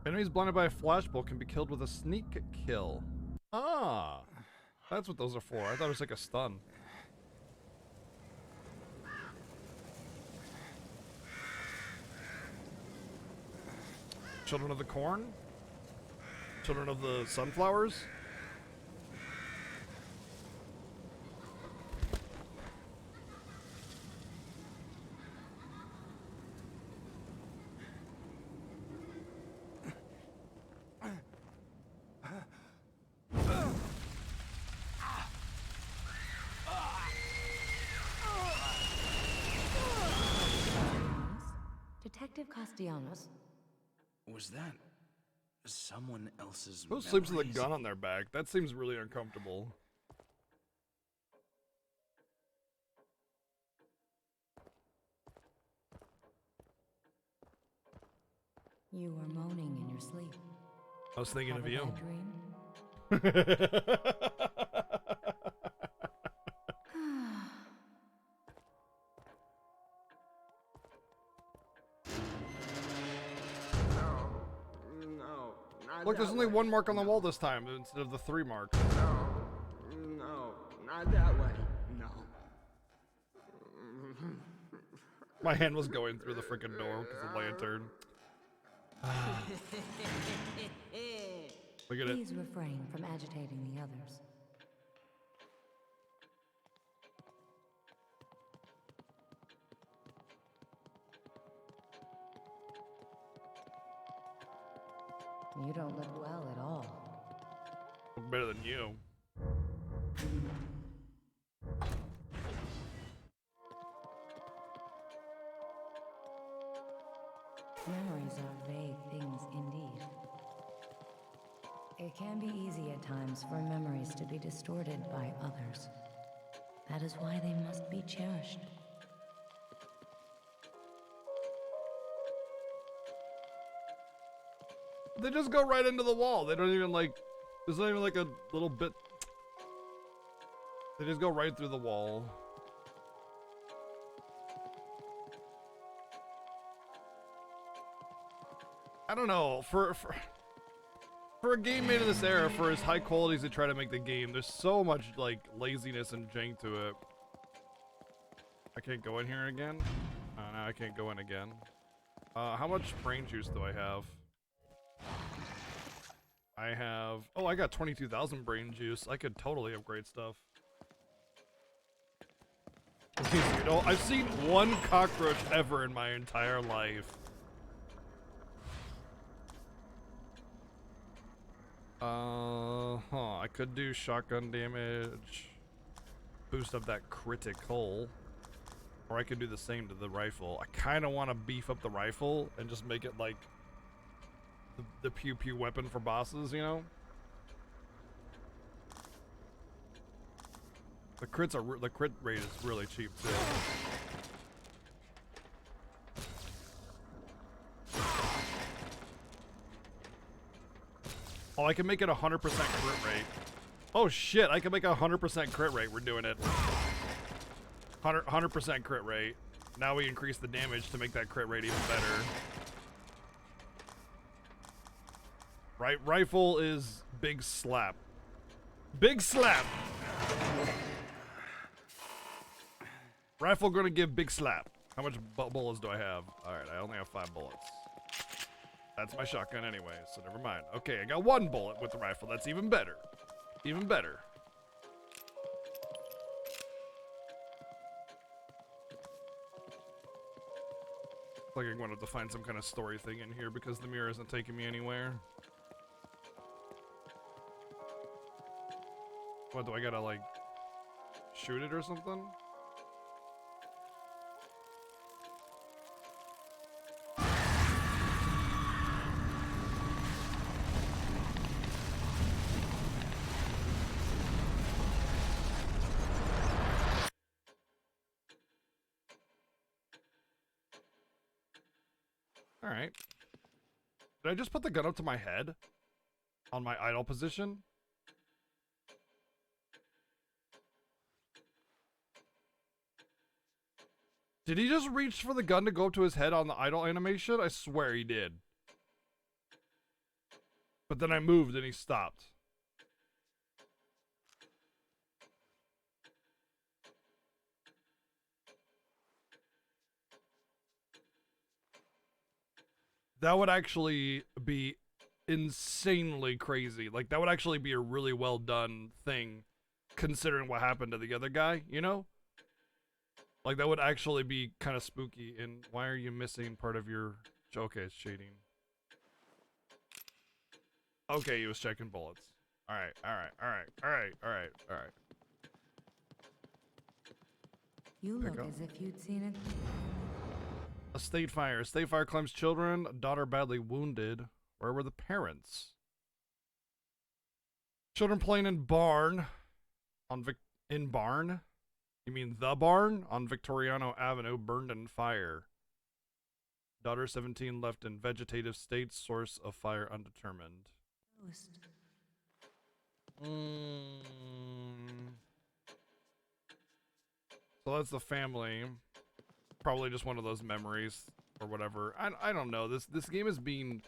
Enemies blinded by a flashbulb can be killed with a sneak kill. Ah, that's what those are for. I thought it was like a stun. Children of the corn? Children of the sunflowers? Detective Castellanos. Was that someone else's Who sleeps with a memories? gun on their back? That seems really uncomfortable. You were moaning in your sleep. I was thinking Have of a you. bad dream? No, not Look, there's that only way. one mark on the wall this time instead of the 3 marks. No, not that way. No. My hand was going through the freaking door because of the lantern. Look at it. Please refrain from agitating the others. You don't look well at all. Look better than you. Memories are vague things indeed. It can be easy at times for memories to be distorted by others. That is why they must be cherished. They just go right into the wall. They don't even like. There's not even like a little bit. They just go right through the wall. I don't know. For a game made in this era, for as high quality as they try to make the game, there's so much like laziness and jank to it. I can't go in here again. No, I can't go in again. How much brain juice do I have? I have. Oh, I got 22,000 brain juice. I could totally upgrade stuff. You know, I've seen one cockroach ever in my entire life. I could do shotgun damage, boost up that critical, or I could do the same to the rifle. I kind of want to beef up the rifle and just make it like the pew pew weapon for bosses, you know? The crit rate is really cheap too. Oh, I can make it 100% crit rate. Oh shit, I can make a 100% crit rate. We're doing it. 100% crit rate. Now we increase the damage to make that crit rate even better. Right, rifle is big slap. Big slap! Rifle gonna give big slap. How much bullets do I have? Alright, I only have 5 bullets. That's my shotgun anyway, so never mind. Okay, I got 1 bullet with the rifle. That's even better. Even better. Like I'm gonna have to find some kind of story thing in here because the mirror isn't taking me anywhere. What, do I gotta like shoot it or something? Alright. Did I just put the gun up to my head? On my idle position? Did he just reach for the gun to go up to his head on the idle animation? I swear he did. But then I moved and he stopped. That would actually be insanely crazy. Like, that would actually be a really well done thing, considering what happened to the other guy, you know? Like, that would actually be kind of spooky. And why are you missing part of your... Okay, it's cheating. Okay, he was checking bullets. Alright, alright, alright, alright, alright, alright. You Pick look up. as if you'd seen it. A state fire. State fire claims children. Daughter badly wounded. Where were the parents? Children playing in barn. In barn? You mean the barn? On Victoriano Avenue burned in fire. Daughter 17 left in vegetative state. Source of fire undetermined. Ghost. So that's the family. Probably just one of those memories or whatever. I don't know. This game has been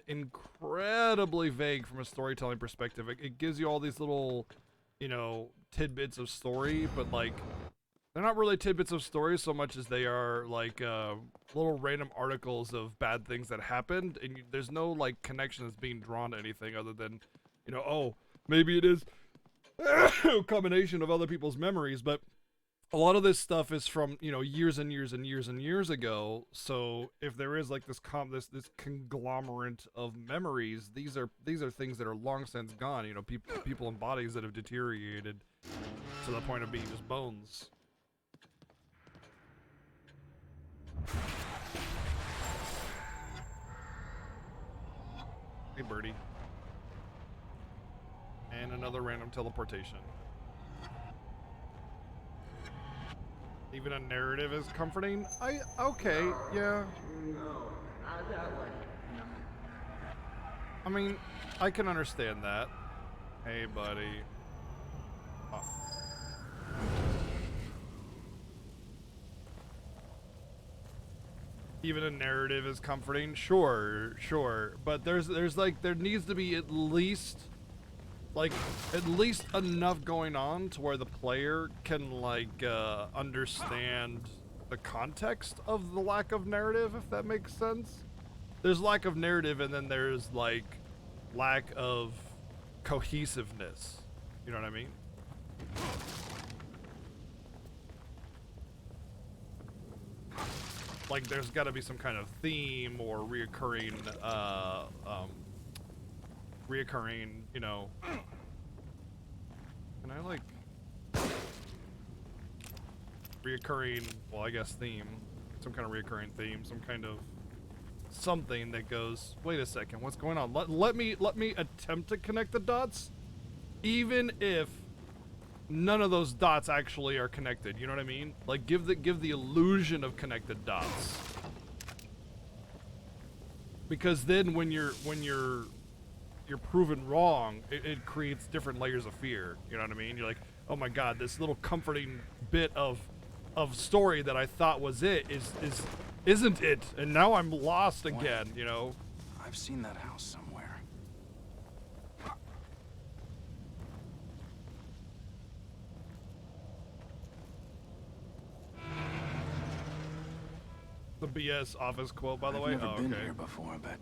incredibly vague from a storytelling perspective. It gives you all these little, you know, tidbits of story, but like they're not really tidbits of story so much as they are like little random articles of bad things that happened, and there's no like connection that's being drawn to anything other than, you know, oh, maybe it is a combination of other people's memories, but a lot of this stuff is from, you know, years and years and years and years ago. So if there is like this conglomerate of memories, these are things that are long since gone. You know, people and bodies that have deteriorated to the point of being just bones. Hey, birdie. And another random teleportation. Even a narrative is comforting. Okay, yeah. No, not that way. No. I mean, I can understand that. Hey, buddy. Even a narrative is comforting. Sure, but there needs to be at least enough going on to where the player can understand the context of the lack of narrative, if that makes sense. There's lack of narrative, and then there's like lack of cohesiveness. You know what I mean? Like there's got to be some kind of theme or reoccurring, you know. Can I like reoccurring? Well, I guess theme, some kind of reoccurring theme, some kind of something that goes. Wait a second, what's going on? Let me attempt to connect the dots, even if none of those dots actually are connected. You know what I mean? Like give the illusion of connected dots. Because then when you're proven wrong, it creates different layers of fear. You know what I mean? You're like, oh my god, this little comforting bit of story that I thought was it isn't it, and now I'm lost again. You know? I've seen that house somewhere. The BS office quote, by the way. I've never Oh, been okay. here before, but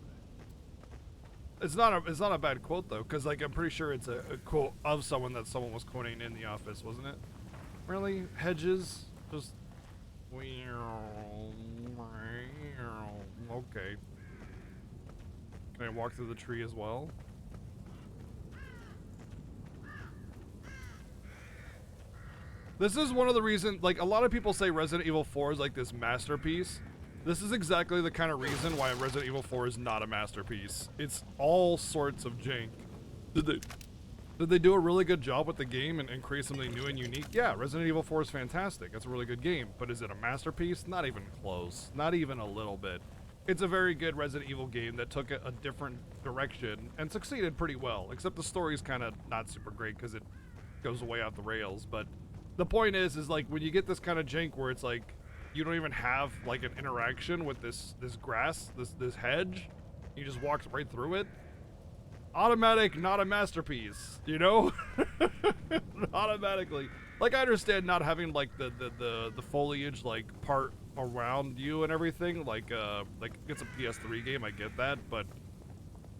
It's not a bad quote though, because like I'm pretty sure it's a quote of someone that someone was quoting in the office, wasn't it? Really, Hedges, just okay. Can I walk through the tree as well? This is one of the reasons, like a lot of people say Resident Evil 4 is like this masterpiece. This is exactly the kind of reason why Resident Evil 4 is not a masterpiece. It's all sorts of jank. Did they do a really good job with the game and create something new and unique? Yeah, Resident Evil 4 is fantastic. It's a really good game. But is it a masterpiece? Not even close. Not even a little bit. It's a very good Resident Evil game that took a different direction and succeeded pretty well. Except the story's kind of not super great because it goes way off the rails. But the point is like when you get this kind of jank where it's like you don't even have like an interaction with this grass, this hedge, you just walk right through it. automatic, not a masterpiece, you know? Automatically. Like, I understand not having, like, the foliage, like, part around you and everything, like it's a PS3 game, I get that, but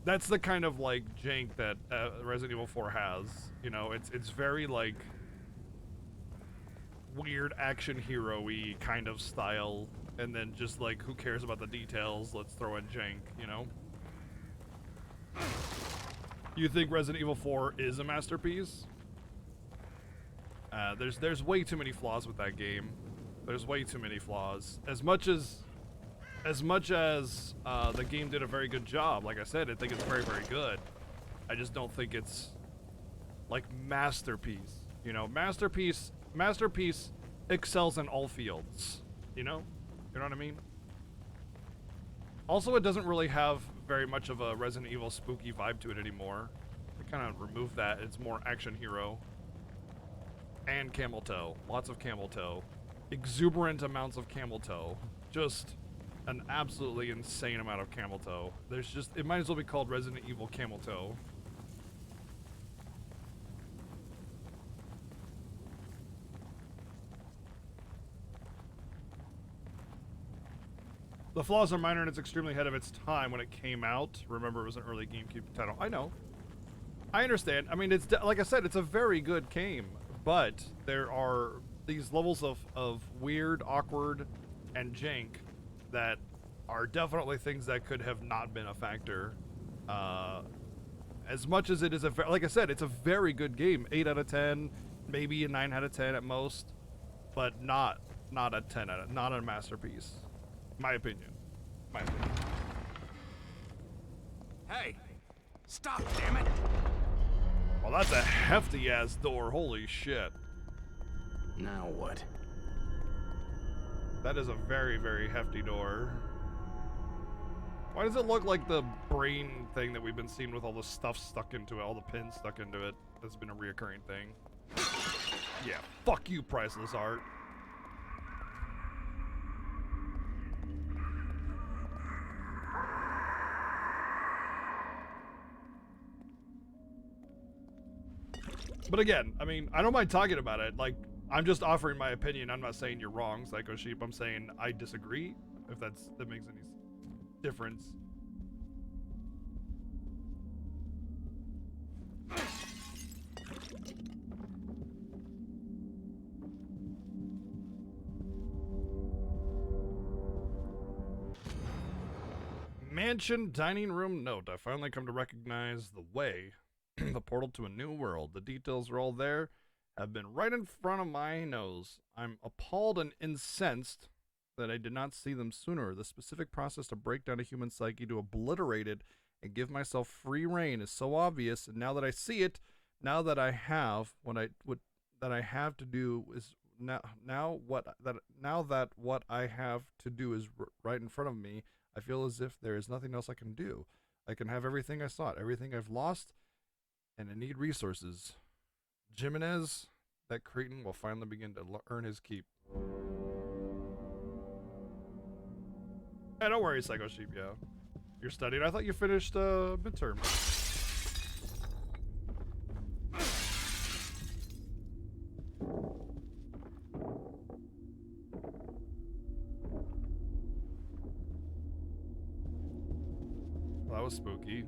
that's the kind of, like, jank that Resident Evil 4 has, you know? It's very, like, weird action hero-y kind of style, and then just, like, who cares about the details, let's throw in jank, you know? You think Resident Evil 4 is a masterpiece? There's way too many flaws with that game. There's way too many flaws. As much as the game did a very good job, like I said, I think it's very, very good. I just don't think it's like masterpiece. You know, masterpiece excels in all fields. You know what I mean? Also, it doesn't really have very much of a Resident Evil spooky vibe to it anymore. They kind of removed that. It's more action hero. And camel toe. Lots of camel toe. Exuberant amounts of camel toe. Just an absolutely insane amount of camel toe. There's just, it might as well be called Resident Evil Camel Toe. The flaws are minor and it's extremely ahead of its time when it came out. Remember, it was an early GameCube title. I know. I understand. I mean, it's like I said, it's a very good game, but there are these levels of weird, awkward, and jank that are definitely things that could have not been a factor. As much as it is like I said, it's a very good game. 8 out of 10, maybe a 9 out of 10 at most, but not a 10 out of, not a masterpiece. My opinion. My opinion. Hey! Stop, damn it! Well, that's a hefty ass door. Holy shit. Now what? That is a very, very hefty door. Why does it look like the brain thing that we've been seeing with all the stuff stuck into it, all the pins stuck into it? That's been a reoccurring thing. Yeah, fuck you, priceless art. But again, I mean, I don't mind talking about it. Like, I'm just offering my opinion. I'm not saying you're wrong, Psycho Sheep. I'm saying I disagree, if that makes any difference. Mansion dining room note. I finally come to recognize the way. The portal to a new world. The details are all there. Have been right in front of my nose. I'm appalled and incensed that I did not see them sooner. The specific process to break down a human psyche, to obliterate it, and give myself free reign is so obvious. And now that I see it, now that I have what I have to do is now that what I have to do is right in front of me, I feel as if there is nothing else I can do. I can have everything I sought, everything I've lost, and I need resources. Jimenez, that cretin, will finally begin to earn his keep. Hey, don't worry, Psycho Sheep, yeah. You're studying? I thought you finished midterm. Well, that was spooky.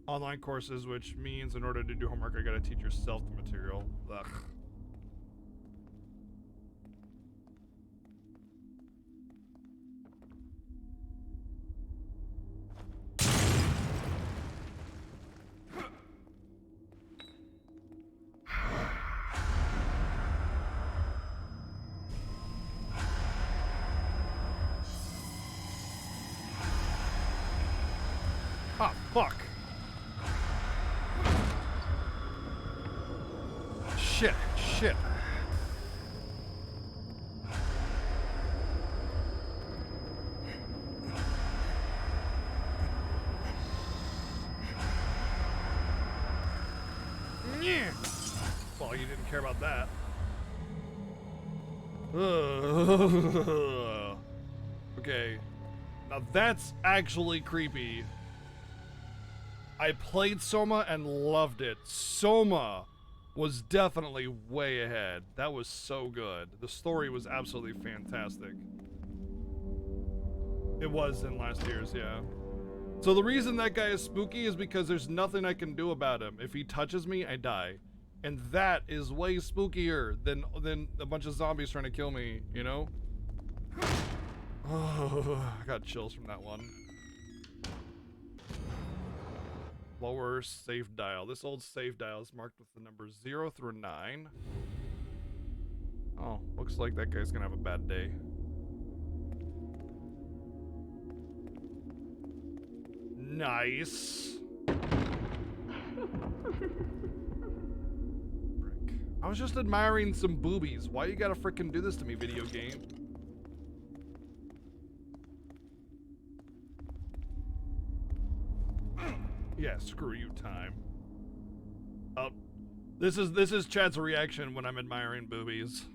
Online courses, which means in order to do homework, I gotta teach yourself the material. Ugh. Ah, fuck. Shit. Yeah. Well, you didn't care about that. Okay. Now that's actually creepy. I played Soma and loved it. Soma was definitely way ahead. That was so good. The story was absolutely fantastic. It was in last year's, yeah. So the reason that guy is spooky is because there's nothing I can do about him. If he touches me, I die. And that is way spookier than a bunch of zombies trying to kill me, you know? Oh, I got chills from that one. Lower safe dial. This old safe dial is marked with the numbers 0 through 9. Oh, looks like that guy's gonna have a bad day. Nice. Frick. I was just admiring some boobies. Why you gotta frickin' do this to me, video game? Yeah, screw you, time. Oh, this is Chad's reaction when I'm admiring boobies.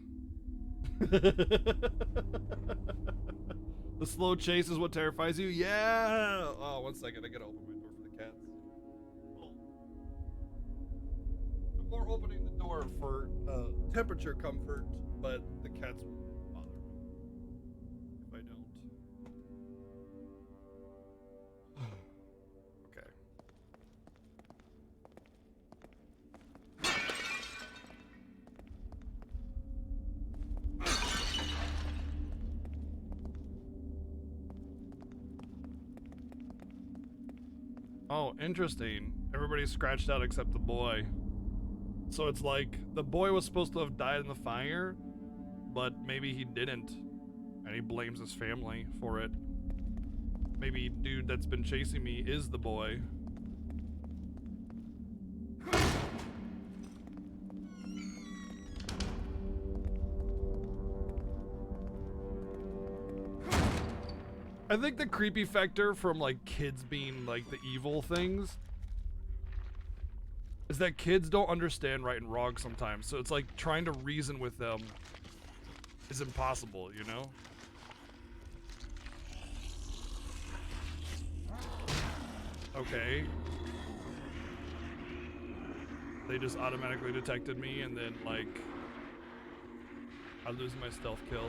The slow chase is what terrifies you? Yeah! Oh, 1 second, I gotta open my door for the cats. Oh. I'm more opening the door for temperature comfort, but the cats will bother me if I don't. Okay. Oh, interesting. Everybody's scratched out except the boy. So it's like the boy was supposed to have died in the fire, but maybe he didn't. And he blames his family for it. Maybe dude that's been chasing me is the boy. I think the creepy factor from like kids being like the evil things is that kids don't understand right and wrong sometimes. So it's like trying to reason with them is impossible, you know? Okay. They just automatically detected me and then like I lose my stealth kill.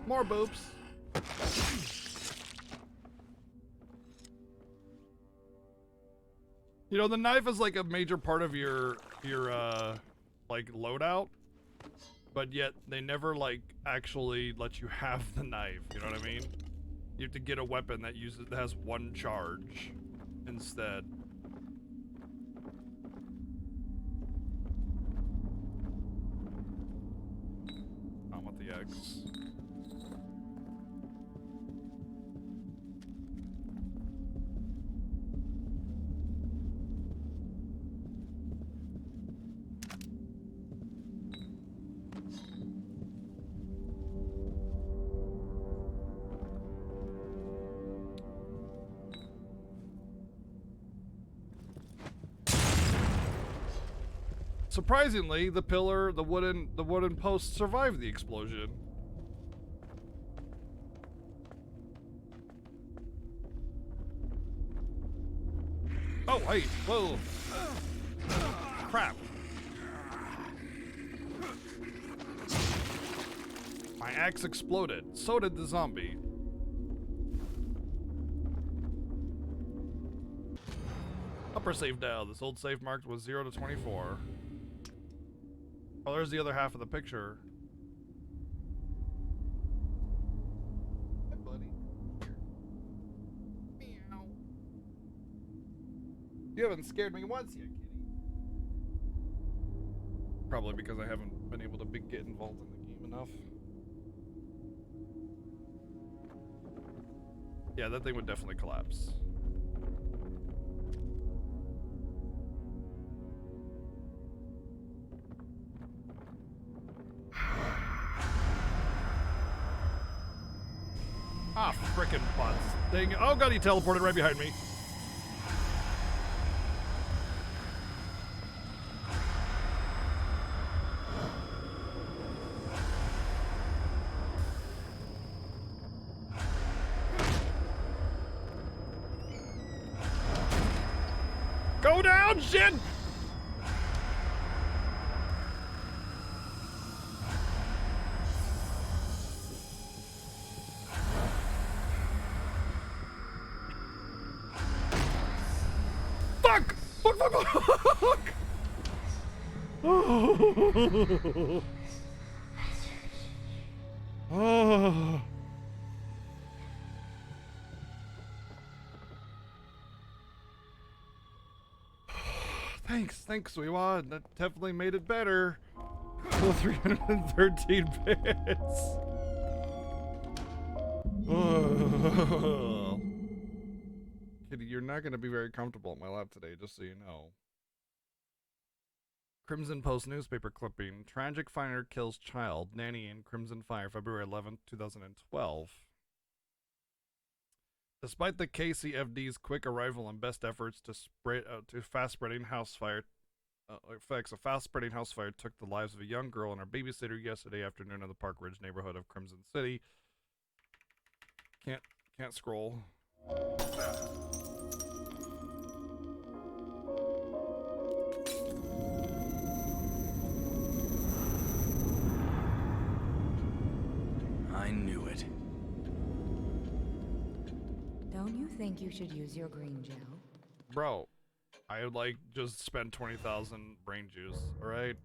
More boobs. You know, the knife is like a major part of your like loadout, but yet they never like actually let you have the knife, you know what I mean? You have to get a weapon that has 1 charge instead. I want the X. Surprisingly, the pillar, the wooden post survived the explosion. Oh, hey, whoa. Crap. My axe exploded. So did the zombie. Upper safe dial. This old safe marked was 0 to 24. Oh, there's the other half of the picture. Hi, buddy. Meow. You haven't scared me once yet, kitty. Probably because I haven't been able to get involved in the game enough. Yeah, that thing would definitely collapse. Ah, frickin' butts. Dang it. Oh god, he teleported right behind me. Go down, shit! Fuck! Fuck, fuck, fuck! Oh. Oh. Thanks, Weewa. That definitely made it better. Still 313 bits. Oh. Kitty, you're not going to be very comfortable in my lap today, just so you know. Crimson Post newspaper clipping. Tragic finder kills child. Nanny in Crimson Fire, February 11th, 2012. Despite the KCFD's quick arrival and best efforts to fast-spreading house fire effects, a fast-spreading house fire took the lives of a young girl and her babysitter yesterday afternoon in the Park Ridge neighborhood of Crimson City. Can't scroll. I knew it. Don't you think you should use your green gel? Bro, I would like just spend 20,000 brain juice, alright?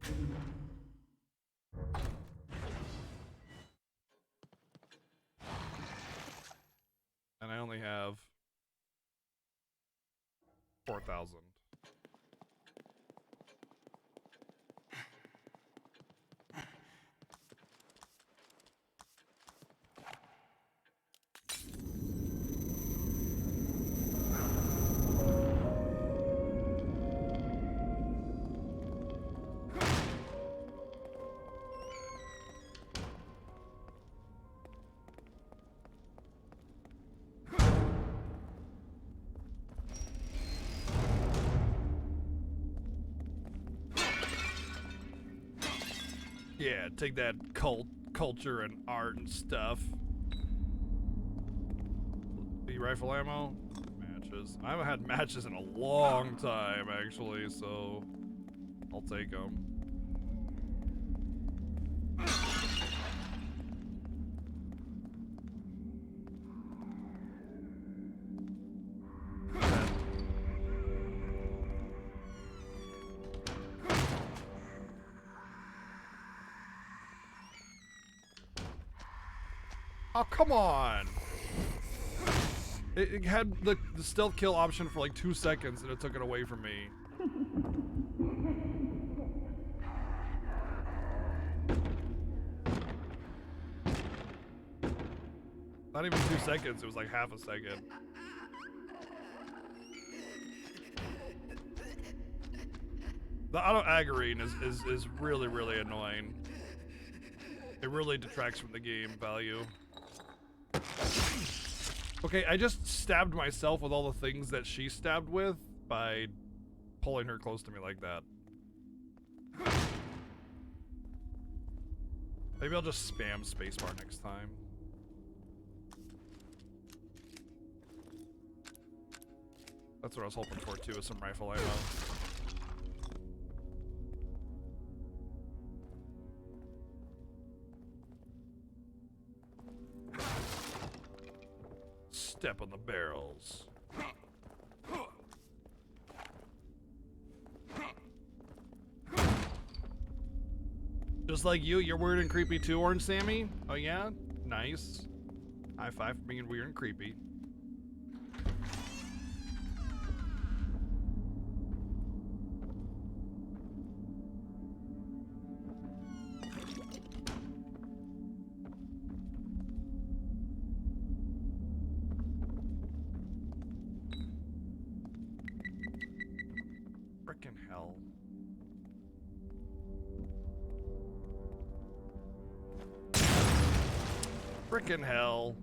And I only have 4,000. Yeah, take that culture and art and stuff. The rifle ammo? Matches. I haven't had matches in a long time, actually, so I'll take them. Oh, come on! It had the stealth kill option for like 2 seconds and it took it away from me. Not even 2 seconds, it was like half a second. The auto-aggerine is really, really annoying. It really detracts from the game value. Okay, I just stabbed myself with all the things that she stabbed with by pulling her close to me like that. Maybe I'll just spam spacebar next time. That's what I was hoping for too, is some rifle ammo. Step on the barrels. Just like you're weird and creepy too, Orange Sammy? Oh yeah? Nice. High five for being weird and creepy. hell. Frickin' hell.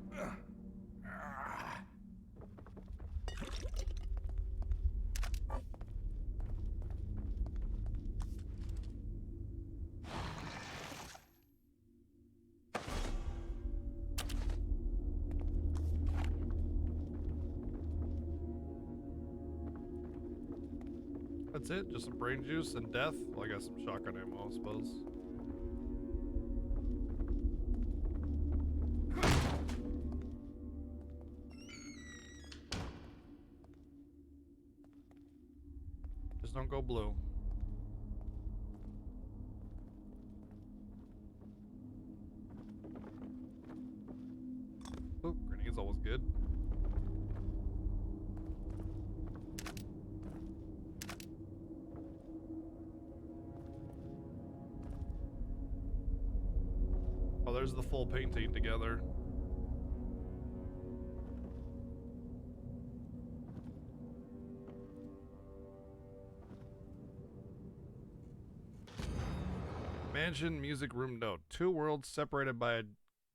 That's it? Just some brain juice and death? Well, I got some shotgun ammo, I suppose. Just don't go blue. Oh, grenades always good. Oh, there's the full painting together. Mansion music room note. 2 worlds separated by a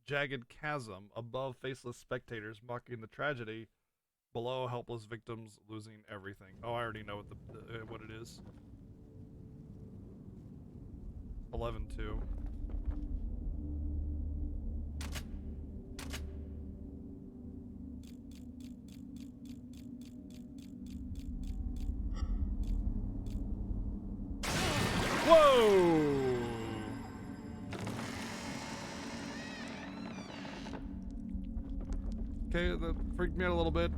jagged chasm. Above, faceless spectators mocking the tragedy. Below, helpless victims losing everything. Oh, I already know what it is. 11-2. Whoa! Okay, that freaked me out a little bit.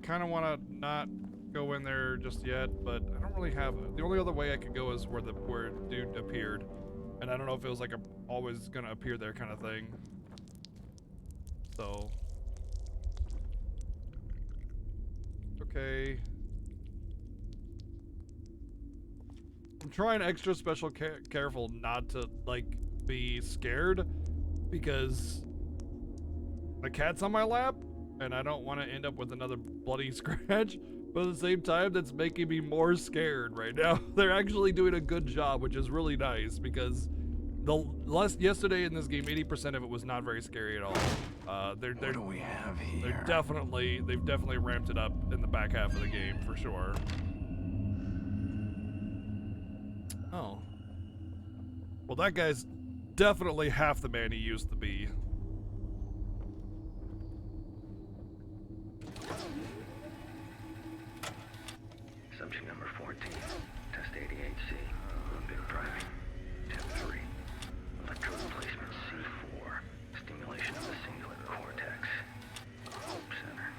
Kind of want to not go in there just yet, but I don't really have. The only other way I could go is where dude appeared, and I don't know if it was like always gonna appear there kind of thing. So. Okay. I'm trying extra special careful not to like be scared because the cat's on my lap and I don't want to end up with another bloody scratch, but at the same time that's making me more scared right now. They're actually doing a good job, which is really nice because yesterday in this game 80% of it was not very scary at all. What do we have here? They've definitely ramped it up in the back half of the game for sure. Oh. Well, that guy's definitely half the man he used to be. Subject number 14, test 88C, Olympic driving, tip 3, electrode replacement C4, stimulation of the cingulate cortex, Hope Center.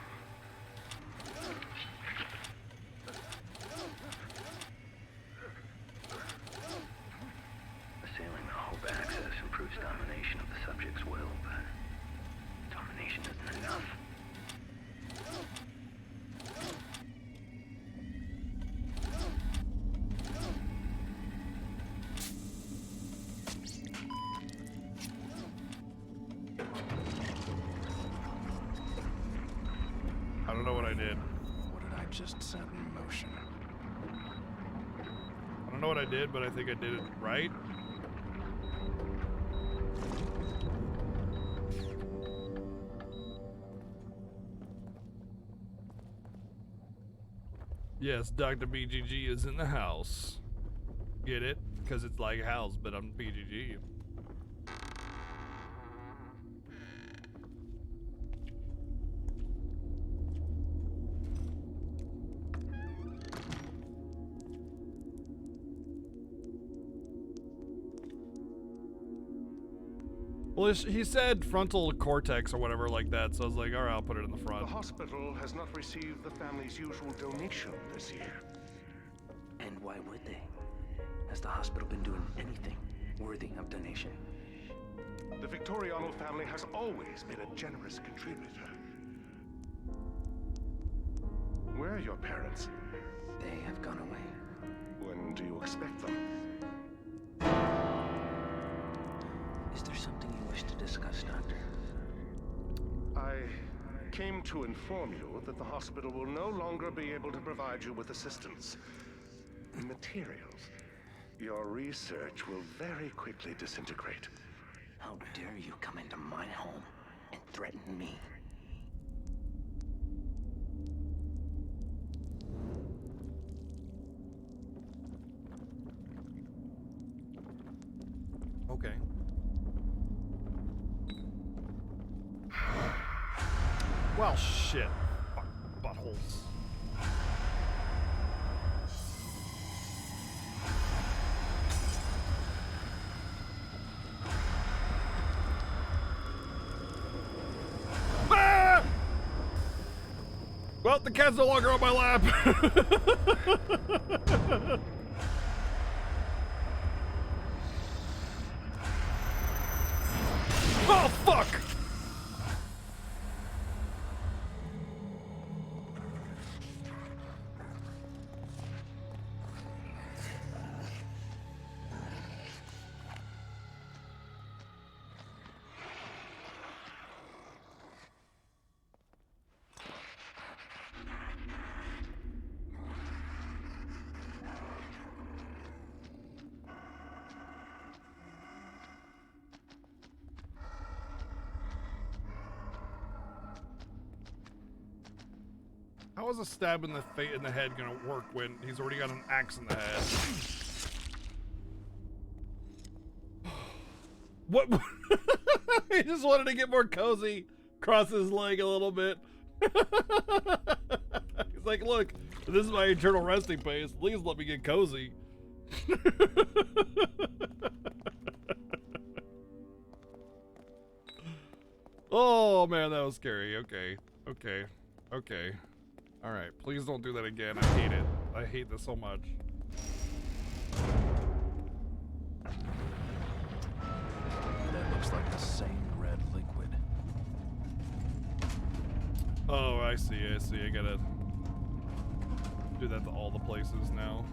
Assailing the Hope axis improves domination of the subject's will, but domination isn't enough. I don't know what I did. What did I just set in motion? I don't know what I did, but I think I did it right. Yes, Dr. BGG is in the house. Get it? Because it's like a house, but I'm BGG. Well, he said frontal cortex or whatever like that, so I was like, alright, I'll put it in the front. The hospital has not received the family's usual donation this year. And why would they? Has the hospital been doing anything worthy of donation? The Victoriano family has always been a generous contributor. Where are your parents? They have gone away. When do you expect them? Is there something you wish to discuss, Doctor? I came to inform you that the hospital will no longer be able to provide you with assistance. Materials. Your research will very quickly disintegrate. How dare you come into my home and threaten me? Okay. Well, shit. Fuck, buttholes. Ah! Well, the cat's no longer on my lap. Oh, fuck! How is a stab in the head gonna work when he's already got an axe in the head? What? He just wanted to get more cozy. Cross his leg a little bit. He's like, look, this is my eternal resting place. Please let me get cozy. Oh man, that was scary. Okay. Okay. Okay. Alright, please don't do that again. I hate it. I hate this so much. That looks like the same red liquid. Oh, I see, I see. I gotta do that to all the places now.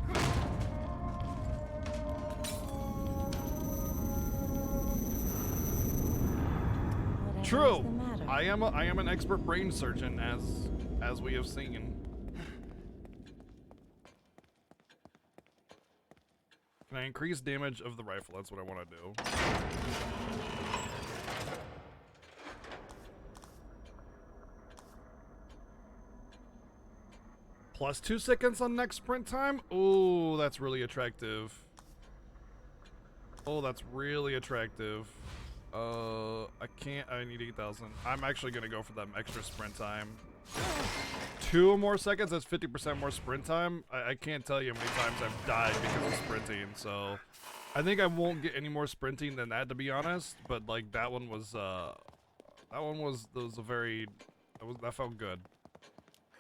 Whatever is True. the matter? I am an expert brain surgeon, as we have seen. Can I increase damage of the rifle? That's what I want to do. Plus 2 seconds on next sprint time? Ooh, that's really attractive. Oh, that's really attractive. I can't, I need 8,000. I'm actually gonna go for that extra sprint time. 2 more seconds, that's 50% more sprint time. I can't tell you how many times I've died because of sprinting, so I think I won't get any more sprinting than that, to be honest, but like that one was a very, that felt good.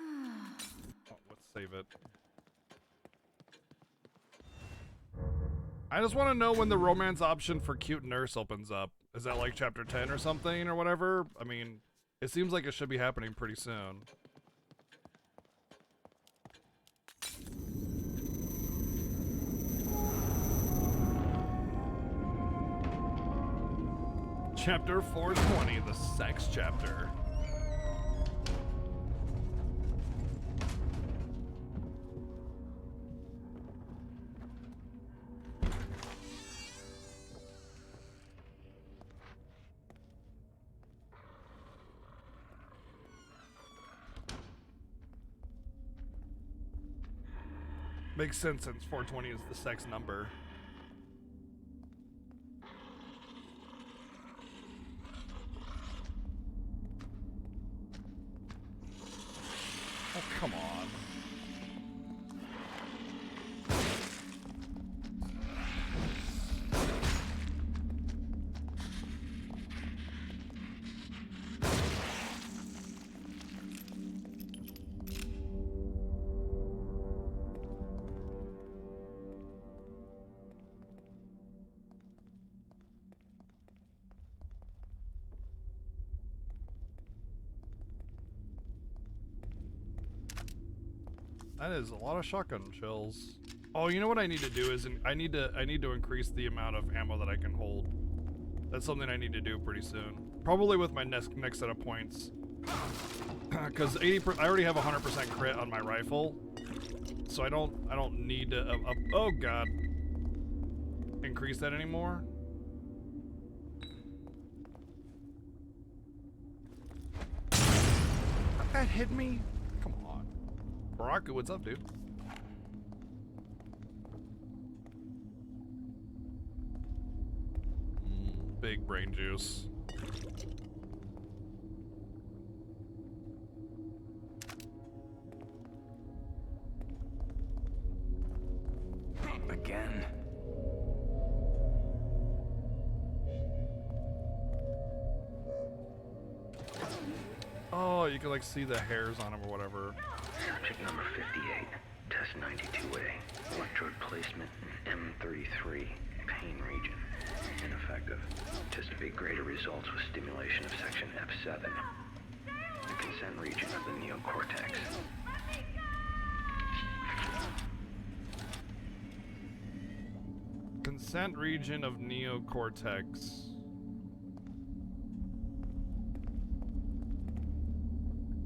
Oh, let's save it. I just want to know when the romance option for cute nurse opens up. Is that like chapter 10 or something or whatever? I mean, it seems like it should be happening pretty soon. Chapter 420, the sex chapter. Makes sense since 420 is the sex number. Oh, come on. That is a lot of shotgun shells. Oh, you know what I need to do is I need to increase the amount of ammo that I can hold. That's something I need to do pretty soon. Probably with my next set of points. Because 80%, I already have 100% crit on my rifle, so I don't need to oh god, increase that anymore. That hit me? Come on, Baraku, what's up, dude? Big brain juice. Again. Oh, you can like see the hairs on him or whatever. Subject number 58, test 92A, electrode placement in M33, pain region. Ineffective. Anticipate greater results with stimulation of section F7, the consent region of the neocortex. Consent region of neocortex.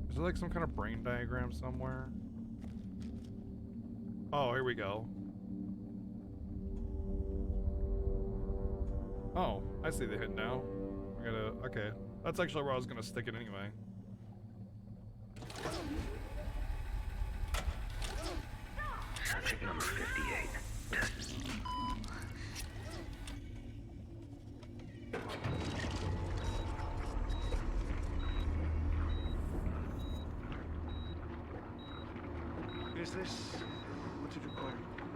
Is there like some kind of brain diagram somewhere? Oh, here we go. Oh, I see the hit now. I gotta, okay. That's actually where I was gonna stick it anyway. Subject number 58, test. Is this, what did you call it,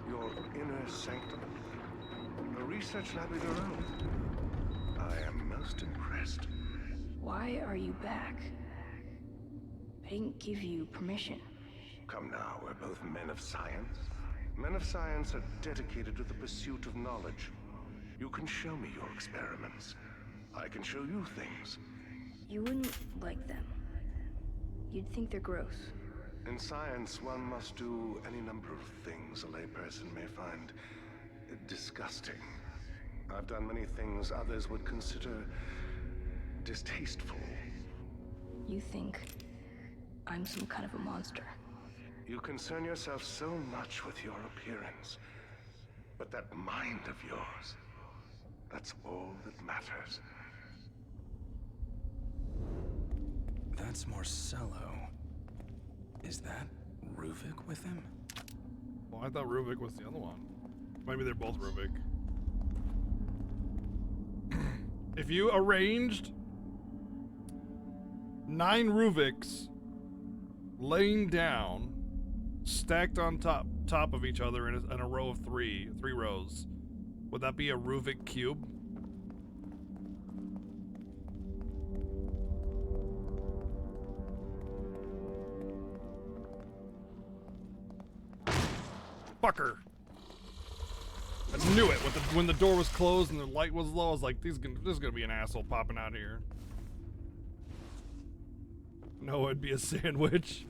your inner sanctum? A research lab of your own? I am most impressed. Why are you back? I didn't give you permission. Come now, we're both men of science. Men of science are dedicated to the pursuit of knowledge. You can show me your experiments. I can show you things. You wouldn't like them. You'd think they're gross. In science, one must do any number of things a layperson may find disgusting. I've done many things others would consider distasteful. You think I'm some kind of a monster. You concern yourself so much with your appearance. But that mind of yours, that's all that matters. That's Marcello. Is that Ruvik with him? Well, I thought Ruvik was the other one. Maybe they're both Ruvik. If you arranged 9 Ruviks laying down, stacked on top of each other in a row of three rows, would that be a Ruvik cube? Fucker. I knew it. When the door was closed and the light was low, I was like, this is gonna be an asshole popping out here. No, it'd be a sandwich.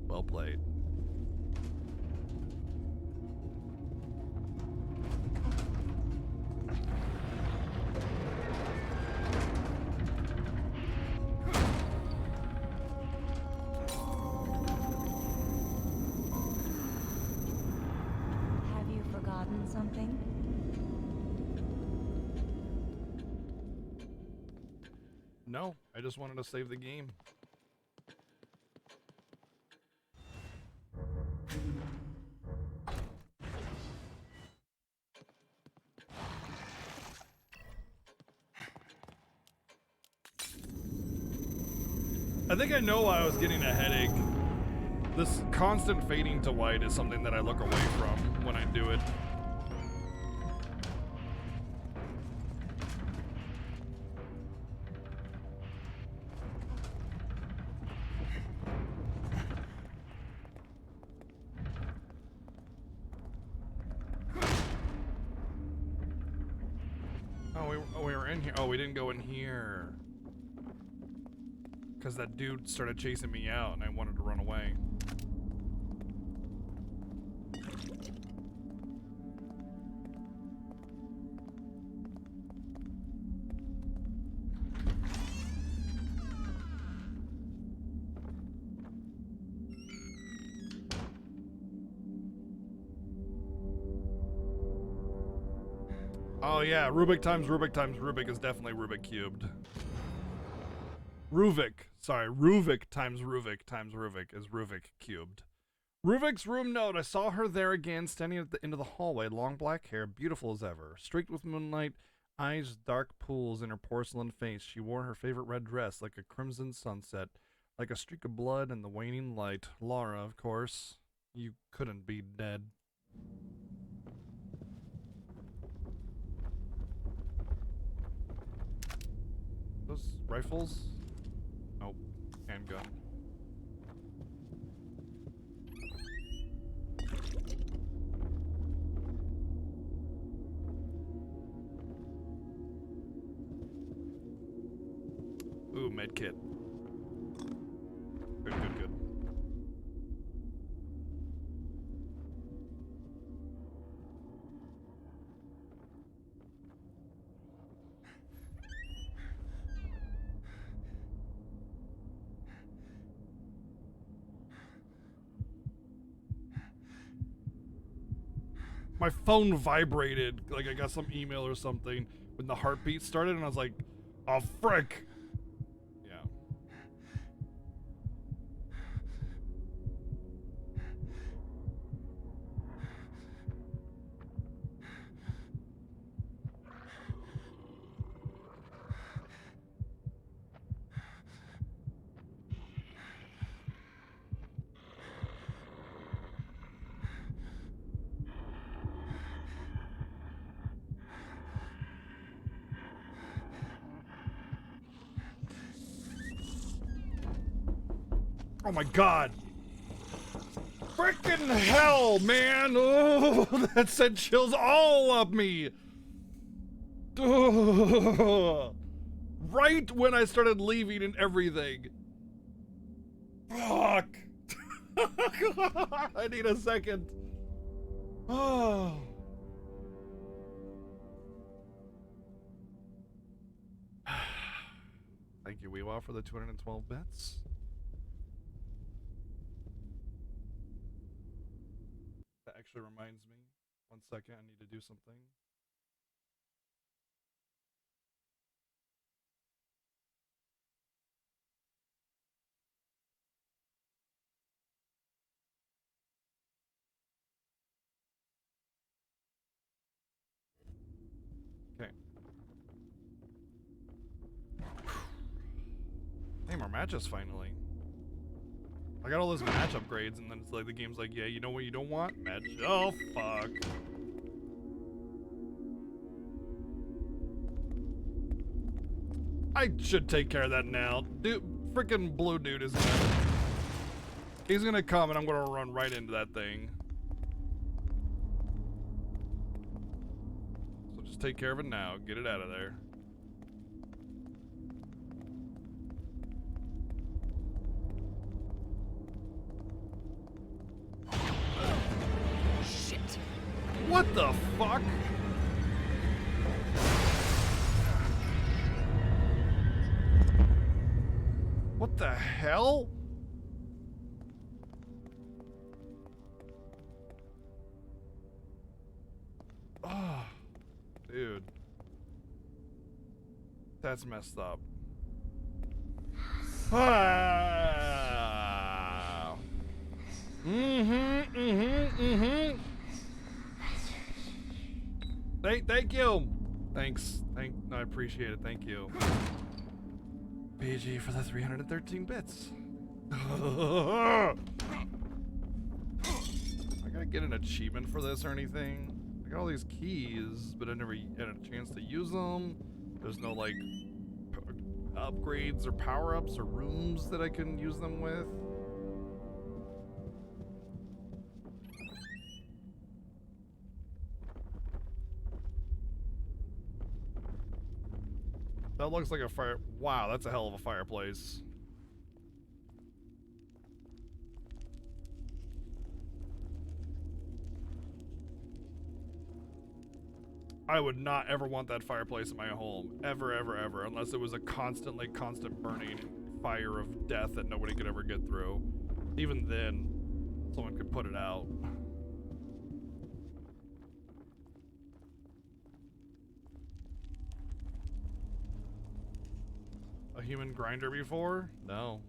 Well played. Have you forgotten something? No, I just wanted to save the game. I think I know why I was getting a headache. This constant fading to white is something that I look away from when I do it. Oh, we were in here. Oh, we didn't go in here. Because that dude started chasing me out and I wanted to run away. yeah, Rubik times Rubik times Rubik is definitely Rubik cubed. Ruvik times Ruvik is Ruvik cubed. Ruvik's room note. I saw her there again, standing at the end of the hallway, long black hair, beautiful as ever, streaked with moonlight, eyes dark pools in her porcelain face. She wore her favorite red dress, like a crimson sunset, like a streak of blood in the waning light. Laura, of course. You couldn't be dead. Those rifles? Nope. Handgun. Ooh, medkit. Good, good, good. My phone vibrated, like I got some email or something when the heartbeat started, and I was like, oh, frick. Yeah. Oh my god. Frickin' hell, man. Oh, that sent chills all up me. Ugh. Right when I started leaving and everything. Fuck. I need a second. Oh. Thank you, Weewa, for the 212 bits. That actually reminds me. 1 second, I need to do something. Okay. Hey, more matches finally. I got all those match upgrades, and then it's like the game's like, yeah, you know what you don't want? Match. Oh, fuck. I should take care of that now. Dude, freaking blue dude is gonna... He's gonna come, and I'm gonna run right into that thing. So just take care of it now. Get it out of there. Shit. What the fuck? What the hell? Oh, dude. That's messed up. Ah. Thank you. Thanks. I appreciate it. Thank you. BG for the 313 bits. I gotta get an achievement for this or anything. I got all these keys, but I never had a chance to use them. There's no like upgrades or power-ups or rooms that I can use them with. That looks like a fire. Wow, that's a hell of a fireplace. I would not ever want that fireplace in my home. Ever, ever, ever. Unless it was a constant burning fire of death that nobody could ever get through. Even then, someone could put it out. human grinder before? No.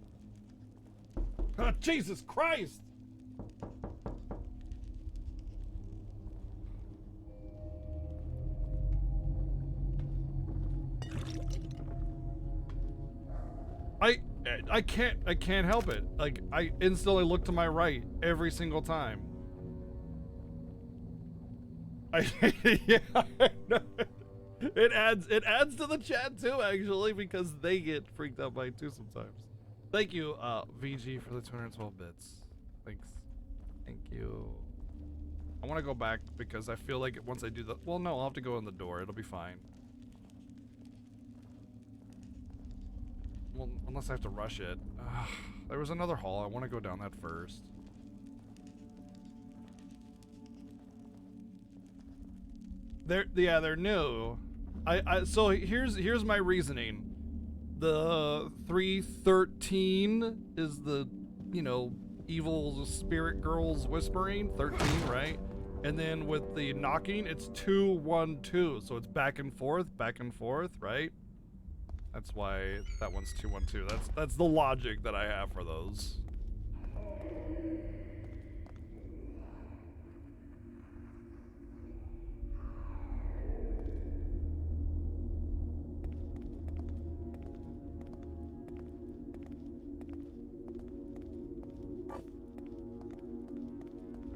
Oh, Jesus Christ! I can't help it. Like, I instantly look to my right every single time. Yeah, I know. It adds to the chat too, actually, because they get freaked out by it too sometimes. Thank you, VG, for the 212 bits. Thanks. Thank you. I want to go back because I feel like once I do the, well, no, I'll have to go in the door. It'll be fine. Well, unless I have to rush it. Ugh, there was another hall. I want to go down that first. They're new. So here's my reasoning. The 313 is the, you know, evil spirit girls whispering, 13, right? And then with the knocking, it's 212. So it's back and forth, right? That's why that one's 212. That's the logic that I have for those.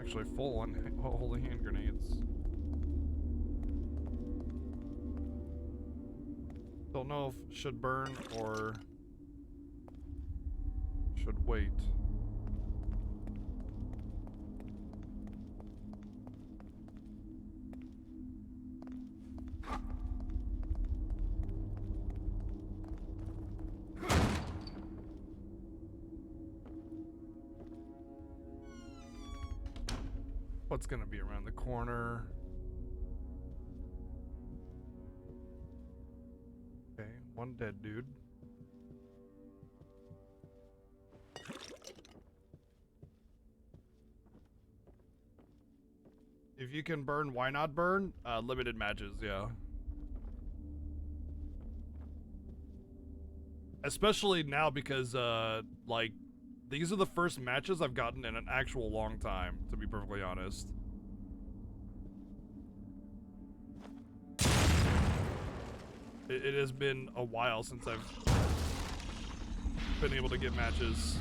Actually full on holy hand grenades. Don't know if should burn or should wait. What's gonna be around the corner? Okay, one dead dude. If you can burn, why not burn? Limited matches, yeah. Especially now because, like, these are the first matches I've gotten in an actual long time, to be perfectly honest. It has been a while since I've been able to get matches.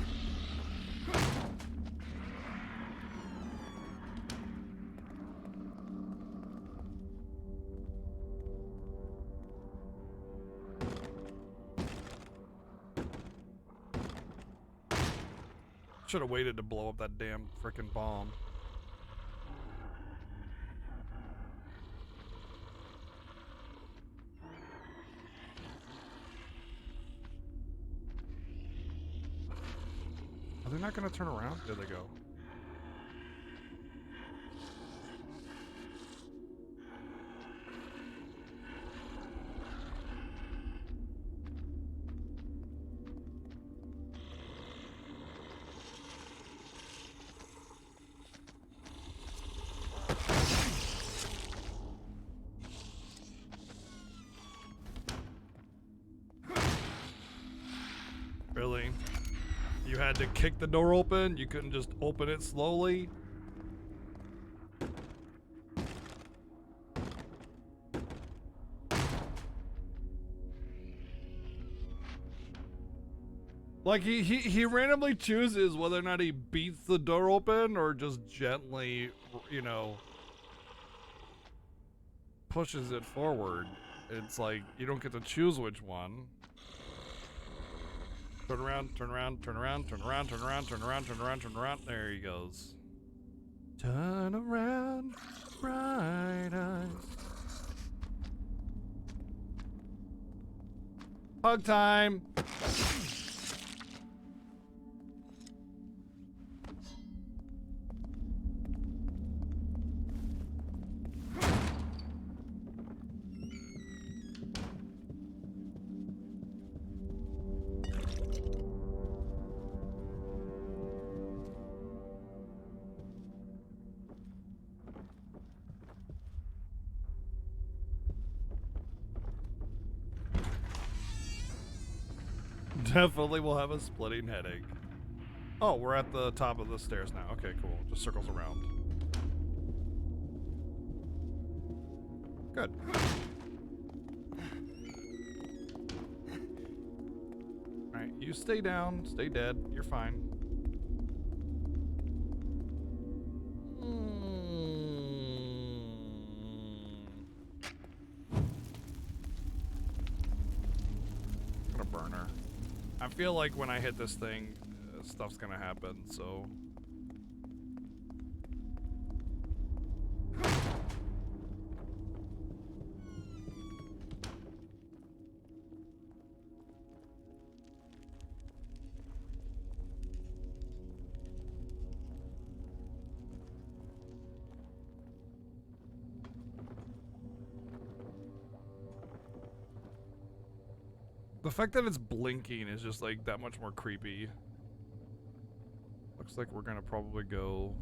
Should have waited to blow up that damn frickin' bomb. Are they not gonna turn around? There they go. Really? You had to kick the door open? You couldn't just open it slowly? Like, he randomly chooses whether or not he beats the door open or just gently, you know, pushes it forward. It's like, you don't get to choose which one. Turn around, turn around, turn around, turn around, turn around, turn around, turn around, turn around. There he goes. Turn around, bright eyes. Hug time. Definitely will have a splitting headache. Oh, we're at the top of the stairs now. Okay, cool. Just circles around. Good. Alright, you stay down, stay dead. You're fine. Gonna burn her. I feel like when I hit this thing, stuff's gonna happen, so... The fact that it's blinking is just like that much more creepy. Looks like we're gonna probably go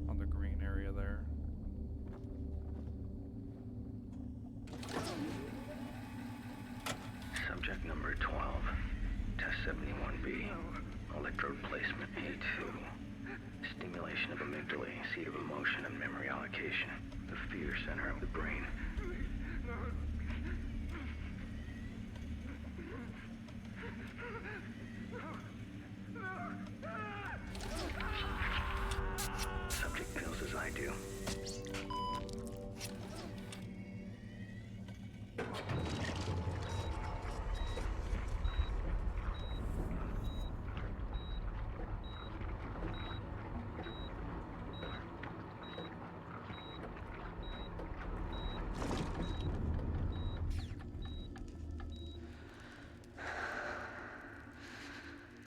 on the green area there. Subject number 12. Test 71B. Electrode placement A2. Stimulation of amygdala, seat of emotion and memory allocation. The fear center of the brain. Subject feels as I do.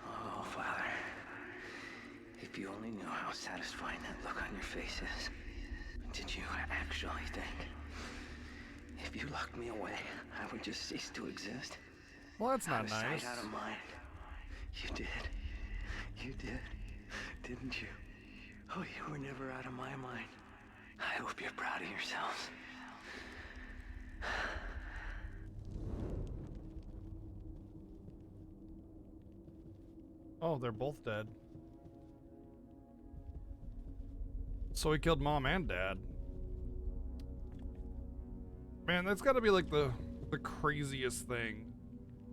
Oh, Father. If you only knew how satisfying that look on your face is. Did you actually think if you locked me away, I would just cease to exist? Well, that's not Out of nice. sight, out of mind. You did. You did. Didn't you? Oh, you were never out of my mind. I hope you're proud of yourselves. Oh, they're both dead. So he killed mom and dad. Man, that's gotta be like the craziest thing.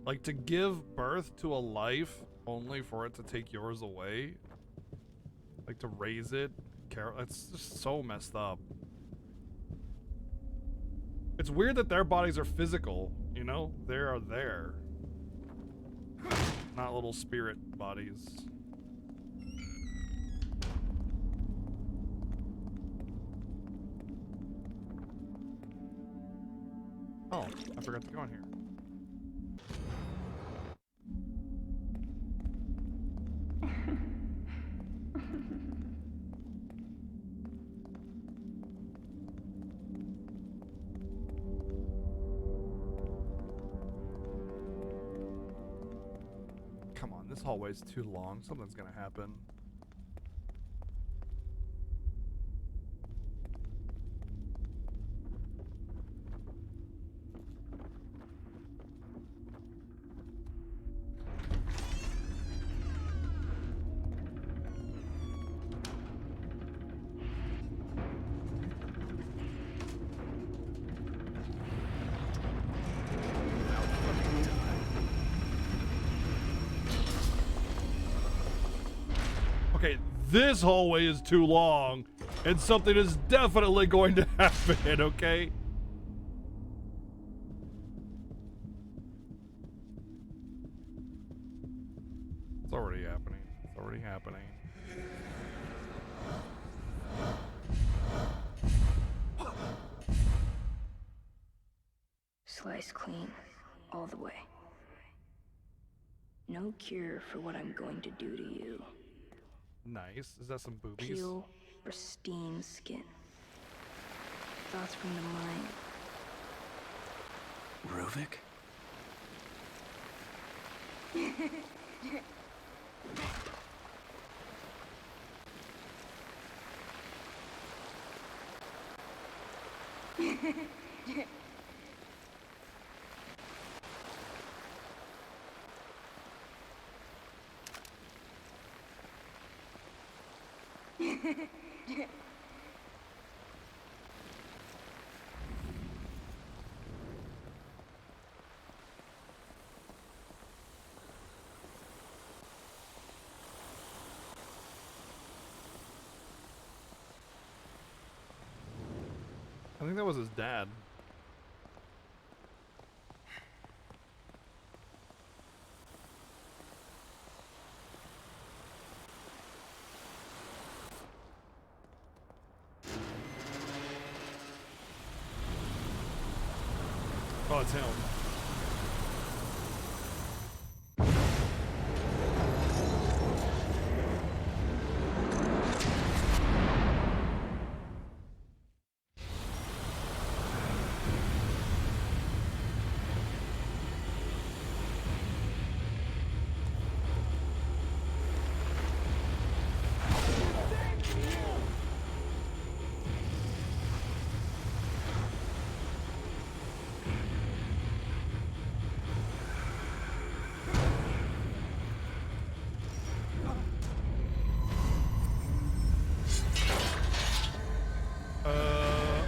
Like to give birth to a life only for it to take yours away. Like to raise it. It's just so messed up. It's weird that their bodies are physical, you know? They are there. Not little spirit bodies. Oh, I forgot to go in here. Come on, this hallway's too long. Something's gonna happen. Okay, this hallway is too long, and something is definitely going to happen, okay? It's already happening. It's already happening. Slice clean, all the way. No cure for what I'm going to do to you. Nice. Is that some boobies? Peel, pristine skin. Thoughts from the mind. Ruvik? I think that was his dad. Oh, it's him.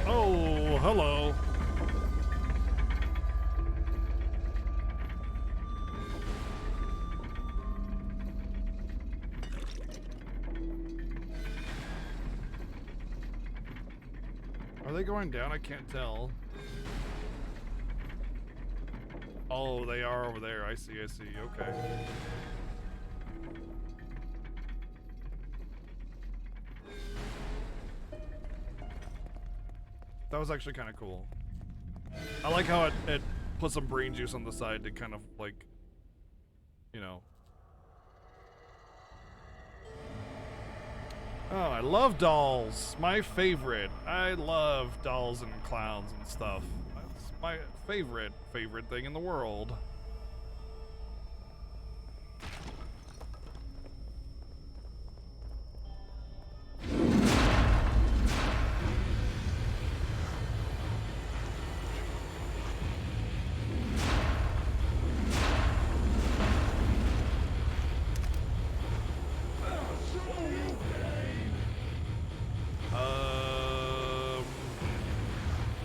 Oh, hello. Are they going down? I can't tell. Oh, they are over there. I see, okay. That was actually kind of cool. I like how it put some brain juice on the side to kind of like, you know. Oh, I love dolls. My favorite. I love dolls and clowns and stuff. That's my favorite thing in the world.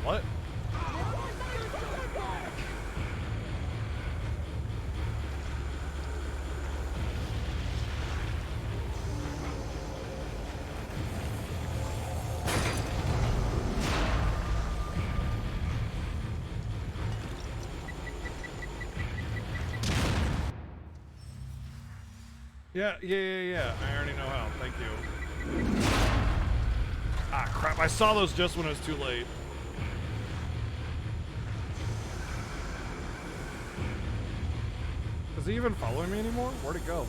What? Yeah. I already know how. Thank you. Ah, crap. I saw those just when it was too late. Is he even following me anymore? Where'd it go?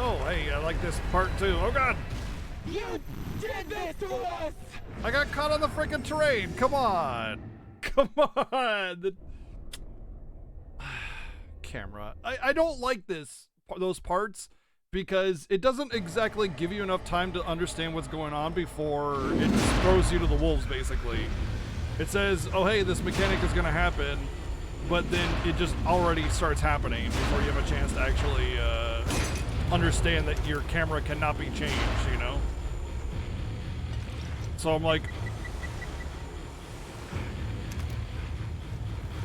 Oh, hey, I like this part too. Oh, God! You did this to us! I got caught on the freaking terrain. Come on. Come on. The camera. I don't like those parts because it doesn't exactly give you enough time to understand what's going on before it just throws you to the wolves, basically. It says, oh, hey, this mechanic is going to happen, but then it just already starts happening before you have a chance to actually understand that your camera cannot be changed, you know? So I'm like,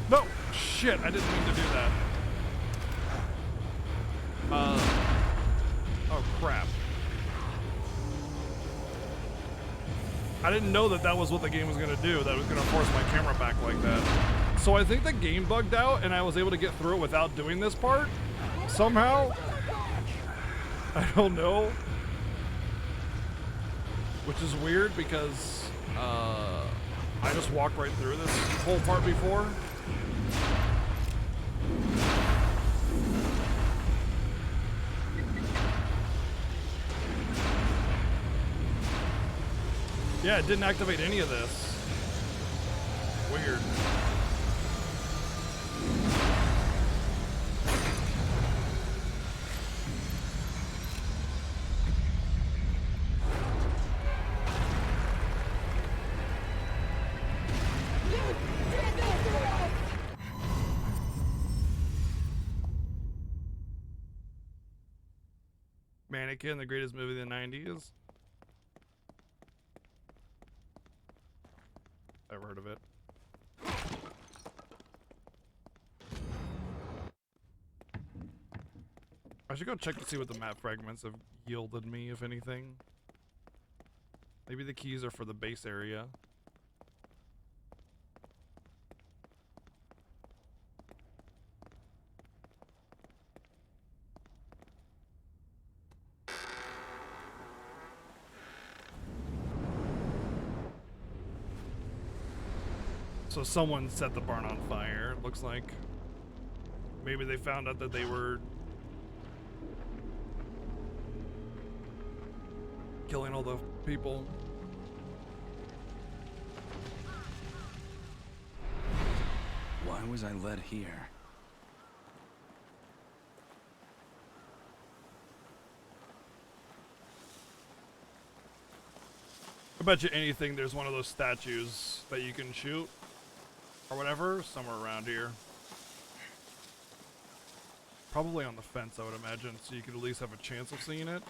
no, shit, I didn't mean to do that. Oh crap. I didn't know that was what the game was gonna do, that it was gonna force my camera back like that. So I think the game bugged out and I was able to get through it without doing this part, somehow. I don't know. Which is weird because I just walked right through this whole part before. Yeah, it didn't activate any of this. Weird. Mannequin, the greatest movie of the 90s. I've heard of it. I should go check to see what the map fragments have yielded me, if anything. Maybe the keys are for the base area. So someone set the barn on fire, it looks like. Maybe they found out that they were killing all the people. Why was I led here? I bet you anything there's one of those statues that you can shoot or whatever somewhere around here. Probably on the fence, I would imagine, so you could at least have a chance of seeing it.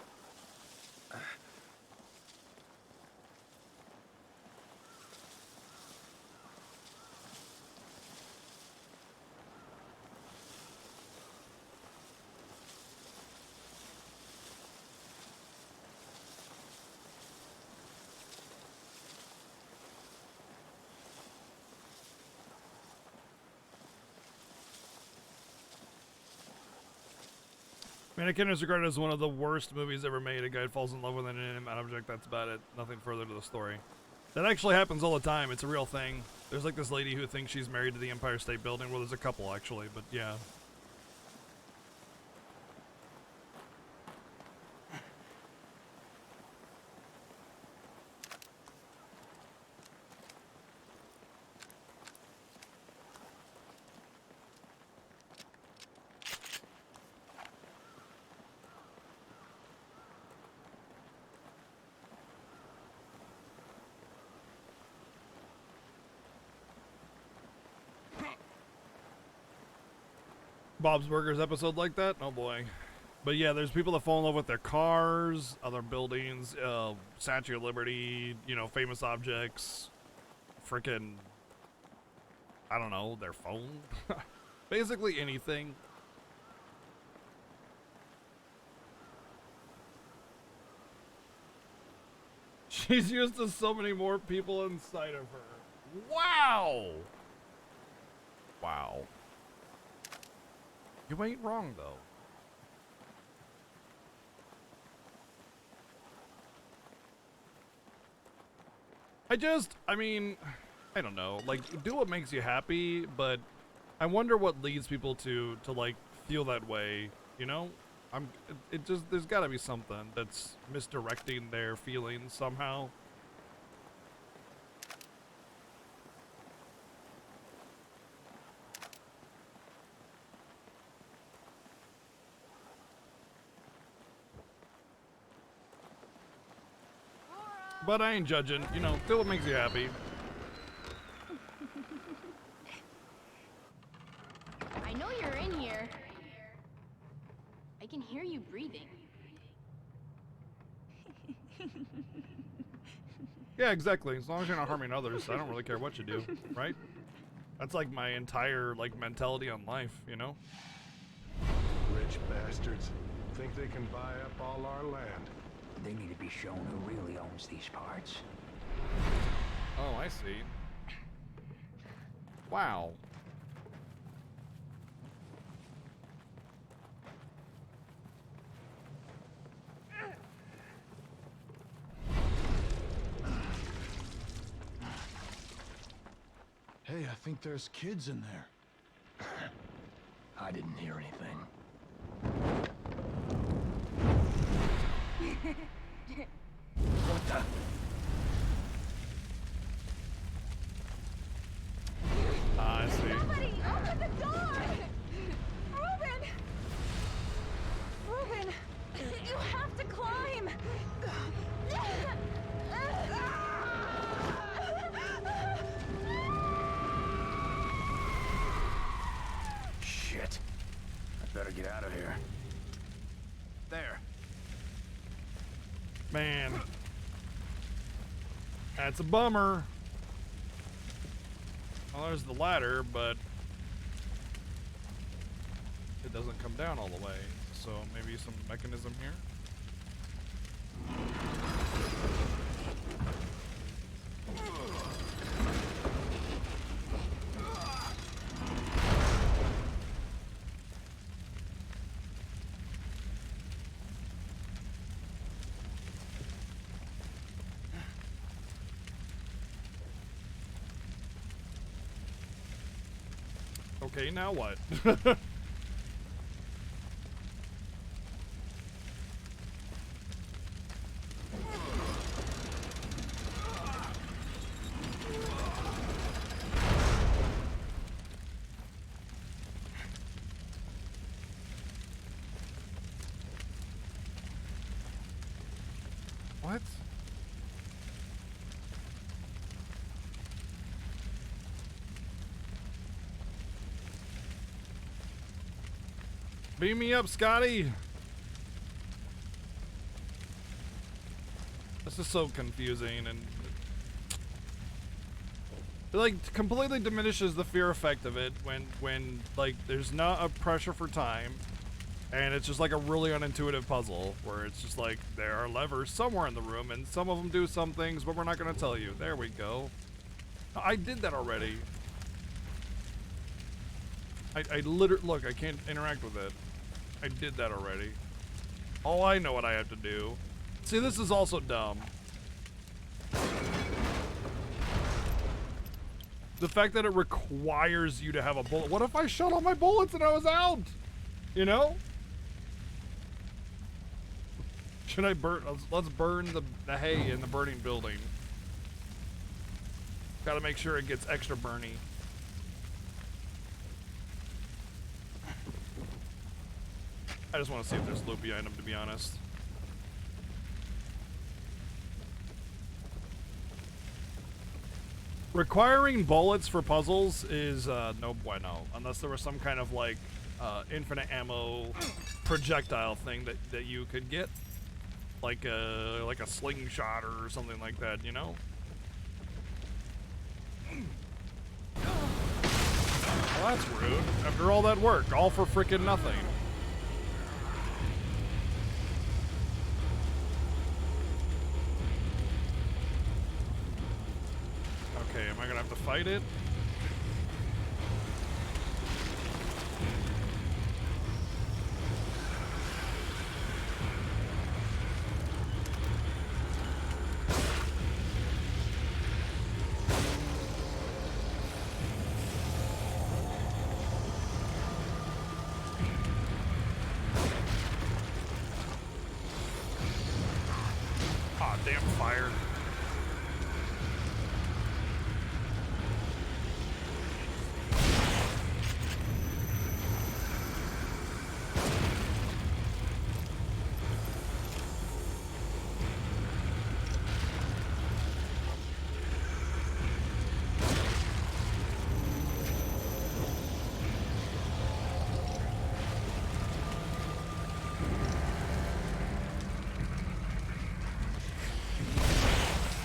Mannequin is regarded as one of the worst movies ever made. A guy falls in love with an inanimate object, that's about it. Nothing further to the story. That actually happens all the time. It's a real thing. There's like this lady who thinks she's married to the Empire State Building. Well, there's a couple actually, but yeah. Bob's Burgers episode like that? Oh boy. But yeah, there's people that fall in love with their cars, other buildings, Statue of Liberty, you know, famous objects, freaking, I don't know, their phone. Basically anything. She's used to so many more people inside of her. Wow! Wow. You ain't wrong, though. I mean, I don't know. Like, do what makes you happy, but I wonder what leads people to like, feel that way, you know? There's gotta be something that's misdirecting their feelings somehow. But I ain't judging, you know, do what makes you happy. I know you're in here. I can hear you breathing. Yeah, exactly. As long as you're not harming others, I don't really care what you do, right? That's like my entire, like, mentality on life, you know? Rich bastards think they can buy up all our land. They need to be shown who really owns these parts. Oh, I see. Wow. Hey, I think there's kids in there. I didn't hear anything. What the? I see. Somebody, open the door! Reuben! Reuben, you have to climb! Shit. I better get out of here. There. Man. That's a bummer. Well, there's the ladder, but it doesn't come down all the way. So maybe some mechanism here. Okay, now what? What? Beam me up, Scotty. This is so confusing and it like completely diminishes the fear effect of it when like there's not a pressure for time and it's just like a really unintuitive puzzle where it's just like there are levers somewhere in the room and some of them do some things but we're not going to tell you. There we go. I did that already. I literally, look, I can't interact with it. I did that already. Oh, I know what I have to do. See, this is also dumb. The fact that it requires you to have a bullet. What if I shot all my bullets and I was out? You know? Should I burn? Let's burn the hay in the burning building. Gotta make sure it gets extra burny. I just want to see if there's loot behind him, to be honest. Requiring bullets for puzzles is no bueno, unless there was some kind of like infinite ammo projectile thing that you could get, like a slingshot or something like that, you know? Well, that's rude. After all that work, all for frickin' nothing. Okay, am I gonna have to fight it? Aw, damn fire.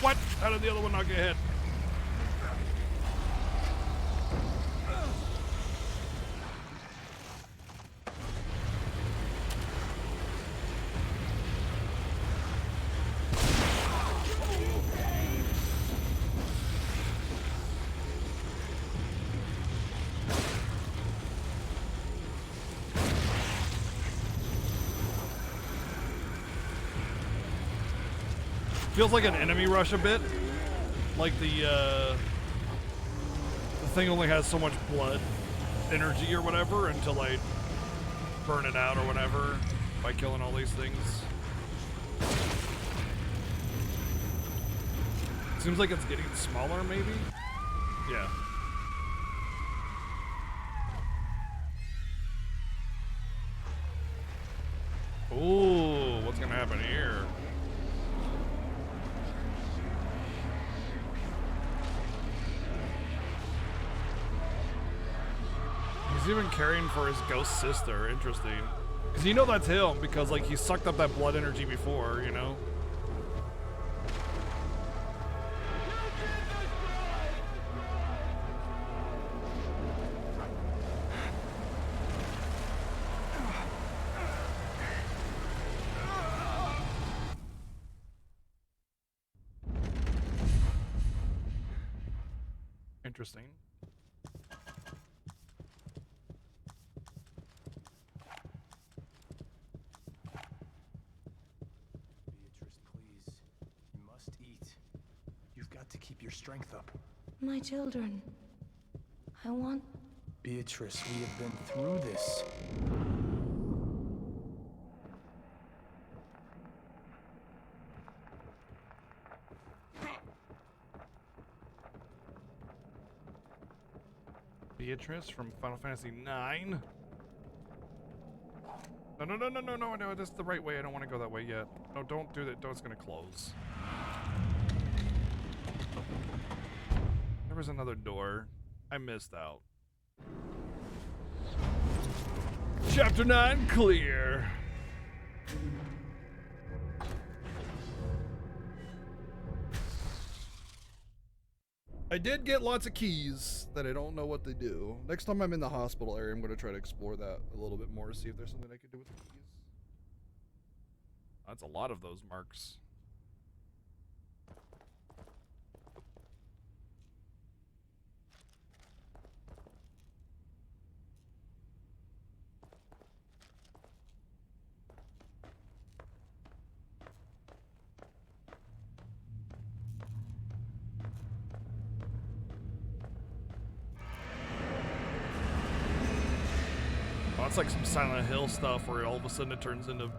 What? How did the other one not get hit? Feels like an enemy rush a bit. Like the thing only has so much blood energy or whatever until I burn it out or whatever by killing all these things. Seems like it's getting smaller, maybe? Yeah. Ooh, what's gonna happen here? He's even caring for his ghost sister. Interesting. Because you know that's him because like he sucked up that blood energy before, you know? interesting. Beatrice, please. You must eat. You've got to keep your strength up. My children. I want... Beatrice, we have been through this. Beatrice from Final Fantasy IX. No, that's the right way. I don't want to go that way yet. No, don't do that. It's gonna close. There was another door. I missed out. Chapter 9 clear. I did get lots of keys that I don't know what they do. Next time I'm in the hospital area, I'm going to try to explore that a little bit more to see if there's something I can do with the keys. That's a lot of those marks. It's like some Silent Hill stuff where all of a sudden it turns into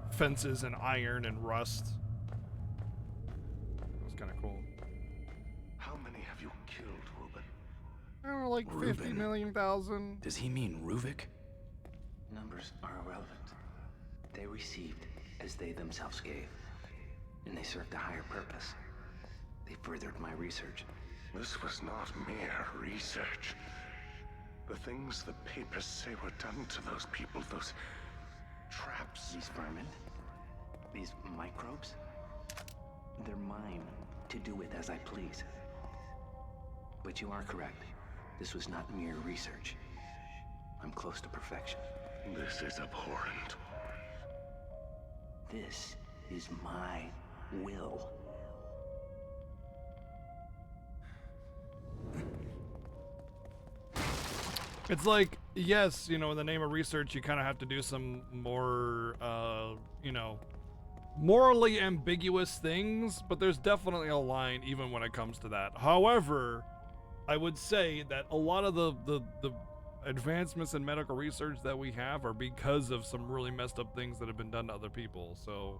fences and iron and rust. That was kind of cool. How many have you killed, Reuben? I don't know, like 50 million thousand. Does he mean Ruvik? Numbers are irrelevant. They received as they themselves gave, and they served a higher purpose. They furthered my research. This was not mere research. The things the papers say were done to those people, those traps. These vermin, these microbes, they're mine to do with as I please. But you are correct. This was not mere research. I'm close to perfection. This is abhorrent. This is my will. It's like, yes, you know, in the name of research, you kind of have to do some more, you know, morally ambiguous things, but there's definitely a line even when it comes to that. However, I would say that a lot of the advancements in medical research that we have are because of some really messed up things that have been done to other people. So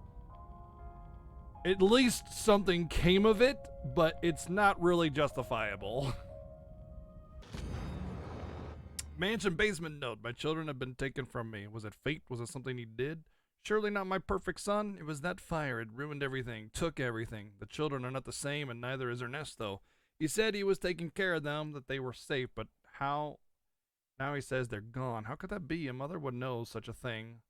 at least something came of it, but it's not really justifiable. Mansion basement note. My children have been taken from me. Was it fate? Was it something he did? Surely not my perfect son. It was that fire. It ruined everything. Took everything. The children are not the same, and neither is Ernesto. He said he was taking care of them, that they were safe, but how? Now he says they're gone. How could that be? A mother would know such a thing.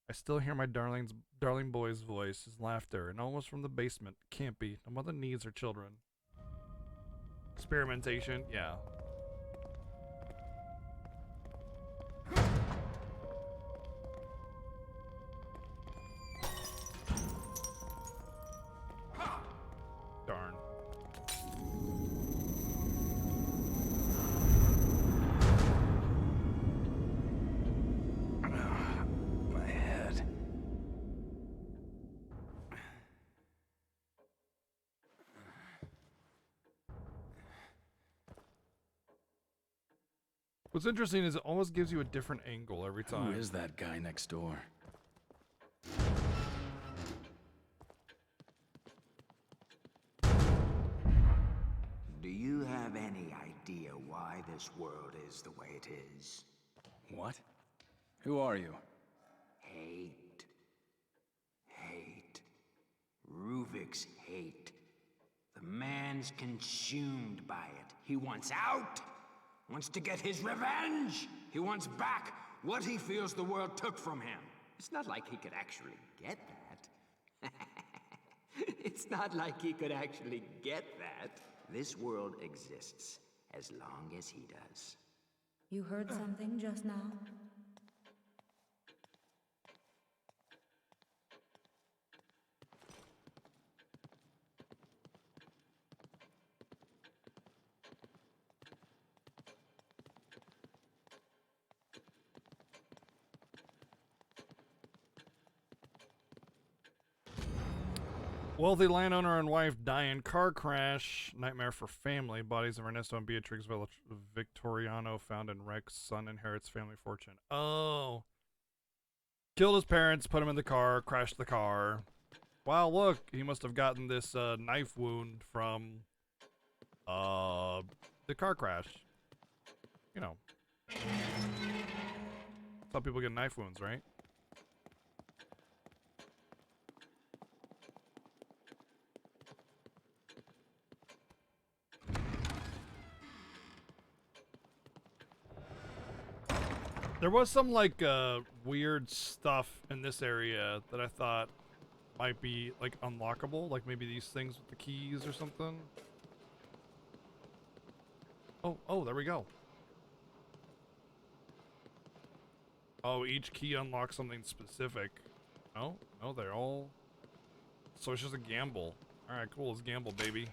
I still hear my darling boy's voice, his laughter, and almost from the basement. Can't be. No mother needs her children. Experimentation? Yeah. Darn. My head. What's interesting is it almost gives you a different angle every time. Who is that guy next door? Do you have any idea why this world is the way it is? What? Who are you? Hate. Hate. Ruvik's hate. The man's consumed by it. He wants out. Wants to get his revenge. He wants back what he feels the world took from him. It's not like he could actually get that. It's not like he could actually get that. This world exists as long as he does. You heard something just now? Wealthy landowner and wife die in car crash. Nightmare for family. Bodies of Ernesto and Beatrix Victoriano found in wreck. Son inherits family fortune. Oh. Killed his parents, put him in the car, crashed the car. Wow, look, he must have gotten this knife wound from the car crash. You know. Some people get knife wounds, right? There was some like weird stuff in this area that I thought might be like unlockable, like maybe these things with the keys or something. Oh, there we go. Oh, each key unlocks something specific. No, they're all... So it's just a gamble. Alright, cool, let's gamble, baby.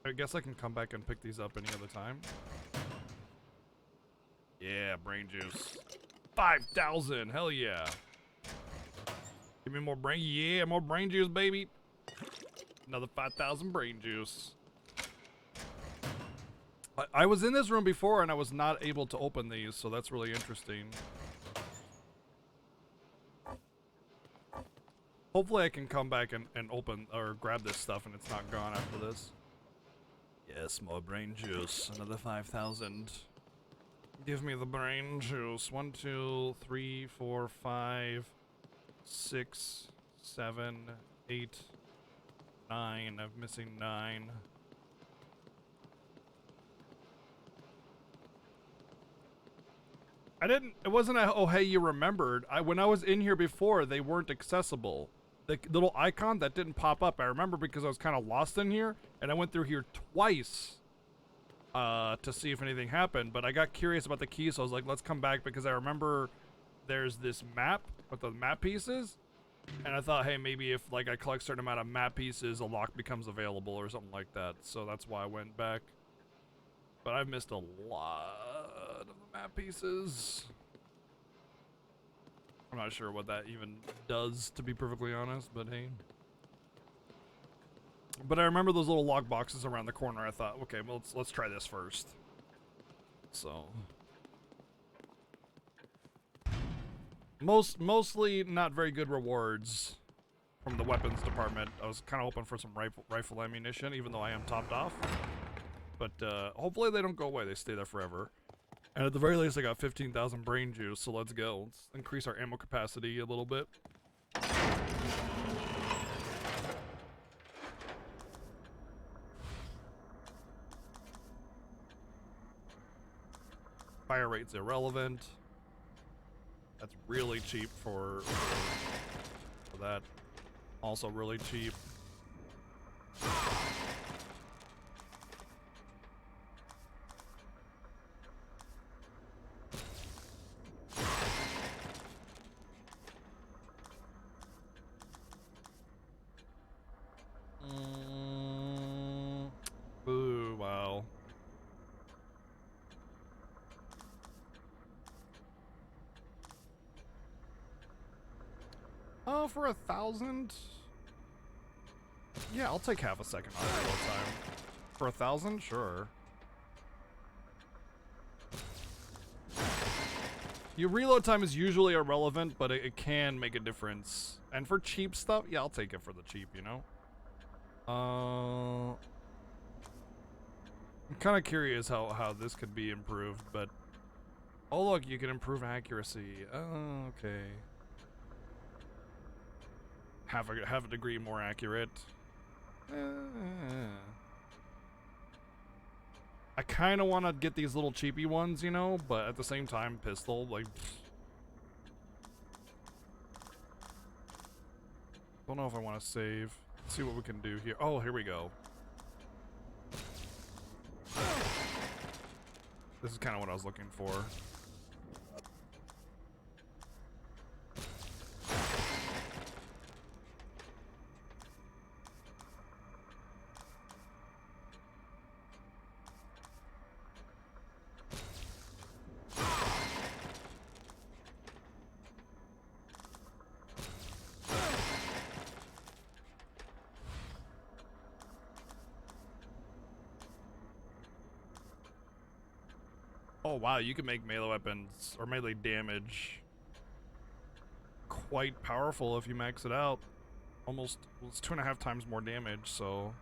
I guess I can come back and pick these up any other time. Yeah, brain juice. 5,000, hell yeah. Give me more brain, yeah, more brain juice, baby. Another 5,000 brain juice. I was in this room before and I was not able to open these, so that's really interesting. Hopefully I can come back and open or grab this stuff and it's not gone after this. Yes, more brain juice. Another 5,000. Give me the brain juice. 1, 2, 3, 4, 5, 6, 7, 8, 9. I'm missing 9. It wasn't a, oh hey, you remembered. When I was in here before, they weren't accessible. The little icon that didn't pop up, I remember because I was kind of lost in here, and I went through here twice to see if anything happened, but I got curious about the keys, so I was like, let's come back because I remember there's this map with the map pieces, and I thought, hey, maybe if like I collect a certain amount of map pieces, a lock becomes available or something like that, so that's why I went back. But I've missed a lot of the map pieces. I'm not sure what that even does, to be perfectly honest, but hey. But I remember those little lock boxes around the corner. I thought, okay, well, let's try this first. So. Mostly not very good rewards from the weapons department. I was kind of hoping for some rifle ammunition, even though I am topped off. But hopefully they don't go away. They stay there forever. And at the very least, I got 15,000 brain juice, so let's go. Let's increase our ammo capacity a little bit. Fire rate's irrelevant. That's really cheap for that. Also really cheap. Ooh, wow. Oh, for 1,000? Yeah, I'll take half a second on reload time. For 1,000? Sure. Your reload time is usually irrelevant, but it can make a difference. And for cheap stuff, yeah, I'll take it for the cheap, you know? I'm kind of curious how this could be improved, but... Oh, look, you can improve accuracy. Oh, okay. Half a degree more accurate. I kind of want to get these little cheapy ones, you know, but at the same time, pistol, like... Don't know if I want to save. Let's see what we can do here. Oh, here we go. This is kind of what I was looking for. Oh wow, you can make melee weapons or melee damage quite powerful if you max it out. Almost, well, it's 2.5 times more damage, so...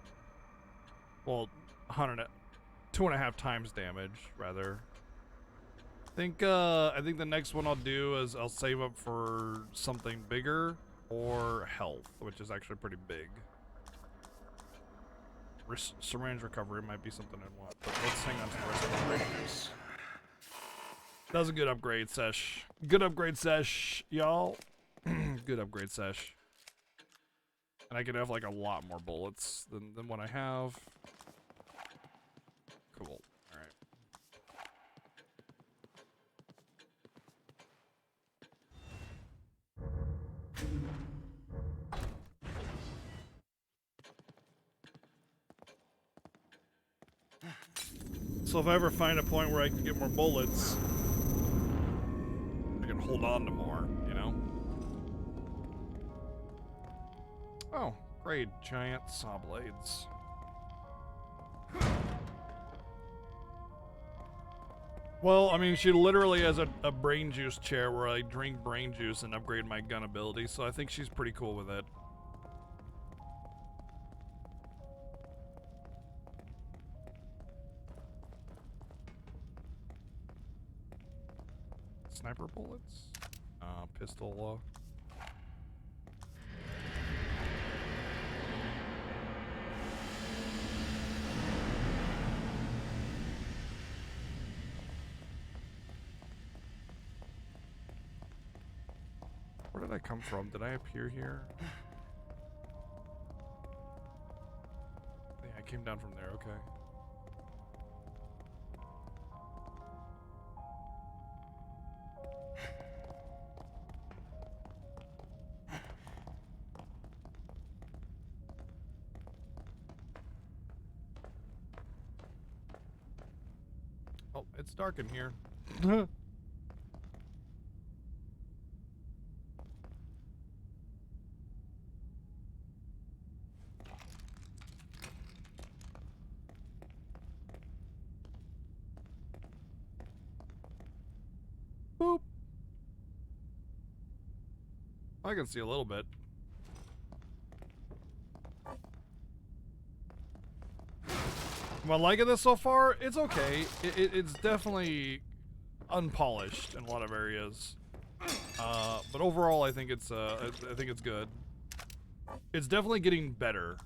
Well, 2.5 times damage, rather. I think the next one I'll do is I'll save up for something bigger or health, which is actually pretty big. Syringe recovery might be something I'd want, but let's hang on to the rest of the upgrades. That was a good upgrade sesh. Good upgrade sesh, y'all. Good upgrade sesh. And I could have like a lot more bullets than what I have. Cool. Alright. So if I ever find a point where I can get more bullets, I can hold on to more, you know? Oh, great. Giant saw blades. Well, I mean, she literally has a brain juice chair where I drink brain juice and upgrade my gun ability, so I think she's pretty cool with it. Sniper bullets? Pistol, Where did I come from? Did I appear here? Yeah, I came down from there, okay. Oh, it's dark in here. Boop. I can see a little bit. Am I liking this so far? It's okay. It's definitely unpolished in a lot of areas, but overall, I think it's good. It's definitely getting better,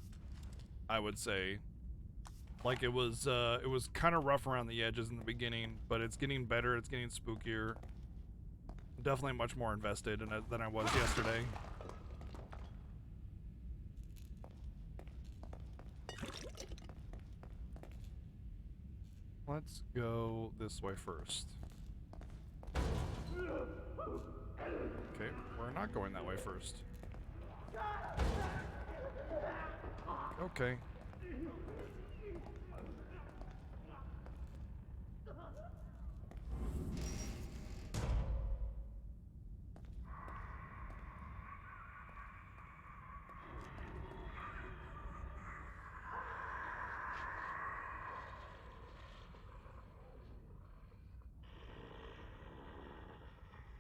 I would say. Like it was kind of rough around the edges in the beginning, but it's getting better. It's getting spookier. Definitely much more invested in it than I was yesterday. Let's go this way first. Okay, we're not going that way first. Okay.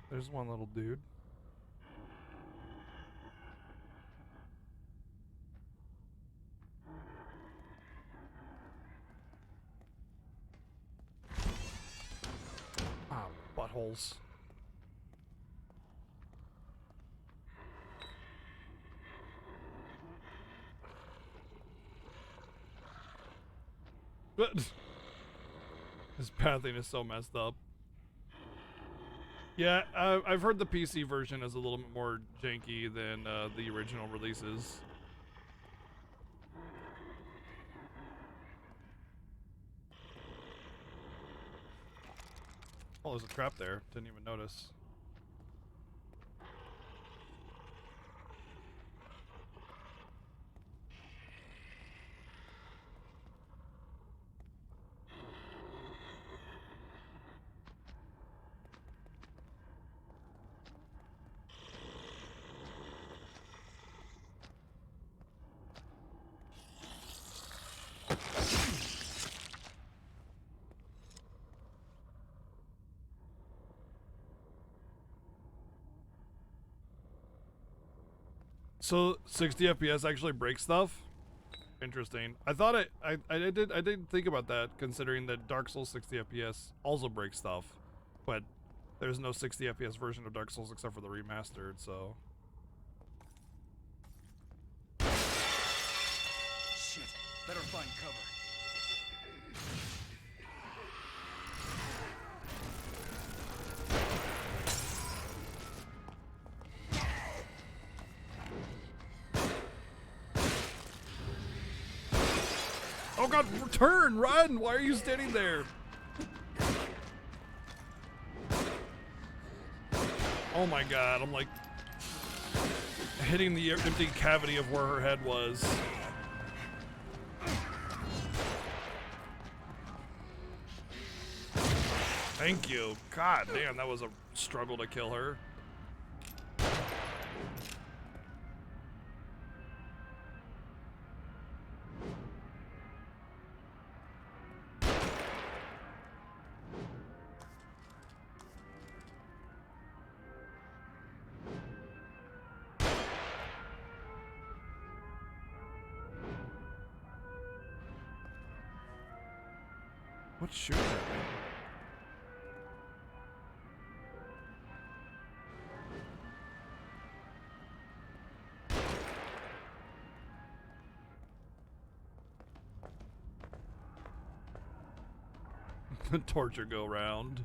There's one little dude. Ah, buttholes. This pathing is so messed up. Yeah, I've heard the PC version is a little bit more janky than the original releases. Oh, there's a trap there. Didn't even notice. So 60 FPS actually breaks stuff? Interesting. I thought I didn't think about that, considering that Dark Souls 60 FPS also breaks stuff, but there's no 60 FPS version of Dark Souls except for the remastered, so. Shit, better find cover. Oh god, turn, run! Why are you standing there? Oh my god, I'm like hitting the empty cavity of where her head was. Thank you. God damn, that was a struggle to kill her. What's shooting at me? The torture go round.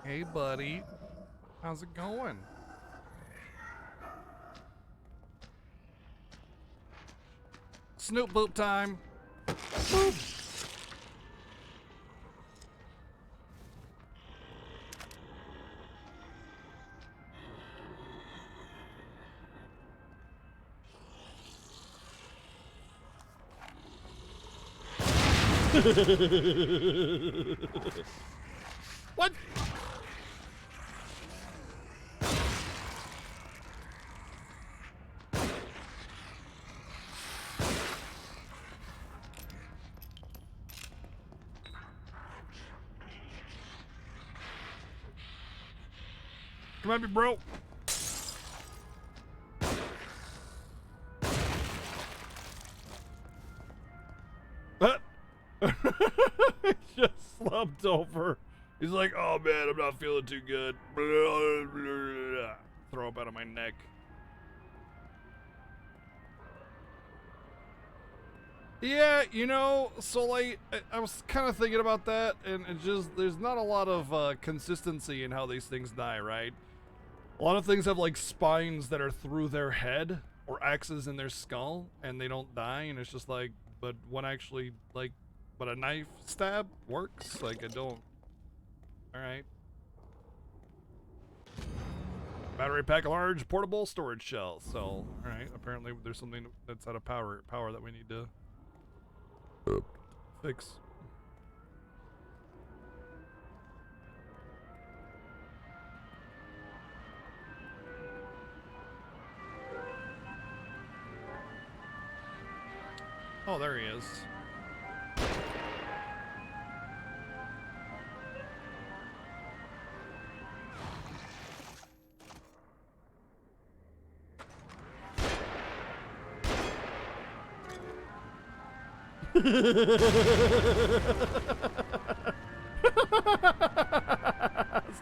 Hey, buddy. How's it going? Snoop boop time. Boop. What? Come at me, bro. Just slumped over. He's like, oh man, I'm not feeling too good. Throw up out of my neck. Yeah, you know, so like, I was kind of thinking about that, and it just, there's not a lot of consistency in how these things die, right? A lot of things have like spines that are through their head, or axes in their skull, and they don't die, and it's just like, but one actually, like, but a knife stab works? Like, I don't. Alright. Battery pack large portable storage shell. So, alright, apparently there's something that's out of power that we need to fix. Oh, there he is.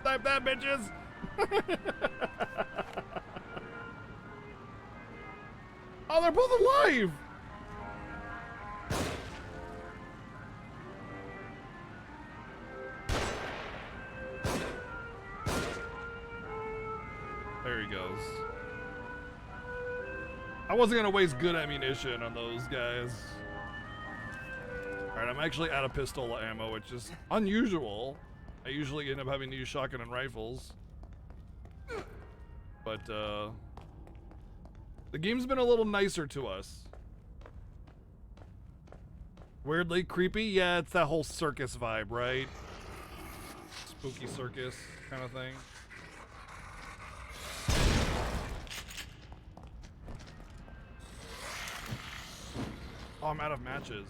Snipe that, bitches! Oh, they're both alive! There he goes. I wasn't gonna waste good ammunition on those guys. Alright, I'm actually out of pistol ammo, which is unusual. I usually end up having to use shotgun and rifles. But, the game's been a little nicer to us. Weirdly creepy? Yeah, it's that whole circus vibe, right? Spooky circus kind of thing. Oh, I'm out of matches.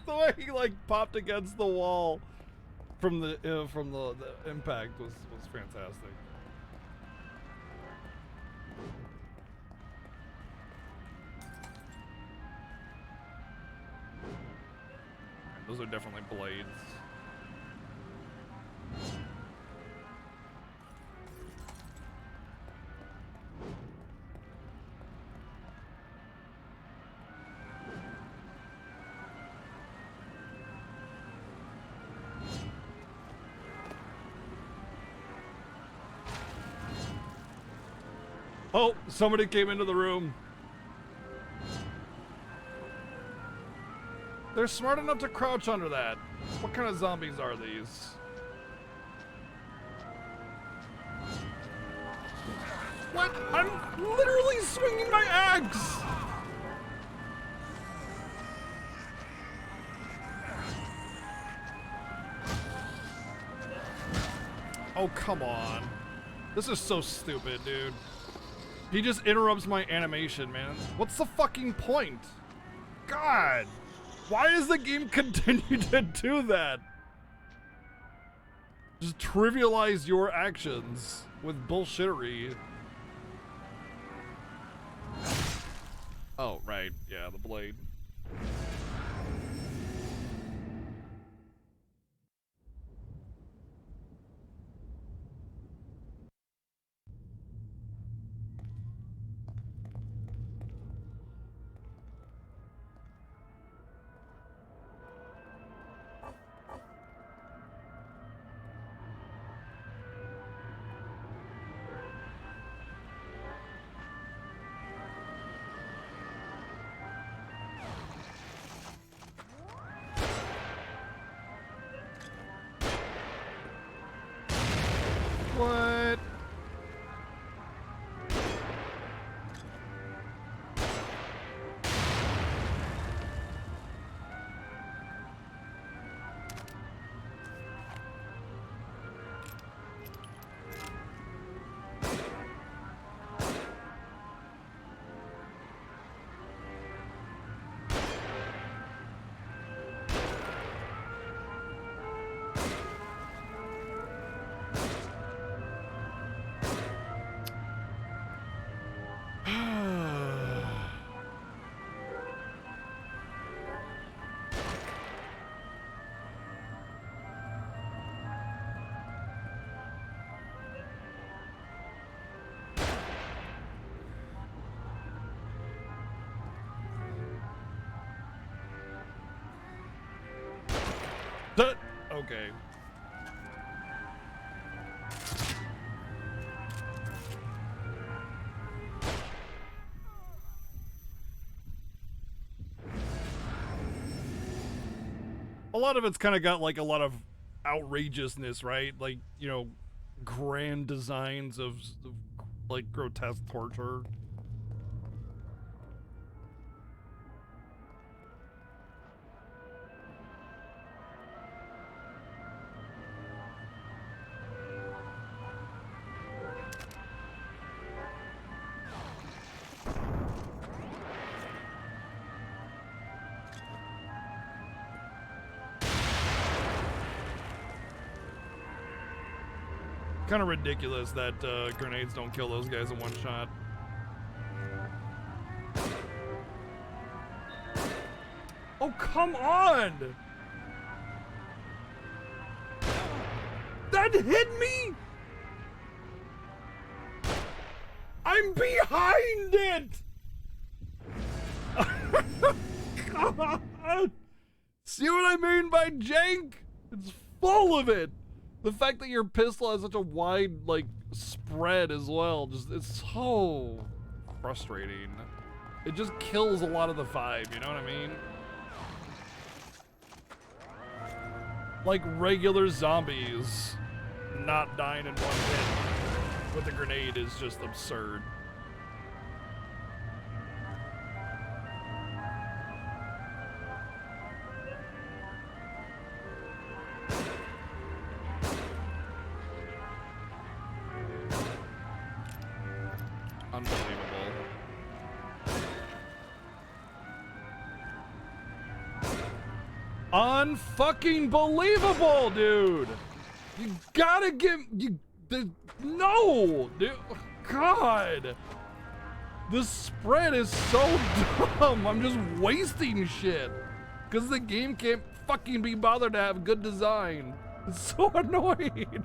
The way he like popped against the wall from the impact was fantastic. Those are definitely blades. Oh, somebody came into the room. They're smart enough to crouch under that. What kind of zombies are these? What? I'm literally swinging my axe! Oh, come on. This is so stupid, dude. He just interrupts my animation, man. What's the fucking point? God! Why does the game continue to do that? Just trivialize your actions with bullshittery. Oh, right. Yeah, the blade. What? Okay. A lot of it's kind of got like a lot of outrageousness, right? Like, you know, grand designs of like grotesque torture. Kind of ridiculous that grenades don't kill those guys in one shot. Oh, come on! That hit me! I'm behind it! God! See what I mean by jank? It's full of it! The fact that your pistol has such a wide, like, spread as well, just, it's so frustrating. It just kills a lot of the vibe, you know what I mean? like regular zombies not dying in one hit with a grenade is just absurd. Unbelievable. Unfucking believable, dude. You gotta give no, dude. God, the spread is so dumb. I'm just wasting shit because the game can't fucking be bothered to have good design. It's so annoying.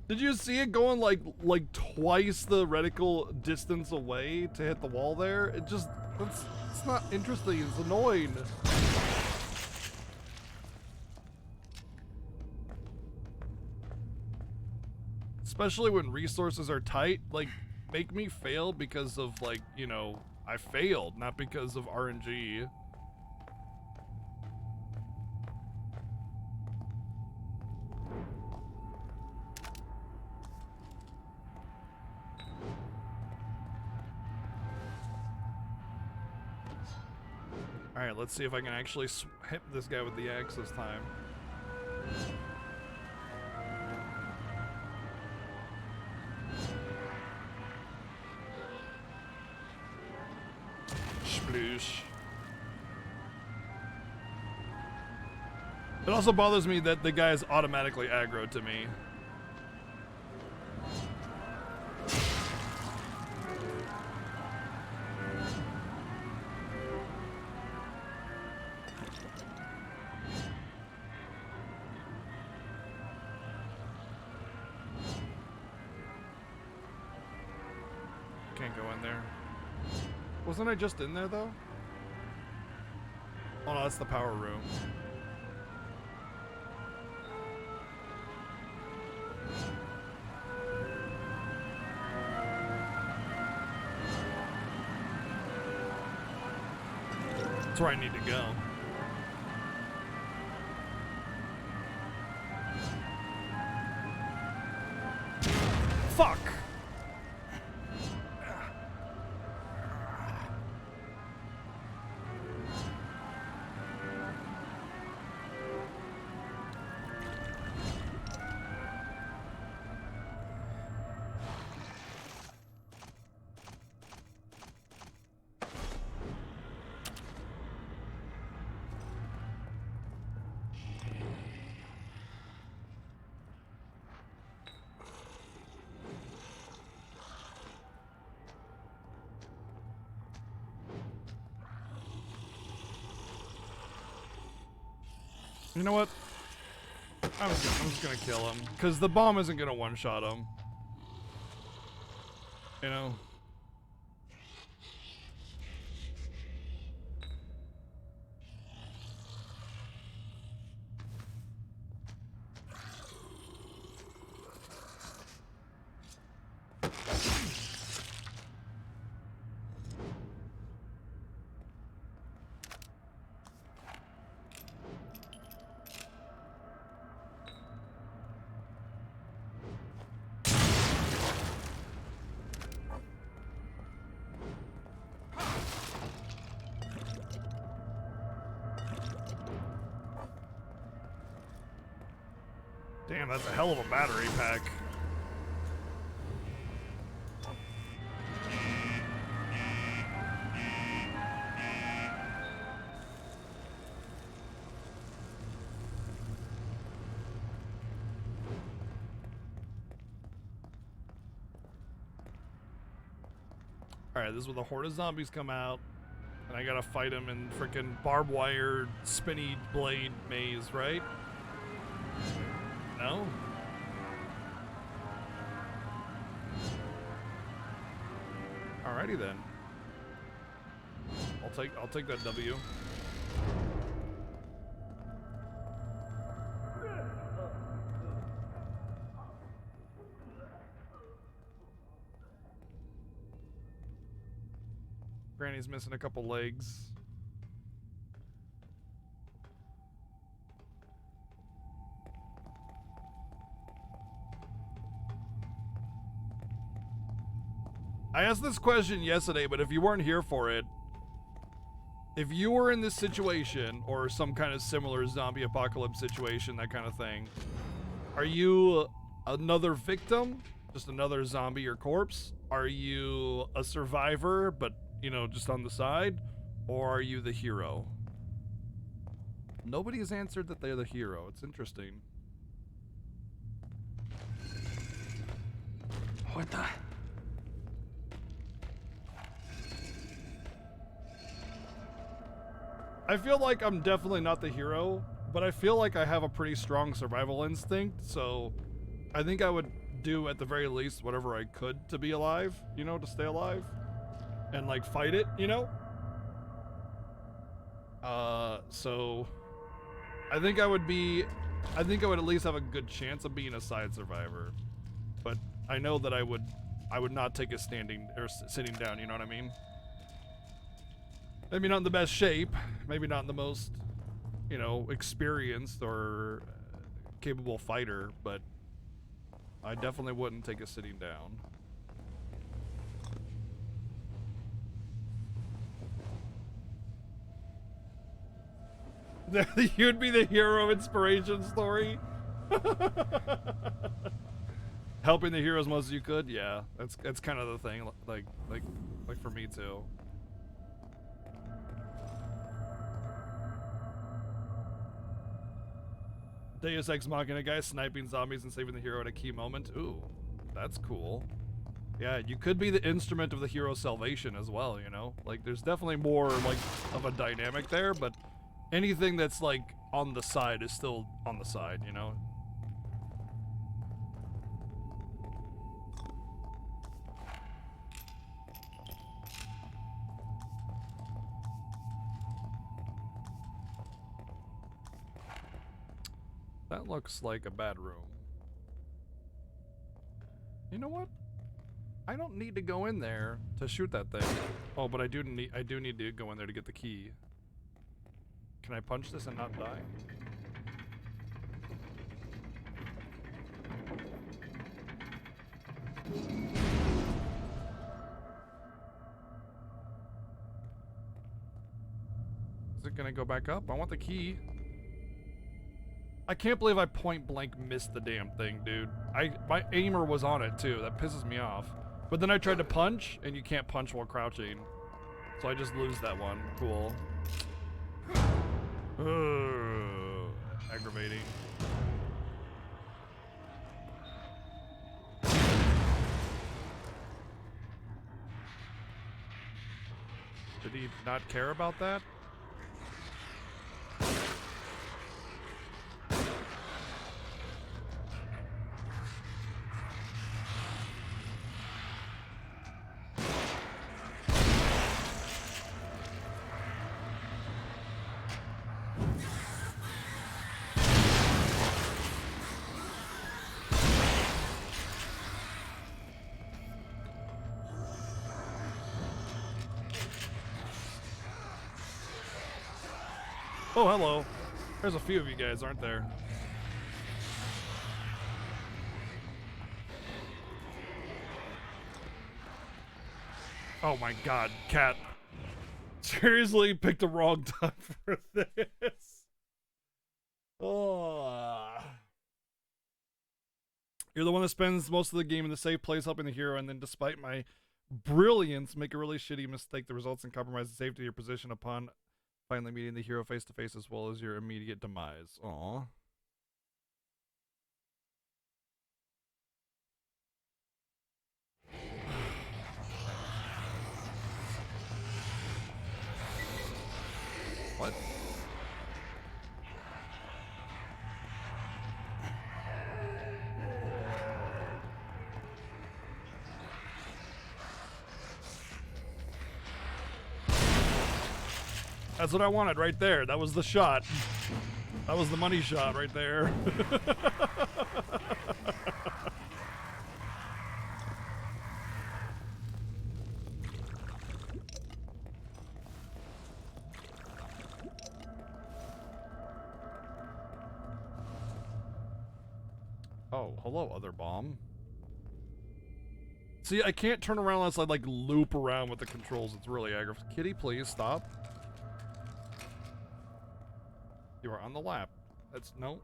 Did you see it going like twice the reticle distance away to hit the wall there? It just, it's not interesting, it's annoying. Especially when resources are tight, like, make me fail because of, like, you know, I failed, not because of RNG. Alright, let's see if I can actually hit this guy with the axe this time. Sploosh. It also bothers me that the guy is automatically aggroed to me. Can't go in there. Wasn't I just in there though? Oh no, that's the power room. That's where I need to go. Fuck! You know what? I'm just gonna kill him, because the bomb isn't gonna one-shot him. You know? Damn, that's a hell of a battery pack. Alright, this is where the horde of zombies come out. And I gotta fight them in frickin' barbed wire, spinny blade maze, right? No? Alrighty then. I'll take that W. Granny's missing a couple legs. I asked this question yesterday, but if you weren't here for it, if you were in this situation or some kind of similar zombie apocalypse situation, that kind of thing, are you another victim? Just another zombie or corpse? Are you a survivor, but, you know, just on the side? Or are you the hero? Nobody has answered that they're the hero. It's interesting. What the? I feel like I'm definitely not the hero, but I feel like I have a pretty strong survival instinct, so I think I would do at the very least whatever I could to be alive, you know, to stay alive and like fight it, you know? So I think I would at least have a good chance of being a side survivor, but I know that I would not take a standing or sitting down, you know what I mean? Maybe not in the best shape, maybe not in the most, you know, experienced or capable fighter, but I definitely wouldn't take a sitting down. You'd be the hero inspiration story. Helping the hero as much as you could, yeah. That's kind of the thing. Like for me too. Deus Ex Machina guy sniping zombies and saving the hero at a key moment. Ooh, that's cool. Yeah, you could be the instrument of the hero's salvation as well, you know? Like, there's definitely more, like, of a dynamic there, but anything that's, like, on the side is still on the side, you know? That looks like a bad room. You know what? I don't need to go in there to shoot that thing. Oh, but I do need to go in there to get the key. Can I punch this and not die? Is it gonna go back up? I want the key. I can't believe I point blank missed the damn thing, dude. My aimer was on it too. That pisses me off. But then I tried to punch, and you can't punch while crouching. So I just lose that one. Cool. Ugh, aggravating. Did he not care about that? Oh, hello. There's a few of you guys, aren't there? Oh my god, cat. Seriously picked the wrong time for this. Oh. You're the one that spends most of the game in the safe place helping the hero, and then despite my brilliance, make a really shitty mistake that results in compromise the safety of your position upon finally meeting the hero face to face, as well as your immediate demise. Aww. What? That's what I wanted right there. That was the shot. That was the money shot right there. Oh, hello, other bomb. See, I can't turn around unless I like loop around with the controls. It's really aggravating. Kitty, please stop. You are on the lap. That's no.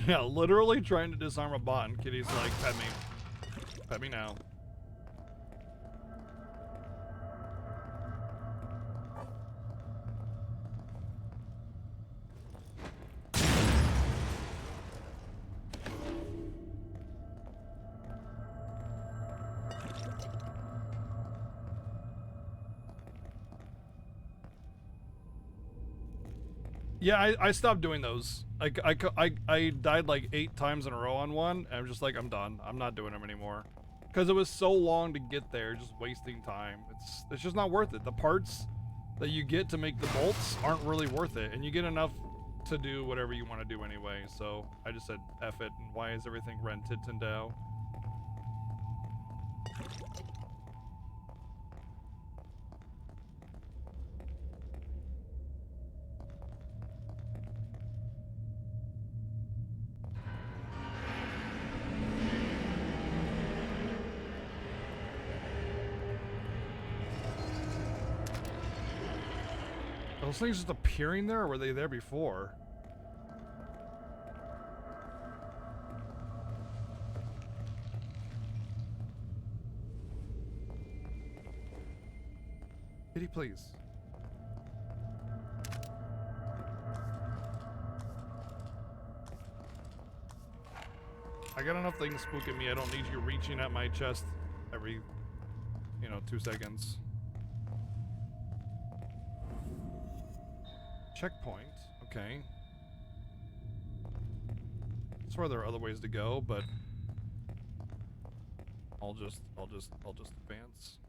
Yeah, literally trying to disarm a bot, and Kitty's like, pet me. Pet me now. Yeah, I stopped doing those. I died like 8 times in a row on one, and I'm just like, I'm done. I'm not doing them anymore. Because it was so long to get there, just wasting time. It's just not worth it. The parts that you get to make the bolts aren't really worth it, and you get enough to do whatever you want to do anyway, so I just said F it, and why is everything rented Tindao? Those things just appearing there, or were they there before? Kitty, please. I got enough things spooking me. I don't need you reaching at my chest every, 2 seconds. Checkpoint, okay. I swear there are other ways to go, but I'll just advance.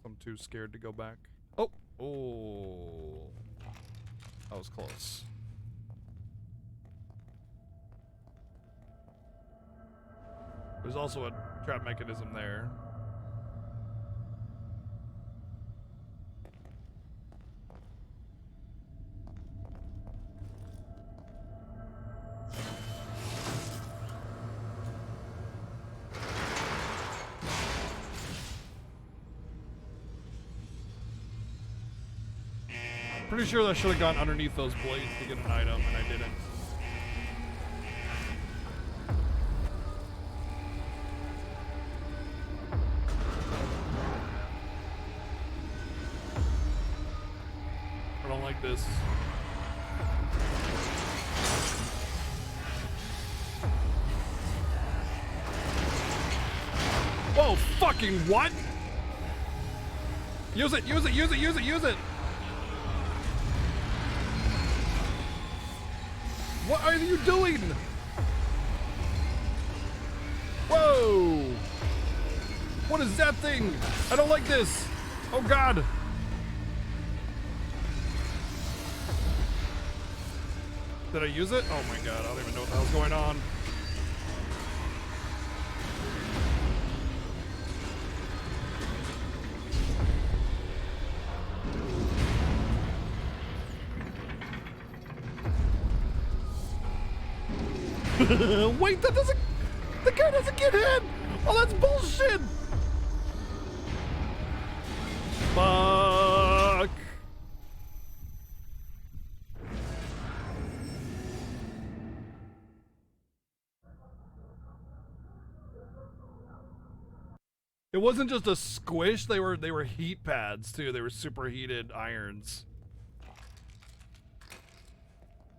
I'm too scared to go back. Oh, that was close. There's also a trap mechanism there. Pretty sure I should have gone underneath those blades to get an item, and I didn't. I don't like this. Whoa, fucking what? Use it, use it, use it, use it, use it! What are you doing? Whoa! What is that thing? I don't like this. Oh God. Did I use it? Oh my God, I don't even know what the hell's going on. Wait, that doesn't... The guy doesn't get hit! Oh, that's bullshit! Fuck! It wasn't just a squish, they were heat pads too. They were superheated irons.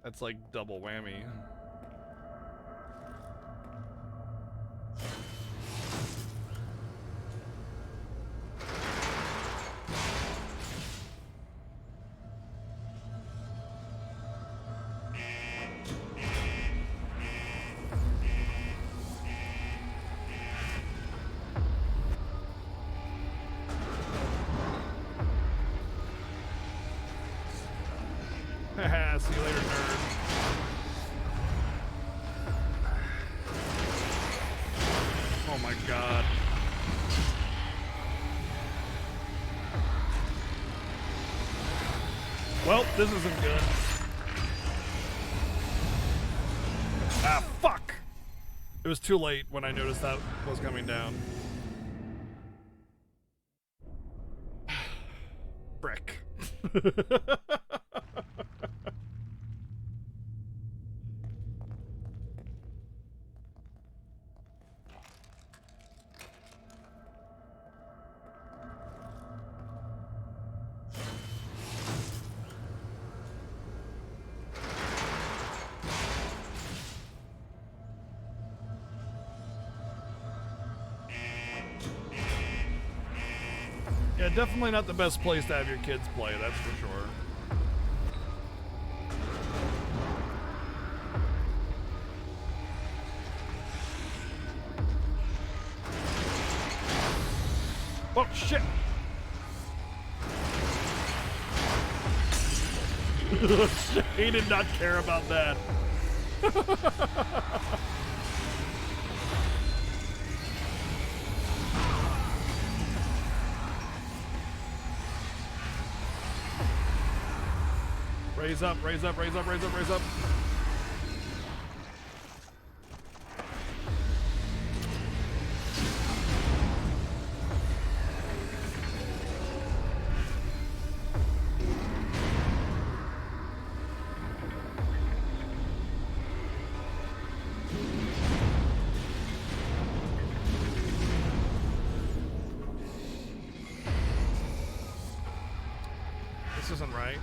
That's like double whammy. See you my god. Well, this isn't good. Ah, fuck! It was too late when I noticed that was coming down. Brick. Yeah, definitely not the best place to have your kids play, that's for sure. Oh, shit! He did not care about that. Raise up, raise up, raise up, raise up, raise up. This isn't right.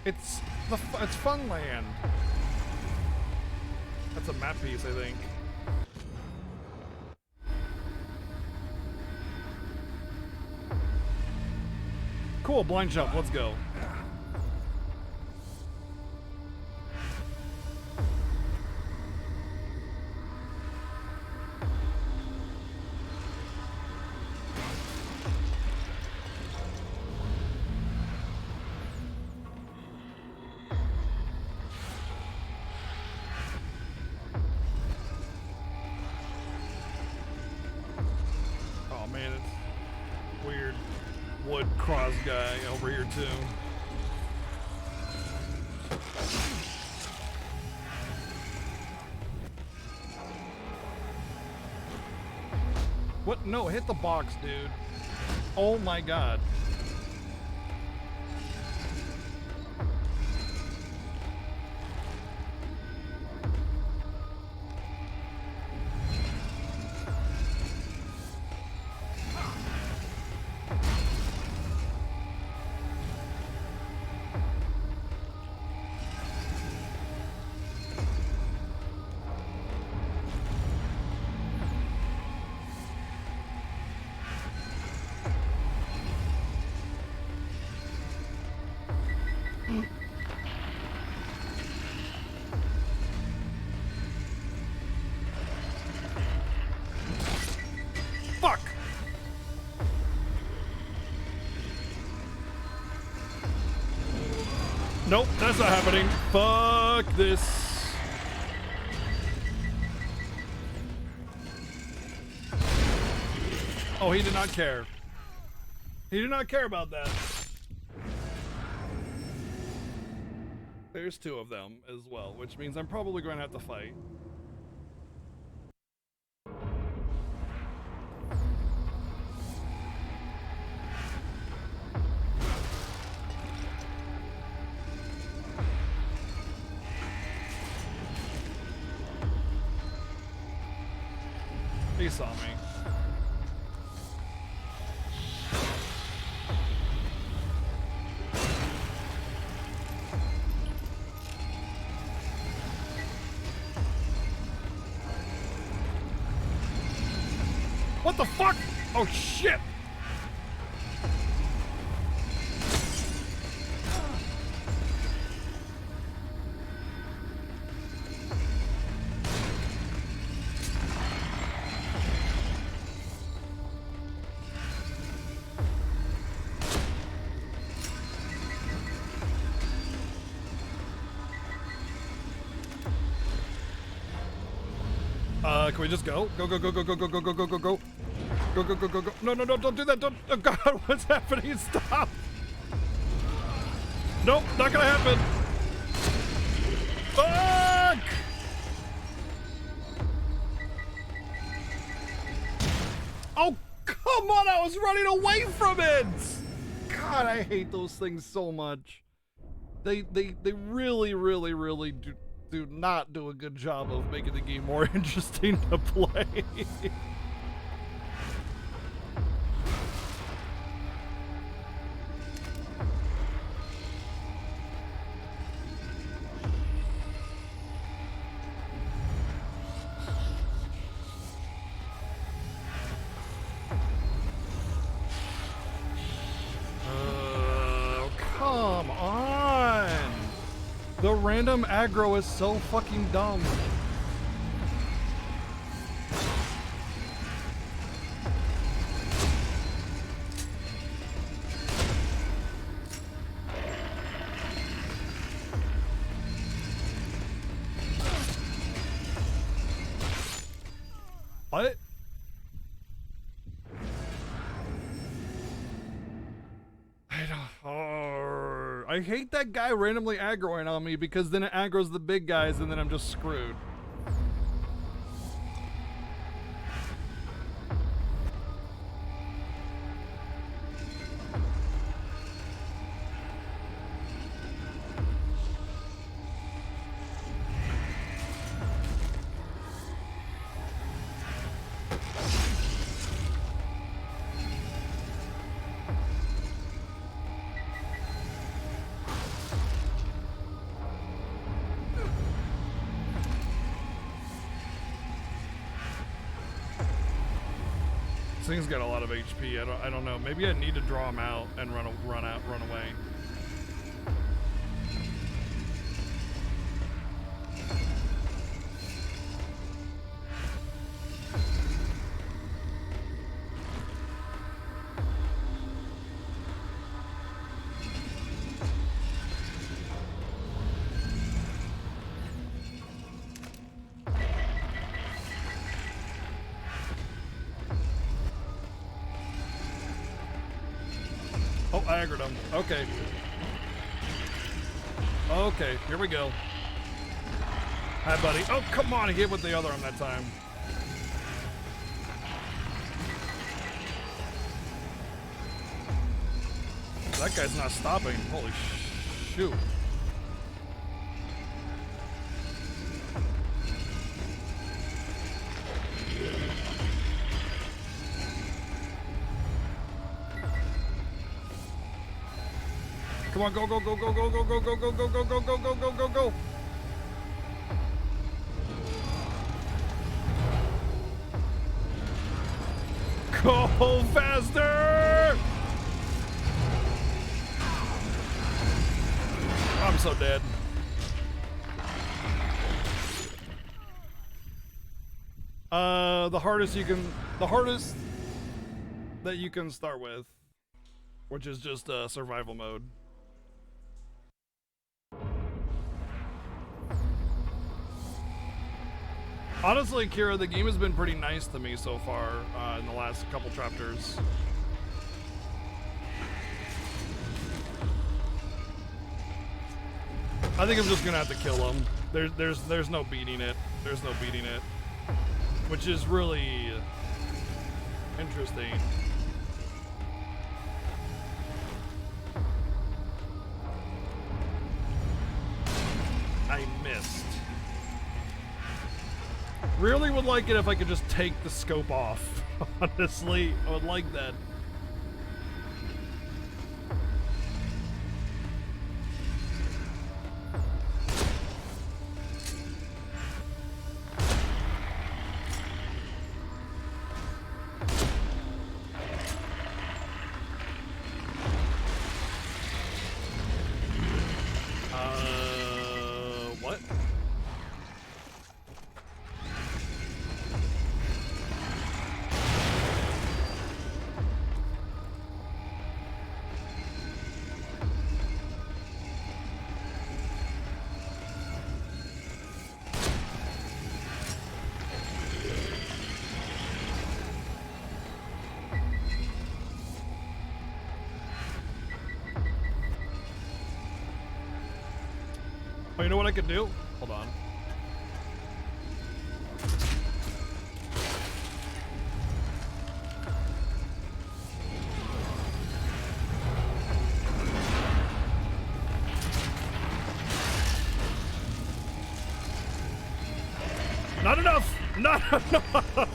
It's Funland. That's a map piece, I think. Cool, blind jump, let's go. Guy over here too. What? No, hit the box, dude. Oh my god. Fuck! Nope, that's not happening. Fuck this. Oh, he did not care. He did not care about that. There's two of them as well, which means I'm probably going to have to fight. he saw me. What the fuck? Oh shit! Can we just go? Go, go, go, go, go, go, go, go, go, go, go. Go, go, go, go, go. No, no, no, don't do that. Don't. Oh, God, what's happening? Stop. Nope, not gonna happen. Fuck! Oh, come on. I was running away from it. God, I hate those things so much. They really, really, really do not do a good job of making the game more interesting to play. Come on! The random aggro is so fucking dumb. What? I hate that guy randomly aggroing on me because then it aggroes the big guys and then I'm just screwed. This thing's got a lot of HP. I don't know. Maybe I need to draw him out and run away. Oh, I aggroed him. Okay. Okay, here we go. Hi, buddy. Oh, come on. He hit with the other arm that time. That guy's not stopping. Holy shoot. Come on, go, go, go, go, go, go, go, go, go, go, go, go, go, go, go, go, go. Go faster! I'm so dead. The hardest that you can start with, which is just survival mode. Honestly, Kira, the game has been pretty nice to me so far in the last couple chapters. I think I'm just gonna have to kill him. There's no beating it. There's no beating it, which is really interesting. I missed. Really would like it if I could just take the scope off. Honestly, I would like that. What? Oh, you know what I could do? Hold on. Not enough! Not enough!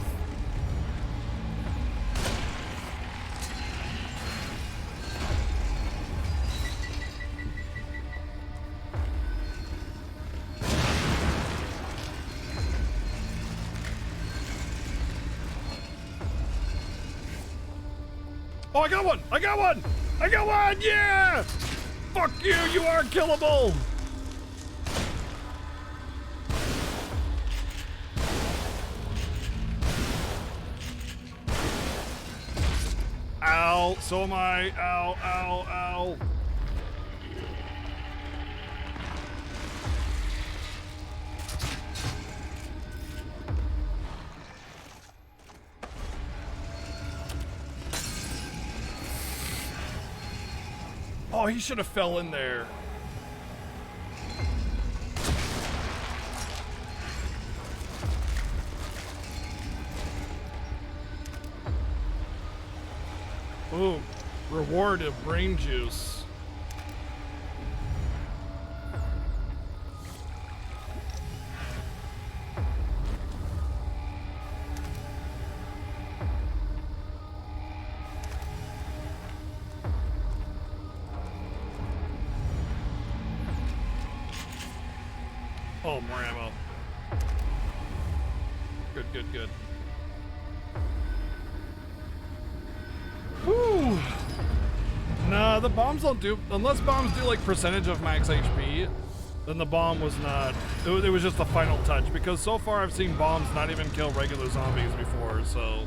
Oh, I got one! I got one! I got one! Yeah! Fuck you! You are killable! Ow! So am I. Ow! Ow! Ow! Oh, he should have fell in there. Ooh, reward of brain juice. Oh, more ammo. Good, good, good. Whew. Nah, the bombs don't do, unless bombs do like percentage of max HP, then the bomb was not, it was just the final touch, because so far I've seen bombs not even kill regular zombies before, so.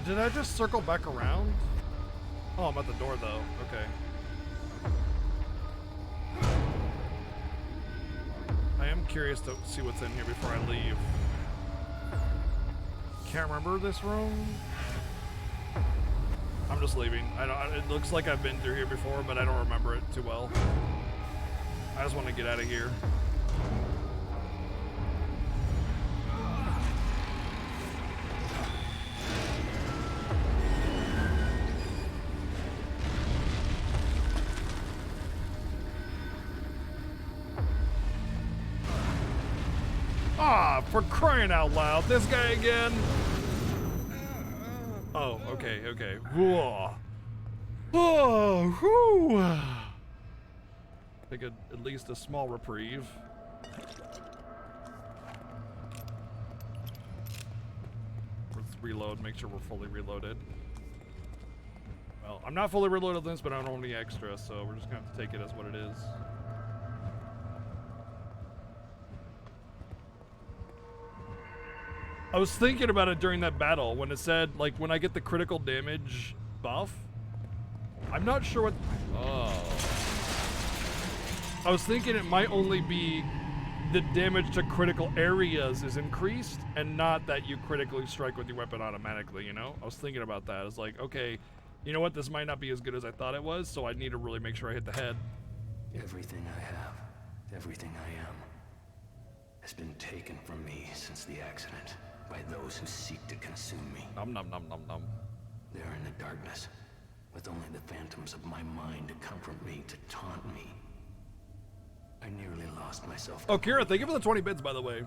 Did I just circle back around? Oh, I'm at the door though. Okay. I am curious to see what's in here before I leave. Can't remember this room. I'm just leaving. It looks like I've been through here before, but I don't remember it too well. I just want to get out of here. Ah, for crying out loud, this guy again. Oh, okay, okay. Whoa. Oh, whew. Take at least a small reprieve. Let's reload, make sure we're fully reloaded. Well, I'm not fully reloaded on this, but I don't have any extra, so we're just gonna have to take it as what it is. I was thinking about it during that battle when it said, like, when I get the critical damage buff. I'm not sure what... Oh. I was thinking it might only be the damage to critical areas is increased, and not that you critically strike with your weapon automatically, you know? I was thinking about that. It's like, okay, you know what? This might not be as good as I thought it was, so I need to really make sure I hit the head. Everything I have, everything I am, has been taken from me since the accident by those who seek to consume me. Nom nom nom nom nom. They are in the darkness, with only the phantoms of my mind to comfort me, to taunt me. I nearly lost myself. Oh, Kira, thank you for the 20 bits, by the way.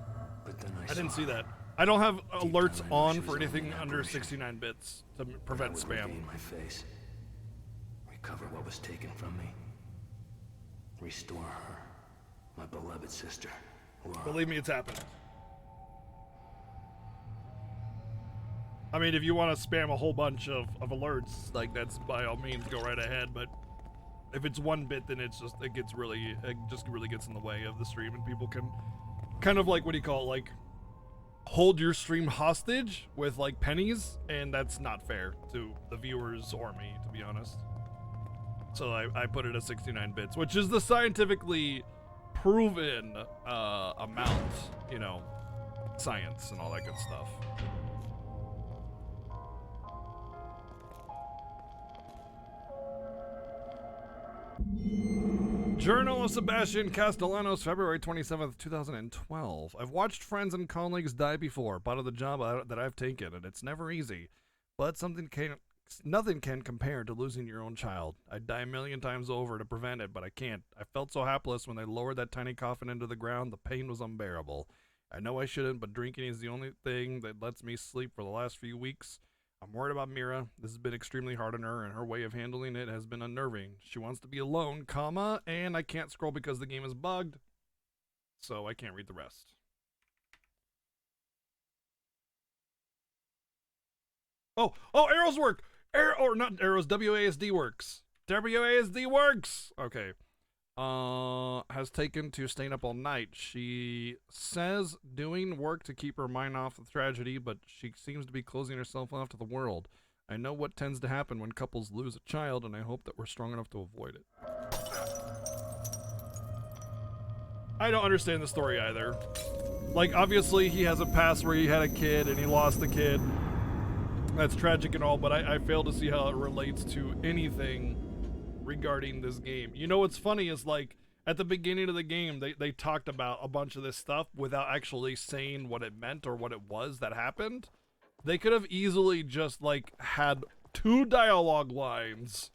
But then I didn't saw see her. that. I don't have Deep alerts down, I know on she for was only anything an under apparition. 69 bits to But I prevent would spam. regain my face, recover what was taken from me, restore her, my beloved sister. Laura. Believe me, it's happening. I mean, if you want to spam a whole bunch of alerts, like, that's by all means, go right ahead, but if it's one bit, then it just really gets in the way of the stream, and people can kind of, like, what do you call it, like, hold your stream hostage with, like, pennies, and that's not fair to the viewers or me, to be honest. So I put it at 69 bits, which is the scientifically proven amount, you know, science and all that good stuff. Journal of Sebastian Castellanos, February 27th, 2012. I've watched friends and colleagues die before, part of the job that I've taken, and it's never easy. But nothing can compare to losing your own child. I'd die a million times over to prevent it, but I can't. I felt so helpless when they lowered that tiny coffin into the ground. The pain was unbearable. I know I shouldn't, but drinking is the only thing that lets me sleep for the last few weeks. I'm worried about Mira. This has been extremely hard on her, and her way of handling it has been unnerving. She wants to be alone, and I can't scroll because the game is bugged, so I can't read the rest. Oh, arrows work! Not arrows, WASD works. WASD works! Okay. Has taken to staying up all night. She says doing work to keep her mind off the tragedy, but she seems to be closing herself off to the world. I know what tends to happen when couples lose a child, and I hope that we're strong enough to avoid it. I don't understand the story either. Like, obviously he has a past where he had a kid and he lost the kid. That's tragic and all, but I fail to see how it relates to anything regarding this game. You know what's funny is, like, at the beginning of the game they talked about a bunch of this stuff without actually saying what it meant or what it was that happened. They could have easily just, like, had 2 dialogue lines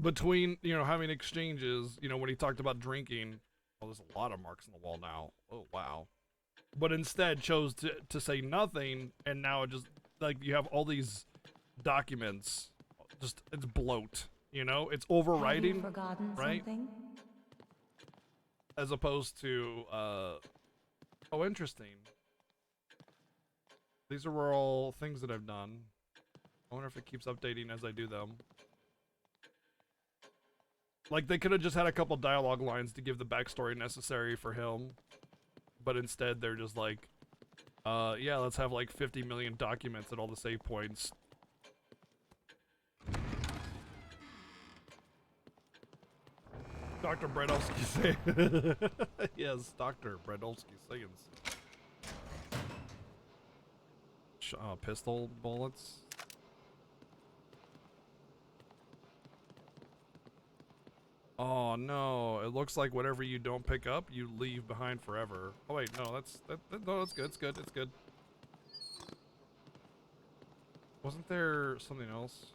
between, you know, having exchanges, you know, when he talked about drinking. Oh, there's a lot of marks on the wall now. Oh, wow. But instead chose to say nothing, and now it just, like, you have all these documents. Just, it's bloat. You know, it's overwriting, Have you forgotten right? something? As opposed to, oh, interesting. These are all things that I've done. I wonder if it keeps updating as I do them. Like, they could have just had a couple dialogue lines to give the backstory necessary for him. But instead, they're just like, yeah, let's have like 50 million documents at all the save points. Dr. Bredolsky saying. Yes, Dr. Bredolsky saying. Pistol bullets. Oh no, it looks like whatever you don't pick up, you leave behind forever. Oh wait, no, no, that's good, it's good. Wasn't there something else?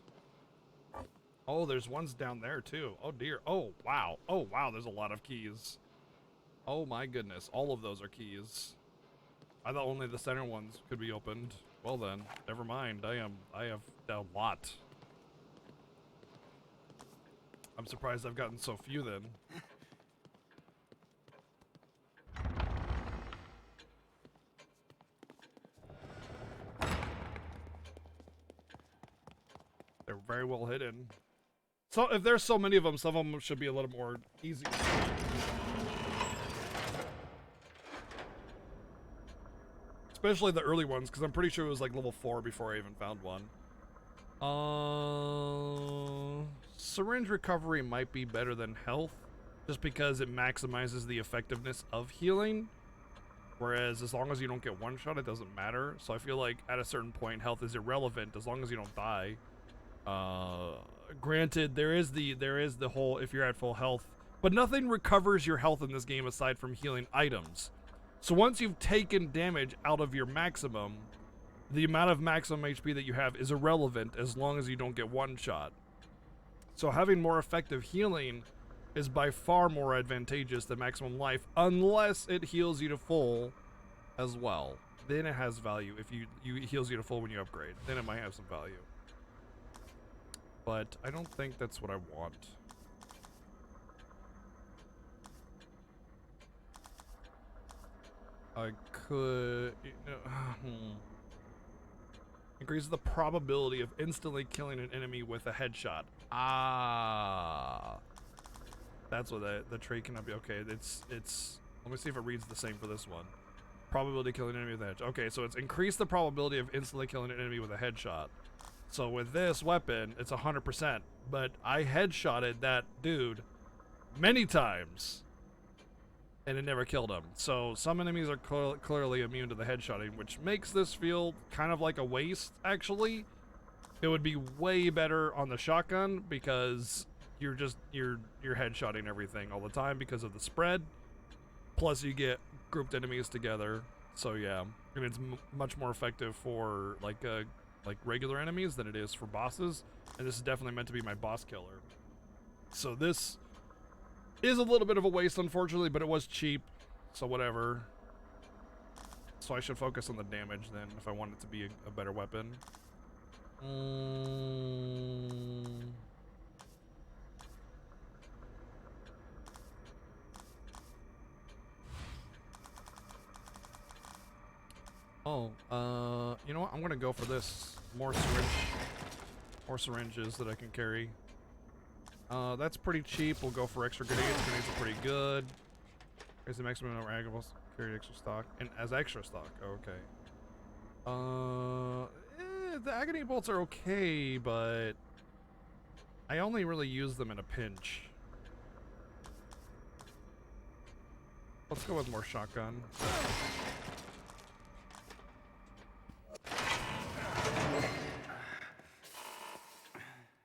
Oh, there's ones down there too. Oh dear. Oh wow, there's a lot of keys. Oh my goodness, all of those are keys. I thought only the center ones could be opened. Well then, never mind, I have a lot. I'm surprised I've gotten so few then. They're very well hidden. So if there's so many of them, some of them should be a little more easy. Especially the early ones, because I'm pretty sure it was like level 4 before I even found one. Syringe recovery might be better than health. just because it maximizes the effectiveness of healing. Whereas as long as you don't get one shot, it doesn't matter. So I feel like at a certain point, health is irrelevant as long as you don't die. Granted, there is the whole if you're at full health, but nothing recovers your health in this game aside from healing items. So once you've taken damage out of your maximum, the amount of maximum HP that you have is irrelevant as long as you don't get one shot. So having more effective healing is by far more advantageous than maximum life, unless it heals you to full as well. Then it has value. If it heals you to full when you upgrade, then it might have some value. But I don't think that's what I want. I could, increases the probability of instantly killing an enemy with a headshot. Ah, that's what the trait cannot be. Okay, it's. Let me see if it reads the same for this one. Probability of killing an enemy with a headshot. Okay, so it's increased the probability of instantly killing an enemy with a headshot. So with this weapon, it's 100%. But I headshotted that dude many times, and it never killed him. So some enemies are clearly immune to the headshotting, which makes this feel kind of like a waste, actually. It would be way better on the shotgun because you're headshotting everything all the time because of the spread. Plus you get grouped enemies together. So yeah, and it's much more effective for like regular enemies than it is for bosses. And this is definitely meant to be my boss killer. So this is a little bit of a waste, unfortunately, but it was cheap, so whatever. So I should focus on the damage then if I want it to be a better weapon. You know what? I'm gonna go for this. More syringes that I can carry. That's pretty cheap. We'll go for extra grenades. Grenades are pretty good. Raise the maximum number of agonies. Carry extra stock. And as extra stock. Okay. The agony bolts are okay, but I only really use them in a pinch. Let's go with more shotgun.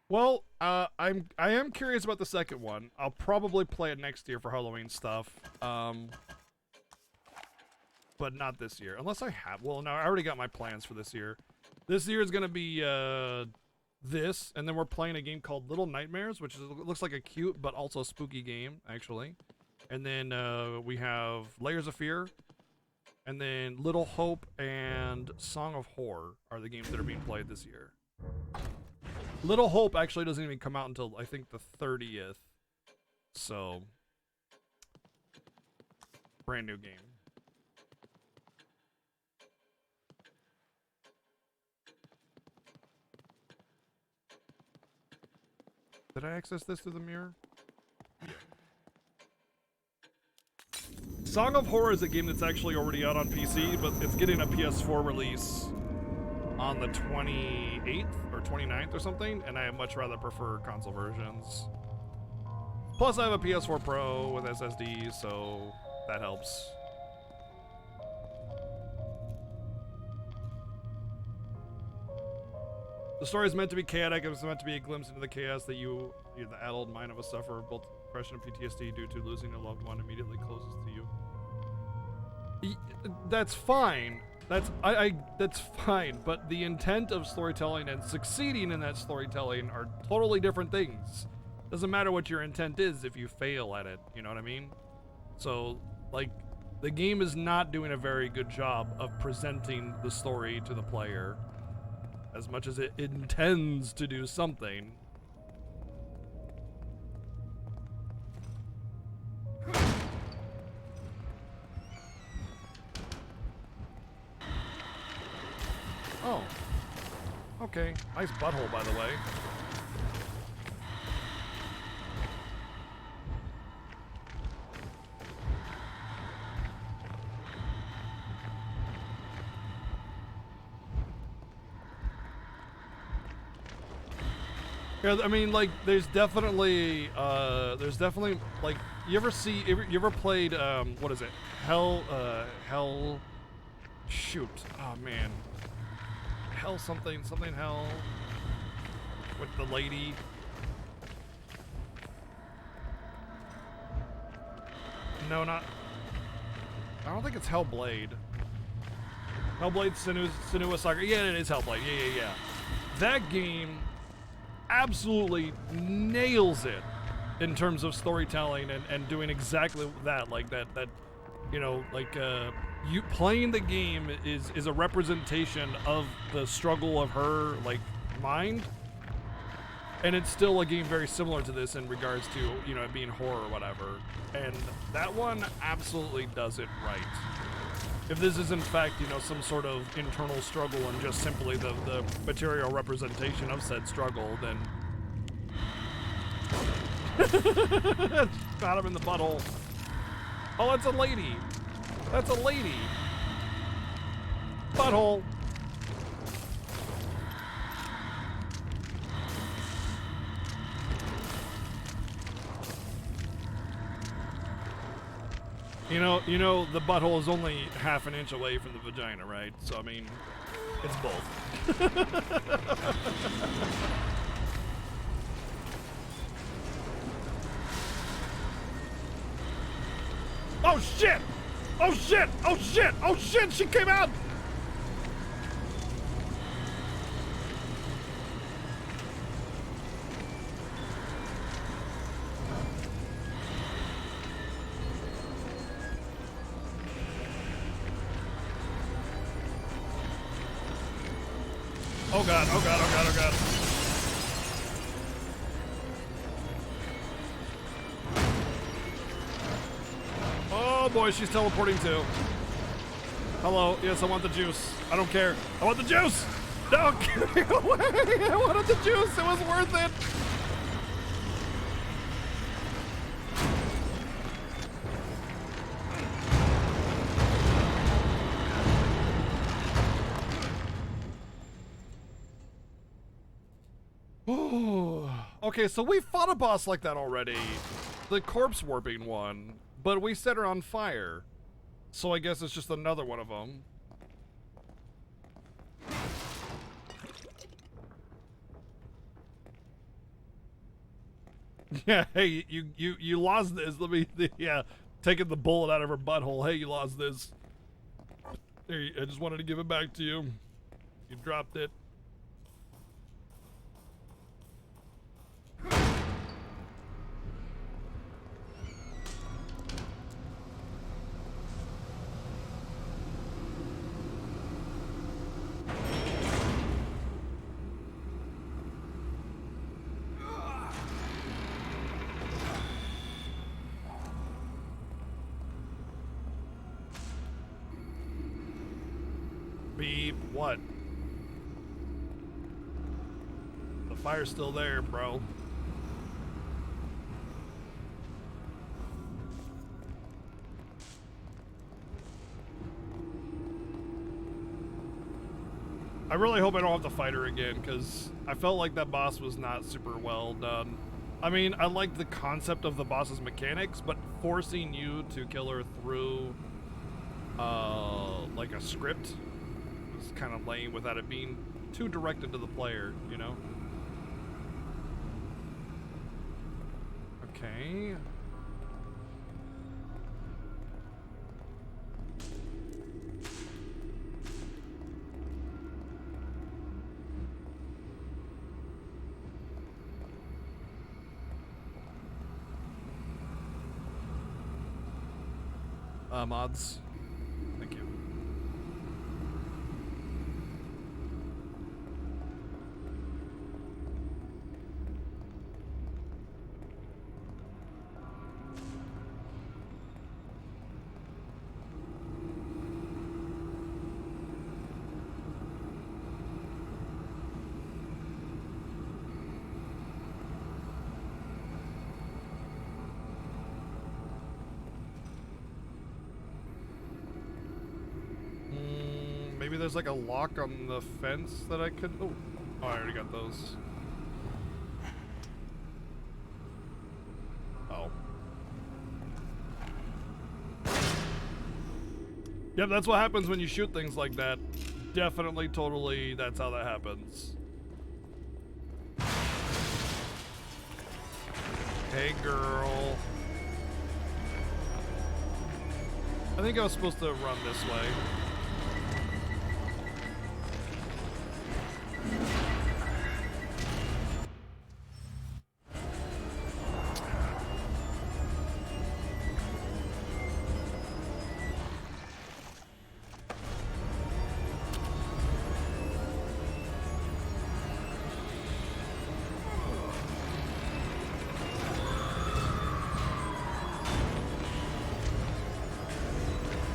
Well, I am curious about the second one. I'll probably play it next year for Halloween stuff. But not this year. Unless I have. Well, no, I already got my plans for this year. This year is going to be this, and then we're playing a game called Little Nightmares, which looks like a cute but also spooky game, actually. And then we have Layers of Fear, and then Little Hope and Song of Horror are the games that are being played this year. Little Hope actually doesn't even come out until, I think, the 30th. So, brand new game. Did I access this through the mirror? Yeah. Song of Horror is a game that's actually already out on PC, but it's getting a PS4 release on the 28th or 29th or something, and I much rather prefer console versions. Plus, I have a PS4 Pro with SSD, so that helps. The story is meant to be chaotic. It was meant to be a glimpse into the chaos that the adult mind of a sufferer of both depression and PTSD due to losing a loved one immediately closest to you. That's fine. That's fine. But the intent of storytelling and succeeding in that storytelling are totally different things. Doesn't matter what your intent is if you fail at it. You know what I mean? So, like, the game is not doing a very good job of presenting the story to the player. As much as it intends to do something. Oh. Okay. Nice butthole, by the way. Yeah, I mean, like, there's definitely, like, you ever played, what is it? Shoot. Oh, man. Hell something hell. With the lady. No, not, I don't think it's Hellblade. Hellblade Senua Saga. Yeah, it is Hellblade. Yeah. That game absolutely nails it in terms of storytelling and doing exactly that. Like that, you know, like you playing the game is a representation of the struggle of her like mind. And it's still a game very similar to this in regards to, you know, it being horror or whatever. And that one absolutely does it right. If this is in fact, you know, some sort of internal struggle and just simply the material representation of said struggle, then... Got him in the butthole. Oh, that's a lady. That's a lady. Butthole. You know, the butthole is only half an inch away from the vagina, right? So, I mean, it's both. Oh, shit! Oh, shit! Oh, shit! Oh, shit! She came out! Oh god, oh god, oh god, oh god. Oh boy, she's teleporting too. Hello, yes, I want the juice. I don't care. I want the juice! No, get me away! I wanted the juice, it was worth it! Okay, so we fought a boss like that already. The corpse warping one. But we set her on fire. So I guess it's just another one of them. Yeah, hey, you lost this. Let me, yeah, taking the bullet out of her butthole. Hey, you lost this. Here, I just wanted to give it back to you. You dropped it. Beep. What? The fire's still there, bro. I really hope I don't have to fight her again, because I felt like that boss was not super well done. I mean, I liked the concept of the boss's mechanics, but forcing you to kill her through, like a script is kind of lame without it being too directed to the player, you know? Okay. Mods. Thank you. Maybe there's like a lock on the fence that I could... Oh, I already got those. Yep, that's what happens when you shoot things like that. Definitely, totally, that's how that happens. Hey, girl. I think I was supposed to run this way.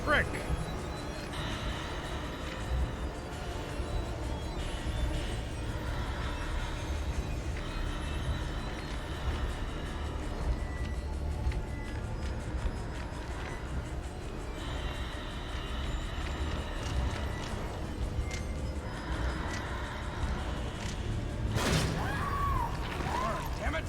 Frick! Damn it!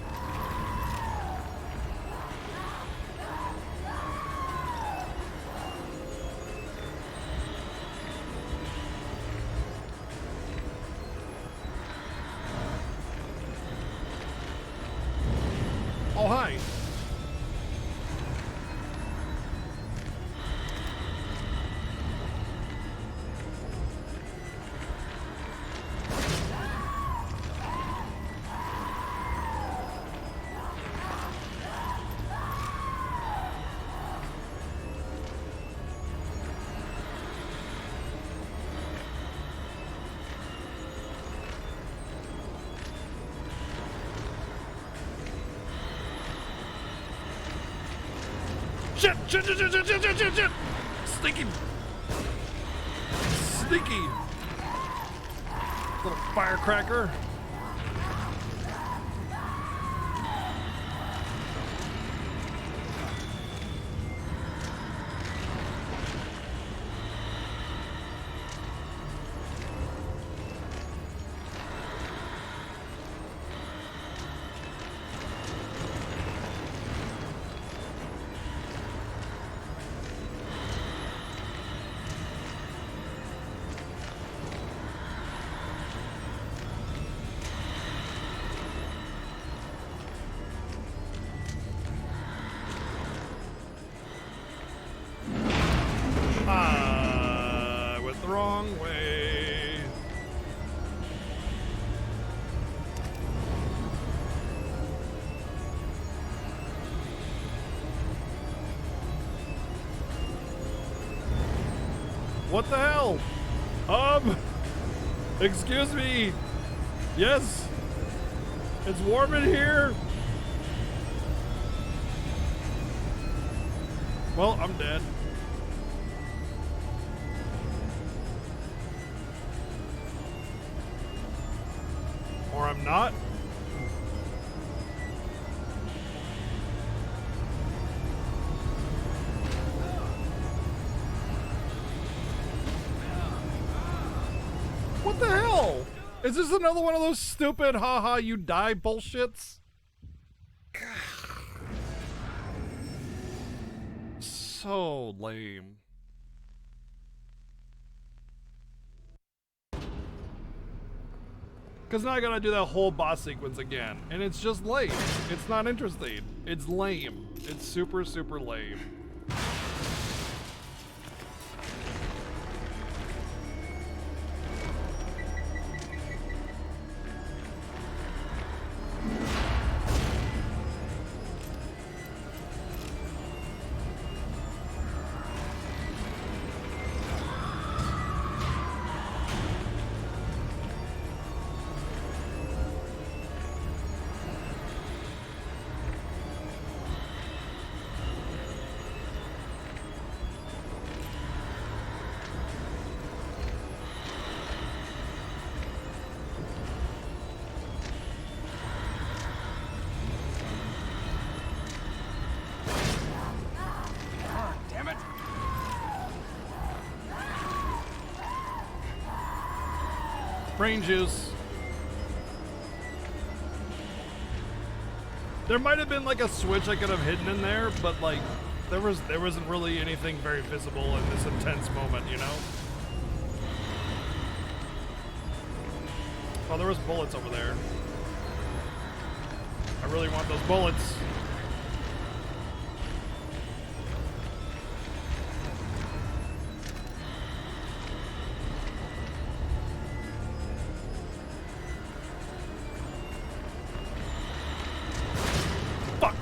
Oh, hi. Shit! Shit! Shit! Shit! Shit! Shit! Shit! Shit! Shit! Sneaky! Sneaky! Little firecracker. I went the wrong way. What the hell? Excuse me. Yes. It's warm in here. Well, I'm dead. Or I'm not. What the hell? Is this another one of those stupid haha you die bullshits? So lame. Because now I gotta do that whole boss sequence again. And it's just lame. It's not interesting. It's lame. It's super, super lame. Brain juice. There might have been like a switch I could have hidden in there, but like there wasn't really anything very visible in this intense moment, you know? Oh, there was bullets over there. I really want those bullets. Fuck!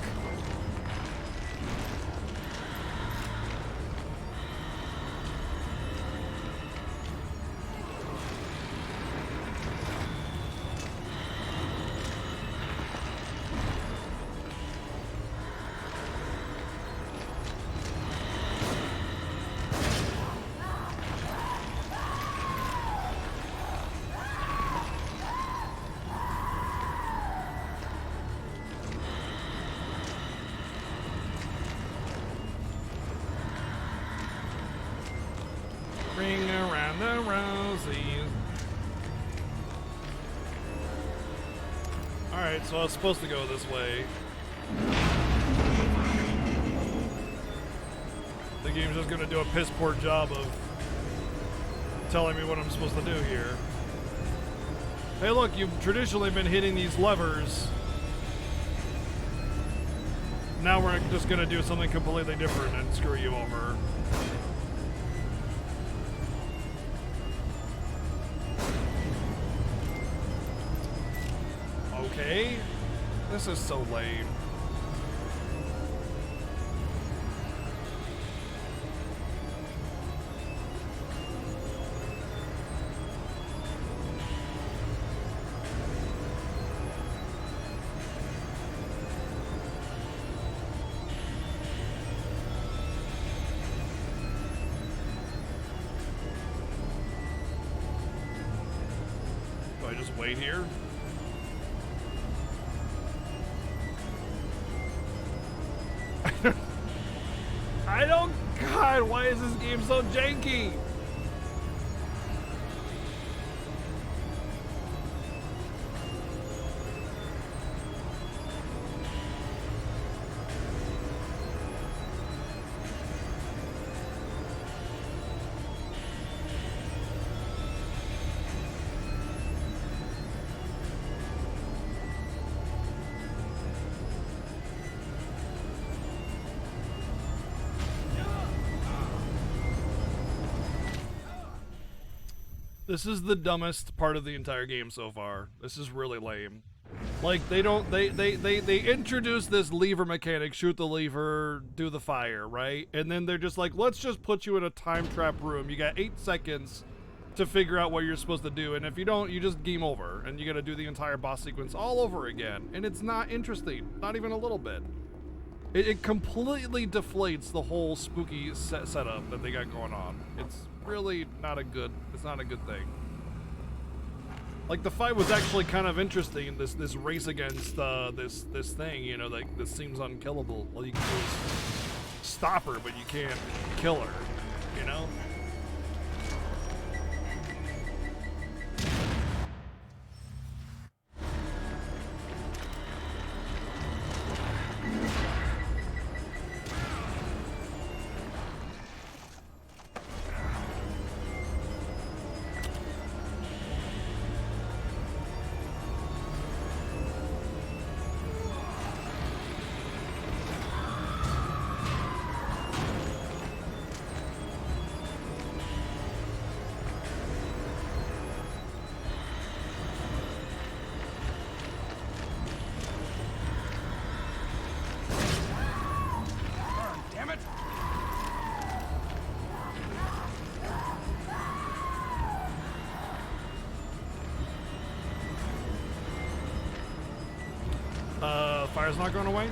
Ring around the rosies. Alright, so I was supposed to go this way. The game's just gonna do a piss poor job of telling me what I'm supposed to do here. Hey look, you've traditionally been hitting these levers. Now we're just gonna do something completely different and screw you over. Okay, this is so lame. Do I just wait here? I don't. God, why is this game so janky? This is the dumbest part of the entire game so far. This is really lame. Like, they introduce this lever mechanic, shoot the lever, do the fire, right? And then they're just like, let's just put you in a time trap room. You got 8 seconds to figure out what you're supposed to do. And if you don't, you just game over. And you gotta do the entire boss sequence all over again. And it's not interesting. Not even a little bit. It completely deflates the whole spooky setup that they got going on. It's really not a good, it's not a good thing. Like, the fight was actually kind of interesting, this race against this thing, you know, like, this seems unkillable. Well, you can just stop her, but you can't kill her, you know? Fire's not going away?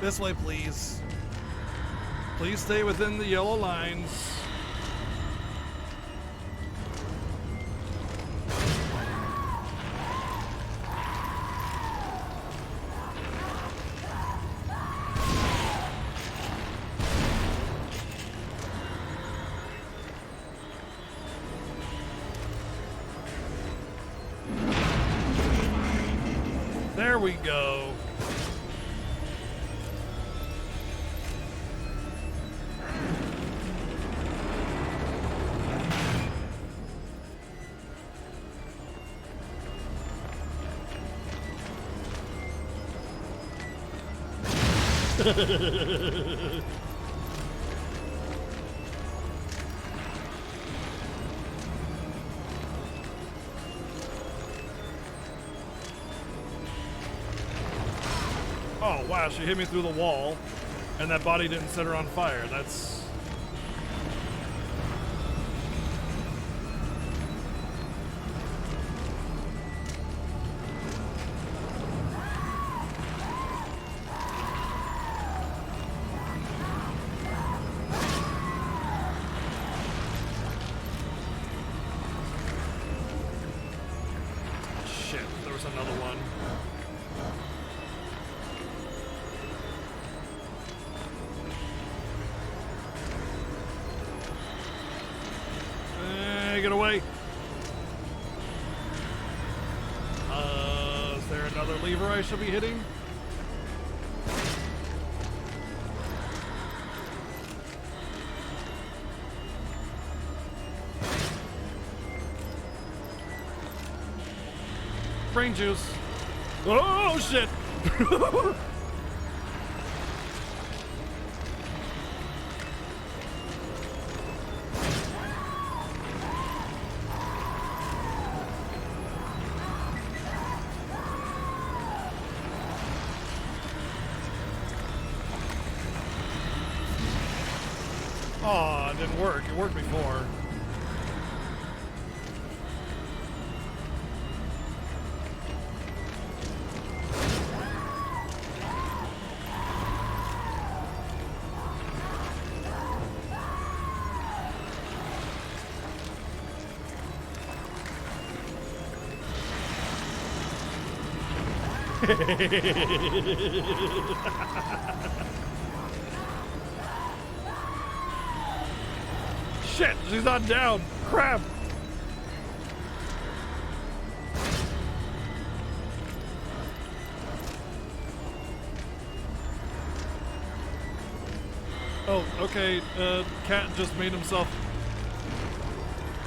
This way, please. Please stay within the yellow lines. There we go. Oh wow, she hit me through the wall, and that body didn't set her on fire. That's... Shit, there was another one. Get away. Is there another lever I should be hitting? Brain juice. Oh shit. Oh, it didn't work. It worked before. Shit, she's not down. Crap. Oh, okay. Cat just made himself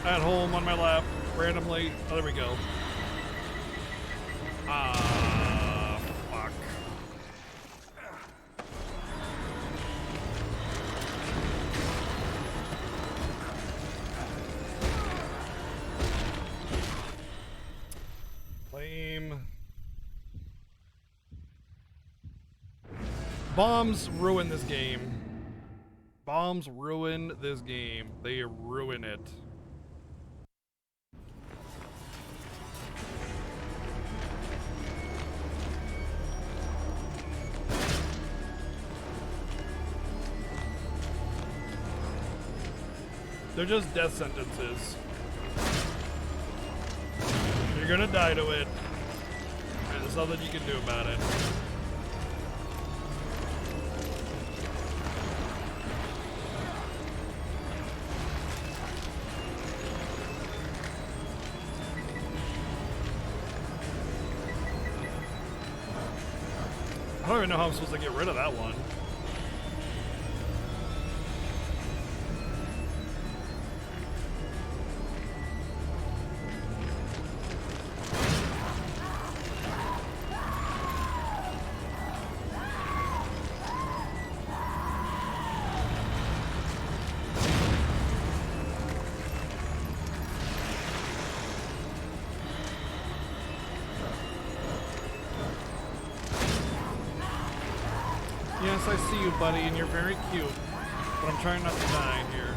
at home on my lap randomly. Oh, there we go. Ah, fuck. Lame. Bombs ruin this game. Bombs ruin this game. They ruin it. They're just death sentences. You're gonna die to it. And there's nothing you can do about it. I don't even know how I'm supposed to get rid of that one. Yes, I see you, buddy, and you're very cute. But I'm trying not to die here.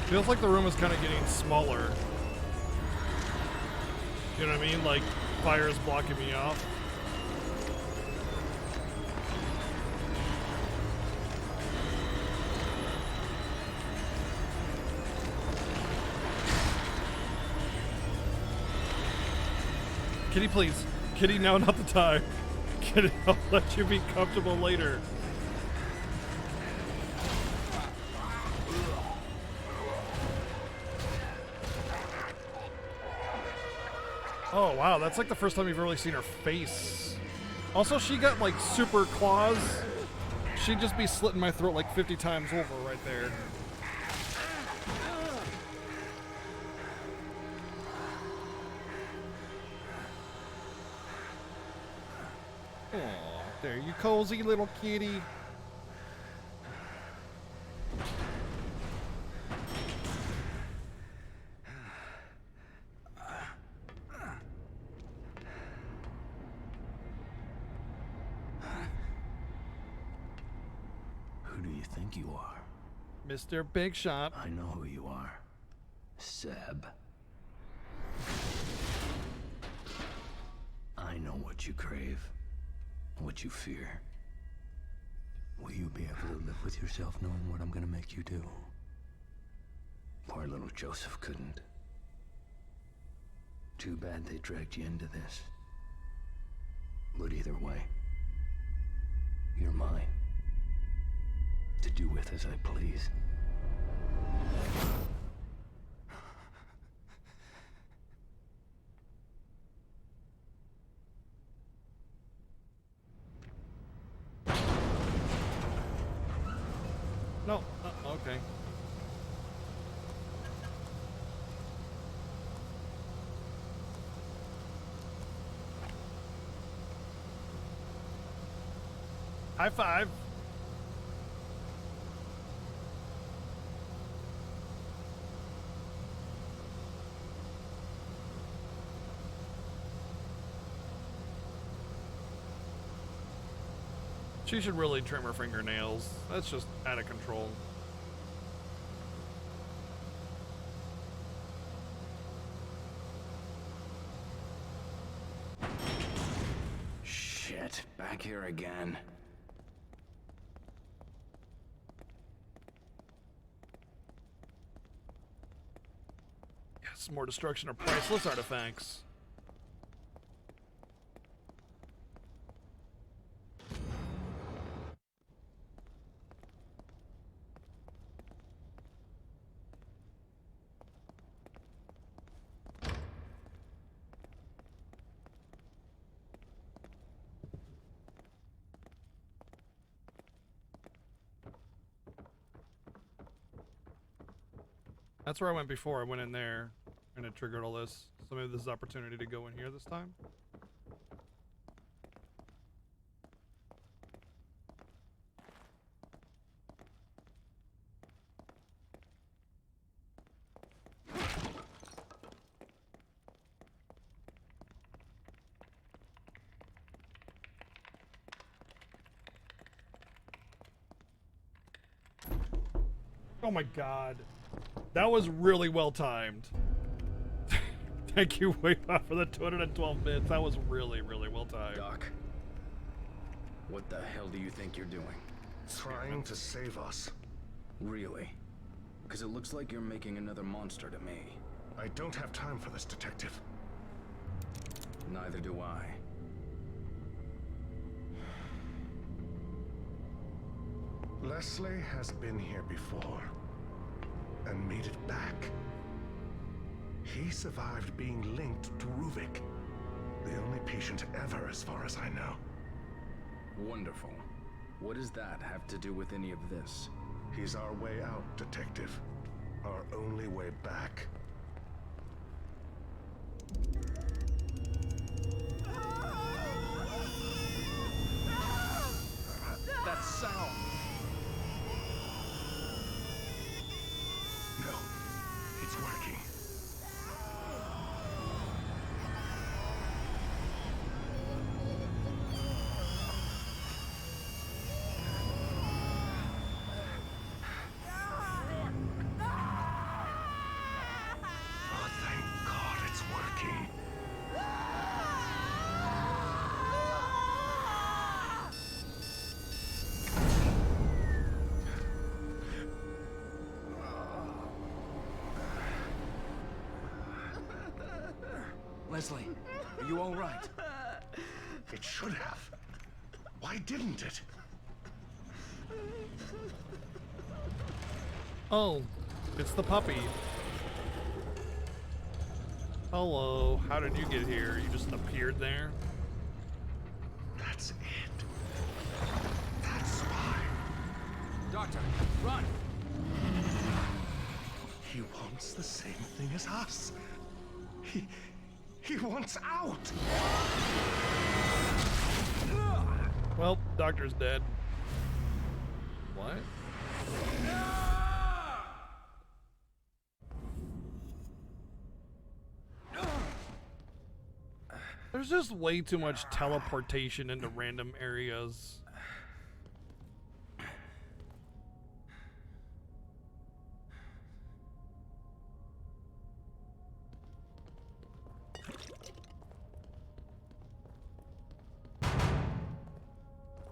Feels like the room is kind of getting smaller. You know what I mean? Like, fire is blocking me off. Kitty, please. Kitty, now not the time. Kitty, I'll let you be comfortable later. Oh, wow. That's like the first time you've really seen her face. Also, she got like super claws. She'd just be slitting my throat like 50 times over right there. Oh, there you cozy little kitty. Who do you think you are? Mr. Big Shot. I know who you are. Seb. I know what you crave, what you fear. Will you be able to live with yourself knowing what I'm gonna make you do? Poor little Joseph couldn't. Too bad they dragged you into this. But either way, you're mine. To do with as I please. No, okay. High five. She should really trim her fingernails. That's just out of control. Shit, back here again. Yes, more destruction of priceless artifacts. That's where I went before. I went in there and it triggered all this. So maybe this is opportunity to go in here this time. Oh my god. That was really well timed. Thank you, Waypop, for the 212 bits. That was really, really well timed. Doc, what the hell do you think you're doing? Trying to save us. Really? Because it looks like you're making another monster to me. I don't have time for this, Detective. Neither do I. Leslie has been here before. And made it back. He survived being linked to Ruvik. The only patient ever, as far as I know. Wonderful. What does that have to do with any of this? He's our way out, Detective. Our only way back. That sound! No, it's working. Leslie, are you all right? It should have. Why didn't it? Oh, it's the puppy. Hello, how did you get here? You just appeared there? That's it. That's why. Doctor, run! He wants the same thing as us. He wants out. Well, Doctor's dead. What? There's just way too much teleportation into random areas.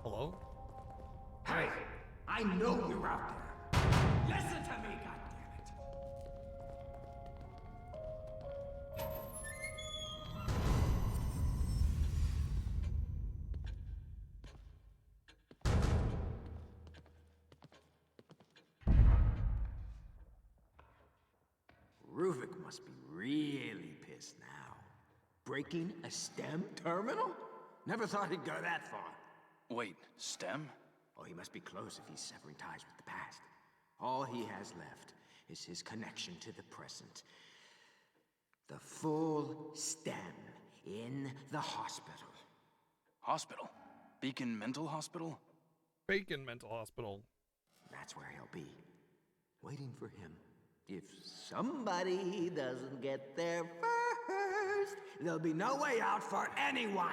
Hello? Hey, I know you're out there. Listen to me, goddammit. Ruvik must be really pissed now. Breaking a STEM terminal? Never thought he'd go that far. Wait, STEM? Oh, he must be close if he's severing ties with the past. All he has left is his connection to the present. The full STEM in the hospital. Hospital? Beacon Mental Hospital? Bacon Mental Hospital. That's where he'll be. Waiting for him. If somebody doesn't get there first, there'll be no way out for anyone.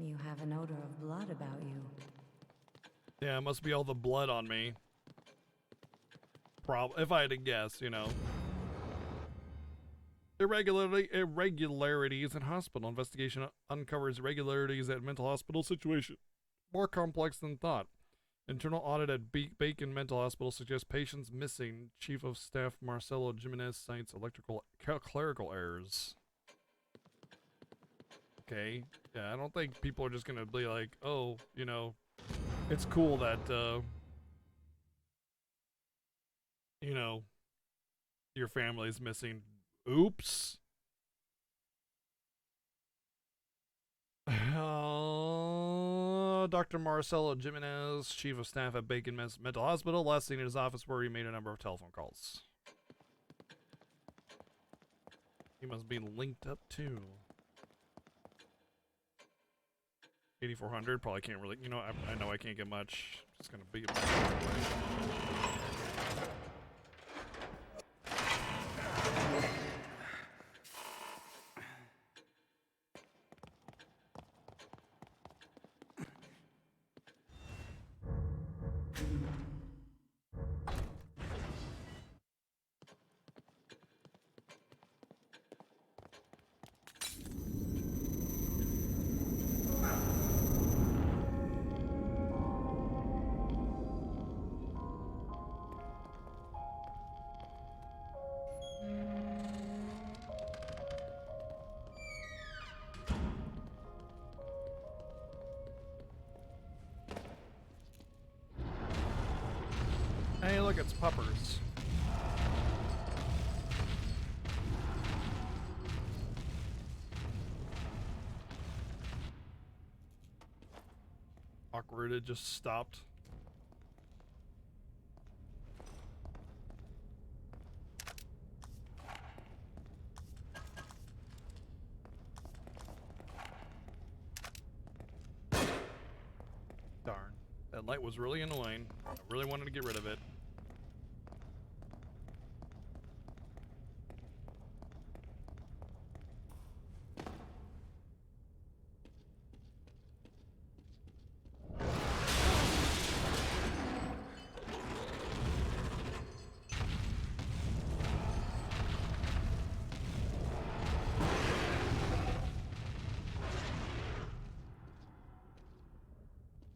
You have an odor of blood about you. Yeah, it must be all the blood on me. If I had to guess, you know. Irregularities in hospital. Investigation uncovers irregularities at mental hospital situation. More complex than thought. Internal audit at Bacon Mental Hospital suggests patients missing. Chief of Staff Marcelo Jimenez cites electrical clerical errors. Okay. Yeah, I don't think people are just gonna be like, oh, you know, it's cool that, you know, your family's missing. Oops. Dr. Marcelo Jimenez, Chief of Staff at Bacon Mental Hospital, last seen in his office where he made a number of telephone calls. He must be linked up too. 8400, probably can't really, you know, I know I can't get much. Just gonna be a bit Hey, look, it's puppers. Awkward, it just stopped. Darn. That light was really annoying. I really wanted to get rid of it.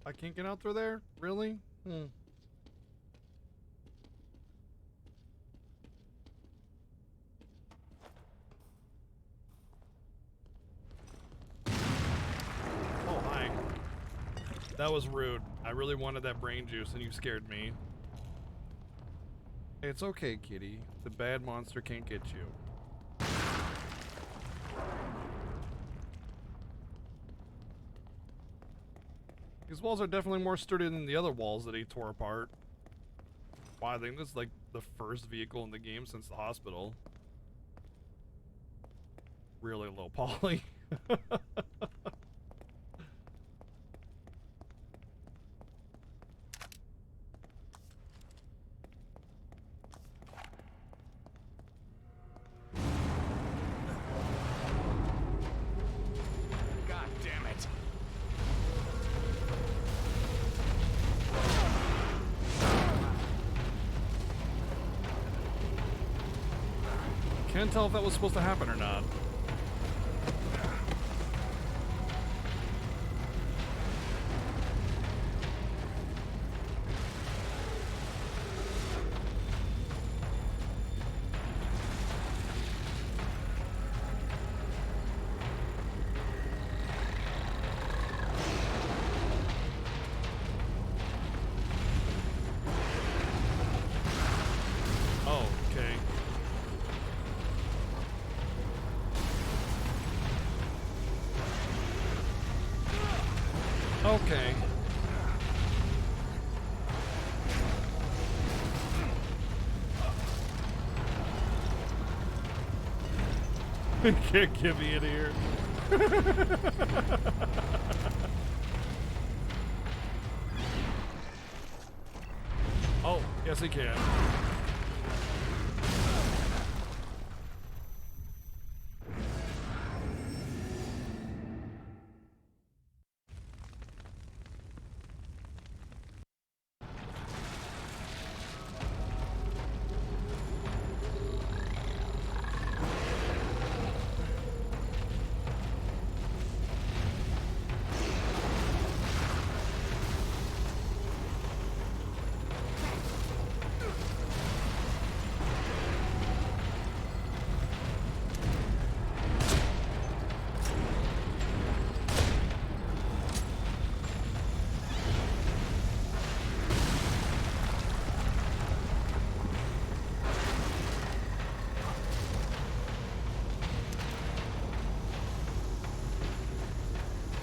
I can't get out through there? Really? That was rude. I really wanted that brain juice and you scared me. It's okay, kitty. The bad monster can't get you. These walls are definitely more sturdy than the other walls that he tore apart. Wow, I think this is like the first vehicle in the game since the hospital. Really low poly. God damn it. Can't tell if that was supposed to happen or not. Oh, okay. Okay. Can't get me in here. Oh, yes he can.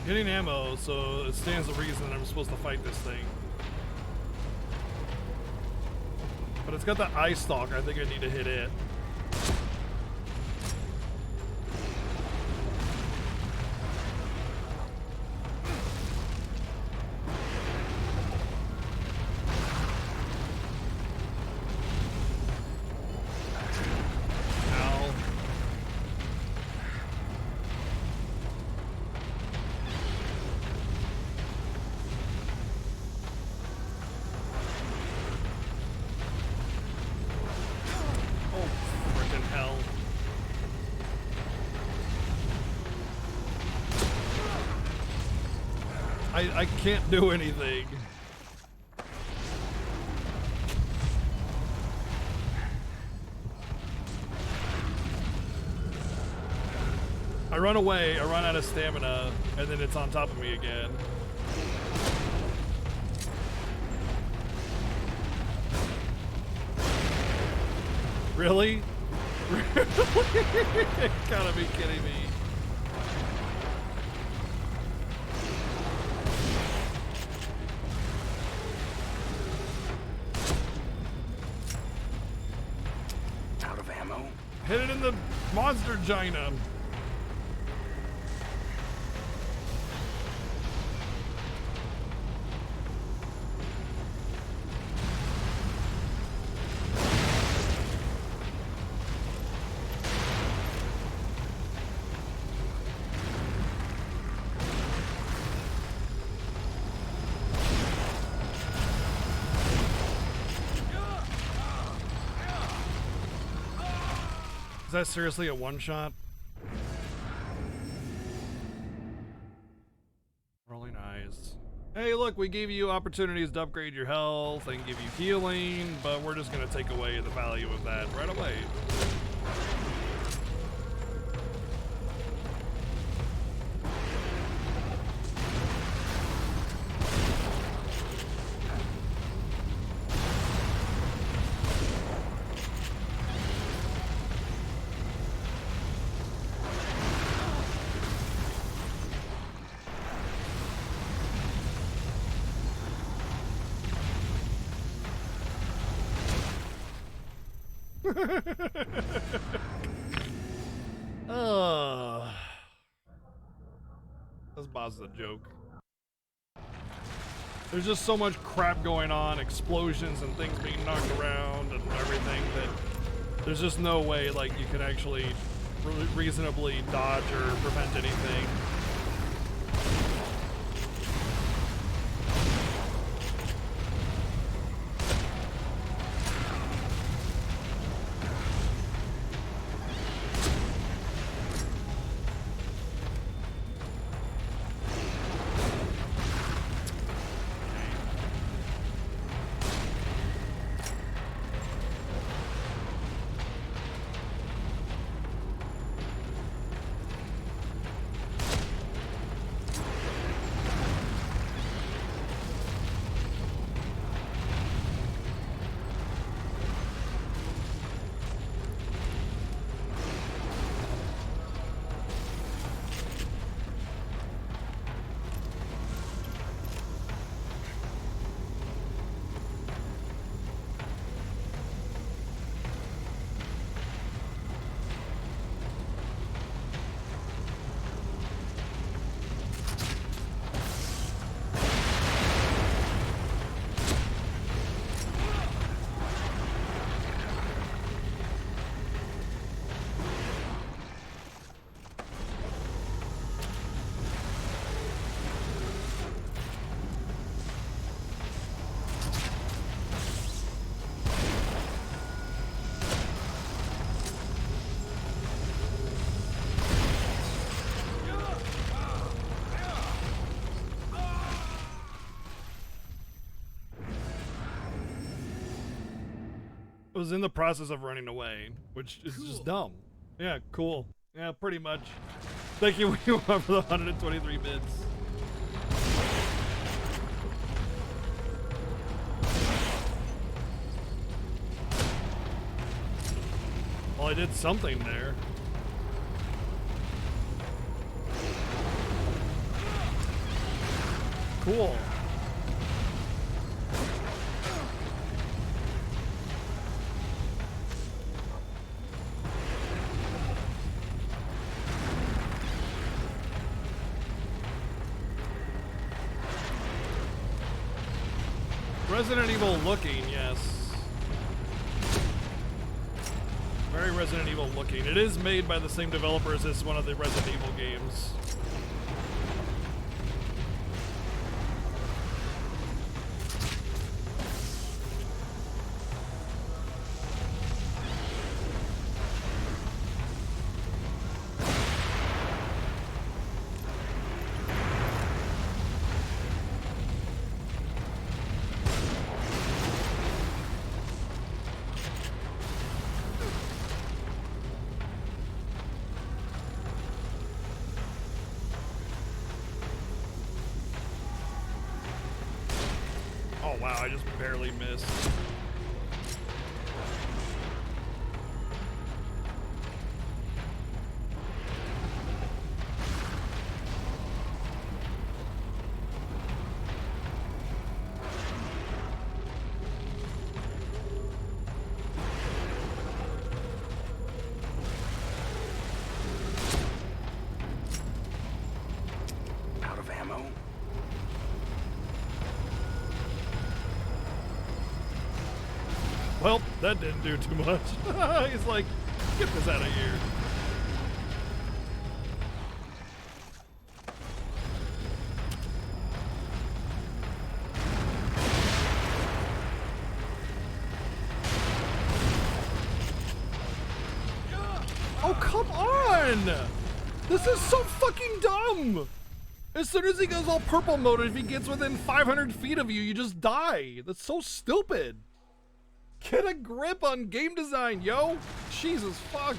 Getting ammo, so it stands to reason that I'm supposed to fight this thing. But it's got the eye stalk. I think I need to hit it. Ow. Oh, frickin' hell. I can't do anything. I run away, I run out of stamina, and then it's on top of me again. Really? Really? Gotta be kidding me. Out of ammo? Hit it in the monster gina. Is that seriously a one-shot? Rolling eyes. Hey, look, we gave you opportunities to upgrade your health and give you healing, but we're just gonna take away the value of that right away. This boss is a joke. There's just so much crap going on, explosions and things being knocked around and everything, that there's just no way like you can actually reasonably dodge or prevent anything. Was in the process of running away, which is just dumb. Yeah, cool. Yeah, pretty much. Thank you for the 123 bits. Well, I did something there. Cool. Resident Evil looking, yes. Very Resident Evil looking. It is made by the same developers as one of the Resident Evil games. Wow, I just barely missed. Out of ammo? Well, that didn't do too much. He's like, get this out of here. Oh, come on! This is so fucking dumb! As soon as he goes all purple mode, if he gets within 500 feet of you, you just die. That's so stupid. Get a grip on game design, yo! Jesus fuck!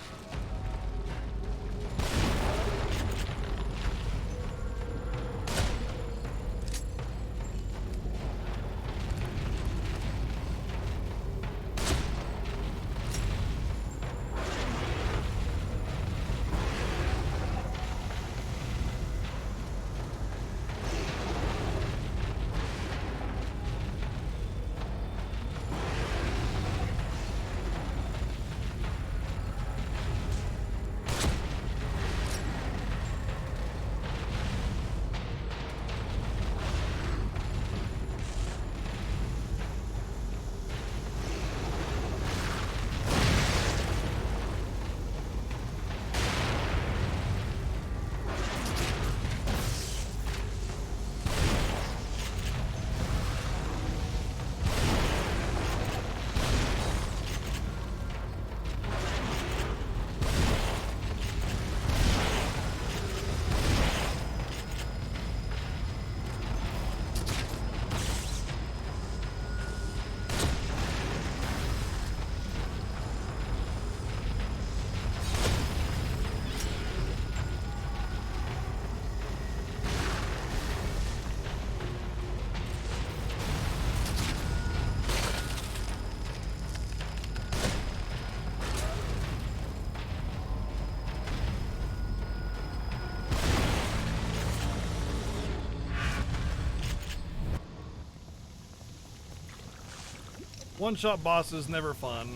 One-shot boss is never fun.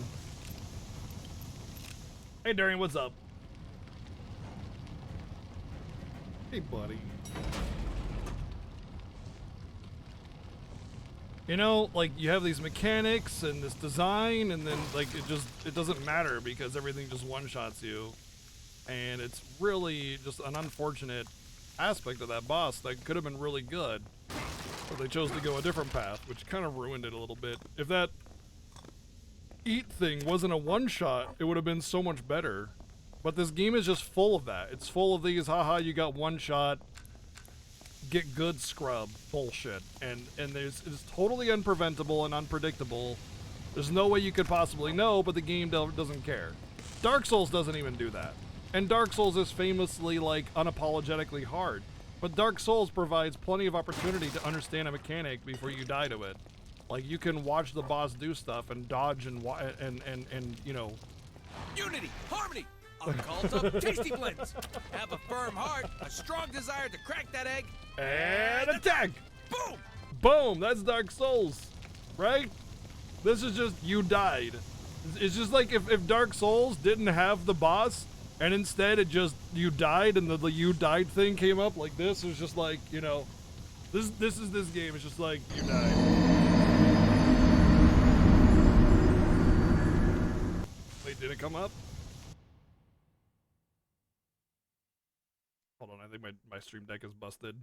Hey, Darian, what's up? Hey, buddy. You know, like, you have these mechanics and this design, and then, like, it doesn't matter because everything just one-shots you. And it's really just an unfortunate aspect of that boss that could have been really good. But they chose to go a different path, which kind of ruined it a little bit. If that eat thing wasn't a one-shot, it would have been so much better. But this game is just full of that. It's full of these, haha, you got one shot, get good scrub bullshit. And it's totally unpreventable and unpredictable. There's no way you could possibly know, but the game doesn't care. Dark Souls doesn't even do that. And Dark Souls is famously, like, unapologetically hard. But Dark Souls provides plenty of opportunity to understand a mechanic before you die to it. Like, you can watch the boss do stuff and dodge and you know. Unity, harmony, a cult of tasty blends. Have a firm heart, a strong desire to crack that egg, and attack! Boom! Boom! That's Dark Souls, right? This is just, you died. It's just like if Dark Souls didn't have the boss, and instead it just, you died, and the you died thing came up like this. It was just like, you know, this is this game. It's just like, you died. Wait, did it come up? Hold on, I think my stream deck is busted.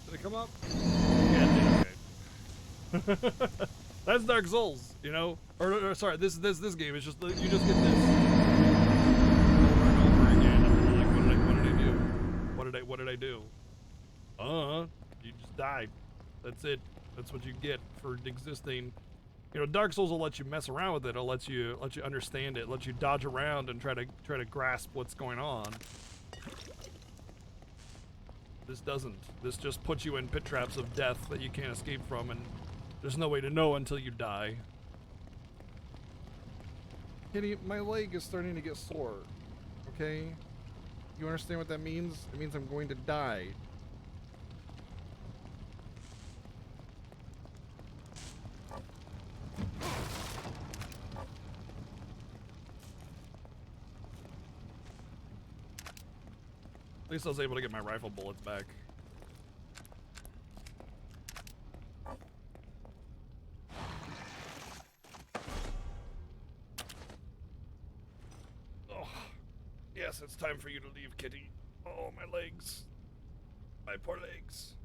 Did it come up? Yeah, it did, okay. That's Dark Souls, you know? Or sorry, this game is just, you just get this over and over again. And you're like, what did I do? What did I do? You just died. That's it. That's what you get for existing. You know, Dark Souls will let you mess around with it. It'll let you understand it. Let you dodge around and try to grasp what's going on. This doesn't. This just puts you in pit traps of death that you can't escape from, and there's no way to know until you die. Kitty, my leg is starting to get sore. Okay? You understand what that means? It means I'm going to die. At least I was able to get my rifle bullets back. Oh, yes, it's time for you to leave, Kitty. Oh, my legs. My poor legs.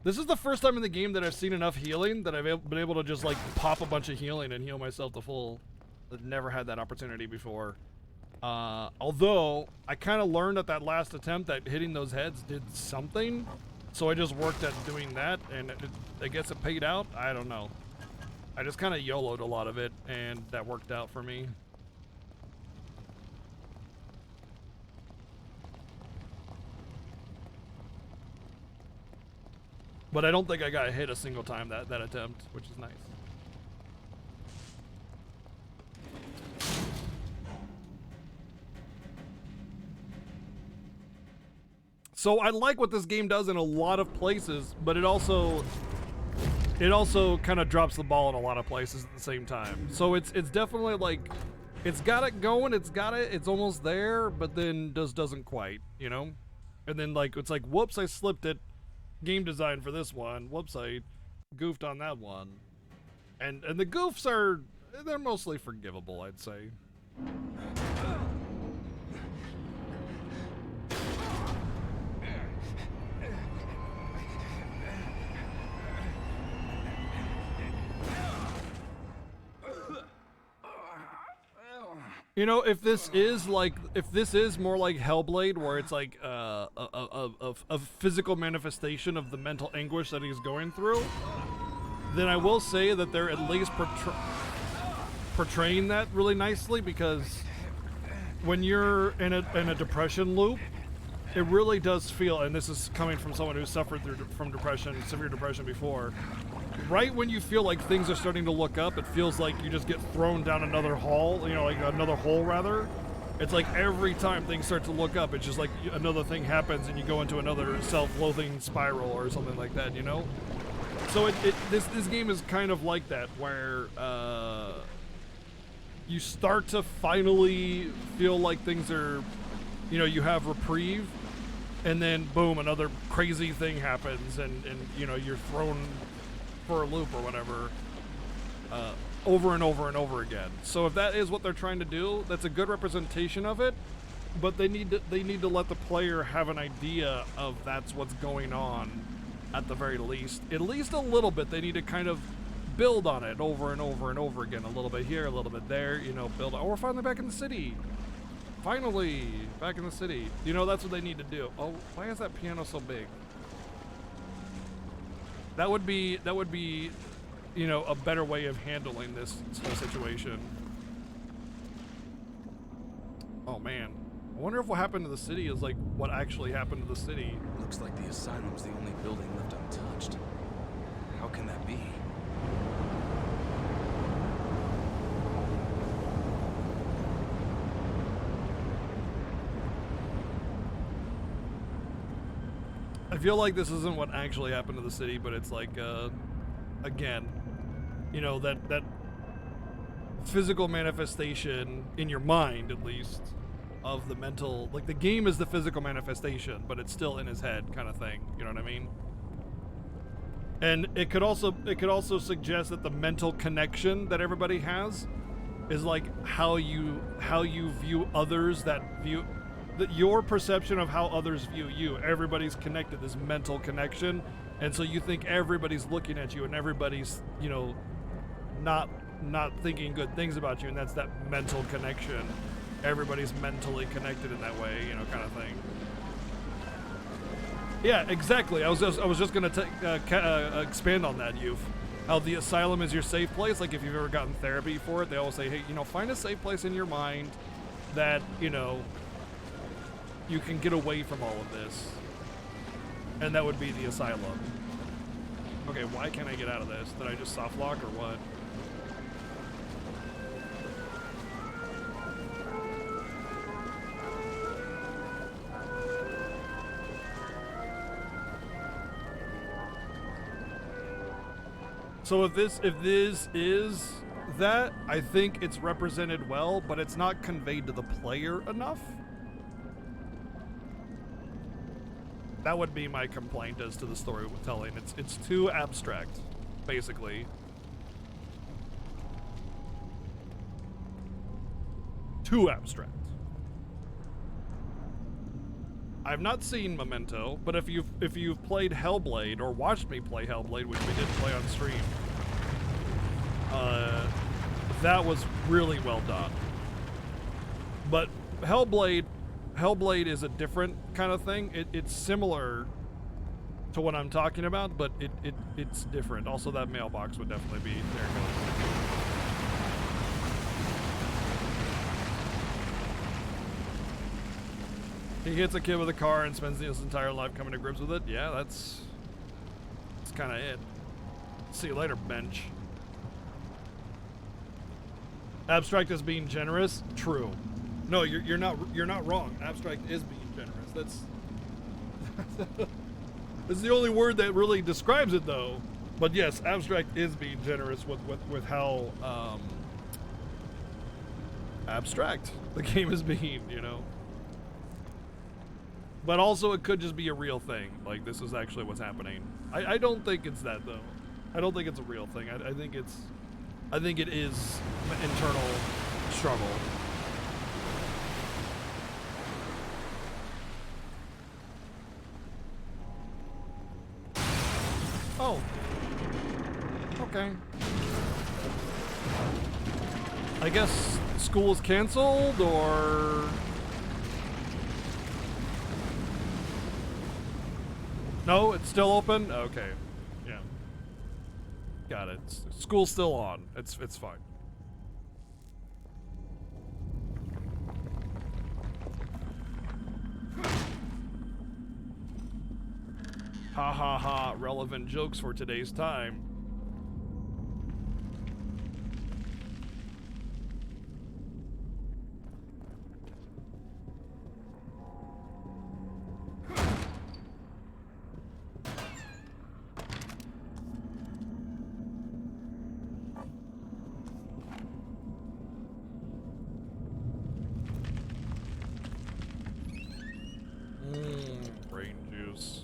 This is the first time in the game that I've seen enough healing that I've been able to just, like, pop a bunch of healing and heal myself to full. I've never had that opportunity before. Although, I kind of learned at that last attempt that hitting those heads did something. So I just worked at doing that, and I guess it paid out? I don't know. I just kind of YOLO'd a lot of it, and that worked out for me. But I don't think I got hit a single time that attempt, which is nice. So I like what this game does in a lot of places, but it also kind of drops the ball in a lot of places at the same time. So it's definitely like, it's got it going, it's almost there, but then just doesn't quite, you know? And then like, it's like, whoops, I slipped it. Game design for this one. Whoops, I goofed on that one. And the goofs they're mostly forgivable, I'd say. You know, if this is more like Hellblade, where it's like a physical manifestation of the mental anguish that he's going through, then I will say that they're at least portraying that really nicely, because when you're in a depression loop, it really does feel, and this is coming from someone who suffered from depression, severe depression before. Right when you feel like things are starting to look up, it feels like you just get thrown down another hole, you know, like another hole rather. It's like every time things start to look up, it's just like another thing happens and you go into another self-loathing spiral or something like that, you know? So this game is kind of like that, where you start to finally feel like things are, you know, you have reprieve, and then boom, another crazy thing happens, and you know, you're thrown for a loop or whatever, over and over and over again. So if that is what they're trying to do, that's a good representation of it, but they need to let the player have an idea of that's what's going on, at the very least. At least a little bit. They need to kind of build on it over and over and over again. A little bit here, a little bit there, you know, build. Oh, we're finally back in the city. Finally, back in the city. You know, that's what they need to do. Oh, why is that piano so big? That would be, you know, a better way of handling this whole situation. Oh man, I wonder if what happened to the city is like what actually happened to the city. Looks like the asylum's the only building left untouched. How can that be? I feel like this isn't what actually happened to the city, but it's like, again, you know, that physical manifestation in your mind, at least, of the mental, like the game is the physical manifestation, but it's still in his head kind of thing. You know what I mean? And it could also suggest that the mental connection that everybody has is like how you view others, that your perception of how others view you. Everybody's connected, this mental connection, and so you think everybody's looking at you and everybody's, you know, not thinking good things about you, and that's that mental connection. Everybody's mentally connected in that way, you know, kind of thing. Yeah, exactly. I was just gonna expand on that, Youth. How the asylum is your safe place. Like if you've ever gotten therapy for it, they always say, hey, you know, find a safe place in your mind that, you know, you can get away from all of this. And that would be the asylum. Okay, why can't I get out of this? Did I just soft lock or what? So if this is that, I think it's represented well, but it's not conveyed to the player enough. That would be my complaint as to the storytelling. It's too abstract, basically. Too abstract. I've not seen Memento, but if you've played Hellblade or watched me play Hellblade, which we did play on stream, that was really well done. But Hellblade is a different kind of thing. It's similar to what I'm talking about, but it's different. Also, that mailbox would definitely be there. He hits a kid with a car and spends his entire life coming to grips with it. Yeah, that's kind of it. See you later, bench. Abstract is being generous. True. No, you're not wrong. Abstract is being generous. That's the only word that really describes it, though. But yes, abstract is being generous with how abstract the game is being, you know. But also, it could just be a real thing. Like, this is actually what's happening. I don't think it's that, though. I don't think it's a real thing. I think it is an internal struggle. Oh. Okay. I guess school's canceled, or... No, it's still open? Okay. Yeah. Got it. School's still on. It's fine. Ha ha ha. Relevant jokes for today's time. use.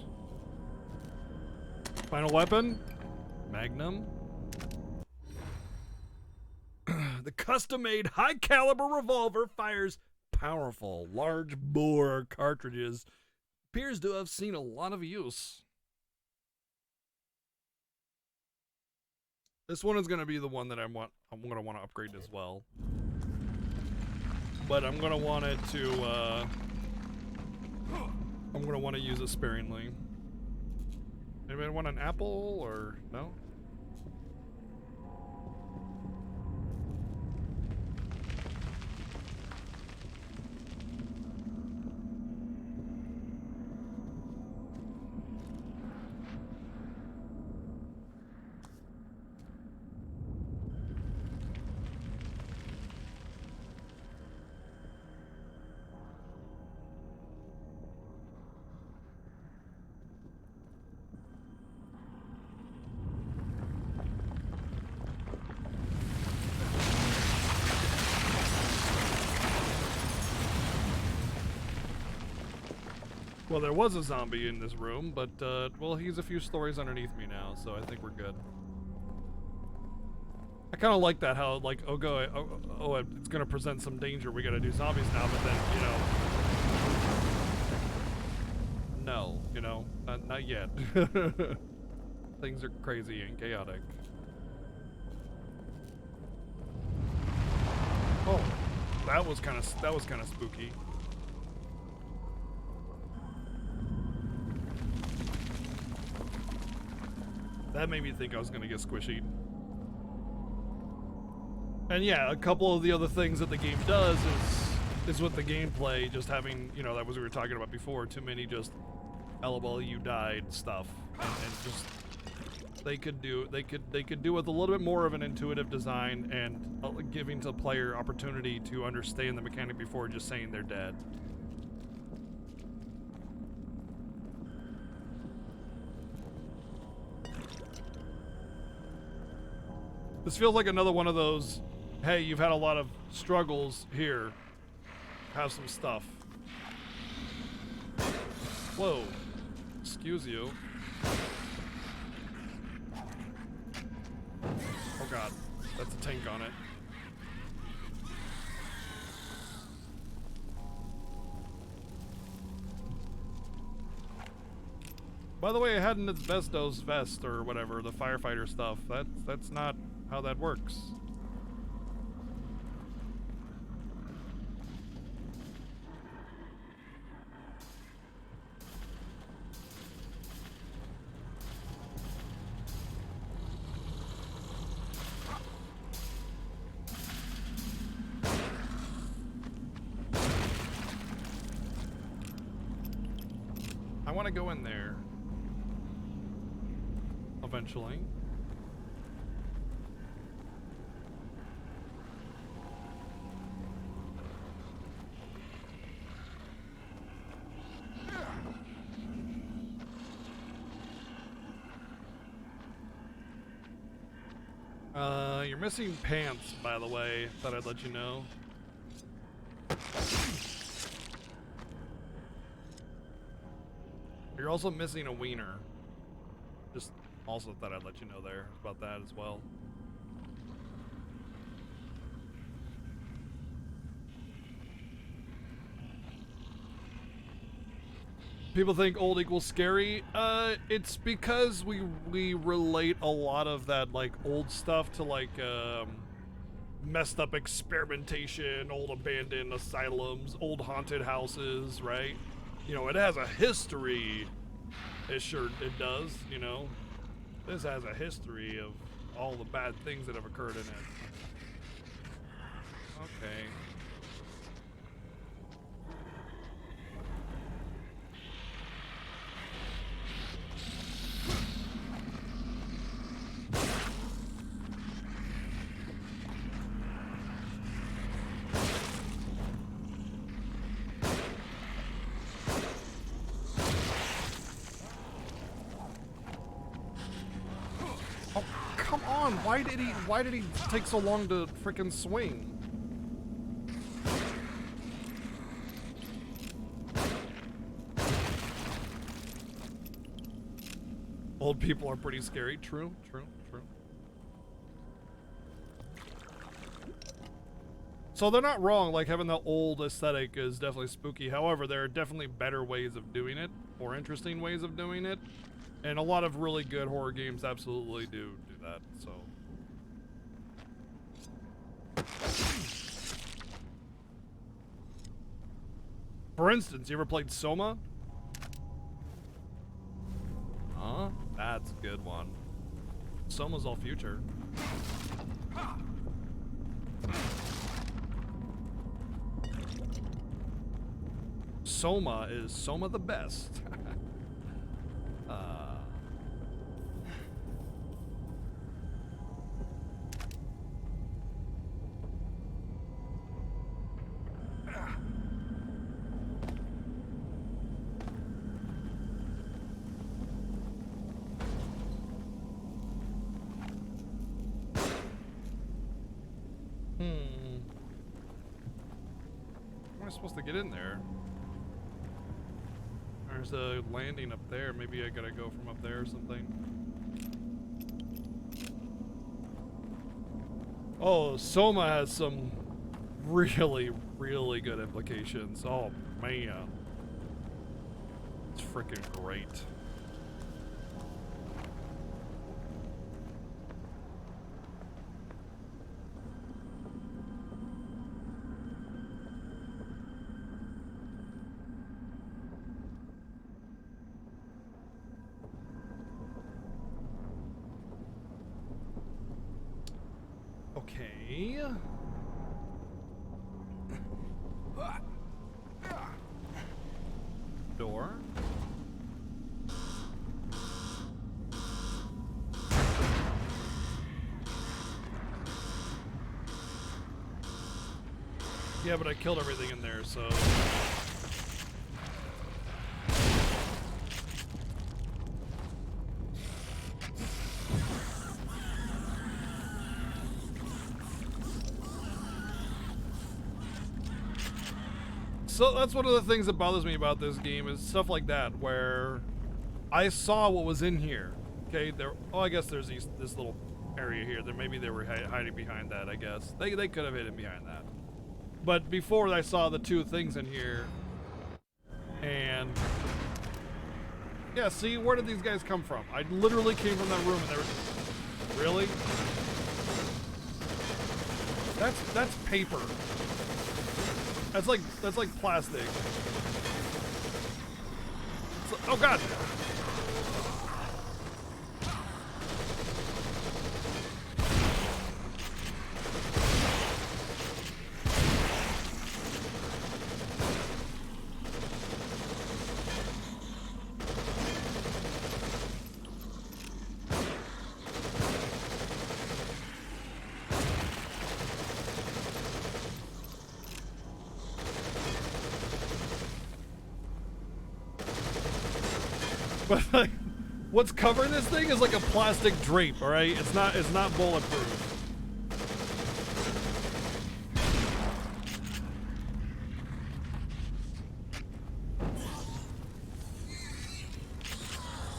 Final weapon? Magnum. The custom-made high-caliber revolver fires powerful, large-bore cartridges. Appears to have seen a lot of use. This one is going to be the one that I'm going to want to upgrade as well. But I'm going to want it to, I'm going to want to use it sparingly. Anybody want an apple or no? Well, there was a zombie in this room, but, well, he's a few stories underneath me now, so I think we're good. I kind of like that, how, like, it's gonna present some danger, we gotta do zombies now, but then, you know... No, you know, not yet. Things are crazy and chaotic. Oh, that was kind of spooky. That made me think I was gonna get squishy. And yeah, a couple of the other things that the game does is with the gameplay, just having, you know, that was what we were talking about before, too many just LOL you died stuff. And just they could do with a little bit more of an intuitive design and giving the player opportunity to understand the mechanic before just saying they're dead. This feels like another one of those, hey, you've had a lot of struggles here. Have some stuff. Whoa. Excuse you. Oh god, that's a tank on it. By the way, I had an asbestos vest or whatever, the firefighter stuff. That's not how that works. I want to go in there eventually. You're missing pants, by the way. Thought I'd let you know. You're also missing a wiener. Just also thought I'd let you know there about that as well. People think old equals scary. It's because we relate a lot of that like old stuff to like messed up experimentation, old abandoned asylums, old haunted houses, right? You know, it has a history. It does, you know. This has a history of all the bad things that have occurred in it. Okay. Why did he take so long to frickin' swing? Old people are pretty scary. True, true, true. So they're not wrong, like having the old aesthetic is definitely spooky. However, there are definitely better ways of doing it, or interesting ways of doing it. And a lot of really good horror games absolutely do that, so. For instance, you ever played Soma? Huh? That's a good one. Soma's all future. Soma is Soma the best. How am I supposed to get in there? There's a landing up there. Maybe I gotta go from up there or something. Oh, Soma has some really, really good implications. Oh, man. It's freaking great. Okay. Door. Yeah, but I killed everything in there, so... So that's one of the things that bothers me about this game is stuff like that, where I saw what was in here. Okay, there. Oh, I guess there's this little area here. That maybe they were hiding behind that. I guess they could have hidden behind that. But before I saw the two things in here, and yeah, see, where did these guys come from? I literally came from that room, and they were really. That's paper. That's like plastic. Oh God! But like, what's covering this thing is like a plastic drape, all right? It's not bulletproof.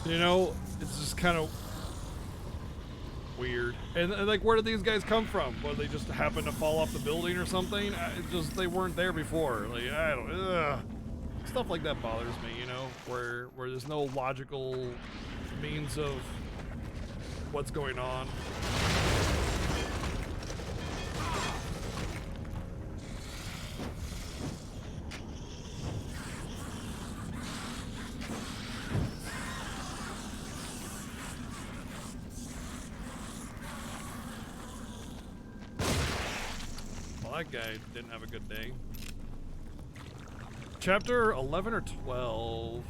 You know, it's just kind of weird. And like, where did these guys come from? Well, they just happened to fall off the building or something? It's just, they weren't there before. Like, I don't, ugh. Stuff like that bothers me, you know, where there's no logical means of what's going on. Well, that guy didn't have a good day. Chapter 11 or 12?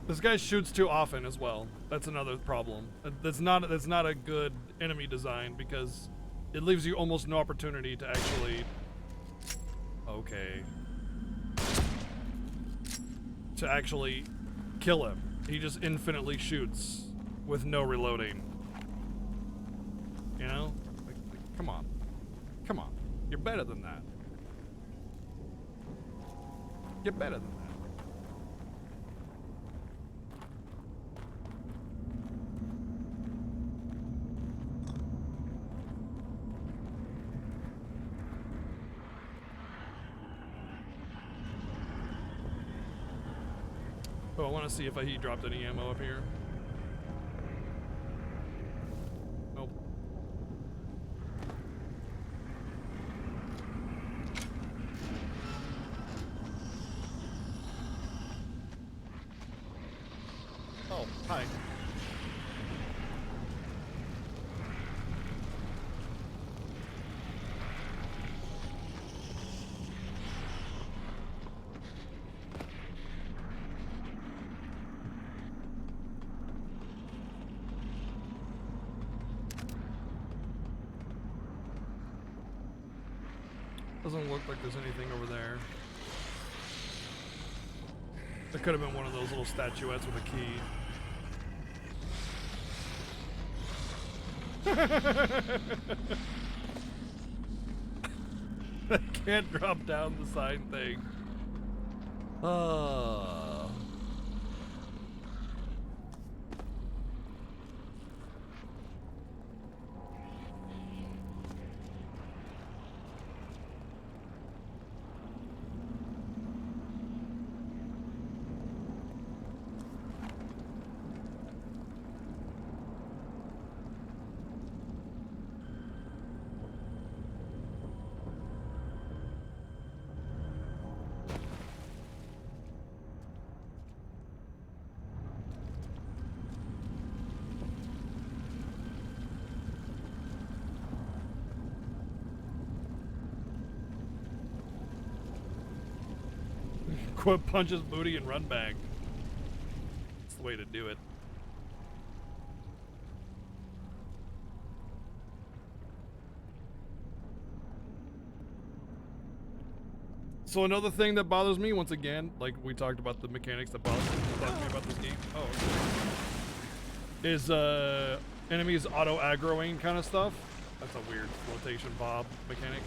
This guy shoots too often as well. That's another problem. That's not a good enemy design because it leaves you almost no opportunity to actually... Okay. To actually kill him. He just infinitely shoots with no reloading. better than that. Get better than that. Oh, I want to see if he dropped any ammo up here. Nope. Oh, hi. Doesn't look like there's anything over there. There could have been one of those little statuettes with a key. I can't drop down the sign thing. Quit, punch his booty and run back. That's the way to do it. So another thing that bothers me, once again, like we talked about the mechanics that bother me about this game. Oh, okay. Is enemies auto aggroing kind of stuff. That's a weird flotation bob mechanic.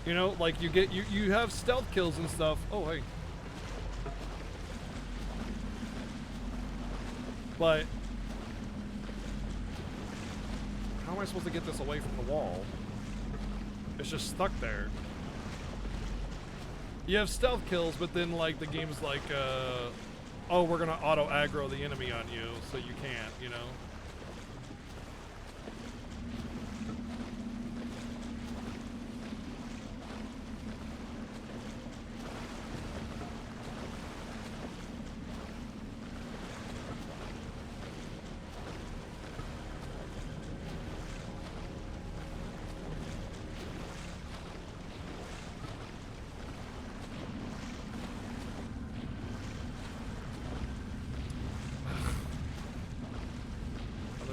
You know, like you have stealth kills and stuff. Oh, hey. But how am I supposed to get this away from the wall? It's just stuck there. You have stealth kills, but then like the game's like, oh, we're gonna auto aggro the enemy on you, so you can't, you know?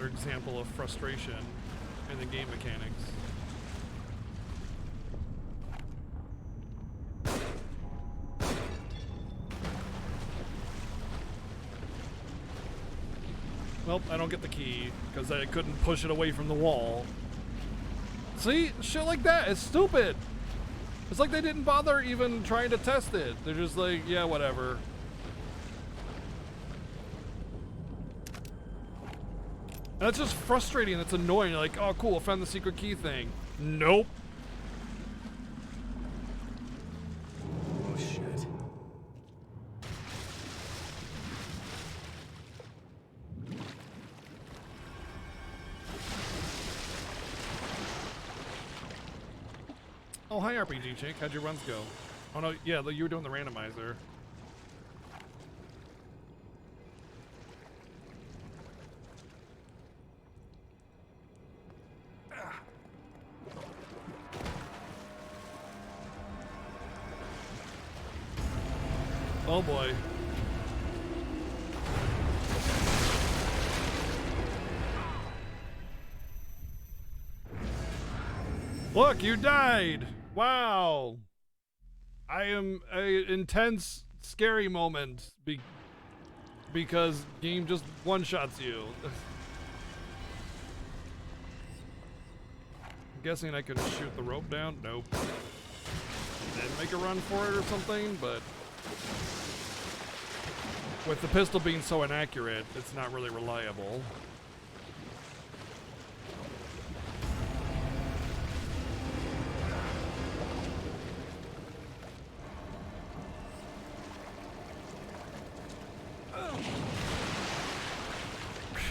Example of frustration in the game mechanics. Well, I don't get the key because I couldn't push it away from the wall. See? Shit like that is stupid. It's like they didn't bother even trying to test it. They're just like, yeah, whatever. And that's just frustrating. That's annoying. Like, oh, cool, I found the secret key thing. Nope. Oh, shit. Oh, hi, RPG Chick. How'd your runs go? Oh, no, yeah, you were doing the randomizer. Oh boy. Look, you died. Wow. I am an intense, scary moment because game just one-shots you. I'm guessing I can shoot the rope down? Nope. and make a run for it or something, but with the pistol being so inaccurate, it's not really reliable.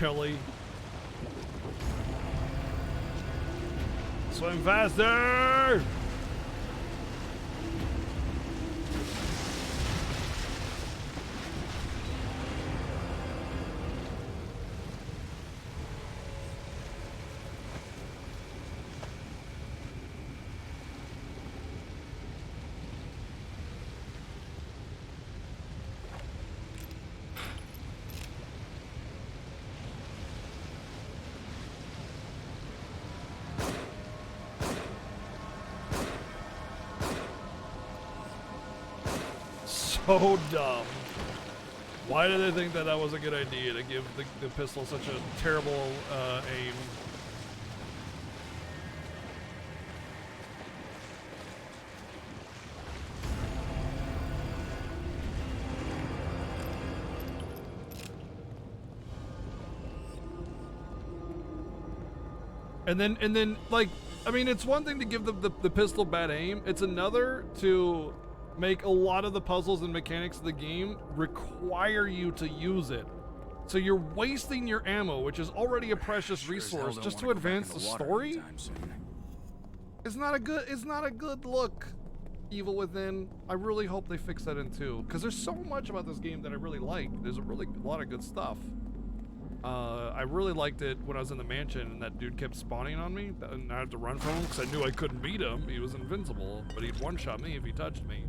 Really? Swim faster! So dumb. Why did they think that that was a good idea to give the pistol such a terrible aim? And then like, I mean, it's one thing to give the pistol bad aim. It's another to make a lot of the puzzles and mechanics of the game require you to use it. So you're wasting your ammo, which is already a precious resource, just to advance the story. It's not a good look. Evil Within. I really hope they fix that in 2, because there's so much about this game that I really like. There's a lot of good stuff. I really liked it when I was in the mansion and that dude kept spawning on me, and I had to run from him because I knew I couldn't beat him. He was invincible, but he'd one-shot me if he touched me.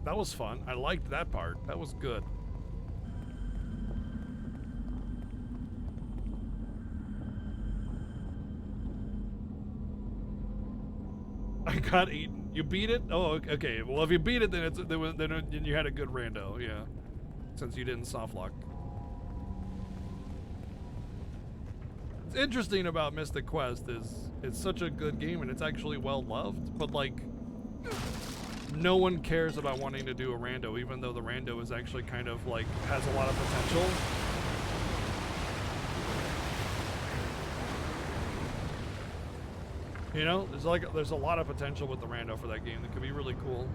That was fun. I liked that part. That was good. I got eaten. You beat it? Oh, okay. Well, if you beat it, then then you had a good rando, yeah. Since you didn't softlock. What's interesting about Mystic Quest is it's such a good game and it's actually well loved, but like no one cares about wanting to do a rando, even though the rando is actually kind of like has a lot of potential. You know, there's a lot of potential with the rando for that game that could be really cool.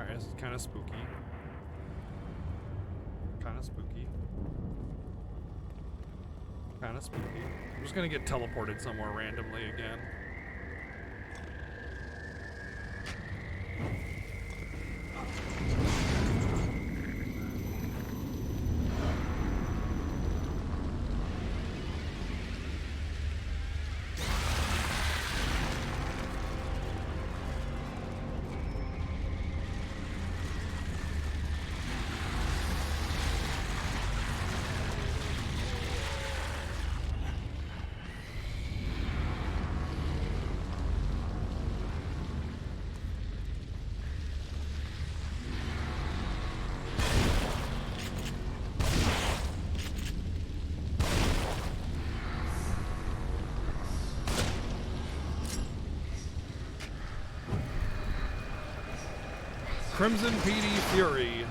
Alright, this is kind of spooky. Kind of spooky. Kind of spooky. I'm just gonna get teleported somewhere randomly again. Crimson PD Fury.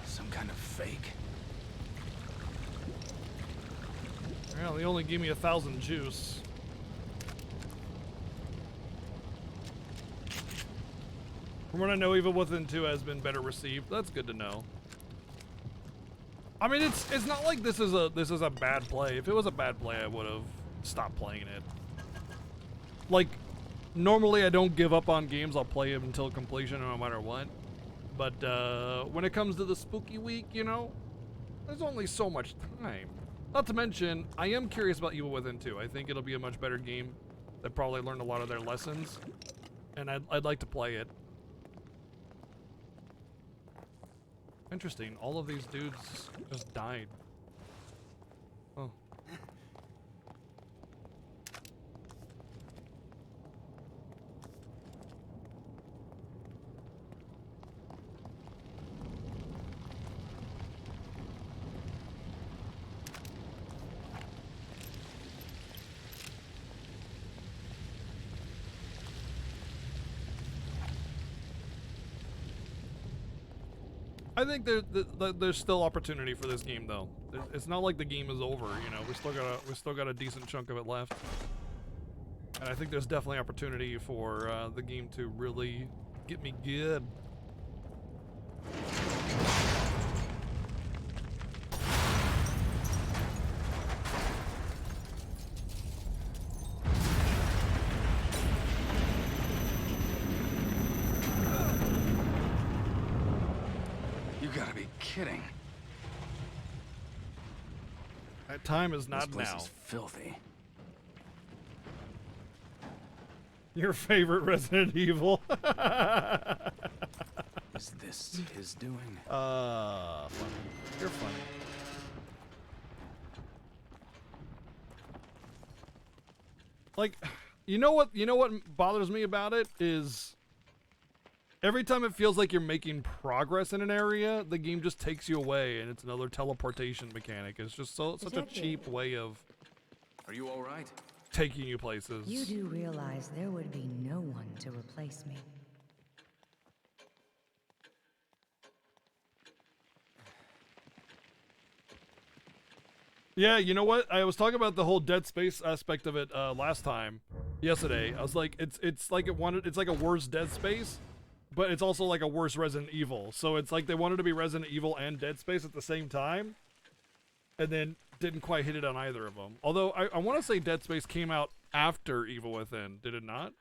Some kind of fake. Well, they only gave me 1,000 juice. From what I know, Evil Within 2 has been better received. That's good to know. I mean, it's not like this is a bad play. If it was a bad play, I would have stopped playing it. Like, normally I don't give up on games. I'll play them until completion no matter what. But when it comes to the spooky week, you know, there's only so much time. Not to mention, I am curious about Evil Within 2. I think it'll be a much better game. They probably learned a lot of their lessons. And I'd like to play it. Interesting. All of these dudes just died. Oh. think there's still opportunity for this game though. It's not like the game is over, you know. We still got a decent chunk of it left, and I think there's definitely opportunity for the game to really get me good. Gotta be kidding. That time is not this place now. Is filthy. Your favorite Resident Evil. Is this his doing? Funny. You're funny. Like, you know what bothers me about it is every time it feels like you're making progress in an area, the game just takes you away, and it's another teleportation mechanic. It's just such a cheap way of. Are you all right? Taking you places. You do realize there would be no one to replace me. Yeah, you know what? I was talking about the whole Dead Space aspect of it yesterday. I was like, it's like it's like a worse Dead Space. But it's also like a worse Resident Evil. So it's like they wanted to be Resident Evil and Dead Space at the same time. And then didn't quite hit it on either of them. Although I want to say Dead Space came out after Evil Within. Did it not?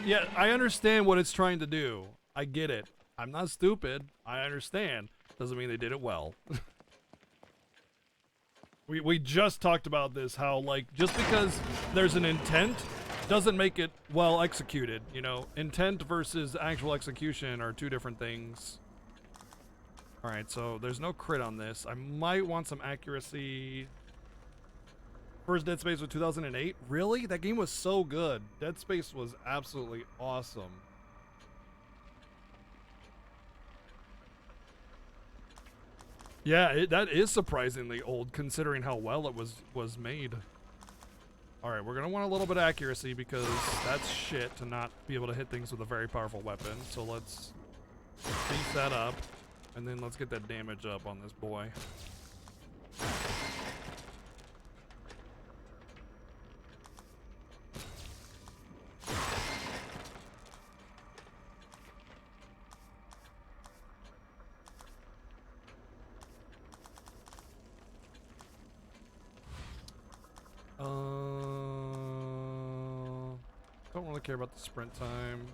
Yeah, I understand what it's trying to do. I get it. I'm not stupid. I understand. Doesn't mean they did it well. we just talked about this, how like just because there's an intent doesn't make it well executed, you know. Intent versus actual execution are two different things. All right, so there's no crit on this. I might want some accuracy. First Dead Space was 2008. Really? That game was so good. Dead Space was absolutely awesome. Yeah, that is surprisingly old considering how well it was made. All right, we're gonna want a little bit of accuracy because that's shit to not be able to hit things with a very powerful weapon. So let's beef that up, and then let's get that damage up on this boy. Don't really care about the sprint time.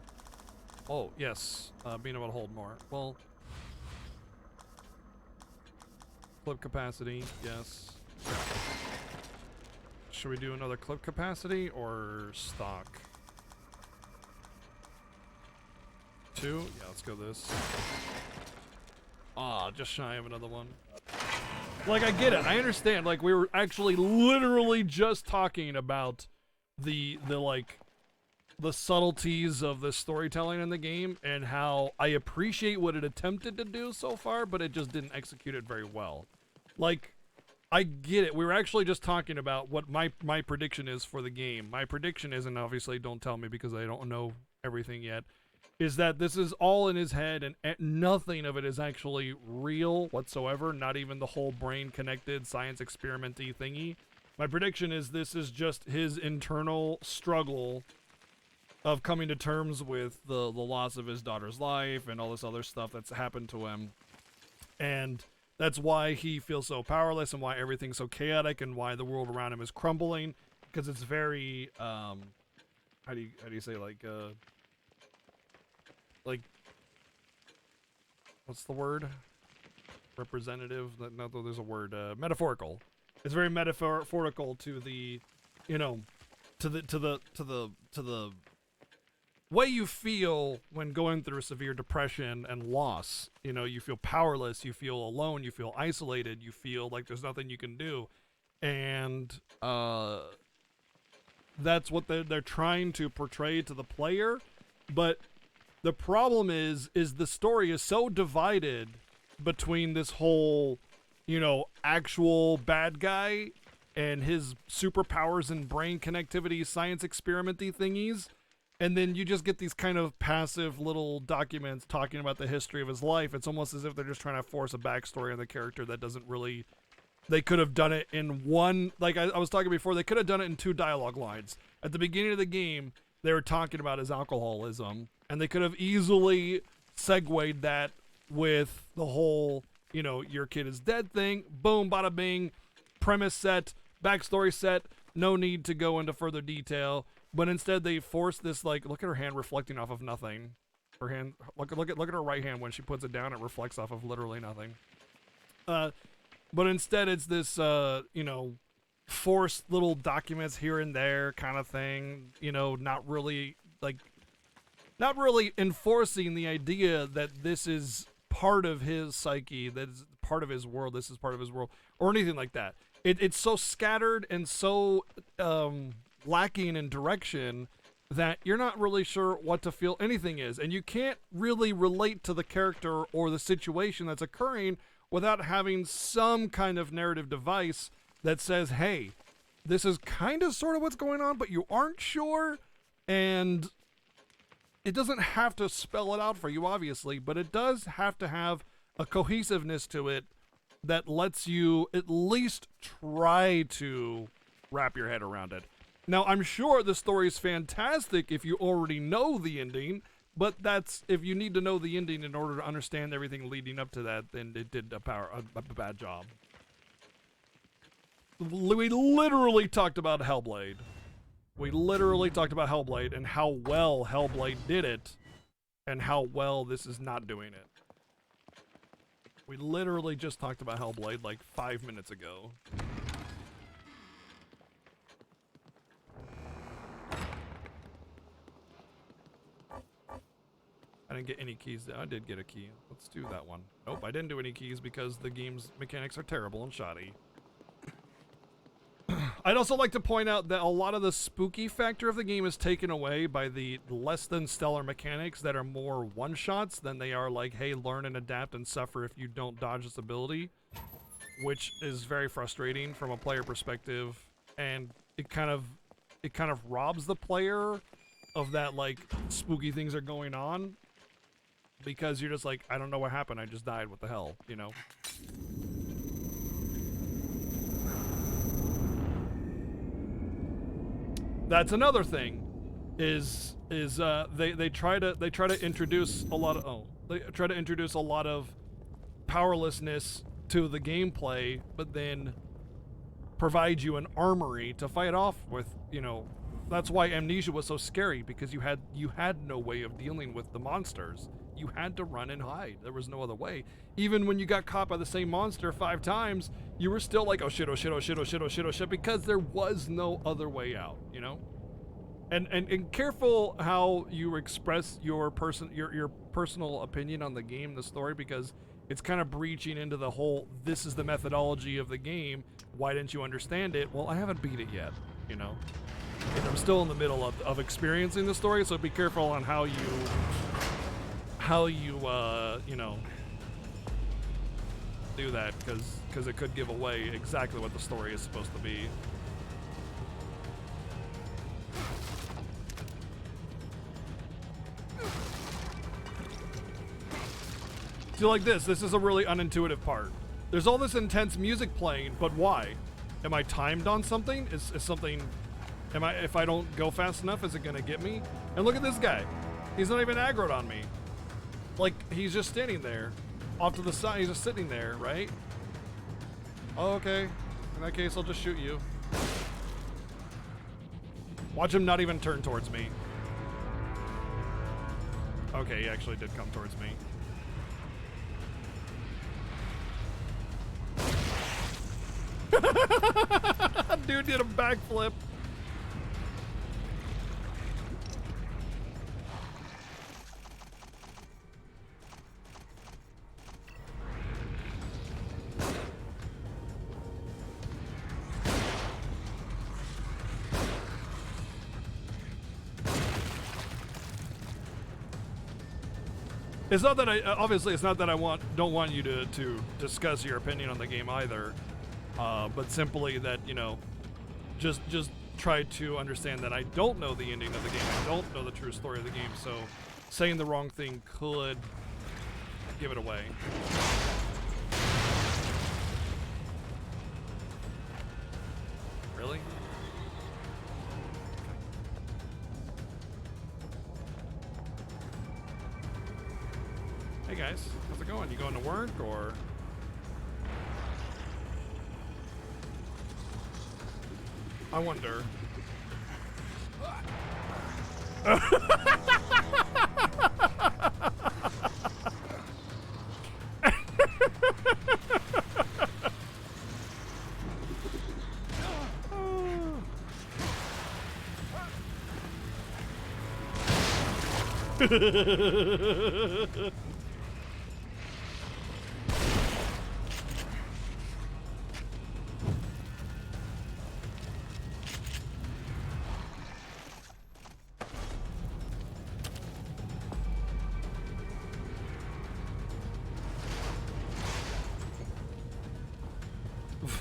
Oh, yes. Being able to hold more. Well, clip capacity, yes. Should we do another clip capacity or stock? 2? Yeah, let's go this. Ah, just shy of another one. Like, I get it. I understand. Like, we were actually literally just talking about the subtleties of the storytelling in the game and how I appreciate what it attempted to do so far, but it just didn't execute it very well. Like, I get it. We were actually just talking about what my prediction is for the game. My prediction is, and obviously don't tell me because I don't know everything yet, is that this is all in his head and nothing of it is actually real whatsoever, not even the whole brain connected science experiment-y thingy. My prediction is this is just his internal struggle of coming to terms with the loss of his daughter's life and all this other stuff that's happened to him. And that's why he feels so powerless and why everything's so chaotic and why the world around him is crumbling, because it's very how do you say, like what's the word? Representative? Not that there's a word. Metaphorical. It's very metaphorical to the, you know, to the way you feel when going through severe depression and loss. You know, you feel powerless, you feel alone, you feel isolated, you feel like there's nothing you can do. And that's what they're trying to portray to the player. But the problem is the story is so divided between this whole you know, actual bad guy and his superpowers and brain connectivity science experimenty thingies. And then you just get these kind of passive little documents talking about the history of his life. It's almost as if they're just trying to force a backstory on the character that doesn't really... They could have done it in one... Like I was talking before, they could have done it in 2 dialogue lines. At the beginning of the game, they were talking about his alcoholism. And they could have easily segued that with the whole, you know, your kid is dead thing. Boom, bada bing. Premise set, backstory set. No need to go into further detail. But instead they force this, like, look at her hand reflecting off of nothing. Her hand, look at her right hand when she puts it down, it reflects off of literally nothing. But instead it's this, you know, forced little documents here and there kind of thing. You know, not really enforcing the idea that this is part of his psyche, that is part of his world, this is part of his world, or anything like that. It's so scattered and so lacking in direction that you're not really sure what to feel anything is, and you can't really relate to the character or the situation that's occurring without having some kind of narrative device that says, hey, this is kind of sort of what's going on, but you aren't sure. And it doesn't have to spell it out for you, obviously, but it does have to have a cohesiveness to it that lets you at least try to wrap your head around it. Now, I'm sure the story is fantastic if you already know the ending, but that's, if you need to know the ending in order to understand everything leading up to that, then it did a bad job. We literally talked about Hellblade. We literally talked about Hellblade and how well Hellblade did it and how well this is not doing it. We literally just talked about Hellblade like 5 minutes ago. I didn't get any keys. I did get a key. Let's do that one. Nope, I didn't do any keys because the game's mechanics are terrible and shoddy. I'd also like to point out that a lot of the spooky factor of the game is taken away by the less than stellar mechanics that are more one-shots than they are like, hey, learn and adapt and suffer if you don't dodge this ability, which is very frustrating from a player perspective, and it kind of robs the player of that, like, spooky things are going on, because you're just like, I don't know what happened, I just died, what the hell, you know? That's another thing, is they try to introduce a lot of powerlessness to the gameplay, but then provide you an armory to fight off with. You know, that's why Amnesia was so scary, because you had no way of dealing with the monsters. You had to run and hide. There was no other way. Even when you got caught by the same monster 5 times, you were still like, oh shit, oh shit, oh shit, oh shit, oh shit, oh shit, because there was no other way out, you know? And careful how you express your personal opinion on the game, the story, because it's kind of breaching into the whole, this is the methodology of the game, why didn't you understand it? Well, I haven't beat it yet, you know? And I'm still in the middle of experiencing the story, so be careful on how you you know, do that, because it could give away exactly what the story is supposed to be. So like this is a really unintuitive part. There's all this intense music playing, but why? Am I timed on something? Is something, if I don't go fast enough, is it gonna get me? And look at this guy. He's not even aggroed on me. Like, he's just standing there, off to the side, he's just sitting there, right? Oh, okay. In that case, I'll just shoot you. Watch him not even turn towards me. Okay, he actually did come towards me. Dude did a backflip. It's not that I obviously it's not that I don't want you to discuss your opinion on the game either, but simply that, you know, just try to understand that I don't know the ending of the game. I don't know the true story of the game, so saying the wrong thing could give it away. Really? Hey guys, how's it going? You going to work or? I wonder.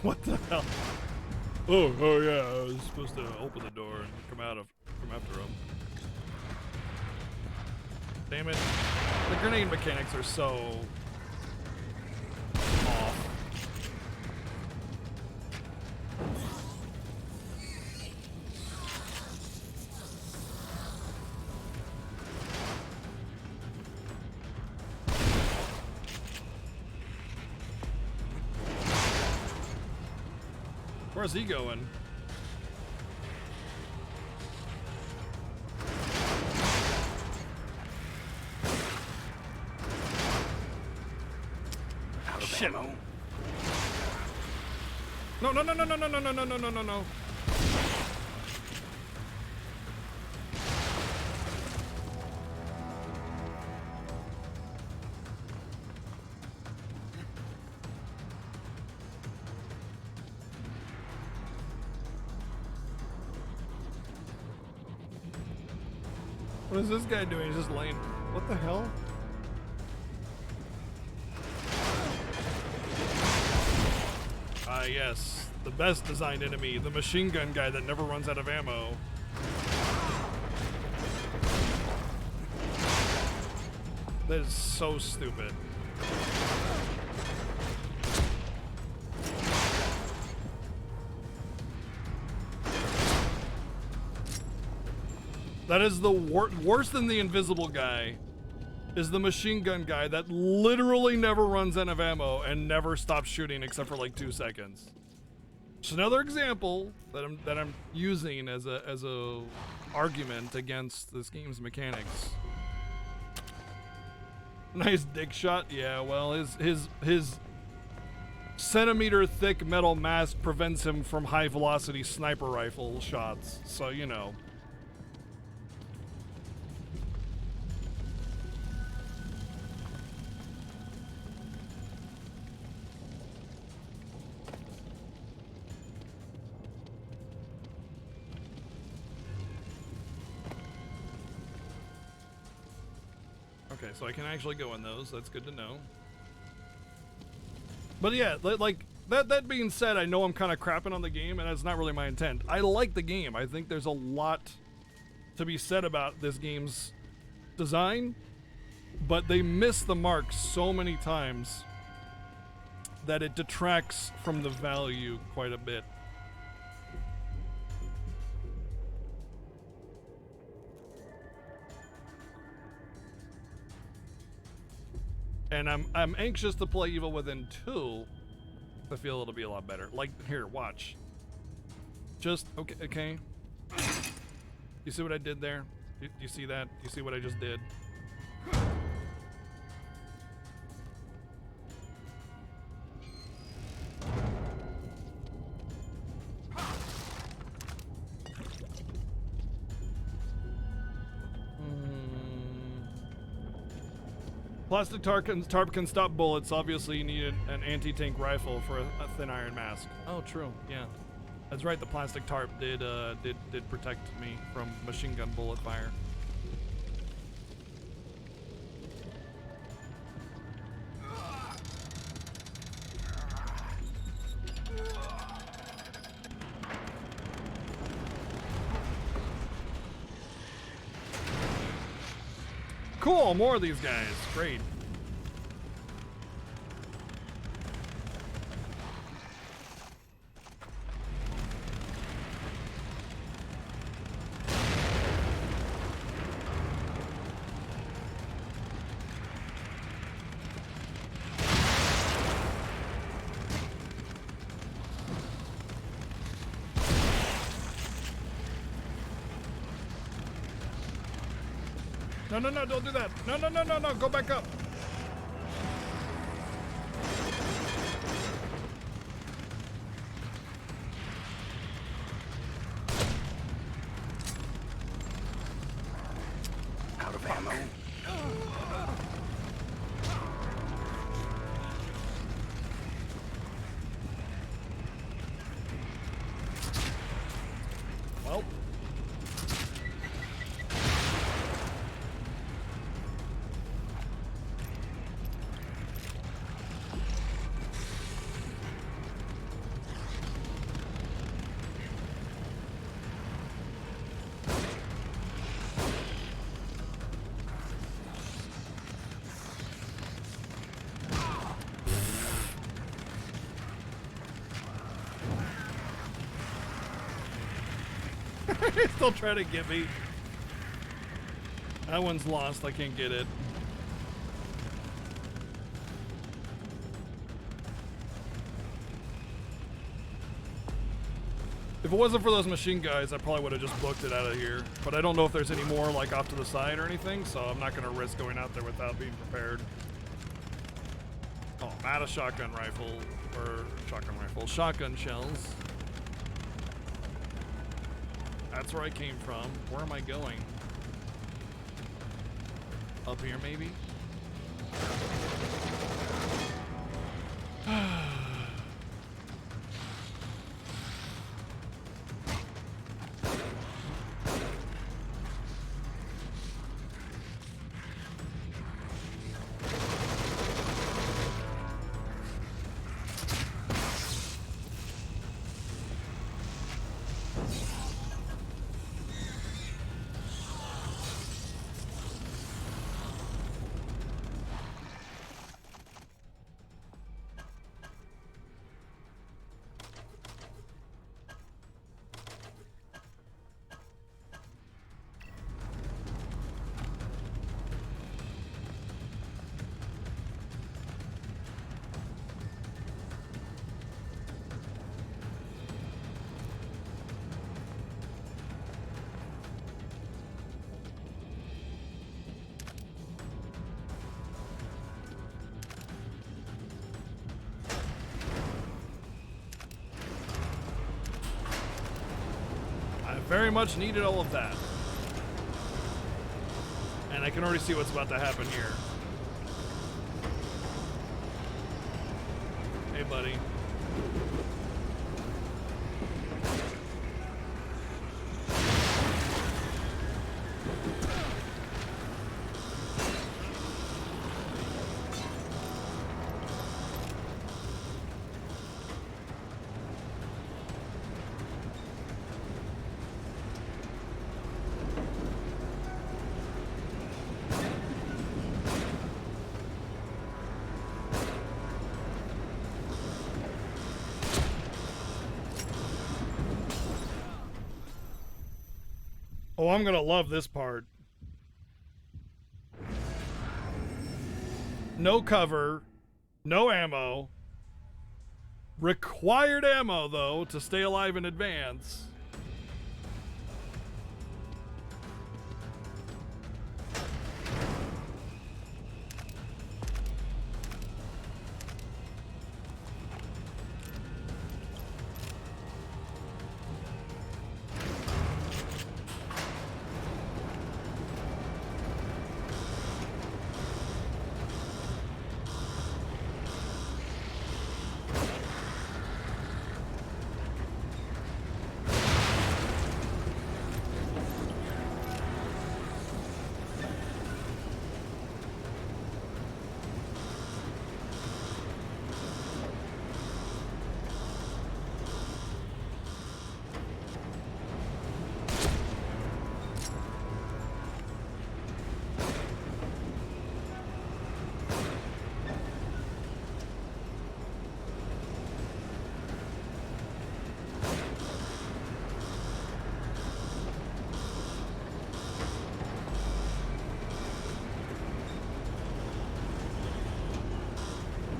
What the hell? Oh yeah, I was supposed to open the door and come after him. Damn it. The grenade mechanics are so off. Where's he going? Shit. No. No. What is this guy doing? He's just laying. What the hell? Yes. The best designed enemy. The machine gun guy that never runs out of ammo. That is so stupid. That is the worse than the invisible guy. Is the machine gun guy that literally never runs out of ammo and never stops shooting except for like 2 seconds. Just another example that I'm using as a argument against this game's mechanics. Nice dick shot. Yeah, well, his centimeter thick metal mask prevents him from high velocity sniper rifle shots. So, you know. Okay, so I can actually go in those. That's good to know. But yeah, like that being said, I know I'm kind of crapping on the game, and that's not really my intent. I like the game. I think there's a lot to be said about this game's design, but they miss the mark so many times that it detracts from the value quite a bit. And I'm anxious to play Evil Within 2 to feel it'll be a lot better. Like, here, watch. Just, okay. You see what I did there? You see that? You see what I just did? Plastic tarp can stop bullets. Obviously, you need an anti-tank rifle for a thin iron mask. Oh, true. Yeah, that's right. The plastic tarp did protect me from machine gun bullet fire. cool, more of these guys. Great. No, no, no, don't do that. No, no, no, no, no, go back up. Out of ammo. Well. He's still trying to get me. That one's lost. I can't get it. If it wasn't for those machine guys, I probably would have just booked it out of here. But I don't know if there's any more like off to the side or anything, so I'm not going to risk going out there without being prepared. Oh, I'm out of shotgun rifle, or shotgun shells. That's where I came from. Where am I going? Up here, maybe? Very much needed all of that. And I can already see what's about to happen here. Hey, buddy. Oh, I'm gonna love this part. No cover, no ammo. Required ammo, though, to stay alive in advance.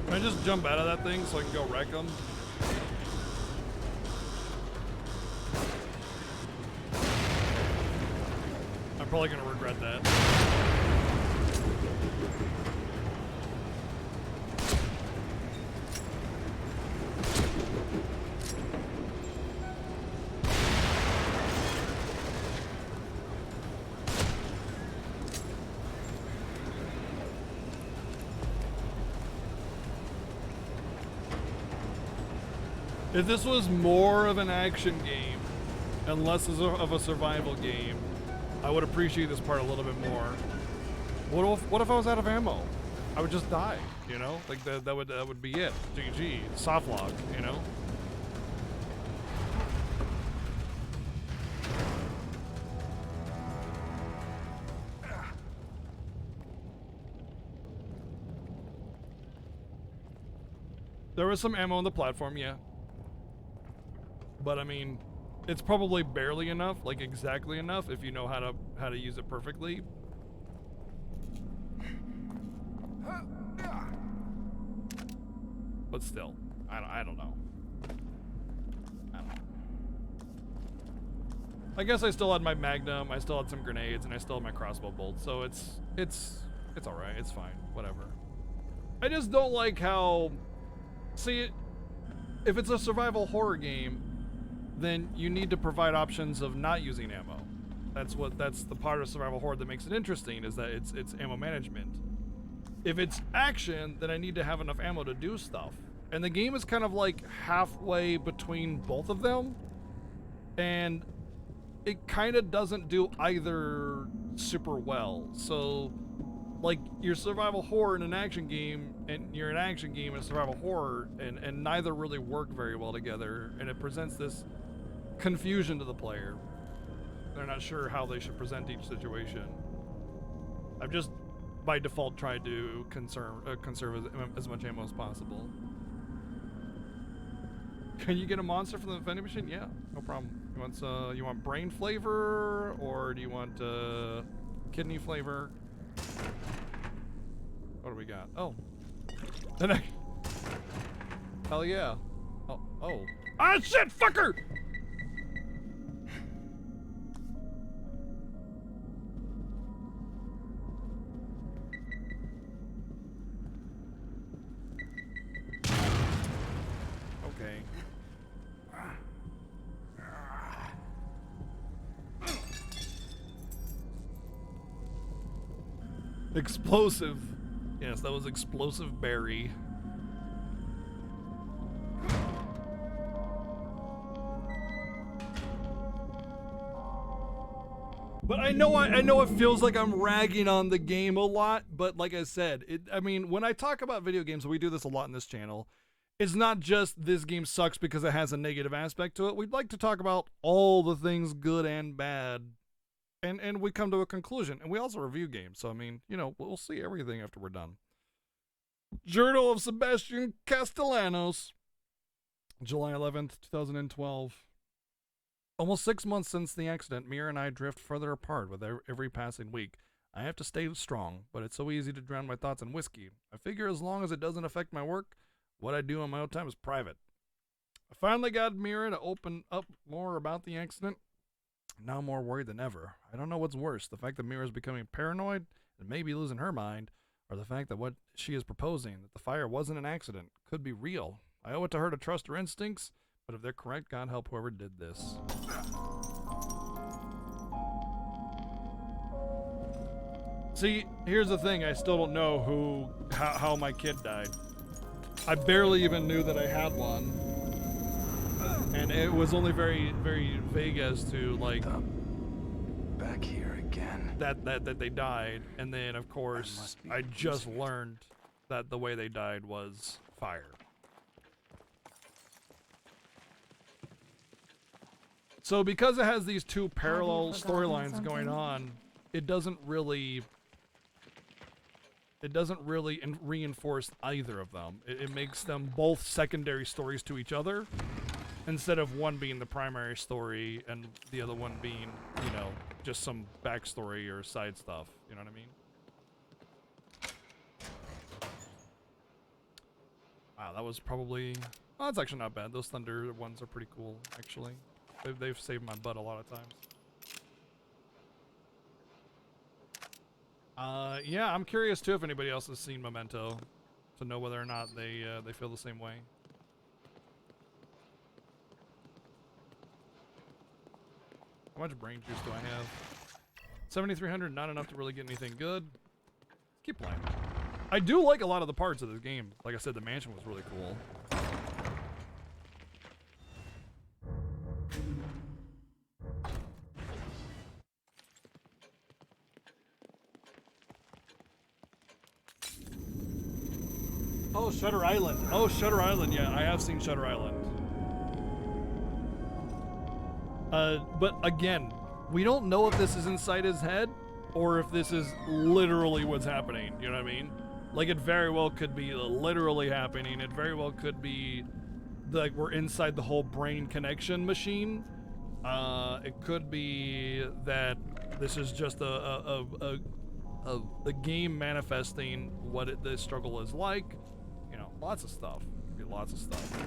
Can I just jump out of that thing so I can go wreck them? I'm probably gonna regret that. If this was more of an action game and less of a survival game, I would appreciate this part a little bit more. What if I was out of ammo? I would just die, you know? Like that would be it. GG, soft log, you know? There was some ammo on the platform, yeah. But I mean, it's probably barely enough, like exactly enough if you know how to use it perfectly. But still, I don't know. I guess I still had my Magnum, I still had some grenades, and I still had my crossbow bolt, so it's all right, it's fine, whatever. I just don't like how, see, if it's a survival horror game, then you need to provide options of not using ammo. That's the part of survival horror that makes it interesting, is that it's ammo management. If it's action, then I need to have enough ammo to do stuff. And the game is kind of like halfway between both of them. And it kind of doesn't do either super well. So, like, you're survival horror in an action game, and you're an action game in a survival horror, and neither really work very well together. And it presents this confusion to the player. They're not sure how they should present each situation. I've just, by default, tried to conserve as much ammo as possible. Can you get a monster from the vending machine? Yeah, no problem. You want brain flavor, or do you want kidney flavor? What do we got? Oh, hell yeah! Oh! Ah, shit, fucker! Okay. Explosive. Yes, that was explosive berry. But I know it feels like I'm ragging on the game a lot, but like I said, I mean, when I talk about video games, we do this a lot in this channel, it's not just this game sucks because it has a negative aspect to it. We'd like to talk about all the things good and bad, and we come to a conclusion. And we also review games, so I mean, you know, we'll see everything after we're done. Journal of Sebastian Castellanos, July 11th, 2012. Almost 6 months since the accident, Mira and I drift further apart with every passing week. I have to stay strong, but it's so easy to drown my thoughts in whiskey. I figure as long as it doesn't affect my work, what I do on my own time is private. I finally got Mira to open up more about the accident. Now more worried than ever. I don't know what's worse, the fact that Mira's becoming paranoid and maybe losing her mind, or the fact that what she is proposing, that the fire wasn't an accident, could be real. I owe it to her to trust her instincts, but if they're correct, God help whoever did this. See, here's the thing, I still don't know how my kid died. I barely even knew that I had one. And it was only very, very vague as to, like, back here again. That they died. And then, of course, I just learned that the way they died was fire. So because it has these two parallel storylines going on, it doesn't really reinforce either of them. It makes them both secondary stories to each other, instead of one being the primary story and the other one being, you know, just some backstory or side stuff. You know what I mean? that was probably... Oh, that's actually not bad. Those Thunder ones are pretty cool, actually. They've saved my butt a lot of times. Yeah, I'm curious too if anybody else has seen Memento, to know whether or not they feel the same way. How much brain juice do I have? 7,300, not enough to really get anything good. Keep playing. I do like a lot of the parts of this game. Like I said, the mansion was really cool. Oh, Shutter Island. Oh, Shutter Island. Yeah, I have seen Shutter Island. But again, we don't know if this is inside his head or if this is literally what's happening. You know what I mean? Like, it very well could be literally happening. It very well could be like we're inside the whole brain connection machine. It could be that this is just the game manifesting what this struggle is like. You know, lots of stuff. Could be lots of stuff.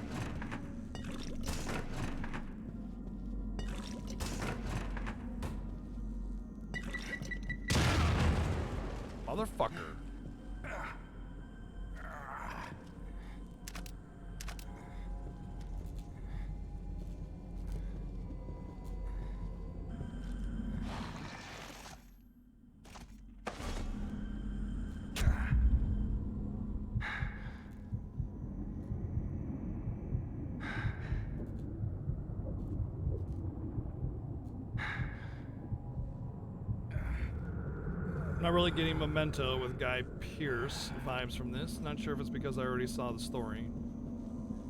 Motherfucker. Not really getting Memento with Guy Pearce vibes from this. Not sure if it's because I already saw the story.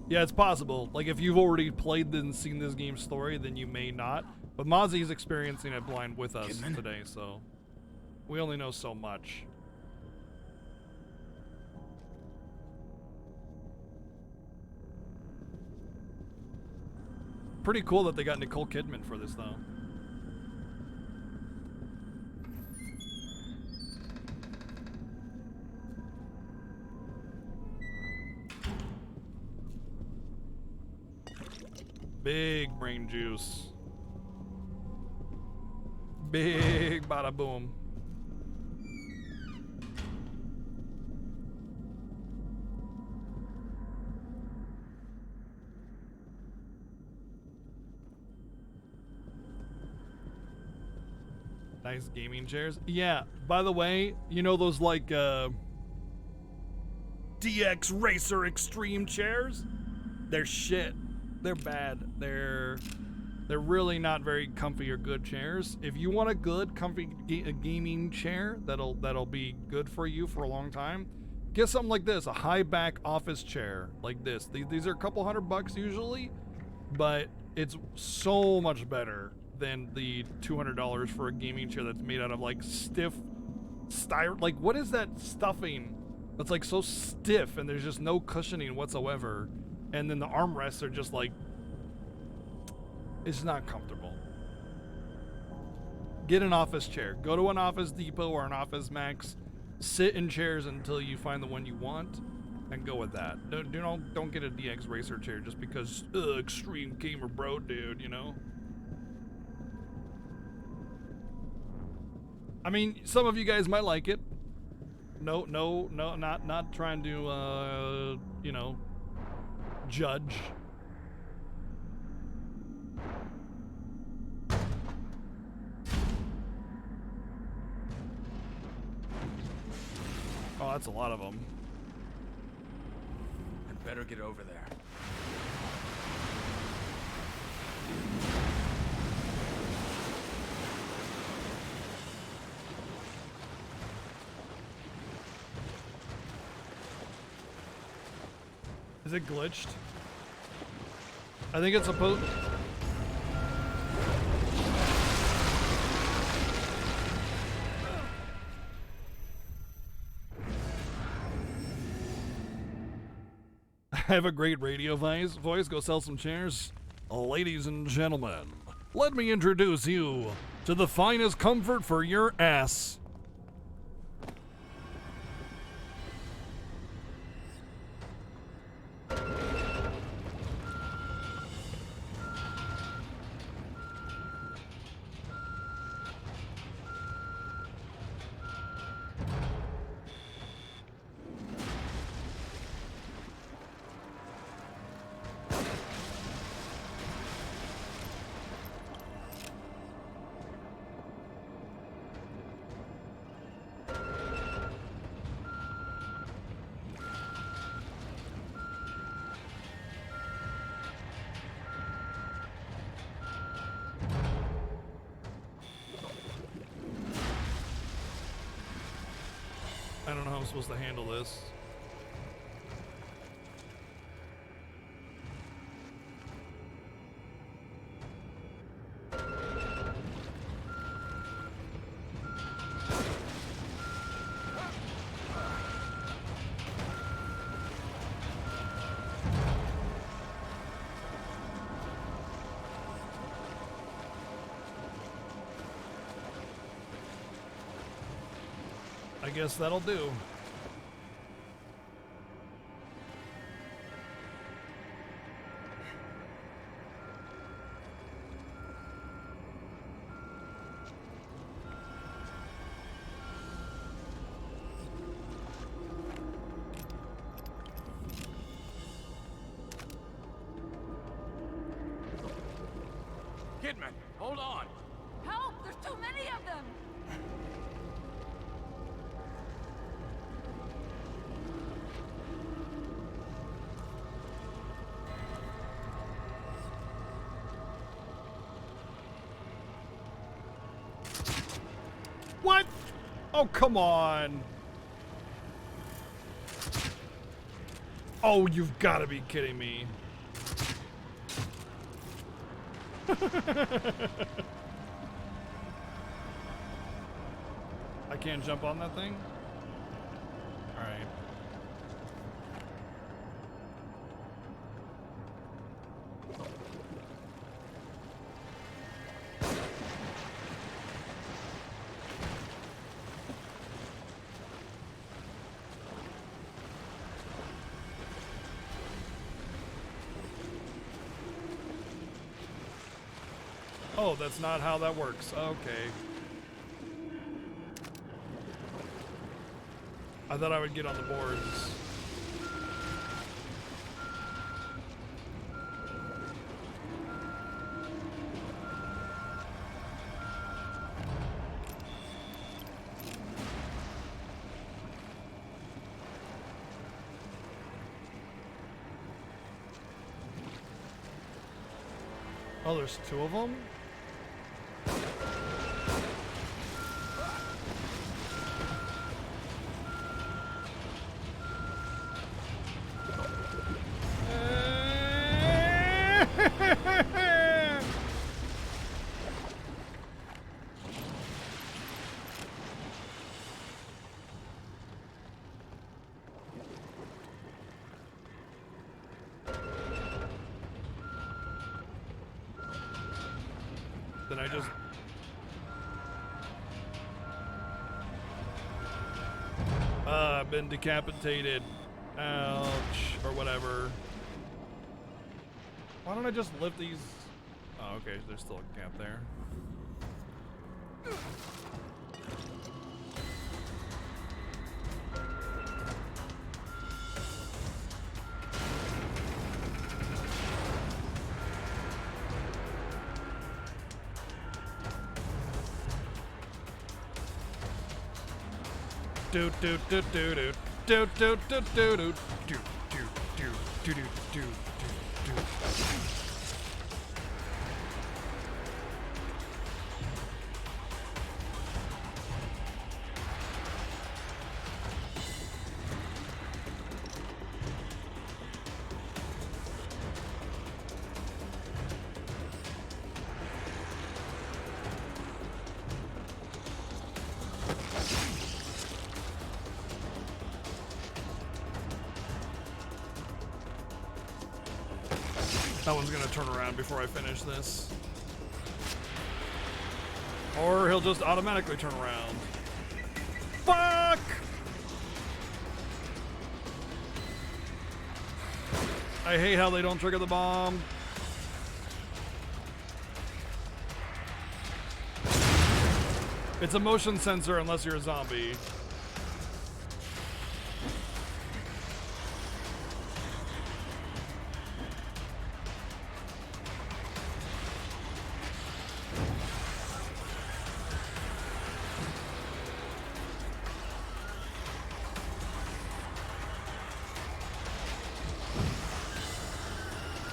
Yeah, it's possible. Like, if you've already played and seen this game's story, then you may not. But Mozzie's experiencing it blind with us today, so we only know so much. Pretty cool that they got Nicole Kidman for this, though. Big brain juice. Big bada boom. Nice gaming chairs. Yeah, by the way, you know those like DX Racer Extreme chairs? They're shit. They're bad. They're really not very comfy or good chairs. If you want a good, comfy gaming chair that'll be good for you for a long time, get something like this, a high back office chair like this. These are a couple $100 usually, but it's so much better than the $200 for a gaming chair that's made out of like stiff styrofoam. Like, what is that stuffing that's like so stiff and there's just no cushioning whatsoever? And then the armrests are just like, it's not comfortable. Get an office chair. Go to an Office Depot or an Office Max. Sit in chairs until you find the one you want, and go with that. Don't get a DX Racer chair just because extreme gamer bro, dude. You know. I mean, some of you guys might like it. No, not trying to, you know, judge. Oh, that's a lot of them. I'd better get over there. Is it glitched? I think it's supposed... I have a great radio voice. Go sell some chairs. Ladies and gentlemen, let me introduce you to the finest comfort for your ass. I don't know how I'm supposed to handle this. I guess that'll do. Kidman, hold on. Help! There's too many of them! What? Oh, come on. Oh, you've got to be kidding me. I can't jump on that thing? All right. Oh, that's not how that works. Okay. I thought I would get on the boards. Oh, there's two of them? Then I just... I've been decapitated. Ouch. Or whatever. Why don't I just lift these? Oh, okay. There's still a gap there. Do do do do do do do do do do do do do do do do do. That one's gonna turn around before I finish this. Or he'll just automatically turn around. Fuck! I hate how they don't trigger the bomb. It's a motion sensor unless you're a zombie.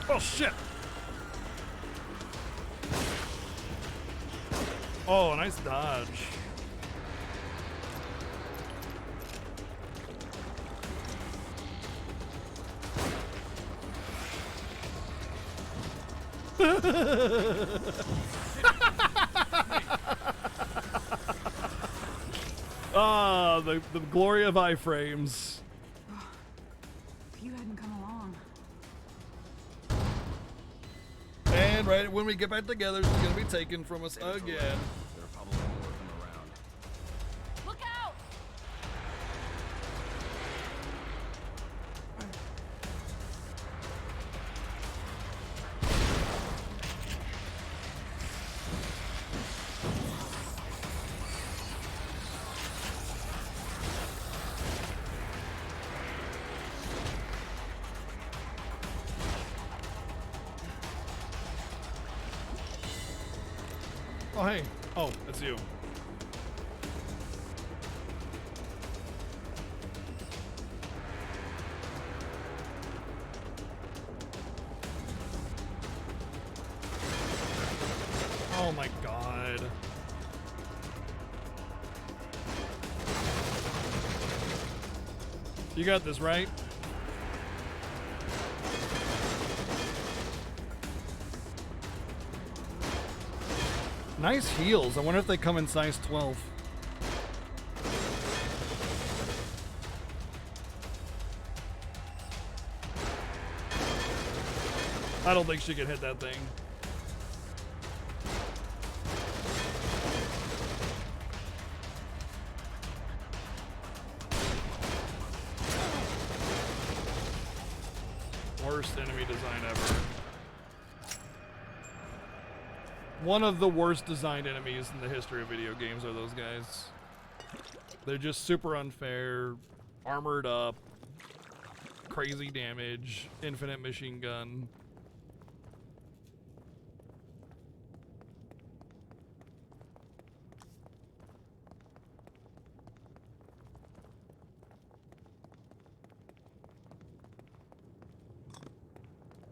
Oh shit! Oh, nice dodge. Ah, the glory of iframes. If you hadn't come along. And right when we get back together, she's gonna be taken from us again. There are probably more of them around. Look out! Oh, hey. Oh, that's you. Oh my god. You got this, right? Nice heals. I wonder if they come in size 12. I don't think she can hit that thing. Worst enemy design ever. One of the worst designed enemies in the history of video games are those guys. They're just super unfair, armored up, crazy damage, infinite machine gun.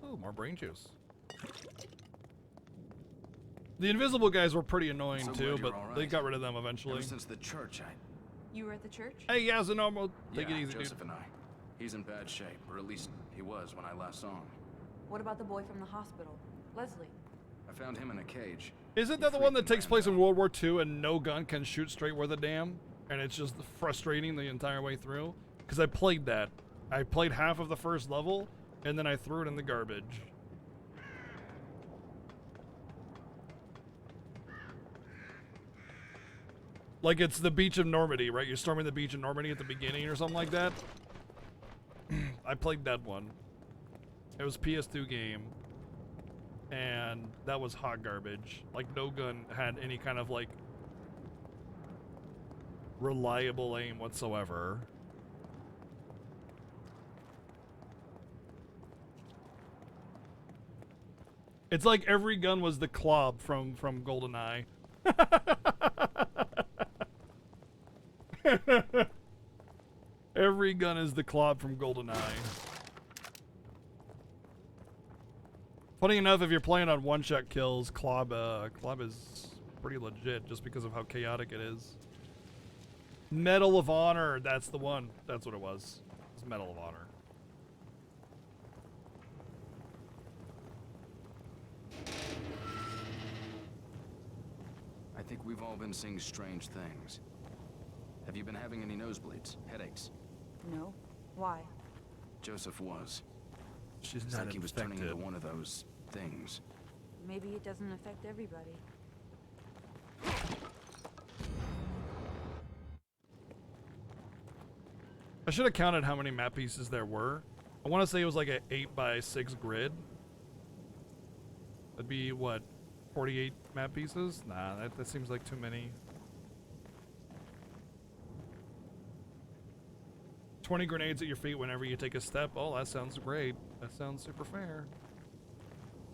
Oh, more brain juice. The invisible guys were pretty annoying too, but they got rid of them eventually. Ever since the church, You were at the church? Hey, yeah, Xenormo. Take it easy, Joseph dude. and I. He's in bad shape, or at least he was when I last saw him. What about the boy from the hospital? Leslie? I found him in a cage. Isn't that the one that takes place in World War II and no gun can shoot straight where the damn? And it's just frustrating the entire way through? Because I played that. I played half of the first level, and then I threw it in the garbage. Like it's the beach of Normandy, right? You're storming the beach of Normandy at the beginning or something like that. I played that one. It was a PS2 game. And that was hot garbage. Like no gun had any kind of like reliable aim whatsoever. It's like every gun was the Klob from GoldenEye. Every gun is the Klob from GoldenEye. Funny enough, if you're playing on one-shot kills, Klob is pretty legit just because of how chaotic it is. Medal of Honor, that's the one. That's what it was. It's Medal of Honor. I think we've all been seeing strange things. Have you been having any nosebleeds, headaches? No. Why? Joseph was. She's It's not like he was turning infected. into one of those things. Maybe it doesn't affect everybody. I should have counted how many map pieces there were. I want to say it was like an 8x6 grid. That'd be what, 48 map pieces? Nah, that seems like too many. 20 grenades at your feet whenever you take a step. Oh, that sounds great. That sounds super fair.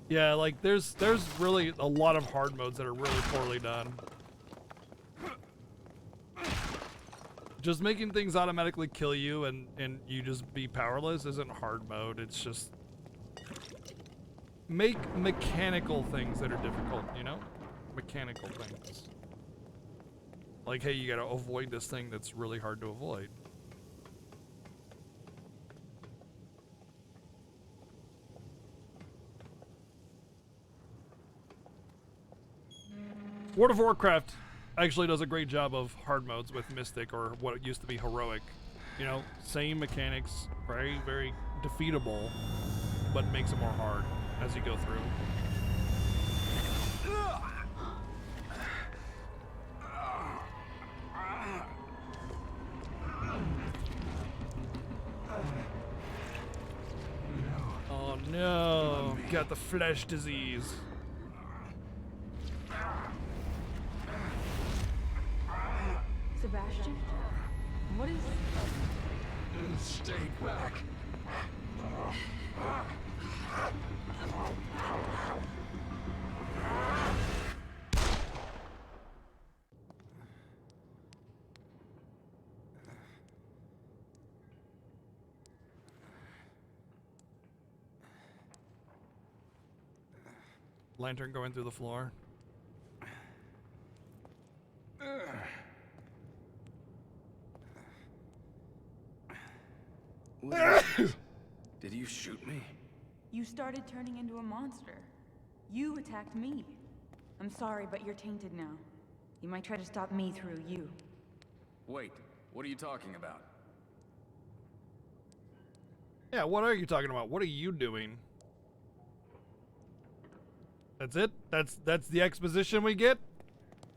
Yeah, like there's really a lot of hard modes that are really poorly done. Just making things automatically kill you and you just be powerless isn't hard mode. It's just make mechanical things that are difficult, you know? Mechanical things. Like, hey, you gotta avoid this thing that's really hard to avoid. World of Warcraft actually does a great job of hard modes with Mystic, or what it used to be Heroic. You know, same mechanics, very, very defeatable, but makes it more hard as you go through. Oh no, got the flesh disease. Sebastian? What is... Stay back. Lantern going through the floor. Did you shoot me? You started turning into a monster. You attacked me. I'm sorry, but you're tainted now. You might try to stop me through you. Wait, what are you talking about? Yeah, what are you talking about? What are you doing? That's it? That's the exposition we get?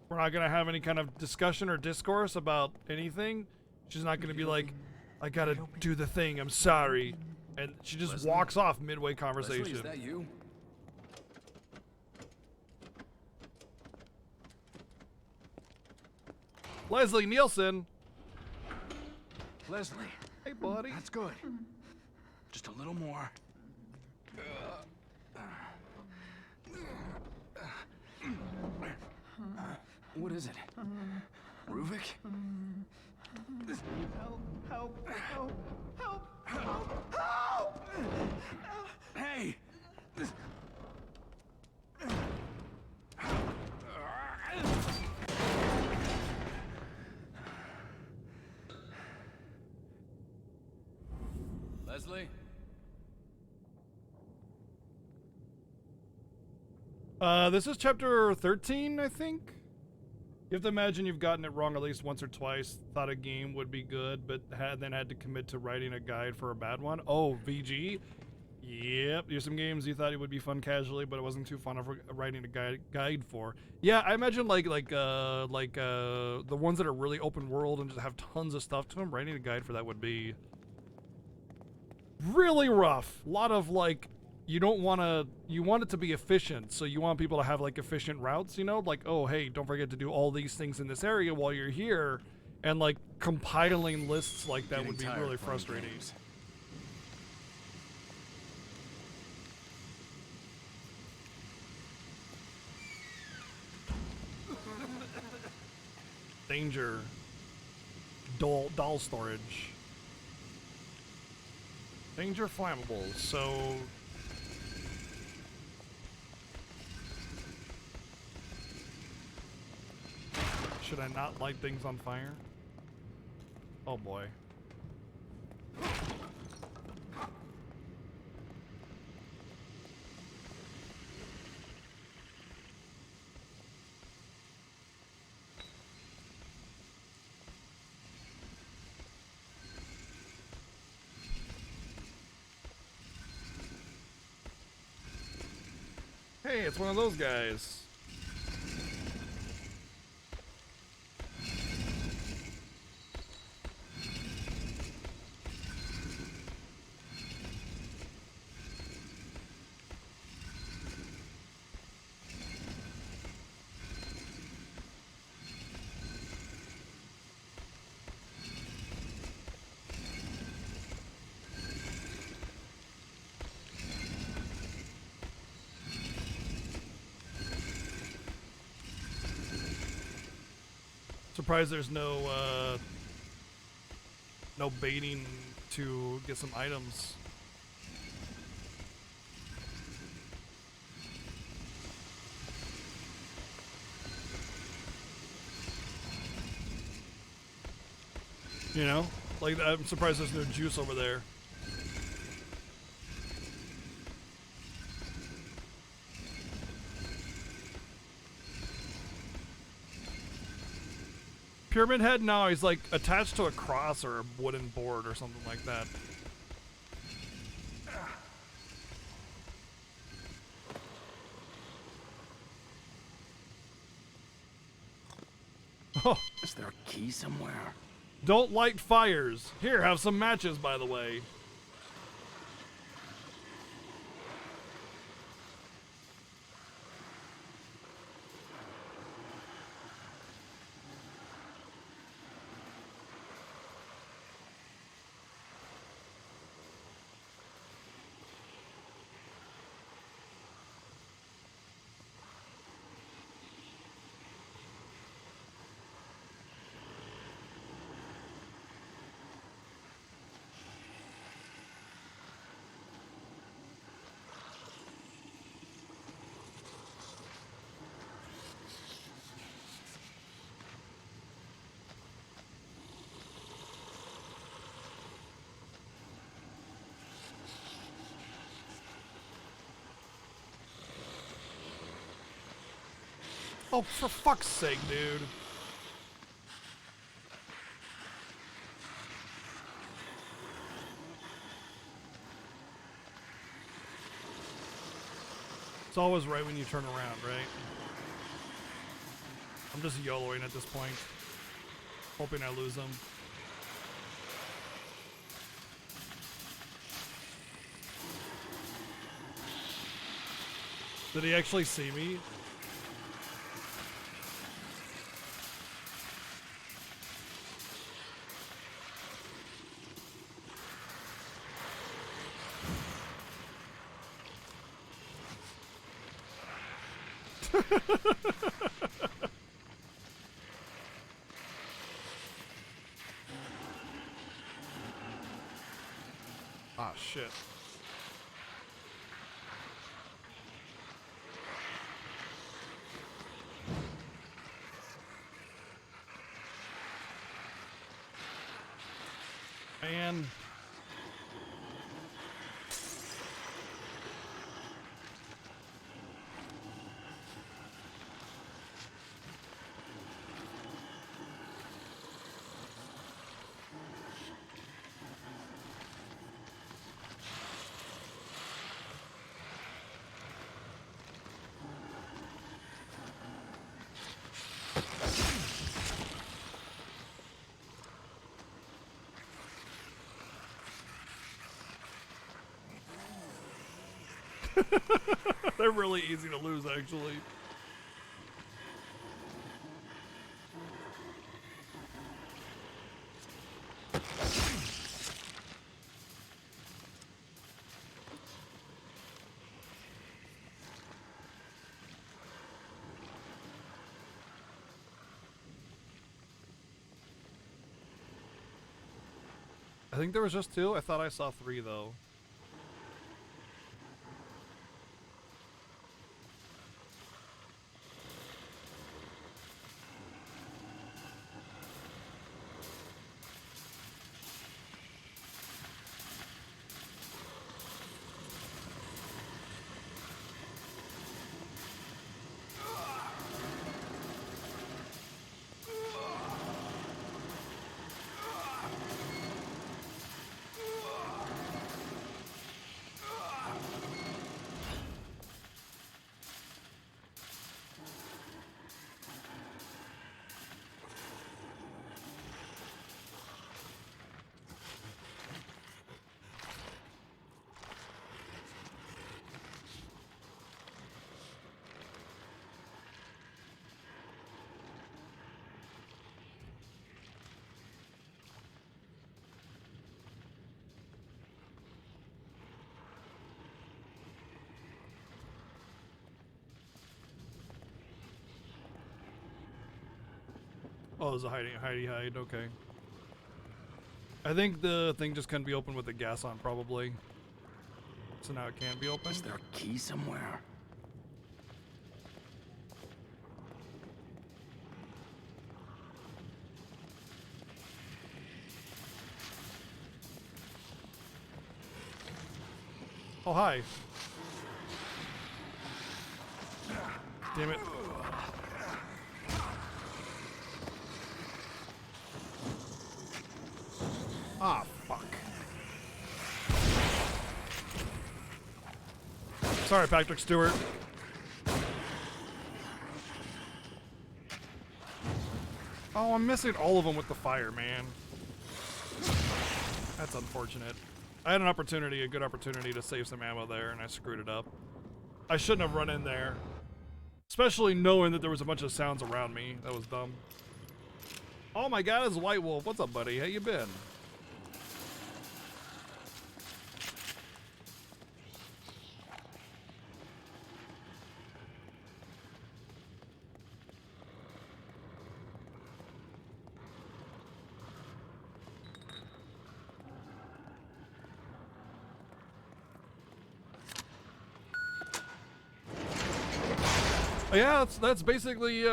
We're not gonna have any kind of discussion or discourse about anything? She's not gonna be like, I gotta do the thing, I'm sorry. And she just Leslie? walks off midway conversation. Leslie, is that you? Leslie Nielsen. Leslie. Hey, buddy. That's good. Just a little more. What is it? Ruvik? Help! Help! Hey! Leslie? This is chapter 13, I think. You have to imagine you've gotten it wrong at least once or twice. Thought a game would be good, but then had to commit to writing a guide for a bad one. Oh, VG. Yep, there's some games you thought it would be fun casually, but it wasn't too fun of writing a guide for. Yeah, I imagine like the ones that are really open world and just have tons of stuff to them. Writing a guide for that would be really rough. A lot of like, you want it to be efficient, so you want people to have like efficient routes, you know, like, oh hey, don't forget to do all these things in this area while you're here, and like compiling lists like that would be really frustrating. Danger. Doll storage. Danger flammables, so should I not light things on fire? Oh boy. Hey, it's one of those guys. Surprised there's no baiting to get some items. You know, like I'm surprised there's no juice over there. Pyramid Head? No, he's like attached to a cross or a wooden board or something like that. Oh. Is there a key somewhere? Don't light fires. Here, have some matches, by the way. Oh, for fuck's sake, dude. It's always right when you turn around, right? I'm just YOLOing at this point. Hoping I lose them. Did he actually see me? Ah, shit. Man. They're really easy to lose, actually. I think there was just 2. I thought I saw 3, though. Oh, there's a hide, okay. I think the thing just couldn't be opened with the gas on, probably. So now it can't be opened. Is there a key somewhere? Oh, hi. Damn it. Sorry, Patrick Stewart. Oh, I'm missing all of them with the fire, man. That's unfortunate. I had an opportunity, a good opportunity to save some ammo there, and I screwed it up. I shouldn't have run in there. Especially knowing that there was a bunch of sounds around me. That was dumb. Oh my god, it's White Wolf. What's up, buddy? How you been? Yeah, that's basically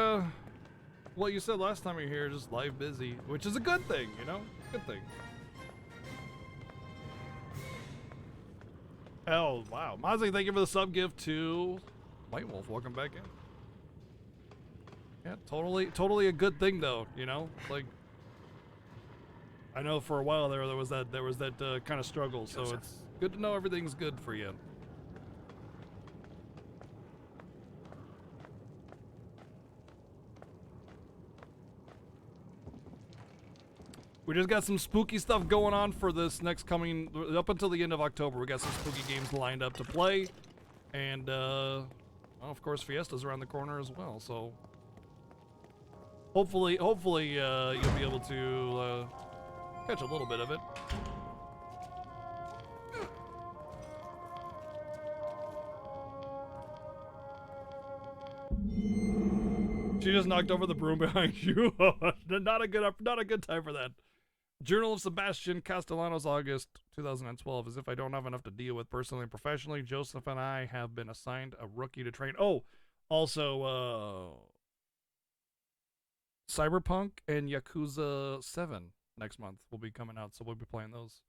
what you said last time you were here, just live busy, which is a good thing, you know? Good thing. Oh, wow. Mozzie, thank you for the sub gift to White Wolf. Welcome back in. Yeah, totally a good thing though, you know? Like, I know for a while there was that kind of struggle, so it's good to know everything's good for you. We just got some spooky stuff going on for this next coming, up until the end of October. We got some spooky games lined up to play. And, well, of course, Fiesta's around the corner as well, so hopefully, you'll be able to catch a little bit of it. She just knocked over the broom behind you. Not a good time for that. Journal of Sebastian Castellanos, August 2012. As if I don't have enough to deal with personally and professionally, Joseph and I have been assigned a rookie to train. Oh, also, Cyberpunk and Yakuza 7 next month will be coming out, so we'll be playing those.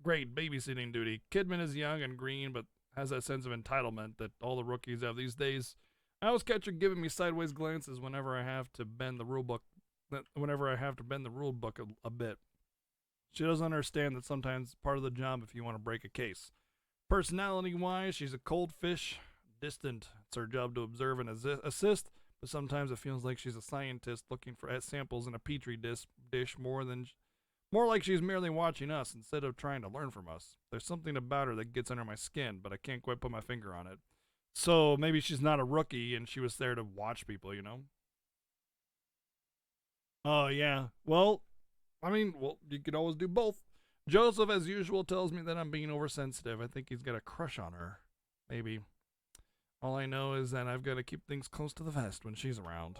Great babysitting duty. Kidman is young and green, but has that sense of entitlement that all the rookies have these days. I always catch her giving me sideways glances whenever I have to bend the rulebook. A bit. She doesn't understand that sometimes part of the job if you want to break a case. Personality-wise, she's a cold fish, distant. It's her job to observe and assist, but sometimes it feels like she's a scientist looking at samples in a petri dish more like she's merely watching us instead of trying to learn from us. There's something about her that gets under my skin, but I can't quite put my finger on it. So maybe she's not a rookie and she was there to watch people, you know? Oh, yeah. Well, I mean, you could always do both. Joseph, as usual, tells me that I'm being oversensitive. I think he's got a crush on her. Maybe. All I know is that I've got to keep things close to the vest when she's around.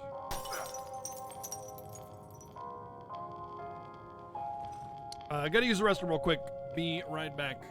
I gotta use the restroom real quick. Be right back.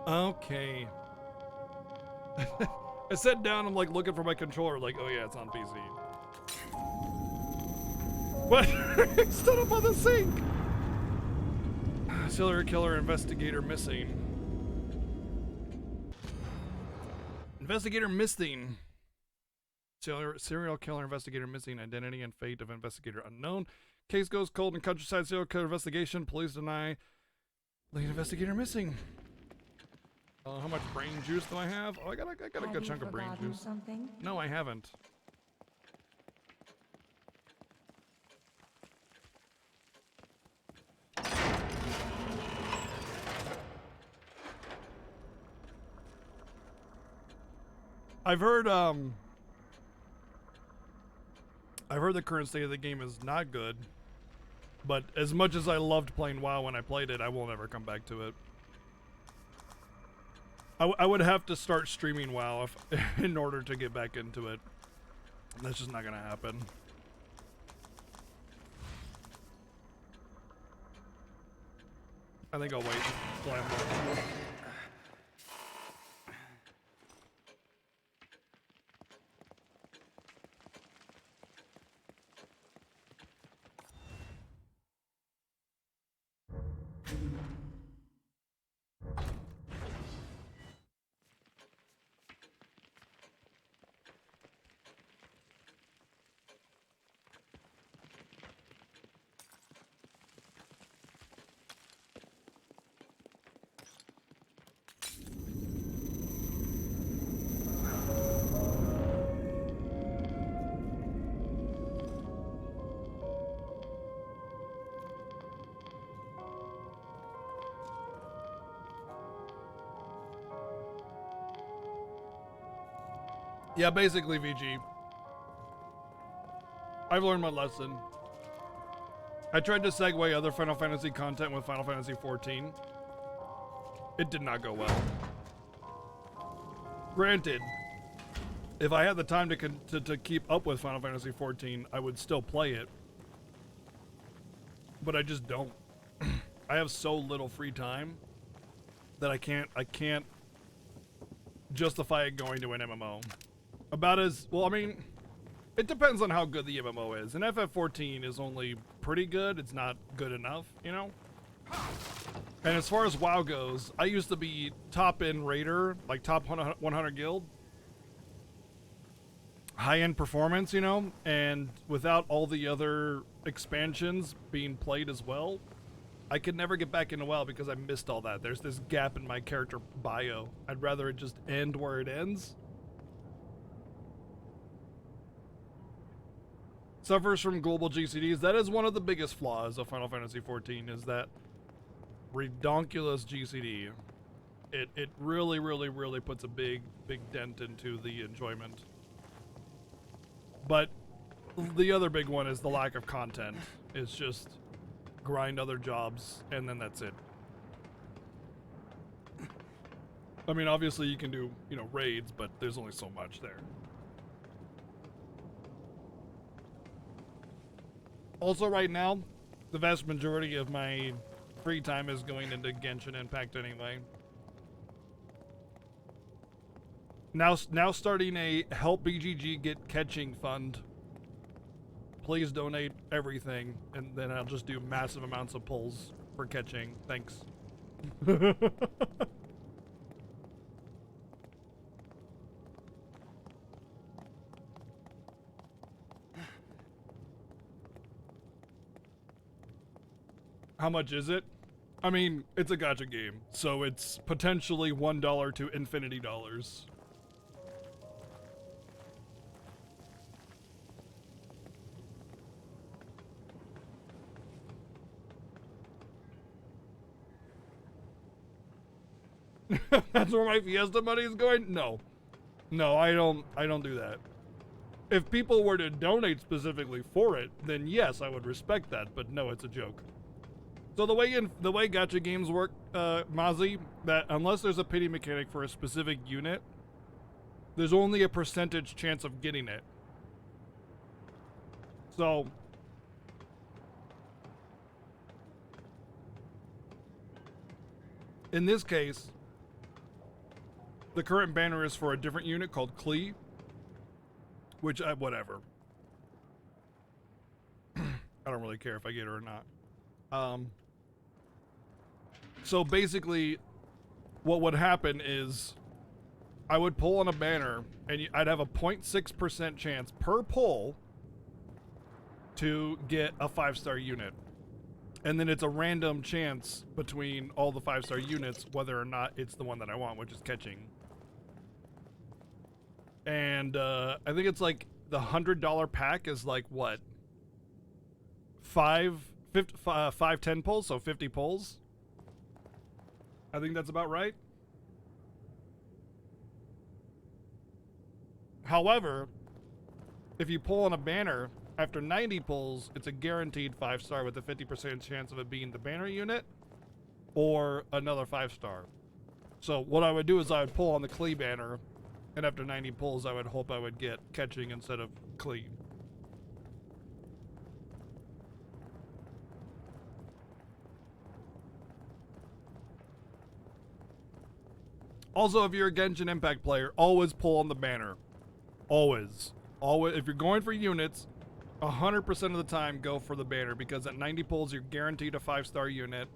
Okay. I sat down, I'm like looking for my controller, like, oh yeah, it's on PC. What? It stood up on the sink! Serial killer investigator missing. Investigator missing. Serial killer investigator missing. Identity and fate of investigator unknown. Case goes cold in countryside serial killer investigation. Police deny lead investigator missing. How much brain juice do I have? Oh, I got a good chunk of brain juice. Something? No, I haven't. I've heard the current state of the game is not good, but as much as I loved playing WoW when I played it, I will never come back to it. I would have to start streaming WoW in order to get back into it. That's just not gonna happen. I think I'll wait till I'm done. Yeah, basically, VG. I've learned my lesson. I tried to segue other Final Fantasy content with Final Fantasy XIV. It did not go well. Granted, if I had the time to keep up with Final Fantasy XIV, I would still play it. But I just don't. I have so little free time that I can't justify it going to an MMO. About as, well, I mean, it depends on how good the MMO is. And FF14 is only pretty good. It's not good enough, you know? And as far as WoW goes, I used to be top-end raider, like top 100 guild. High-end performance, you know? And without all the other expansions being played as well, I could never get back into WoW because I missed all that. There's this gap in my character bio. I'd rather it just end where it ends. Suffers from global GCDs. That is one of the biggest flaws of Final Fantasy XIV, is that redonkulous GCD. It really, really, really puts a big dent into the enjoyment. But the other big one is the lack of content. It's just grind other jobs, and then that's it. I mean, obviously you can do, you know, raids, but there's only so much there. Also, right now, the vast majority of my free time is going into Genshin Impact anyway. Now starting a Help BGG Get Catching fund. Please donate everything, and then I'll just do massive amounts of pulls for catching. Thanks. How much is it? I mean, it's a gacha game, so it's potentially $1 to infinity dollars. That's where my Fiesta money is going? No. No, I don't do that. If people were to donate specifically for it, then yes, I would respect that, but no, it's a joke. So the way gacha games work, Mozzie, that unless there's a pity mechanic for a specific unit, there's only a percentage chance of getting it. So in this case, The current banner is for a different unit called Klee, which whatever. I don't really care if I get her or not. So basically, what would happen is I would pull on a banner, and I'd have a 0.6% chance per pull to get a 5-star unit. And then it's a random chance between all the 5-star units whether or not it's the one that I want, which is catching. And I think it's like the $100 pack is like what? 5 10 pulls, so 50 pulls. I think that's about right. However, if you pull on a banner, after 90 pulls, it's a guaranteed 5-star with a 50% chance of it being the banner unit or another 5-star. So what I would do is I would pull on the Klee banner, and after 90 pulls, I would hope I would get catching instead of Klee. Also, if you're a Genshin Impact player, always pull on the banner. Always. Always. If you're going for units, 100% of the time go for the banner, because at 90 pulls, you're guaranteed a 5-star unit.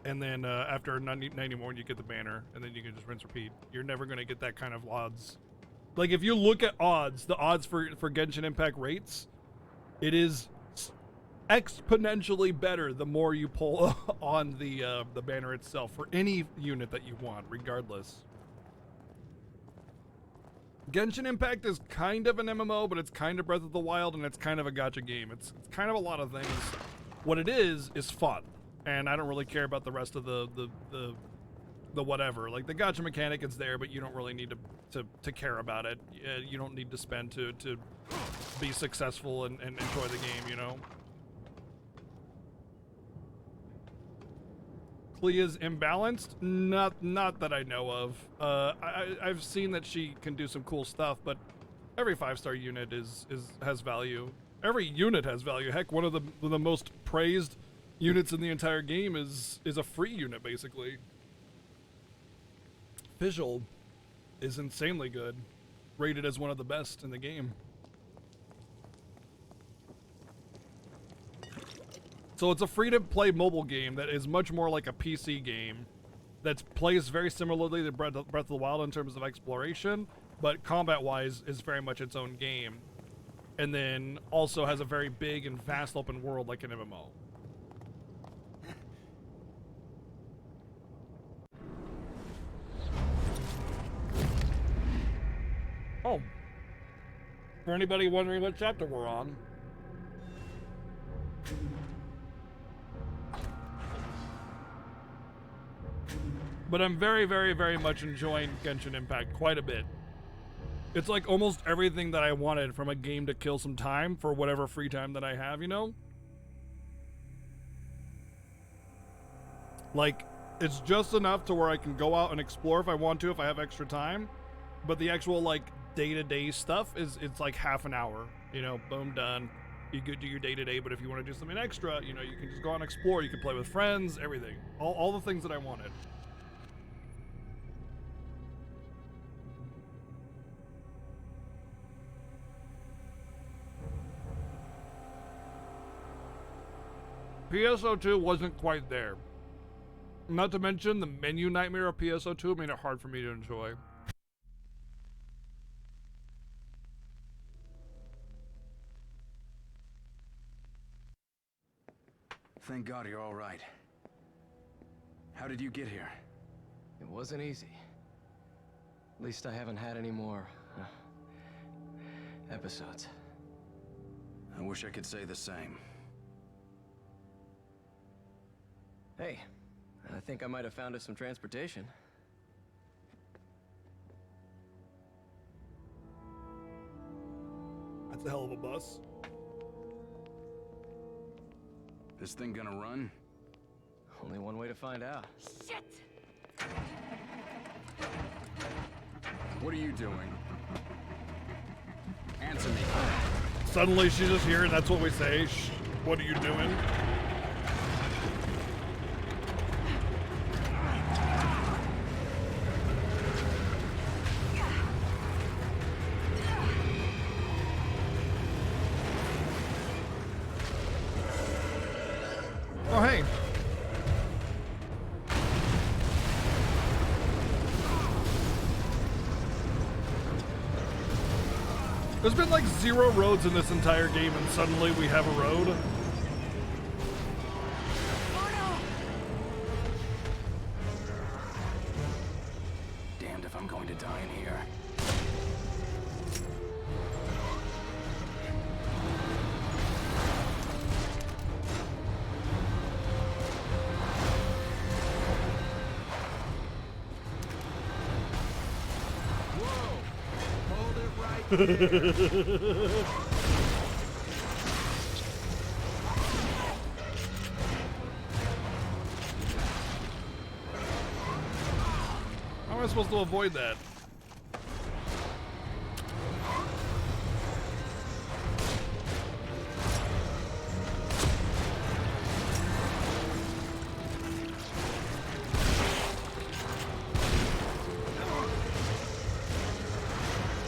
And then after 90 more, you get the banner, and then you can just rinse repeat. You're never going to get that kind of odds. Like, if you look at odds, the odds for Genshin Impact rates, it is exponentially better the more you pull on the banner itself for any unit that you want, regardless. Genshin Impact is kind of an MMO, but it's kind of Breath of the Wild, and it's kind of a gacha game. It's kind of a lot of things. What it is fun, and I don't really care about the rest of the whatever. Like, the gacha mechanic is there, but you don't really need to care about it. You don't need to spend to be successful and enjoy the game, you know? Klee is imbalanced? Not that I know of. I've seen that she can do some cool stuff, but every 5-star unit has value. Every unit has value. Heck, one of the most praised units in the entire game is a free unit, basically. Fischl is insanely good, rated as one of the best in the game. So it's a free-to-play mobile game that is much more like a PC game that plays very similarly to Breath of the Wild in terms of exploration, but combat-wise is very much its own game. And then also has a very big and vast open world like an MMO. Oh. For anybody wondering what chapter we're on. But I'm very, very, very much enjoying Genshin Impact quite a bit. It's like almost everything that I wanted from a game to kill some time for whatever free time that I have, you know? Like, it's just enough to where I can go out and explore if I want to, if I have extra time. But the actual, like, day-to-day stuff it's like half an hour. You know, boom, done. You could do your day-to-day, but if you want to do something extra, you know, you can just go out and explore. You can play with friends, everything. All the things that I wanted. PSO2 wasn't quite there. Not to mention the menu nightmare of PSO2 made it hard for me to enjoy. Thank God you're all right. How did you get here? It wasn't easy. At least I haven't had any more episodes. I wish I could say the same. Hey, I think I might have found us some transportation. That's a hell of a bus. This thing gonna run? Only one way to find out. Shit! What are you doing? Answer me. Suddenly she's just here and that's what we say. What are you doing? There's been like 0 roads in this entire game, and suddenly we have a road. Damned if I'm going to die in here. Hold it right there. How am I supposed to avoid that?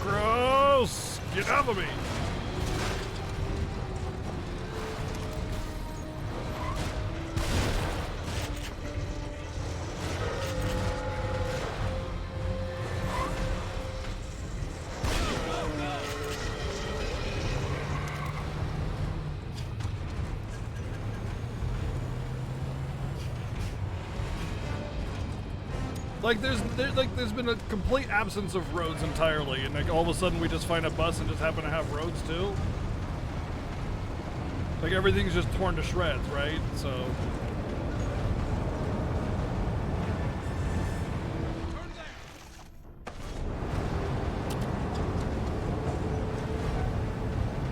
Gross! Get off of me! Like there's been a complete absence of roads entirely, and like all of a sudden we just find a bus and just happen to have roads too. Like everything's just torn to shreds, right? So.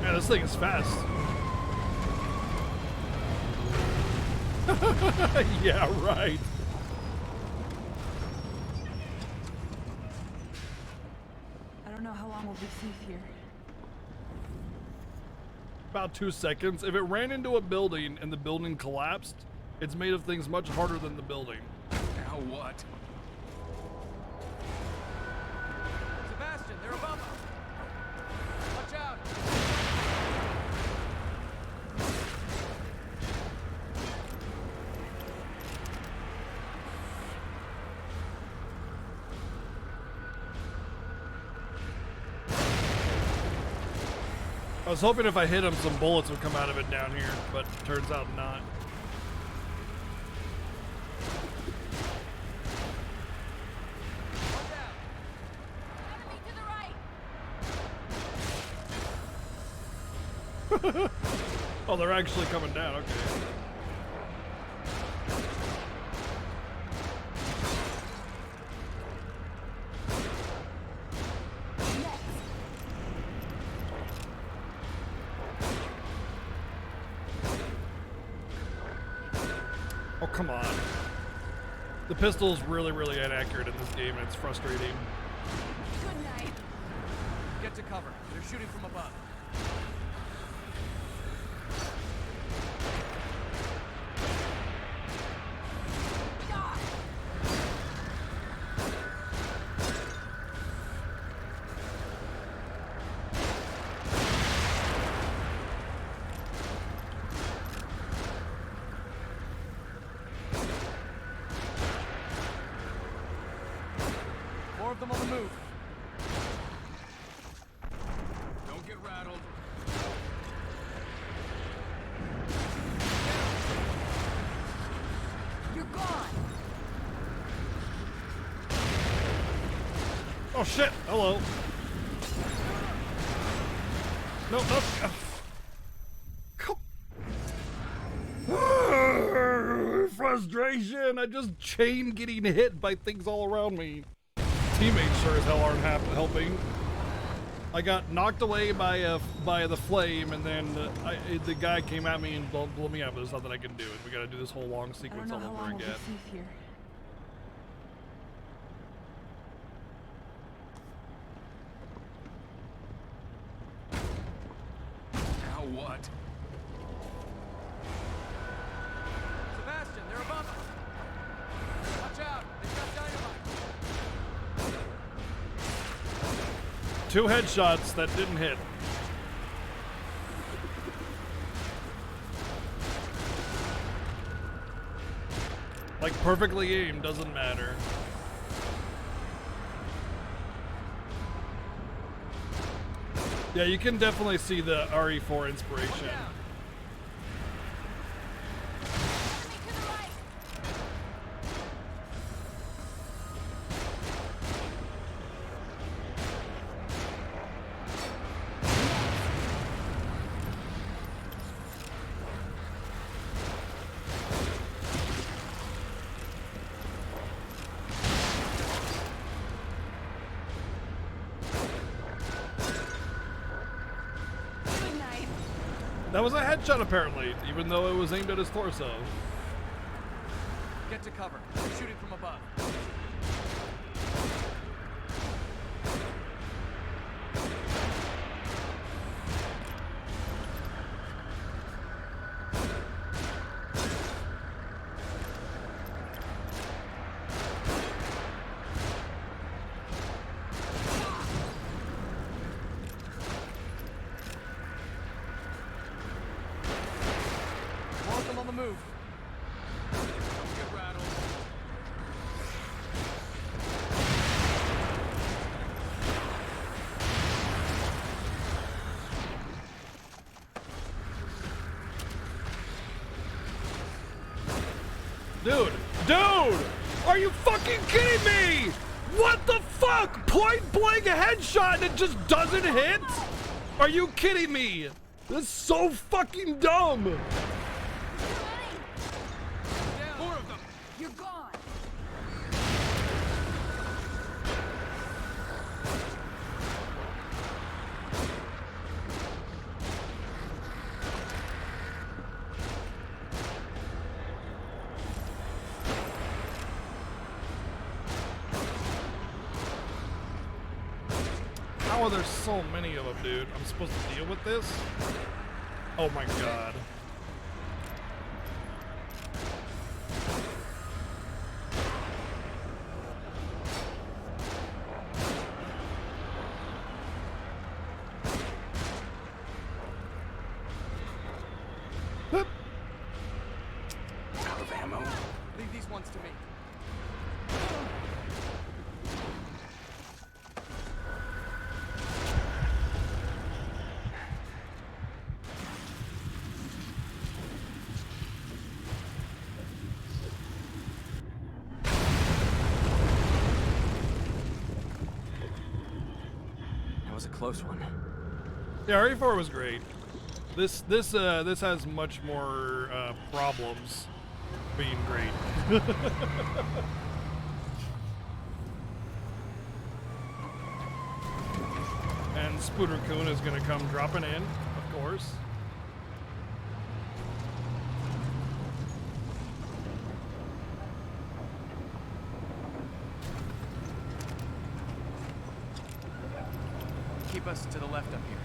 Yeah, this thing is fast. Yeah, right. I don't know how long we'll be safe here. About 2 seconds. If it ran into a building and the building collapsed, it's made of things much harder than the building. Now what? Sebastian, they're above us. Watch out. I was hoping if I hit him, some bullets would come out of it down here, but turns out not. Oh, they're actually coming down, okay. Oh, come on. The pistol's really, really inaccurate in this game, and it's frustrating. Good night. Get to cover. They're shooting from above. More of them on the move. Don't get rattled. You're gone. Oh shit! Hello. No, no. Frustration! I just chain getting hit by things all around me. Teammates sure as hell aren't helping. I got knocked away by the flame, and then the guy came at me and blew me up. There's nothing I can do, and we gotta do this whole long sequence all over We'll be again. safe here. Now what? Sebastian, they're above us. Watch out. They've got dynamite. 2 headshots that didn't hit. Like perfectly aimed doesn't matter. Yeah, you can definitely see the RE4 inspiration. That was a headshot apparently, even though it was aimed at his torso. Get to cover. Shooting from above. Welcome on the move. Get rattled. Dude! Are you fucking kidding me? What the fuck? Point blank a headshot and it just doesn't hit? Are you kidding me? This is so fucking dumb. More of them. You're gone. How are there so many of them, dude? I'm supposed to deal with this? Oh my god. Out of ammo? Leave these ones to me. That was a close one. Yeah, RE4 was great. This has much more problems being great. And Spooder-kun is gonna come dropping in, of course. Keep us to the left up here.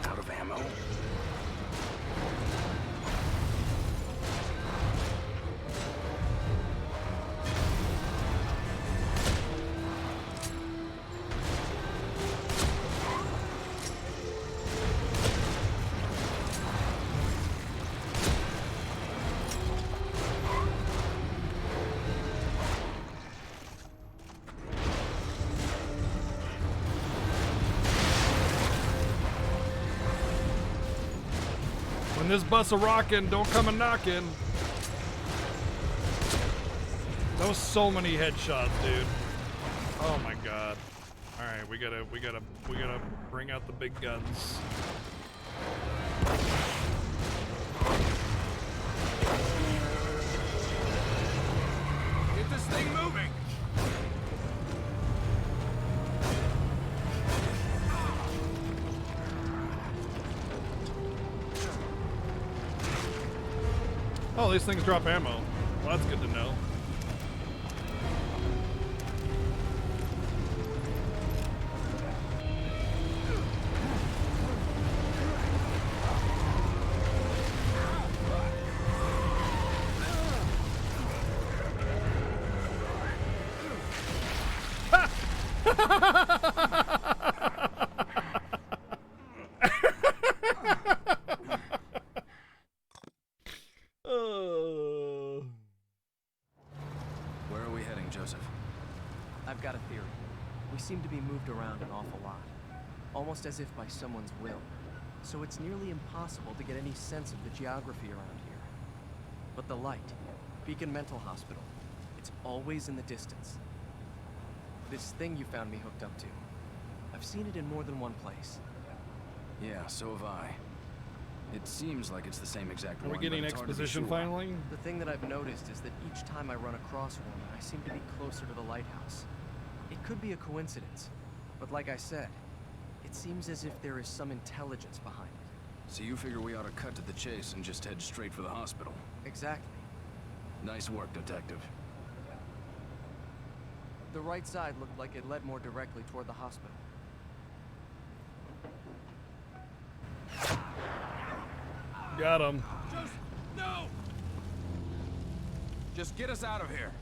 Out of ammo? When this bus a rockin', don't come a knockin'. That was so many headshots, dude. Oh my god. All right, we gotta bring out the big guns. Get this thing moving. Oh, these things drop ammo. Well, that's good to know. Oh. Joseph? I've got a theory. We seem to be moved around an awful lot. Almost as if by someone's will. So it's nearly impossible to get any sense of the geography around here. But the light, Beacon Mental Hospital, it's always in the distance. This thing you found me hooked up to, I've seen it in more than one place. Yeah, so have I. It seems like it's the same exact Are one. we getting but it's hard to be exposition sure. finally? The thing that I've noticed is that each time I run across one, I seem to be closer to the lighthouse. It could be a coincidence, but like I said, it seems as if there is some intelligence behind it. So you figure we ought to cut to the chase and just head straight for the hospital? Exactly. Nice work, Detective. The right side looked like it led more directly toward the hospital. Got him. Joseph, no! Just get us out of here.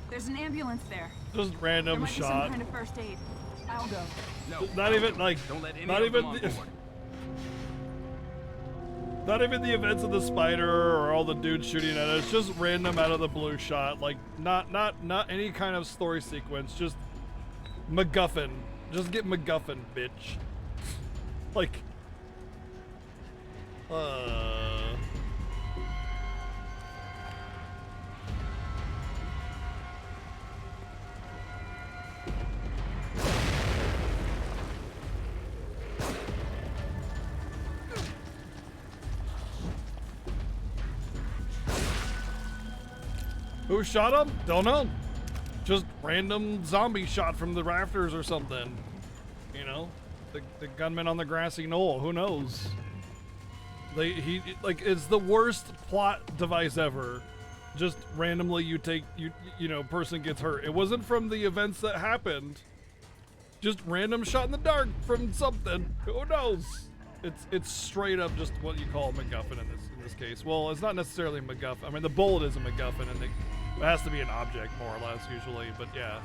There's an ambulance there. Just There random might be some shot. kind of first aid. I'll go. No. Not even like. Don't let any not of even. them on board. Not even the events of the spider or all the dudes shooting at us. Just random out of the blue shot. Like not any kind of story sequence. Just MacGuffin. Just get MacGuffin, bitch. Like. Who shot him? Don't know. Just random zombie shot from the rafters or something. You know? The gunman on the grassy knoll. Who knows? It's the worst plot device ever. Just randomly you know, person gets hurt. It wasn't from the events that happened. Just random shot in the dark from something. Who knows? It's straight up just what you call a MacGuffin in this case. Well, it's not necessarily a MacGuffin. I mean, the bullet is a MacGuffin, and it has to be an object more or less usually. But yeah,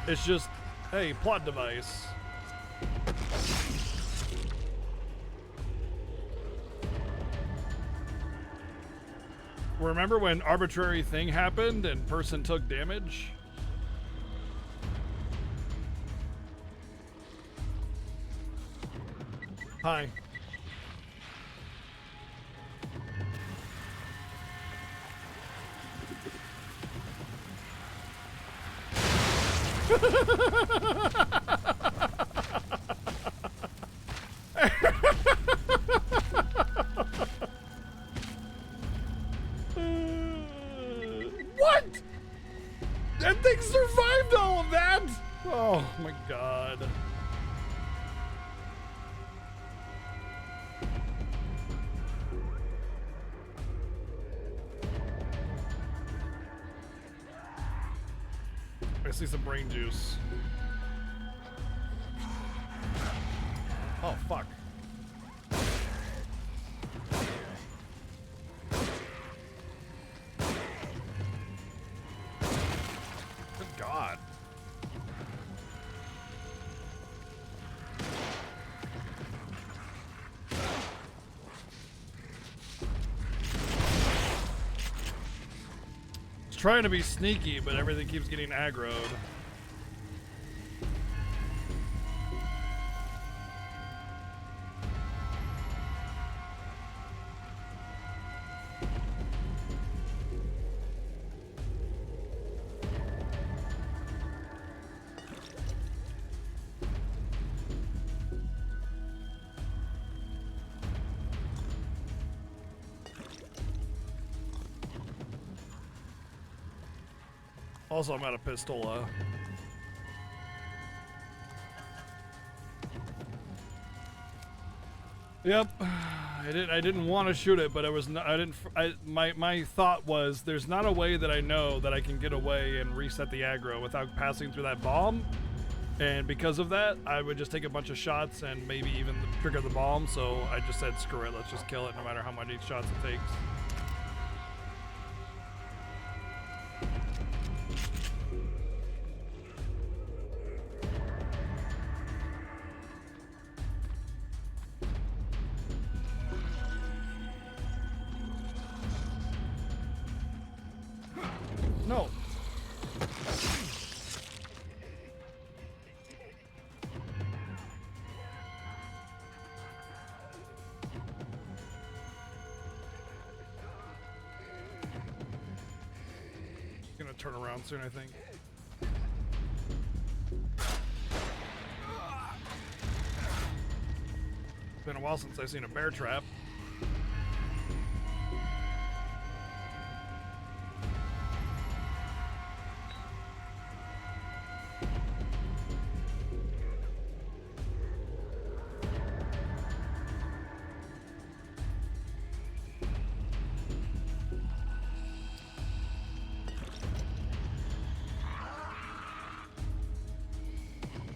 it's just, hey, plot device. Remember when arbitrary thing happened and person took damage? Hi. What? That thing survived all of that? Oh my god. I see some brain juice. Oh, fuck. Good God. Trying to be sneaky, but everything keeps getting aggroed. Also, I'm out of pistola. Yep, I didn't want to shoot it, but my thought was there's not a way that I know that I can get away and reset the aggro without passing through that bomb. And because of that, I would just take a bunch of shots and maybe even trigger the bomb. So I just said, screw it, let's just kill it no matter how many shots it takes. No. turn around soon, I think. It's been a while since I've seen a bear trap.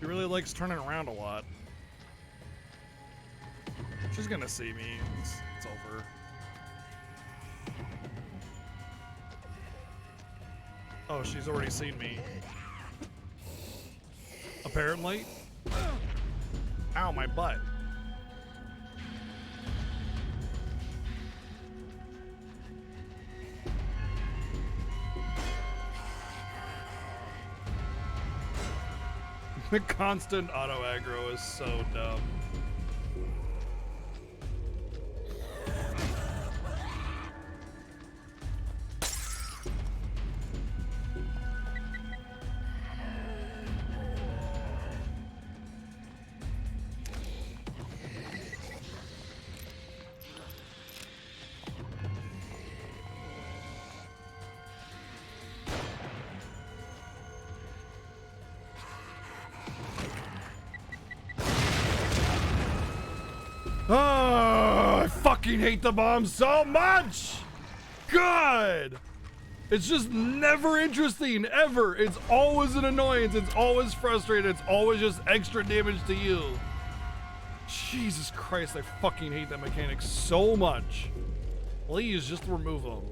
He really likes turning around a lot. She's gonna see me. It's over. Oh, she's already seen me. Apparently. Ow, my butt. The constant auto aggro is so dumb. Oh, I fucking hate the bomb so much! God! It's just never interesting, ever. It's always an annoyance. It's always frustrating. It's always just extra damage to you. Jesus Christ, I fucking hate that mechanic so much. Please, just remove them.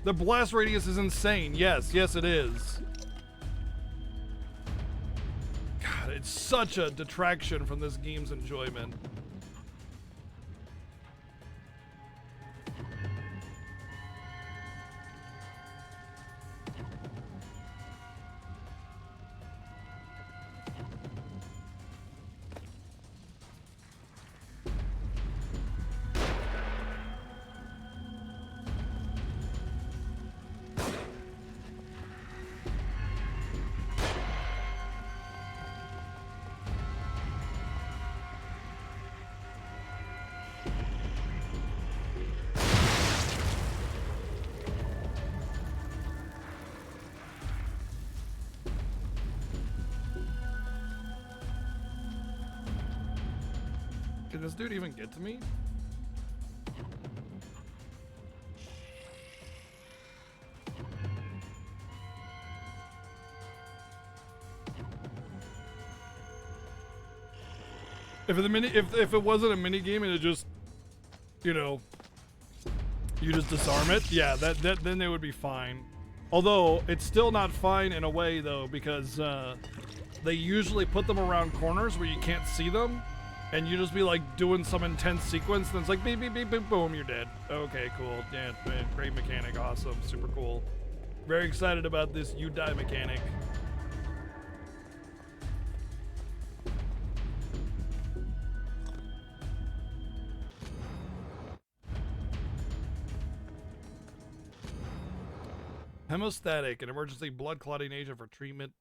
The blast radius is insane. Yes, it is. God, it's such a detraction from this game's enjoyment. Can this dude even get to me? If it wasn't a mini game and it just, you know, you just disarm it, yeah, then they would be fine. Although it's still not fine in a way though, because they usually put them around corners where you can't see them. And you just be like doing some intense sequence, and it's like beep, beep, beep, beep, boom, you're dead. Okay, cool. Yeah, man, great mechanic, awesome, super cool. Very excited about this you die mechanic. Hemostatic, an emergency blood clotting agent for treating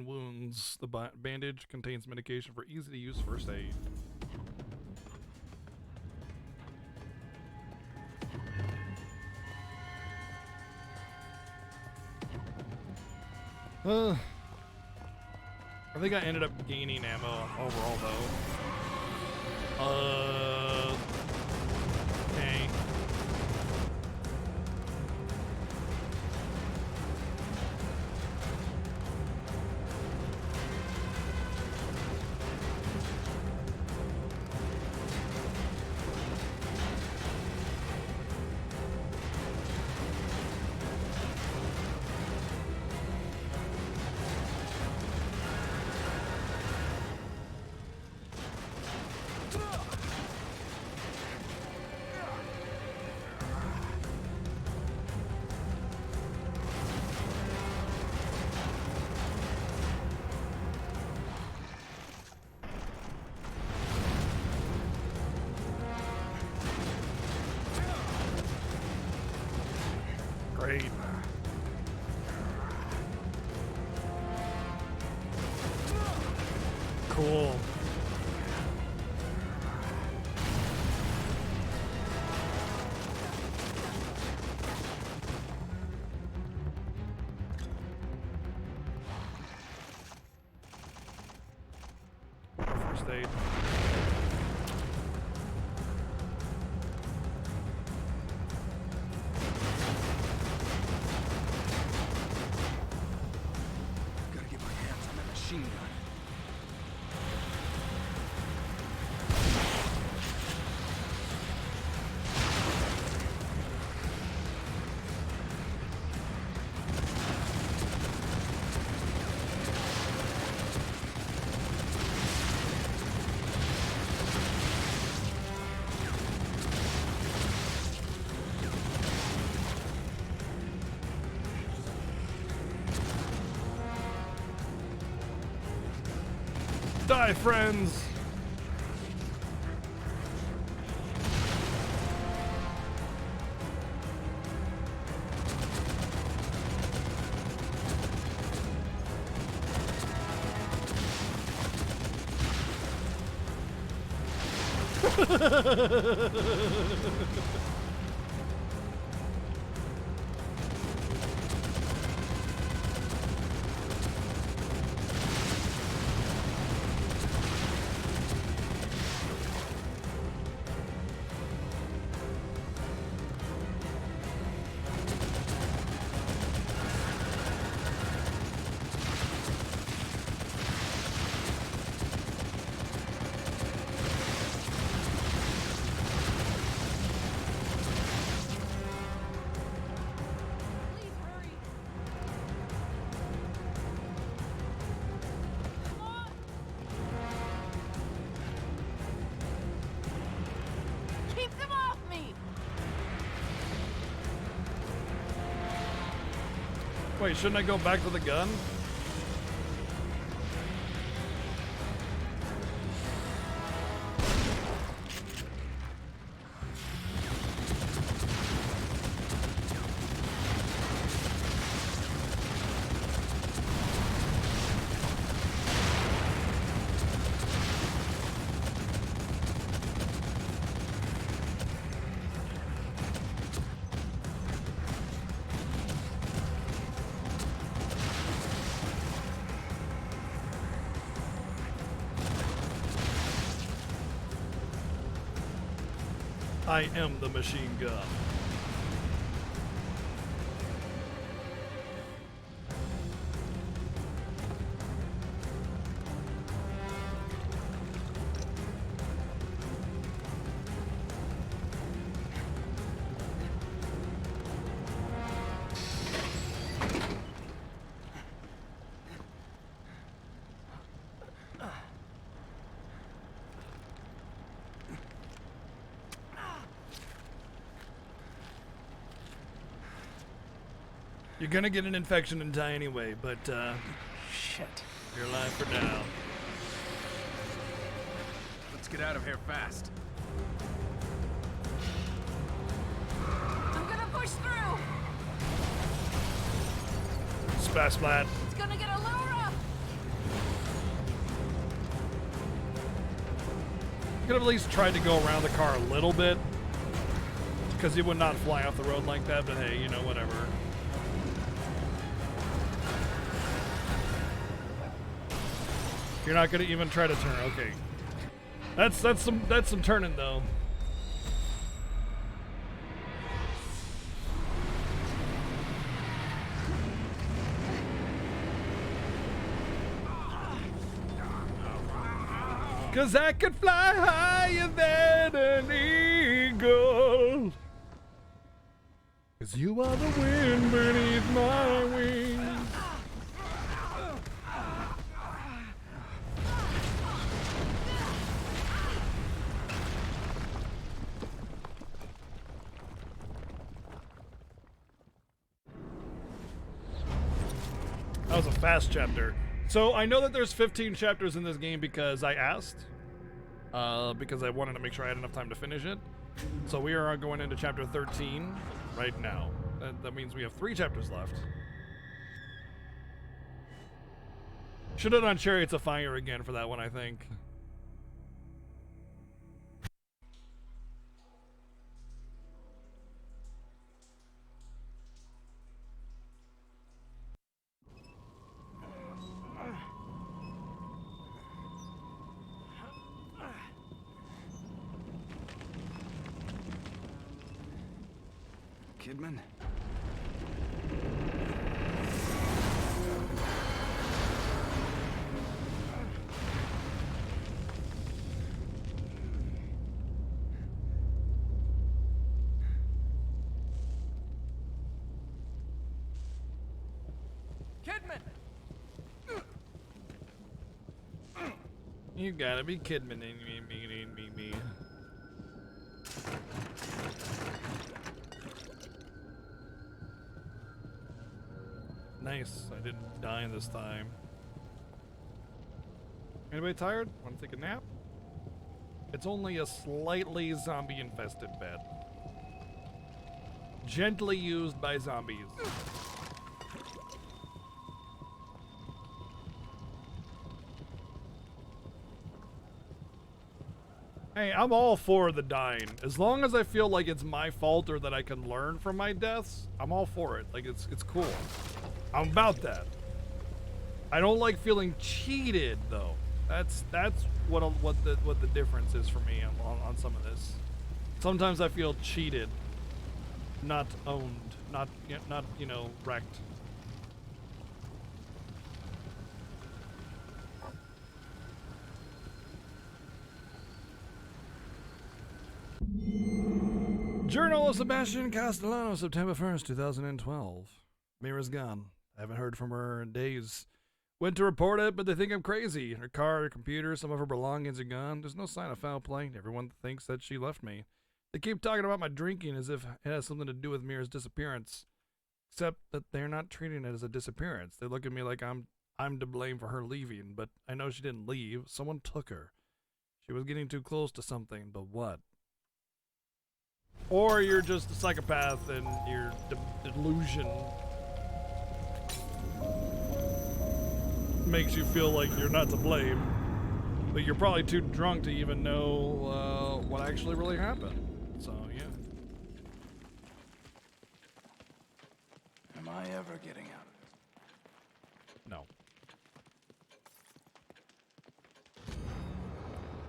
wounds. The bandage contains medication for easy to use first aid. I think I ended up gaining ammo overall though. Okay. Great. Cool. First aid. Gotta get my hands on that machine gun. Die, friends! Keep them off me! Wait, shouldn't I go back to the gun? I am the machine gun. You're gonna get an infection and die anyway, but Shit. you're alive for now. Let's get out of here fast. I'm gonna push through! Splash splat. It's gonna get a little rough! Could have at least tried to go around the car a little bit, because he would not fly off the road like that, but hey, you know, whatever. You're not gonna even try to turn, okay. That's some turning though. Cause I could fly higher than an eagle. Cause you are the wind beneath my wings. That was a fast chapter. So I know that there's 15 chapters in this game because I asked. Because I wanted to make sure I had enough time to finish it. So we are going into chapter 13 right now. That means we have 3 chapters left. Should have done Chariots of Fire again for that one, I think. Kidman? You gotta be kidding me. Nice, I didn't die this time. Anybody tired? Want to take a nap? It's only a slightly zombie-infested bed. Gently used by zombies. Hey, I'm all for the dying. As long as I feel like it's my fault or that I can learn from my deaths, I'm all for it. Like, it's cool. I'm about that. I don't like feeling cheated, though. That's what the difference is for me on some of this. Sometimes I feel cheated, not owned, not you know, wrecked. Journal of Sebastian Castellano, September 1st, 2012. Mira's gone. I haven't heard from her in days. Went to report it, but they think I'm crazy. Her car, her computer, some of her belongings are gone. There's no sign of foul play. Everyone thinks that she left me. They keep talking about my drinking as if it has something to do with Mira's disappearance. Except that they're not treating it as a disappearance. They look at me like I'm to blame for her leaving, but I know she didn't leave. Someone took her. She was getting too close to something, but what? Or you're just a psychopath and your delusion makes you feel like you're not to blame, but you're probably too drunk to even know what actually really happened. So, yeah. Am I ever getting out? No.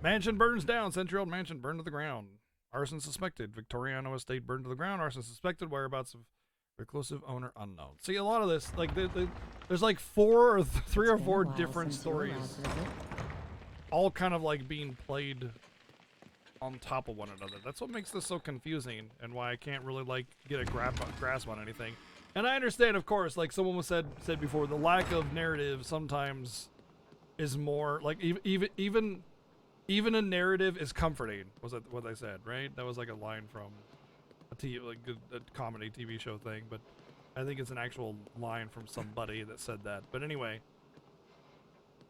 Mansion burns down. Century-old mansion burned to the ground. Arson suspected. Victoriano estate burned to the ground. Arson suspected. Whereabouts of reclusive owner unknown. See, a lot of this, like, there's like 3 or 4 different stories, all kind of like being played on top of one another. That's what makes this so confusing, and why I can't really like get a grasp on anything. And I understand, of course, like someone was said before, the lack of narrative sometimes is more like even a narrative is comforting. Was that what I said, right? That was like a line from a comedy TV show thing, but I think it's an actual line from somebody that said that. But anyway,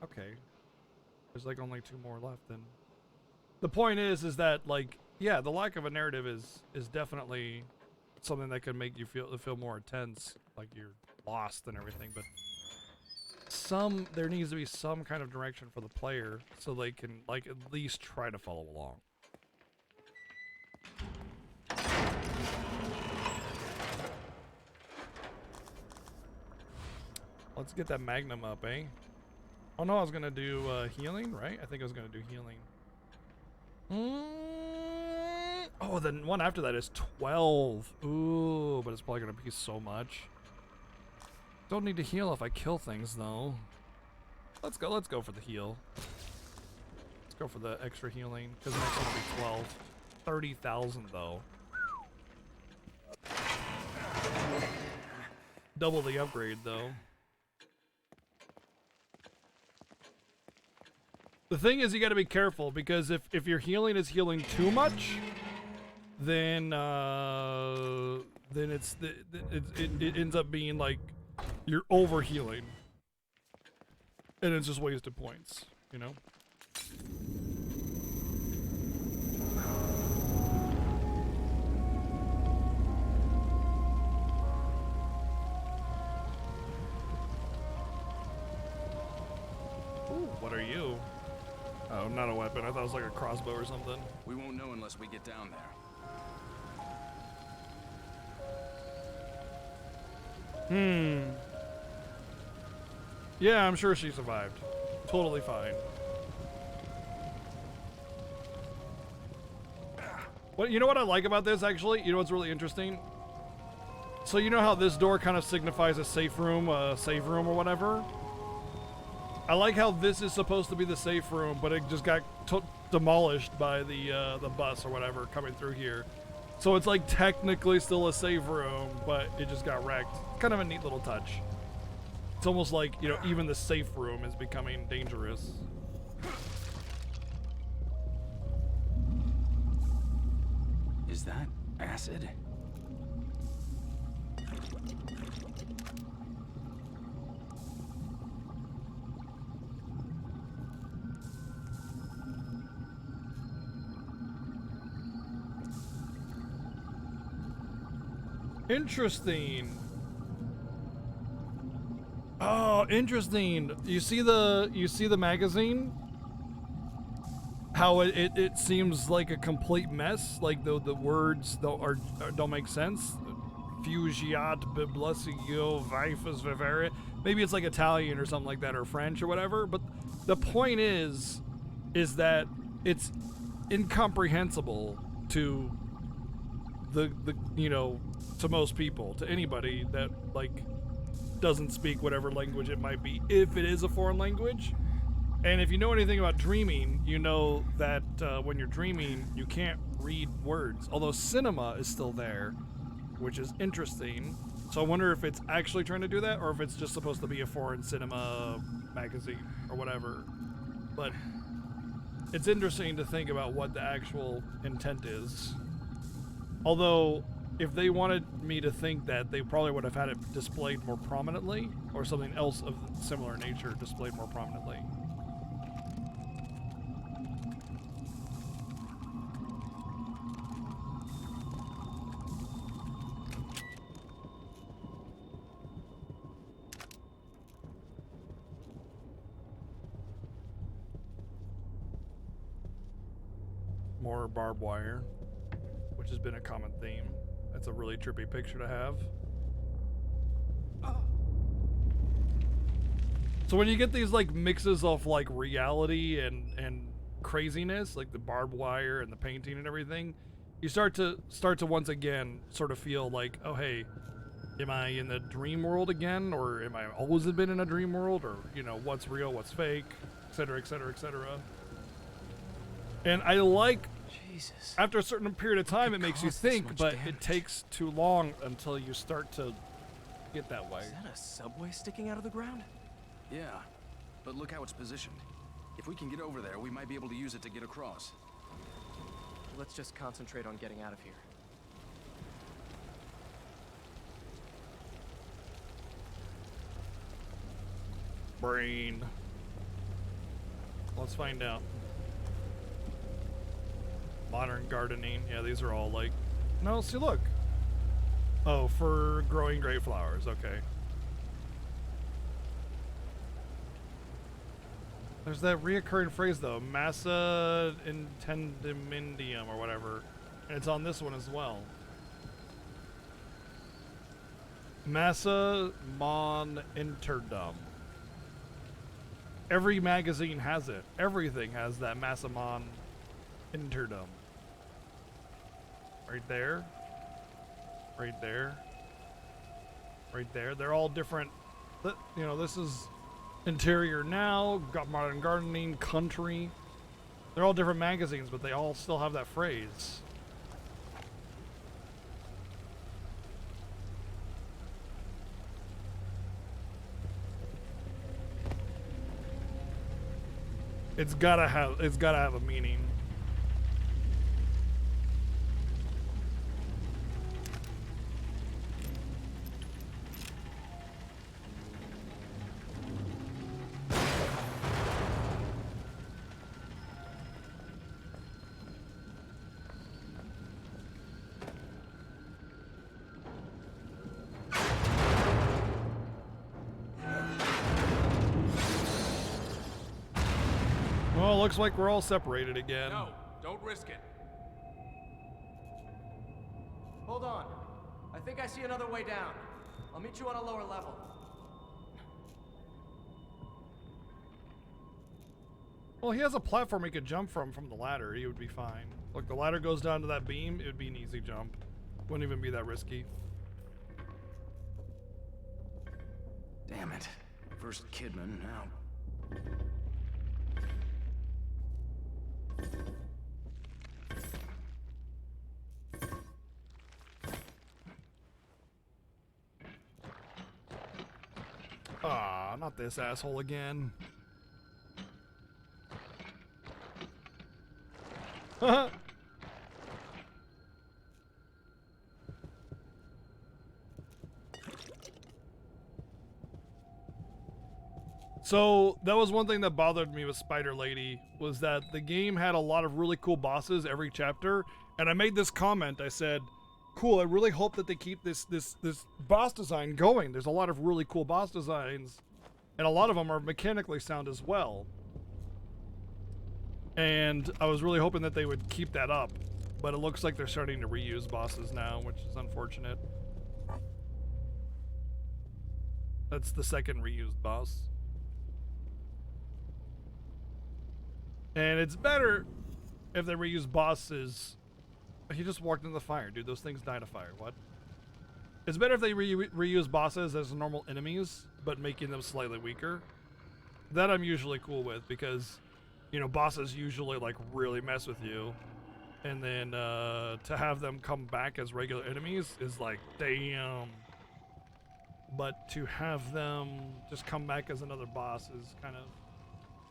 okay, there's like only 2 more left. And the point is that, like, yeah, the lack of a narrative is definitely something that can make you feel more intense, like you're lost and everything. But there needs to be some kind of direction for the player so they can, like, at least try to follow along. Let's get that magnum up, eh? Oh no, I was gonna do healing, right? I think I was gonna do healing. Oh, the one after that is 12. Ooh, but it's probably gonna be so much. Don't need to heal if I kill things, though. Let's go for the heal. Let's go for the extra healing, because the next one will be 12. 30,000, though. Double the upgrade, though. The thing is, you gotta be careful, because if your healing is healing too much, then it ends up being like you're over healing, and it's just wasted points, you know? What are you? Oh, not a weapon. I thought it was like a crossbow or something. We won't know unless we get down there. Yeah, I'm sure she survived. Totally fine. You know what I like about this, actually? You know what's really interesting? So you know how this door kind of signifies a safe room or whatever? I like how this is supposed to be the safe room, but it just got demolished by the bus or whatever coming through here. So it's like technically still a safe room, but it just got wrecked. Kind of a neat little touch. It's almost like, you know, even the safe room is becoming dangerous. Is that acid? Interesting. Oh, interesting. You see the magazine? How it seems like a complete mess. Like the words don't make sense. Fugiat biblusio vifus vivere. Maybe it's like Italian or something like that, or French or whatever. But the point is that it's incomprehensible to the you know, to most people, to anybody that like doesn't speak whatever language it might be, if it is a foreign language. And if you know anything about dreaming, you know that when you're dreaming, you can't read words. Although cinema is still there, which is interesting. So I wonder if it's actually trying to do that, or if it's just supposed to be a foreign cinema magazine or whatever. But it's interesting to think about what the actual intent is. Although, if they wanted me to think that, they probably would have had it displayed more prominently, or something else of similar nature displayed more prominently. More barbed wire, which has been a common theme. That's a really trippy picture to have. So when you get these like mixes of like reality and craziness, like the barbed wire and the painting and everything, you start to once again sort of feel like, oh hey, am I in the dream world again, or am I always been in a dream world, or you know, what's real, what's fake, etc., etc., etc. And I like, Jesus. After a certain period of time, it makes you think, but it takes too long until you start to get that way. Is that a subway sticking out of the ground? Yeah, but look how it's positioned. If we can get over there, we might be able to use it to get across. Let's just concentrate on getting out of here. Brain. Let's find out. Modern gardening. Yeah, these are all like... No, see, look. Oh, for growing great flowers. Okay. There's that reoccurring phrase, though. Massa intendimendium or whatever. And it's on this one as well. Massa mon interdum. Every magazine has it. Everything has that Massa mon interdum. Right there. Right there. Right there. They're all different. You know, this is Interior Now, got Modern Gardening, Country. They're all different magazines, but they all still have that phrase. It's gotta have a meaning. Well, it looks like we're all separated again. No, don't risk it. Hold on. I think I see another way down. I'll meet you on a lower level. Well, he has a platform he could jump from the ladder. He would be fine. Look, the ladder goes down to that beam. It would be an easy jump. Wouldn't even be that risky. Damn it. First Kidman, now. Ah, not this asshole again. So that was one thing that bothered me with Spider Lady, was that the game had a lot of really cool bosses every chapter, and I made this comment. I said, cool, I really hope that they keep this boss design going. There's a lot of really cool boss designs, and a lot of them are mechanically sound as well. And I was really hoping that they would keep that up, but it looks like they're starting to reuse bosses now, which is unfortunate. That's the second reused boss. And it's better if they reuse bosses. He just walked into the fire, dude. Those things die to fire. What? It's better if they reuse bosses as normal enemies, but making them slightly weaker. That I'm usually cool with, because, you know, bosses usually like really mess with you, and then to have them come back as regular enemies is like, damn. But to have them just come back as another boss is kind of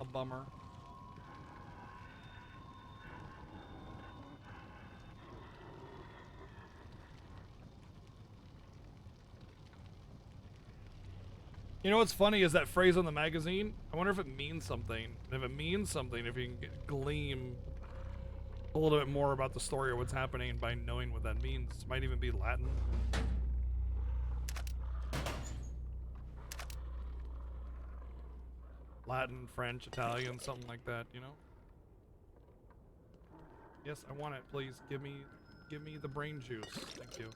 a bummer. You know what's funny is that phrase on the magazine. I wonder if it means something. And if it means something, if you can glean a little bit more about the story or what's happening by knowing what that means. It might even be Latin. Latin, French, Italian, something like that, you know? Yes, I want it, please. Give me the brain juice. Thank you.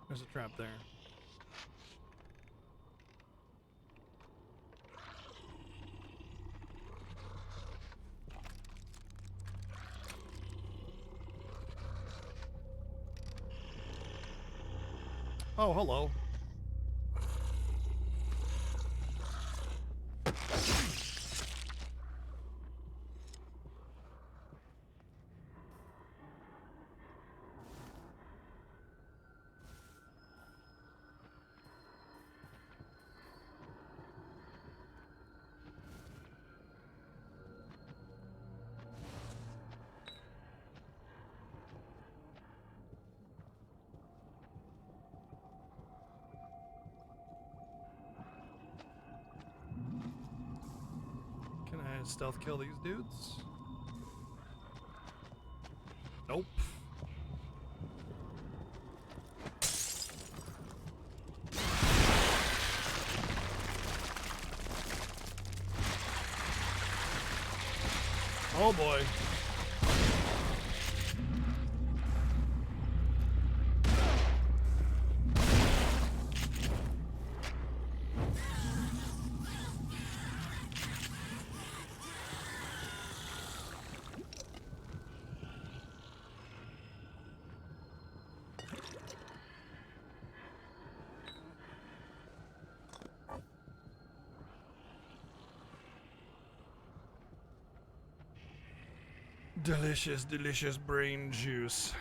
There's a trap there. Oh, hello. Stealth kill these dudes? Nope. Oh boy. Delicious, delicious brain juice.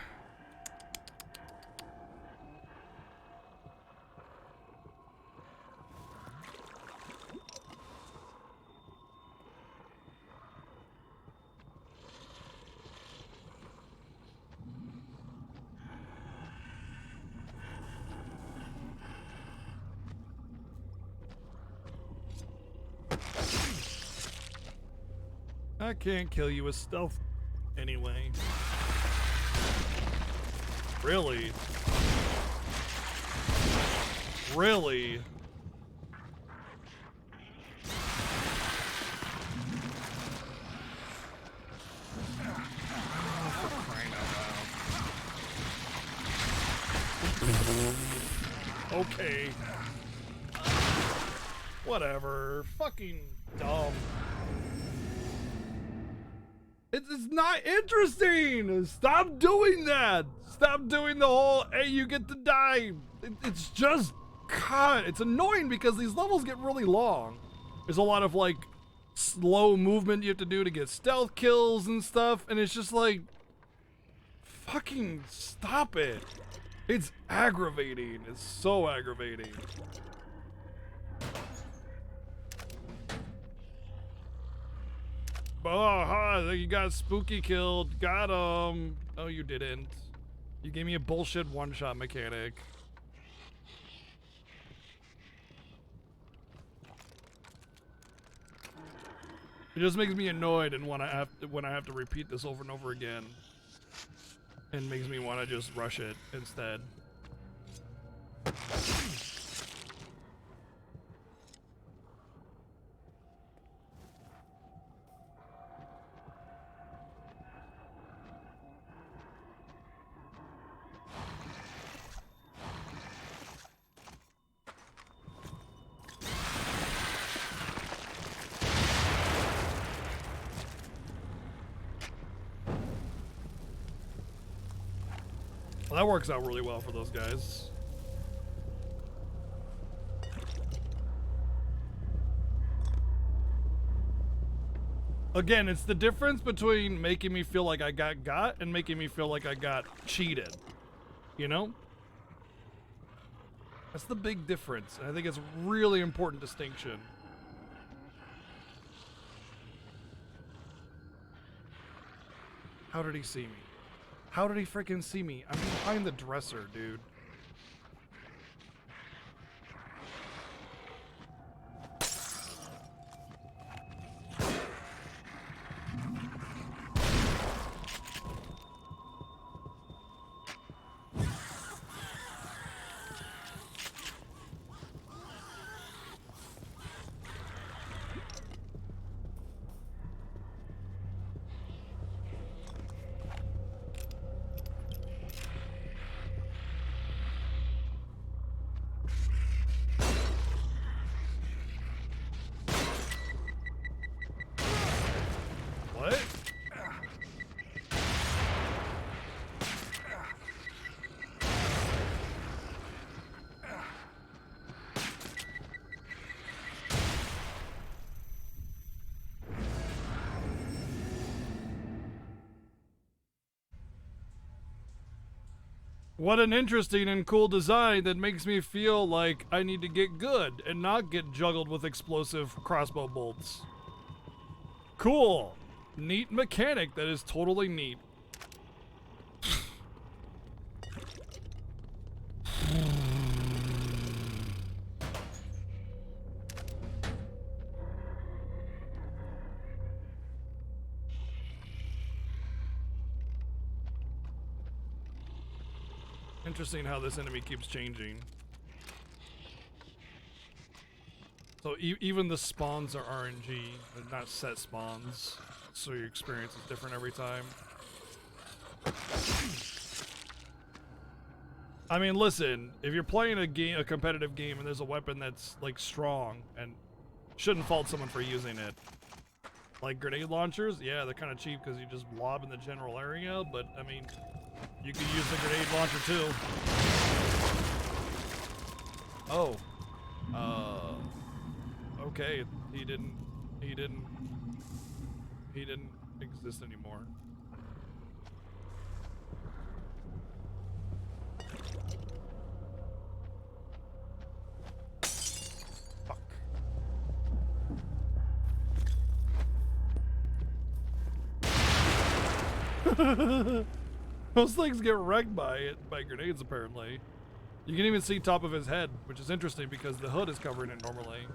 I can't kill you with stealth anyway. Really? Really? Okay. Whatever. Fucking dumb. It's not interesting. Stop doing that. Stop doing the whole, hey, you get to die. It's just, God, it's annoying because these levels get really long. There's a lot of like slow movement you have to do to get stealth kills and stuff. And it's just like, fucking stop it. It's aggravating. It's so aggravating. Oh, you got Spooky killed. Got him. Oh, you didn't. You gave me a bullshit one-shot mechanic. It just makes me annoyed and when I have to repeat this over and over again. And makes me want to just rush it instead. Well, that works out really well for those guys. Again, it's the difference between making me feel like I got and making me feel like I got cheated. You know? That's the big difference. And I think it's a really important distinction. How did he see me? How did he freaking see me? I'm behind the dresser, dude. What an interesting and cool design that makes me feel like I need to get good and not get juggled with explosive crossbow bolts. Cool. Neat mechanic that is totally neat. Interesting how this enemy keeps changing. So even the spawns are RNG, they're not set spawns, so your experience is different every time. I mean, listen, if you're playing a competitive game and there's a weapon that's like strong and shouldn't fault someone for using it. Like grenade launchers, yeah, they're kind of cheap because you just lob in the general area, but I mean, you could use the grenade launcher too. Oh. Okay, he didn't exist anymore. Fuck. Those things get wrecked by grenades, apparently. You can even see top of his head, which is interesting because the hood is covering it normally.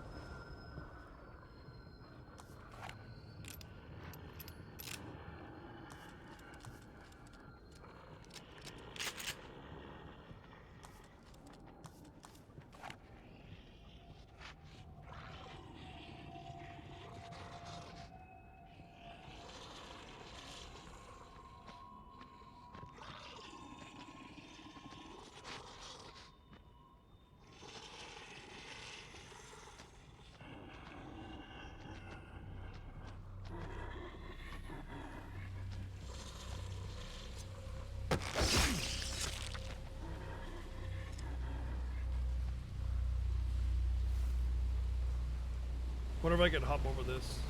wonder if I can hop over this.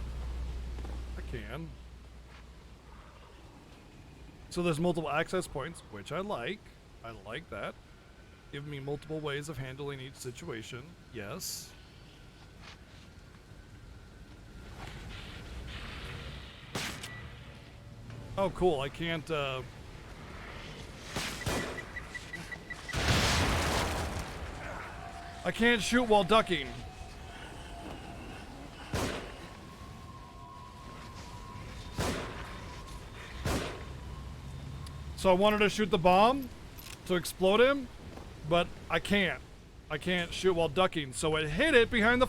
I can. So there's multiple access points, which I like. I like that. Give me multiple ways of handling each situation. Yes. Oh, cool. I can't, I can't shoot while ducking. So I wanted to shoot the bomb to explode him, but I can't. I can't shoot while ducking, so it hit it behind the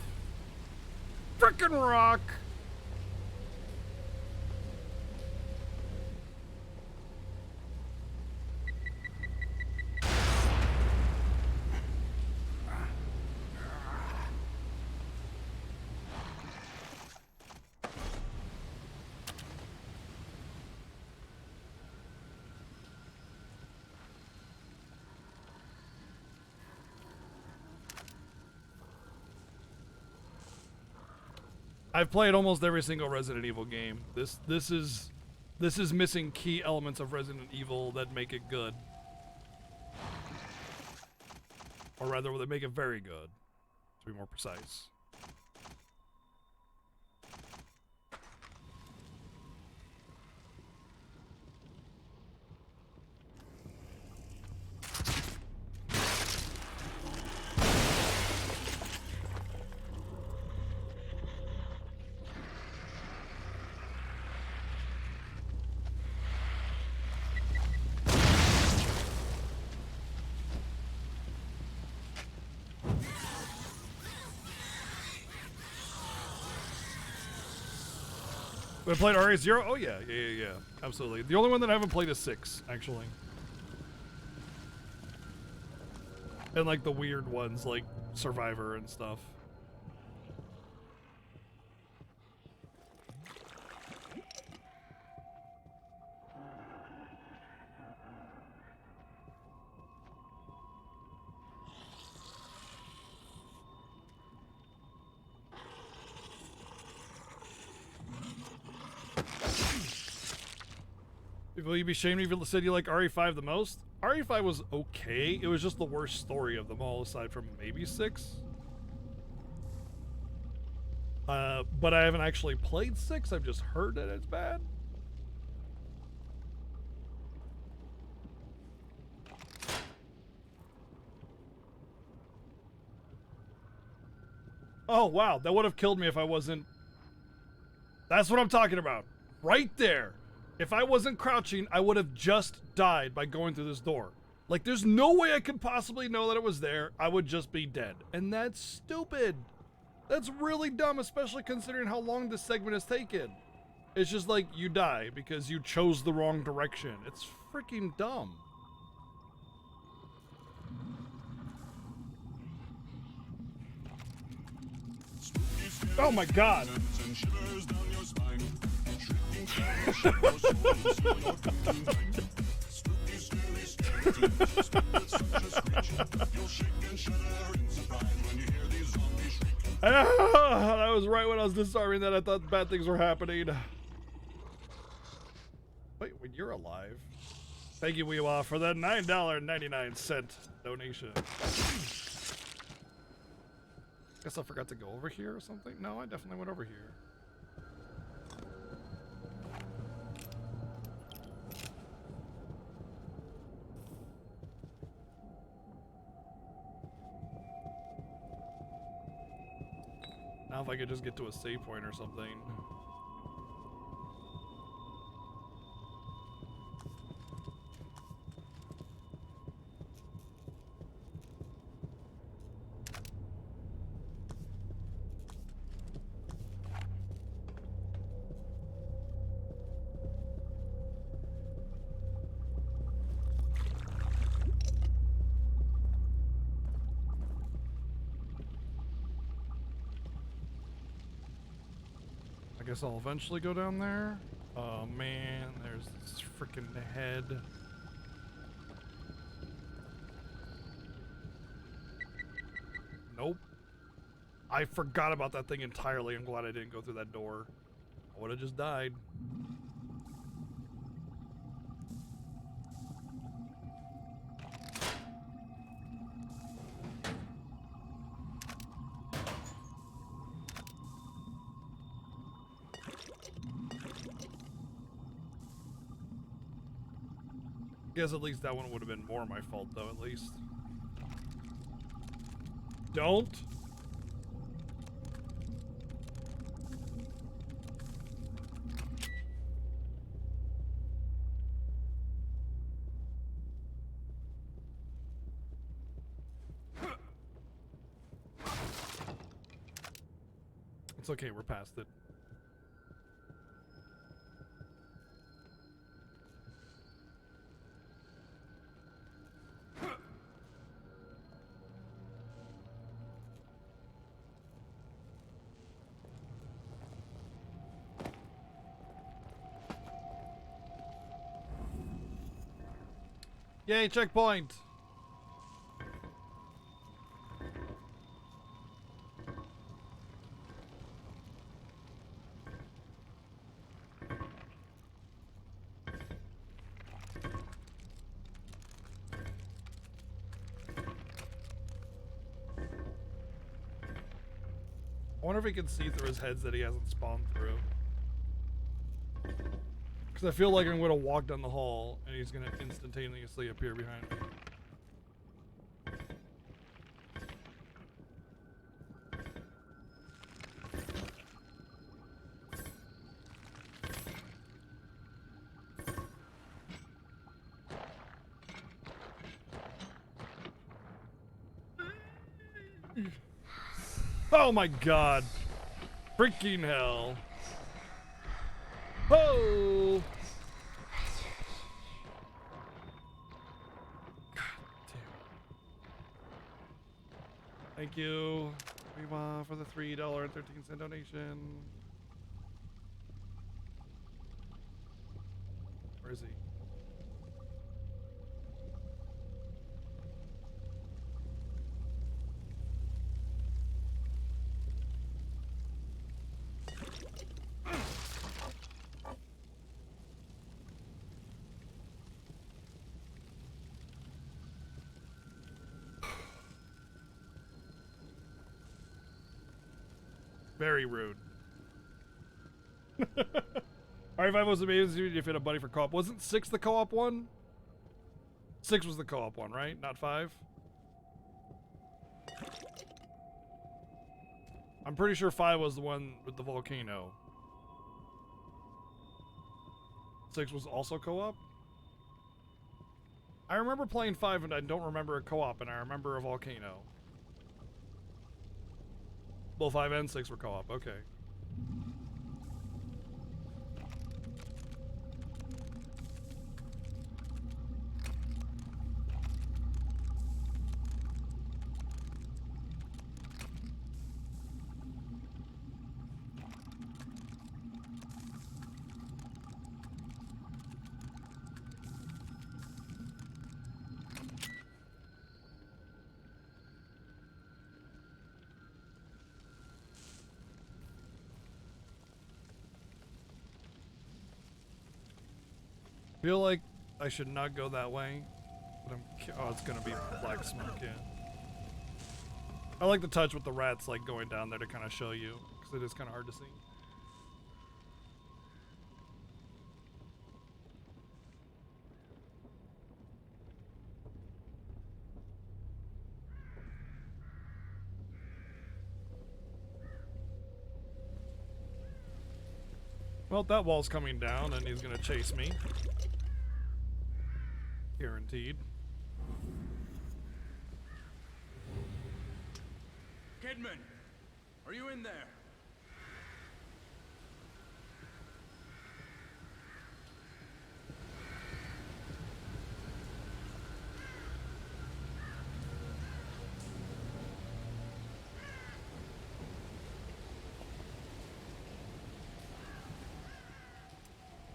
frickin' rock. I've played almost every single Resident Evil game. This is missing key elements of Resident Evil that make it good. Or rather, they make it very good, to be more precise. I played RE0? Oh yeah, yeah, absolutely. The only one that I haven't played is 6, actually. And like the weird ones, like Survivor and stuff. Will you be ashamed if you said you like RE5 the most? RE5 was okay. It was just the worst story of them all, aside from maybe 6. But I haven't actually played 6. I've just heard that it's bad. Oh, wow. That would have killed me if I wasn't... That's what I'm talking about. Right there. If I wasn't crouching, I would have just died by going through this door. Like, there's no way I could possibly know that it was there. I would just be dead. And that's stupid. That's really dumb, especially considering how long this segment has taken. It's just like, you die because you chose the wrong direction. It's freaking dumb. Oh my god. That was right when I was disarming that I thought bad things were happening. Wait, when you're alive. Thank you, Weewa, for that $9.99 donation. Guess I forgot to go over here or something? No, I definitely went over here. Now if I could just get to a save point or something. I guess I'll eventually go down there. Oh man, there's this freaking head. Nope. I forgot about that thing entirely. I'm glad I didn't go through that door. I would have just died. Guess at least that one would have been more my fault, though, at least. Don't. It's okay, we're past it. Yay, checkpoint! I wonder if he can see through his heads that he hasn't spawned through. Because I feel like I'm going to walk down the hall and he's going to instantaneously appear behind me. Oh my god. Freaking hell. Oh! God damn. Thank you, Viva, for the $3.13 donation. Where is he? Very rude. R5 was amazing if you had a buddy for co-op. Wasn't 6 the co-op one? 6 was the co-op one, right? Not 5? I'm pretty sure 5 was the one with the volcano. 6 was also co-op? I remember playing 5 and I don't remember a co-op, and I remember a volcano. Both 5 and 6 were co-op, okay. Feel like I should not go that way, but oh, it's gonna be black smoke, yeah. I like the touch with the rats, like going down there to kind of show you, because it is kind of hard to see. Well, that wall's coming down and he's gonna chase me. Guaranteed. Kidman, are you in there?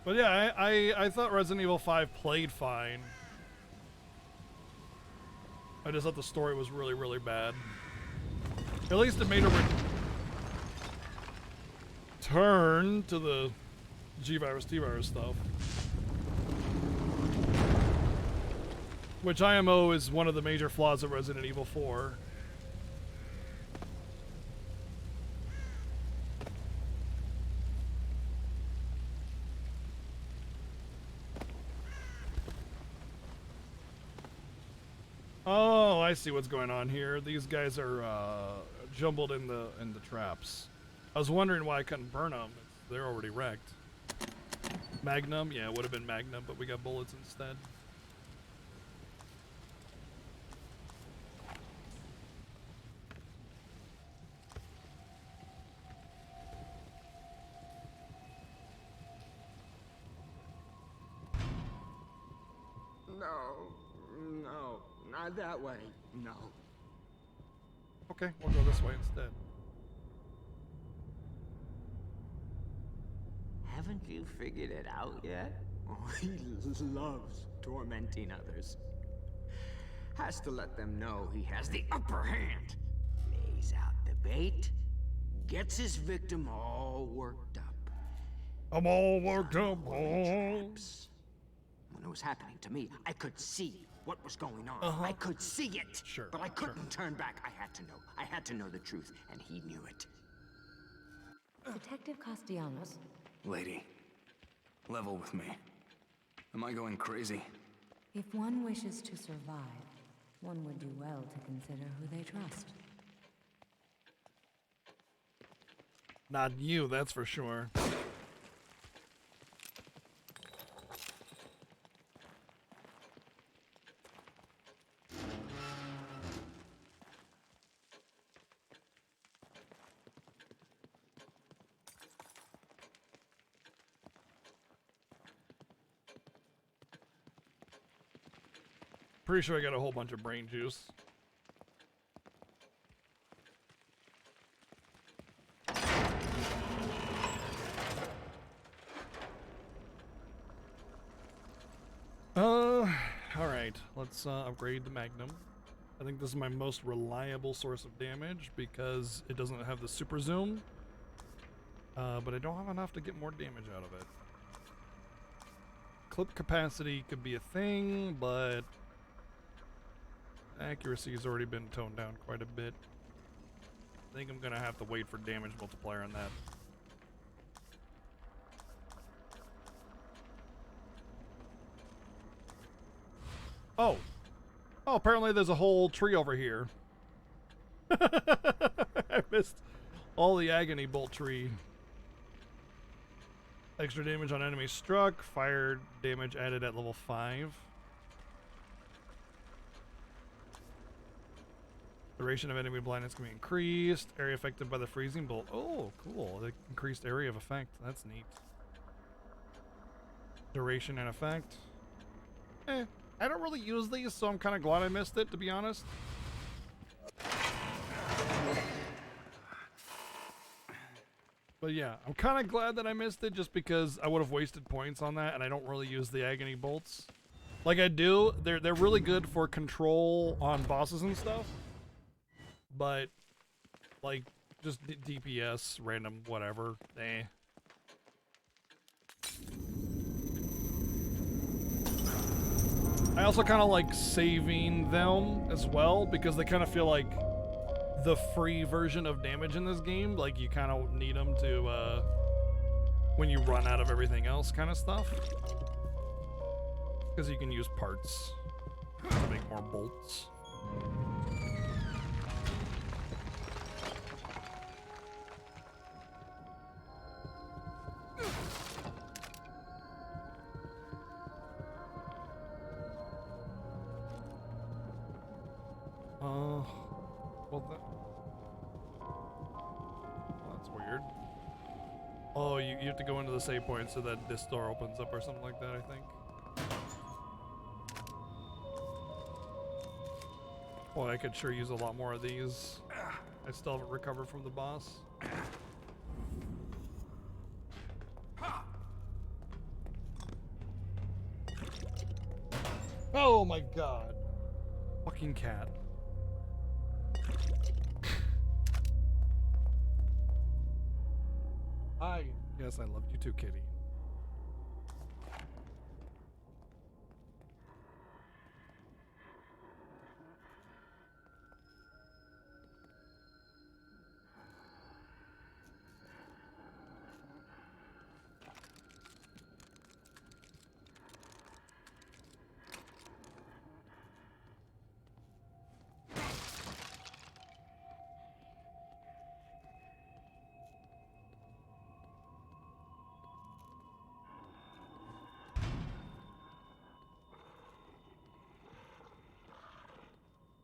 But yeah, I thought Resident Evil 5 played fine. I just thought the story was really, really bad. At least it made a return to the G-Virus, T-Virus stuff. Which IMO is one of the major flaws of Resident Evil 4. Oh, I see what's going on here. These guys are jumbled in the traps. I was wondering why I couldn't burn them. They're already wrecked. Magnum? Yeah, it would have been Magnum, but we got bullets instead. No, not that way. No. Okay, we'll go this way instead. Haven't you figured it out yet? Oh, he loves tormenting others. Has to let them know he has the upper hand. Lays out the bait, gets his victim all worked up. I'm all worked up. When it was happening to me, I could see what was going on. I could see it. Sure. But I couldn't turn back. I had to know. I had to know the truth, and he knew it. Detective Castellanos? Lady, level with me. Am I going crazy? If one wishes to survive, one would do well to consider who they trust. Not you, that's for sure. Pretty sure I got a whole bunch of brain juice. Alright, let's upgrade the Magnum. I think this is my most reliable source of damage because it doesn't have the super zoom. But I don't have enough to get more damage out of it. Clip capacity could be a thing, but accuracy has already been toned down quite a bit. I think I'm gonna have to wait for damage multiplier on that. Oh, apparently there's a whole tree over here. I missed all the agony bolt tree. Extra damage on enemies struck, fire damage added at level 5. Duration of enemy blindness can be increased. Area affected by the freezing bolt. Oh, cool. The increased area of effect. That's neat. Duration and effect. I don't really use these, so I'm kind of glad I missed it, to be honest. But yeah, I'm kind of glad that I missed it just because I would have wasted points on that, and I don't really use the agony bolts. Like I do, they're really good for control on bosses and stuff. But, like, just DPS, random, whatever, I also kind of like saving them as well, because they kind of feel like the free version of damage in this game. Like, you kind of need them to, when you run out of everything else kind of stuff. Because you can use parts to make more bolts. That's weird. Oh, you have to go into the save point so that this door opens up or something like that, I think. Boy, I could sure use a lot more of these. I still haven't recovered from the boss. Oh my god. Fucking cat. Hi. Yes, I loved you too, kitty.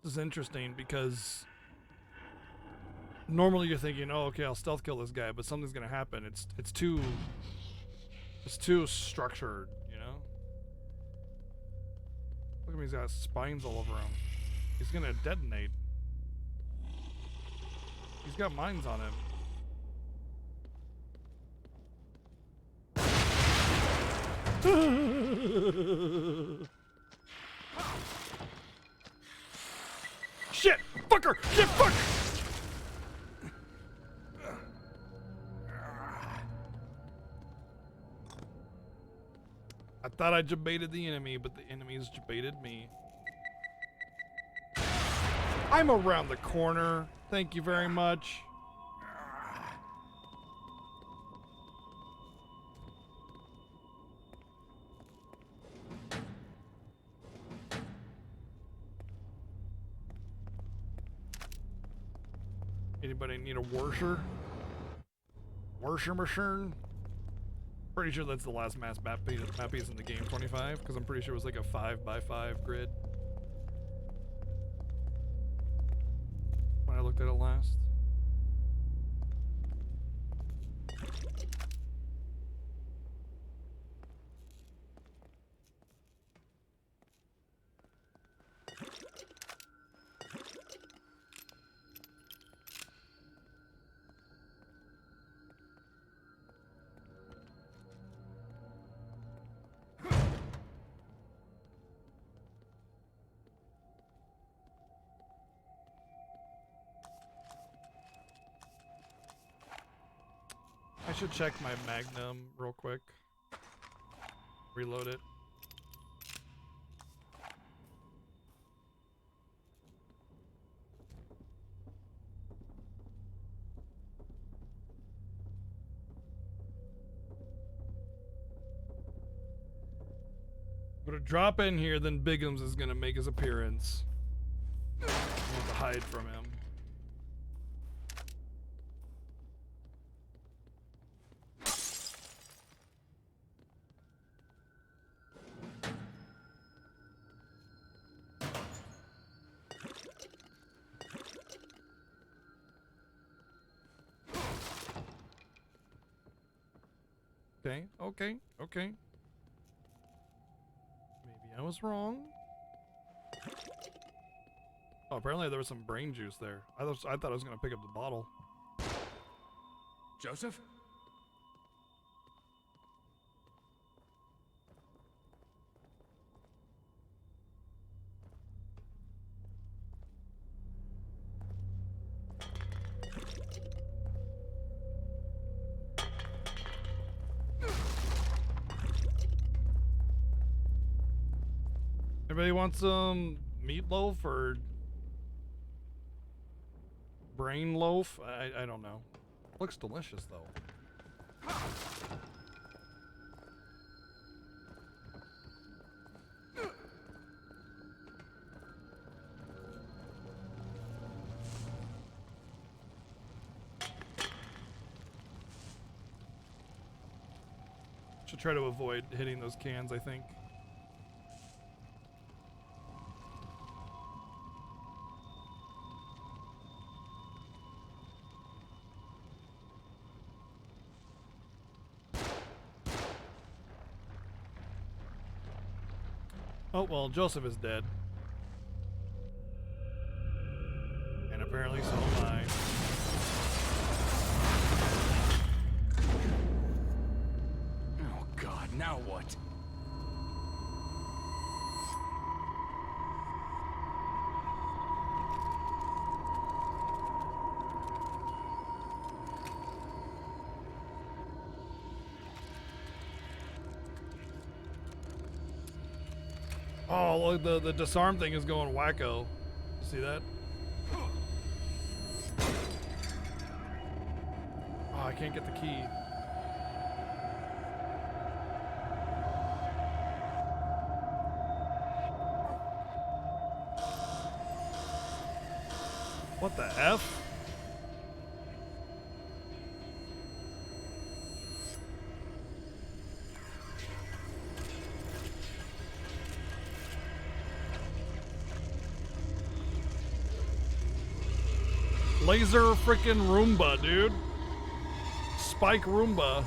This is interesting because normally you're thinking, oh, okay, I'll stealth kill this guy, but something's gonna happen. It's too structured, you know? Look at him, he's got spines all over him. He's gonna detonate. He's got mines on him. Shit! Fucker! Shit! Fuck! I thought I jebaited the enemy, but the enemies jebaited me. I'm around the corner. Thank you very much. Anybody need a worsher? Worsher machine? Pretty sure that's the last map piece in the game, 25, because I'm pretty sure it was like a 5x5 grid when I looked at it last. I should check my Magnum real quick. Reload it. I'm gonna drop in here, then Bigums is gonna make his appearance. I have to hide from him. Okay. Maybe I was wrong. Oh, apparently there was some brain juice there. I thought I was gonna pick up the bottle. Joseph? Anybody want some meatloaf or brain loaf? I don't know. Looks delicious though. Should try to avoid hitting those cans, I think. Oh, well, Joseph is dead. And apparently so am I. Oh, God, now what? Oh, look, the disarm thing is going wacko. See that? Oh, I can't get the key. What the F? Laser freaking Roomba, dude. Spike Roomba.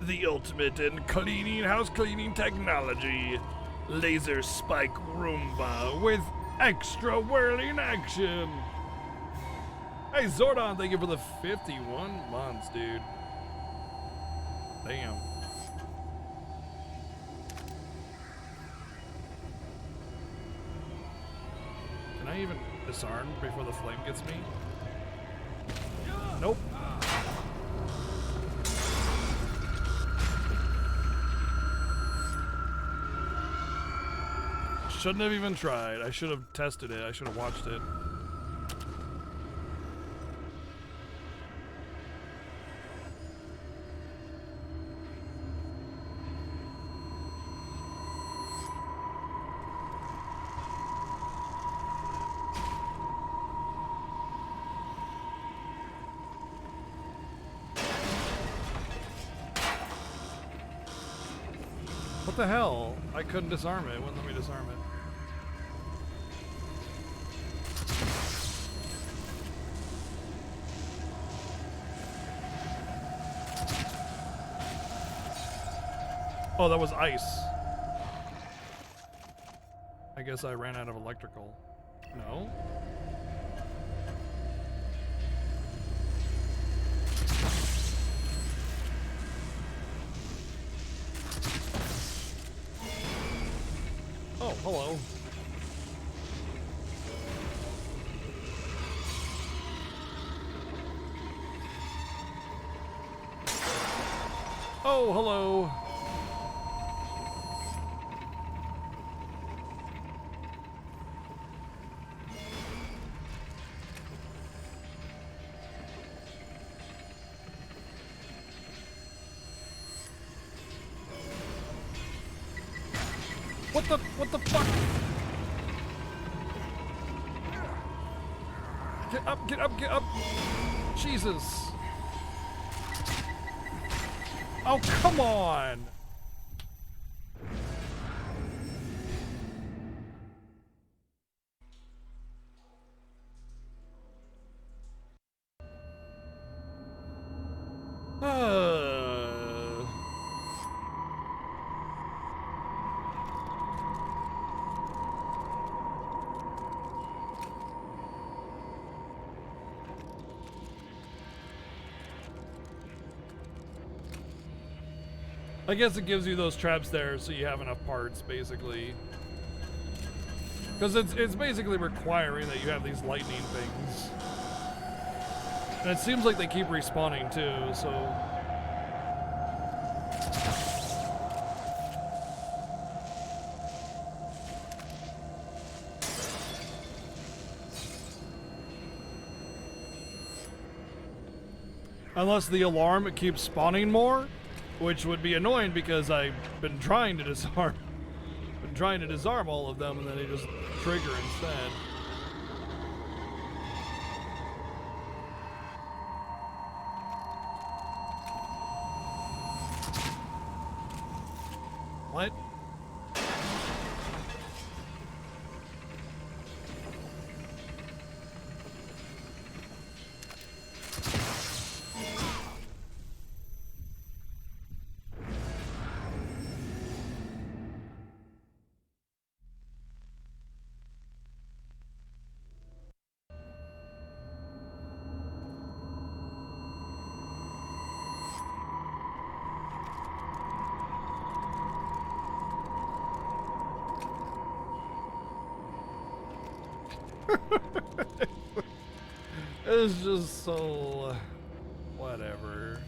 The ultimate in cleaning, house cleaning technology. Laser Spike Roomba with extra whirling action. Hey Zordon, thank you for the 51 months, dude. Damn. Can I even disarm before the flame gets me? Nope. Shouldn't have even tried. I should have tested it. I should have watched it. What the hell? I couldn't disarm it. It wouldn't let me disarm it. Oh, that was ice. I guess I ran out of electrical. No? Oh, hello. Oh, hello. What the fuck? Get up, get up, get up. Jesus. Oh, come on. I guess it gives you those traps there so you have enough parts, basically. Because it's basically requiring that you have these lightning things. And it seems like they keep respawning too, so... Unless the alarm, it keeps spawning more, which would be annoying because I've been trying to disarm. Been trying to disarm all of them and then they just trigger instead. What? It's just so whatever.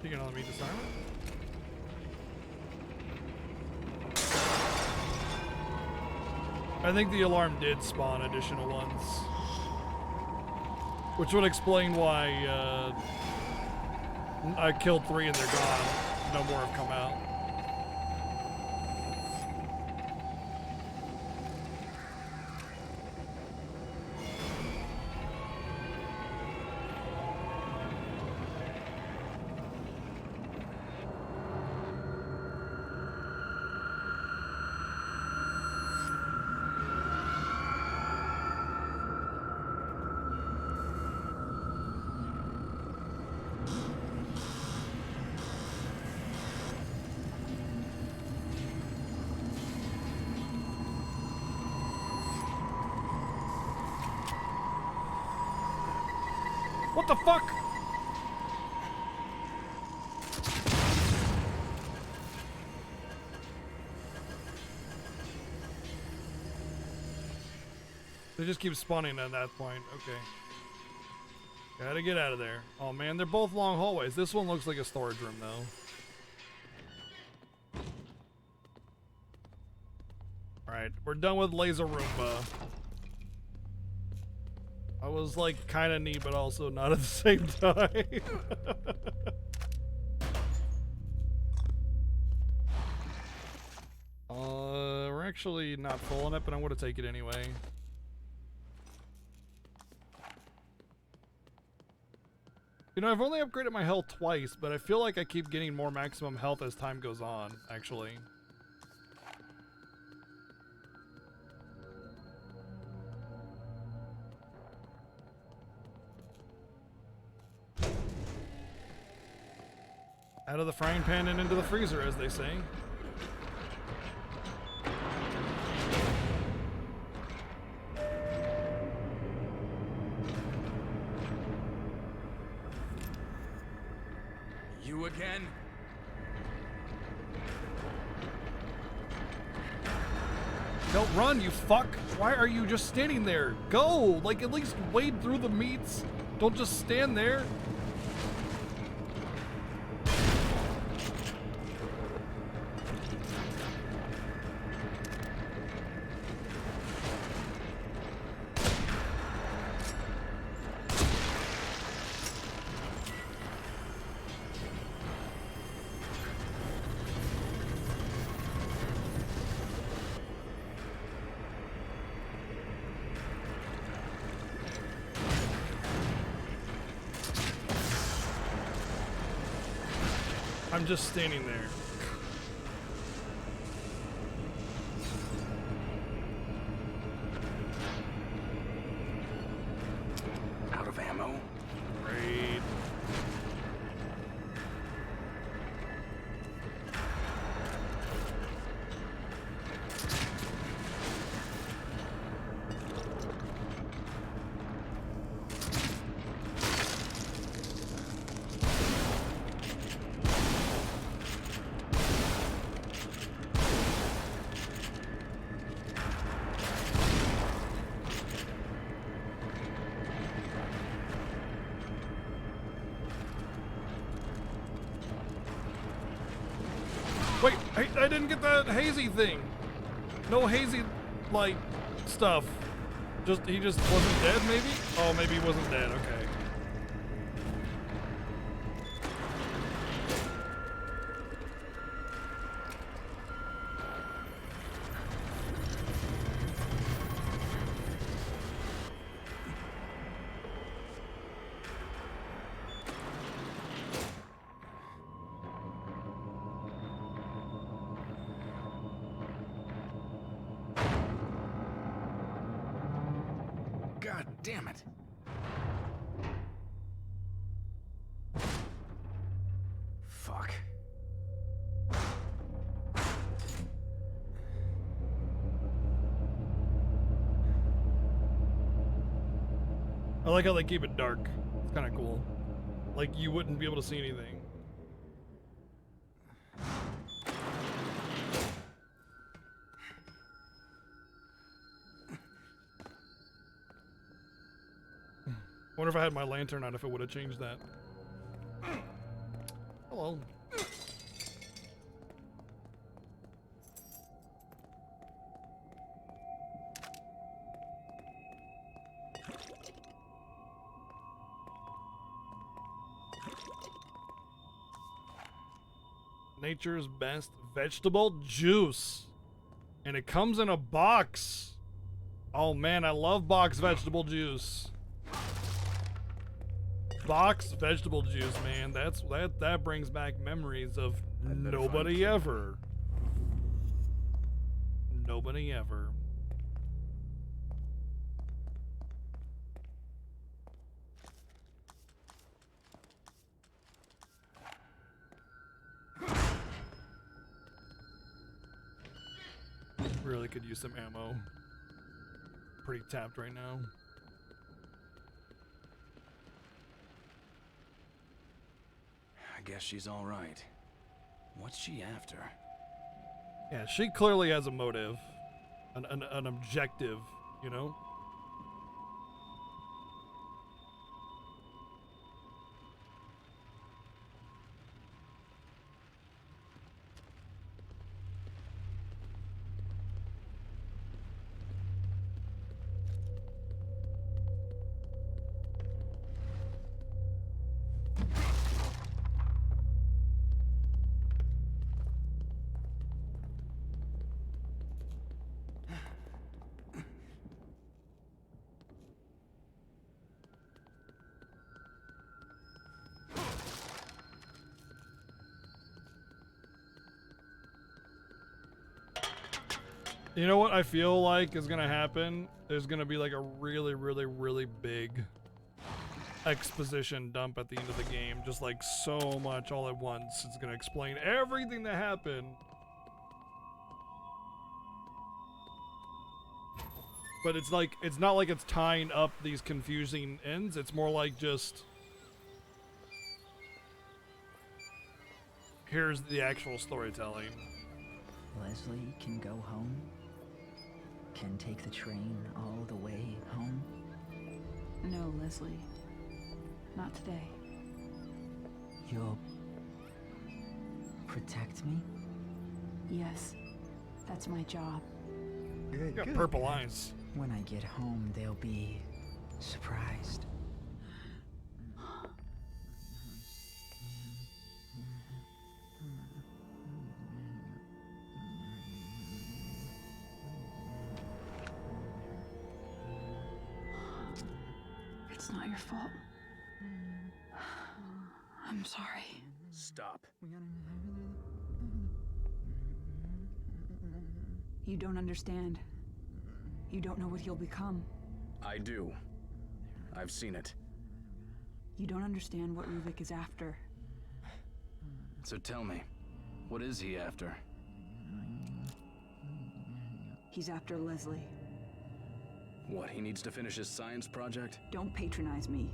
You gonna let me disarm it? I think the alarm did spawn additional ones, which would explain why I killed 3 and they're gone. No more have come out. What the fuck? They just keep spawning at that point. Okay. Gotta get out of there. Oh man, they're both long hallways. This one looks like a storage room though. Alright, we're done with Laser Roomba. I was like kind of neat, but also not at the same time. We're actually not full on it, but I'm going to take it anyway. You know, I've only upgraded my health twice, but I feel like I keep getting more maximum health as time goes on, actually. Out of the frying pan and into the freezer, as they say. You again? Don't run, you fuck! Why are you just standing there? Go! Like, at least wade through the meats. Don't just stand there. I'm just standing there. Out of ammo? Great. Wait, I didn't get that hazy thing. No hazy light stuff. He just wasn't dead, maybe? Oh, maybe he wasn't dead, okay. Damn it. Fuck. I like how they keep it dark. It's kind of cool. Like you wouldn't be able to see anything. Wonder if I had my lantern on if it would have changed that. Hello. Nature's best vegetable juice. And it comes in a box. Oh man, I love box vegetable juice. Box vegetable juice, man. That brings back memories of nobody ever. Nobody ever. Really could use some ammo. Pretty tapped right now. I guess she's all right. What's she after? Yeah, she clearly has a motive, an objective, you know? You know what I feel like is gonna happen? There's gonna be like a really, really, really big exposition dump at the end of the game. Just like so much all at once. It's gonna explain everything that happened. But it's like, it's not like it's tying up these confusing ends. It's more like just, here's the actual storytelling. Leslie can go home? Can take the train all the way home? No, Leslie. Not today. You'll protect me? Yes. That's my job. You got purple eyes. When I get home, they'll be surprised. It's not your fault. I'm sorry. Stop. You don't understand. You don't know what you'll become. I do. I've seen it. You don't understand what Ruvik is after. So tell me, what is he after? He's after Leslie. What, he needs to finish his science project? Don't patronize me.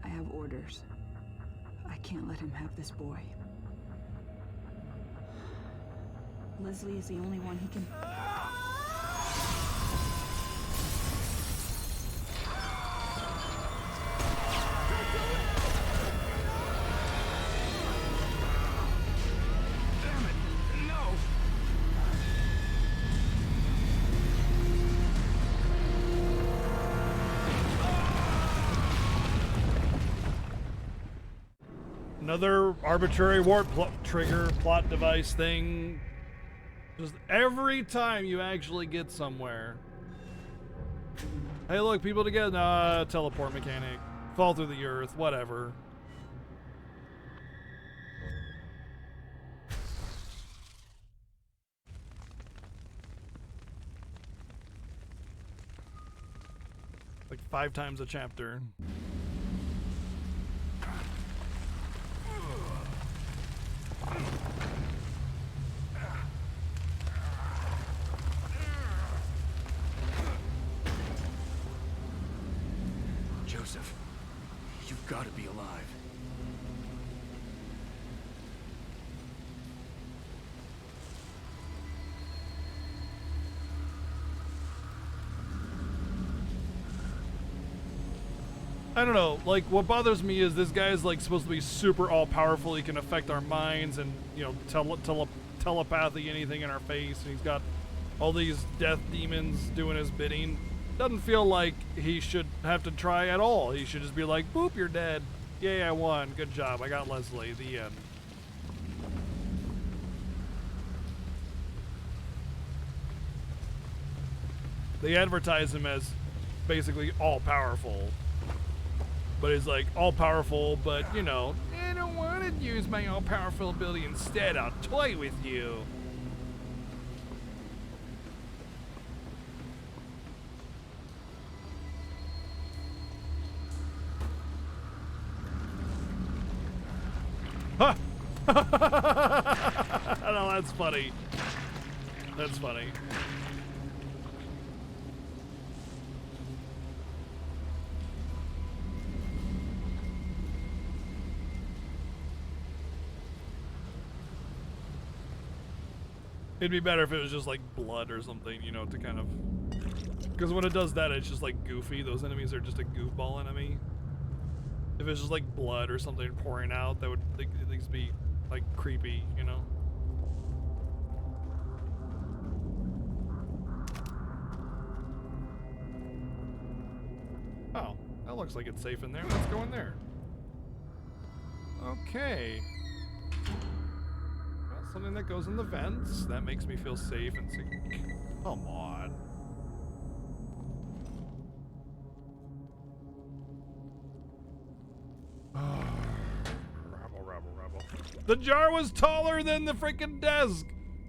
I have orders. I can't let him have this boy. Leslie is the only one he can... Another arbitrary warp trigger plot device thing. Just every time you actually get somewhere. Hey look, people together. Teleport mechanic. Fall through the earth, whatever. Like 5 times a chapter. Joseph, you've got to be alive. I don't know, like, what bothers me is this guy is, like, supposed to be super all-powerful. He can affect our minds and, you know, telepathy anything in our face. And he's got all these death demons doing his bidding. Doesn't feel like he should have to try at all. He should just be like, boop, you're dead. Yay, I won. Good job. I got Leslie. The end. They advertise him as basically all-powerful. But he's like, all-powerful, but, you know, I don't want to use my all-powerful ability. Instead, I'll toy with you. Ha! No, that's funny. That's funny. It'd be better if it was just like blood or something, you know, to kind of... Because when it does that, it's just like goofy. Those enemies are just a goofball enemy. If it's just like blood or something pouring out, that would at least be like creepy, you know? Oh, that looks like it's safe in there. Let's go in there. Okay. Something that goes in the vents. That makes me feel safe and secure. Come on. Rabble. The jar was taller than the freaking desk.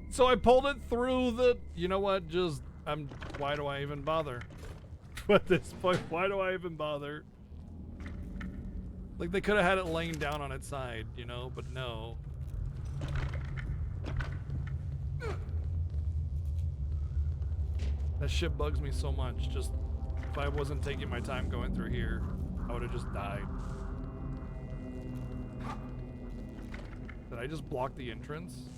So I pulled it through the... You know what? Just... why do I even bother? At this point, why do I even bother? Like, they could have had it laying down on its side, you know? But no. That shit bugs me so much. Just, if I wasn't taking my time going through here, I would have just died. Did I just block the entrance?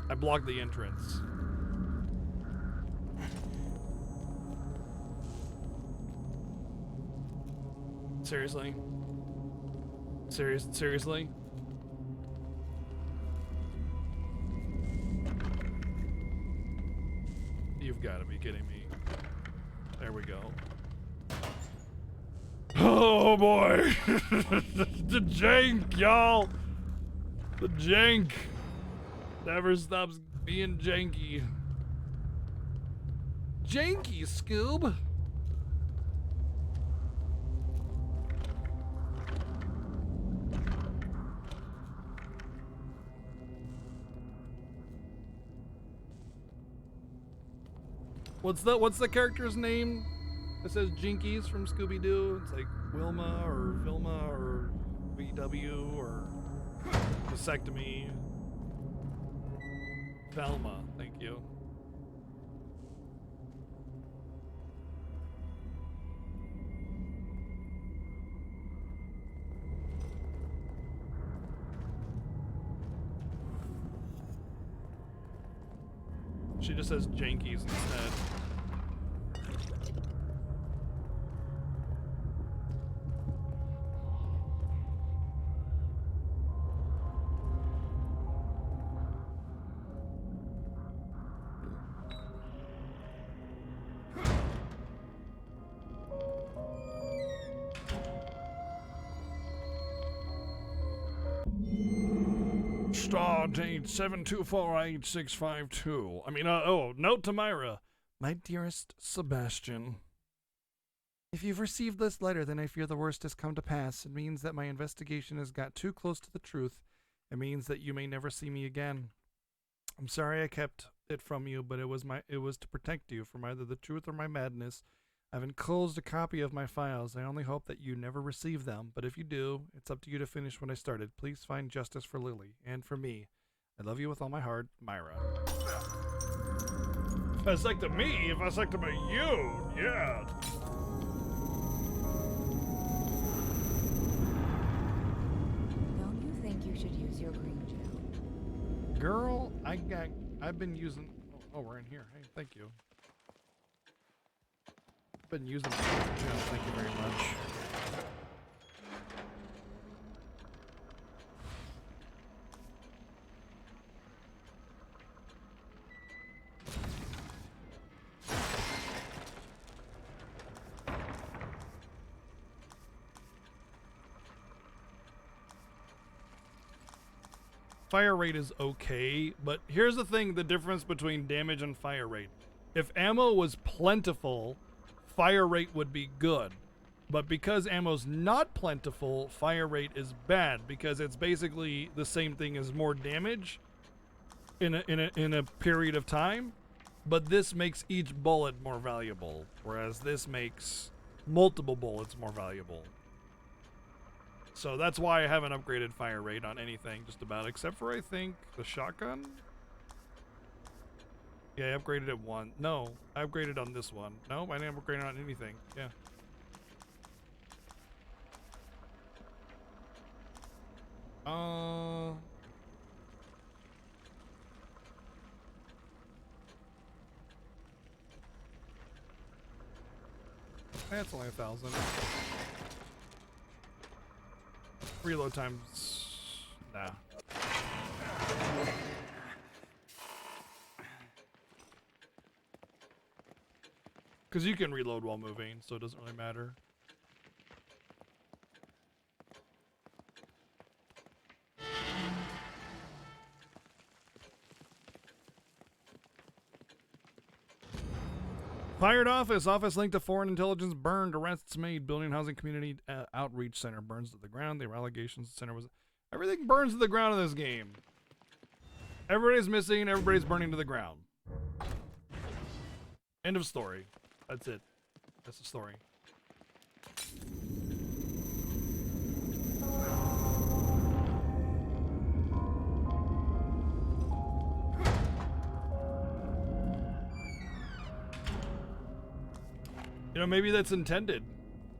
I blocked the entrance. Seriously? Seriously? You've got to be kidding me. There we go. Oh boy! The jank, y'all! The jank never stops being janky. Janky, Scoob! What's the character's name? It says Jinkies from Scooby-Doo. It's like Wilma or Vilma or VW or Vasectomy. Velma, thank you. She just says Jankies instead. Stardate 7248652. I mean, note to Myra. My dearest Sebastian. If you've received this letter, then I fear the worst has come to pass. It means that my investigation has got too close to the truth. It means that you may never see me again. I'm sorry I kept it from you, but it was to protect you from either the truth or my madness. I've enclosed a copy of my files. I only hope that you never receive them, but if you do, it's up to you to finish what I started. Please find justice for Lily and for me. I love you with all my heart, Myra. Vasectomy? Vasectomy you? Yeah. Don't you think you should use your green gel? Girl, I've been using... Oh, we're in here. Hey, thank you. I've been using... Yeah, thank you very much. Fire rate is okay, but here's the thing, the difference between damage and fire rate. If ammo was plentiful, fire rate would be good. But because ammo's not plentiful, fire rate is bad because it's basically the same thing as more damage in a period of time, but this makes each bullet more valuable, whereas this makes multiple bullets more valuable. So that's why I haven't upgraded fire rate on anything, just about, except for, I think, the shotgun? Yeah, I upgraded it one. No, I upgraded on this one. No, I didn't upgrade on anything. Yeah. That's only 1,000. Reload times, nah. Because you can reload while moving, so it doesn't really matter. Fired office. Office linked to foreign intelligence burned. Arrests made. Building housing community outreach center burns to the ground. There were allegations the center was... Everything burns to the ground in this game. Everybody's missing. Everybody's burning to the ground. End of story. That's it. That's the story. You know, maybe that's intended.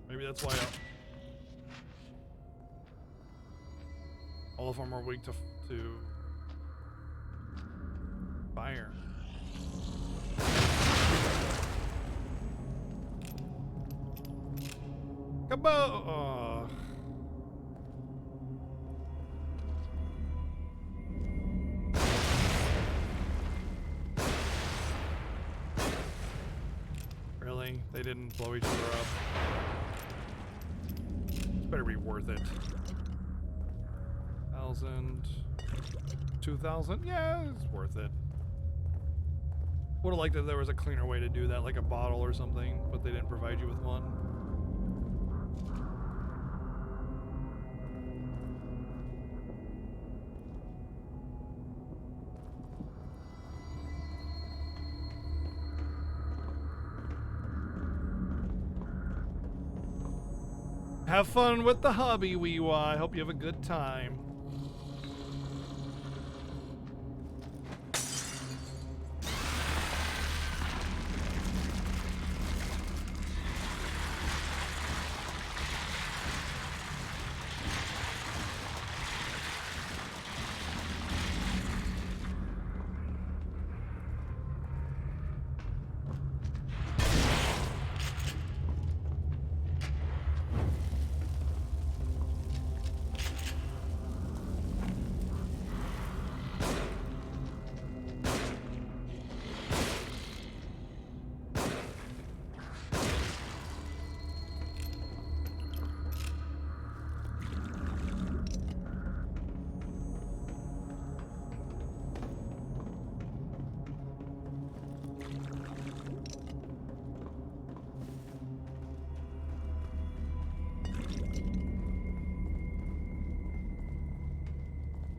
Maybe that's why all of them are weak to fire. Kaboom! Oh. Really? They didn't blow each other up. Better be worth it. 1,000, 2,000. Yeah, it's worth it. Would have liked if there was a cleaner way to do that, like a bottle or something, but they didn't provide you with one. Have fun with the hobby, Weewa. I hope you have a good time.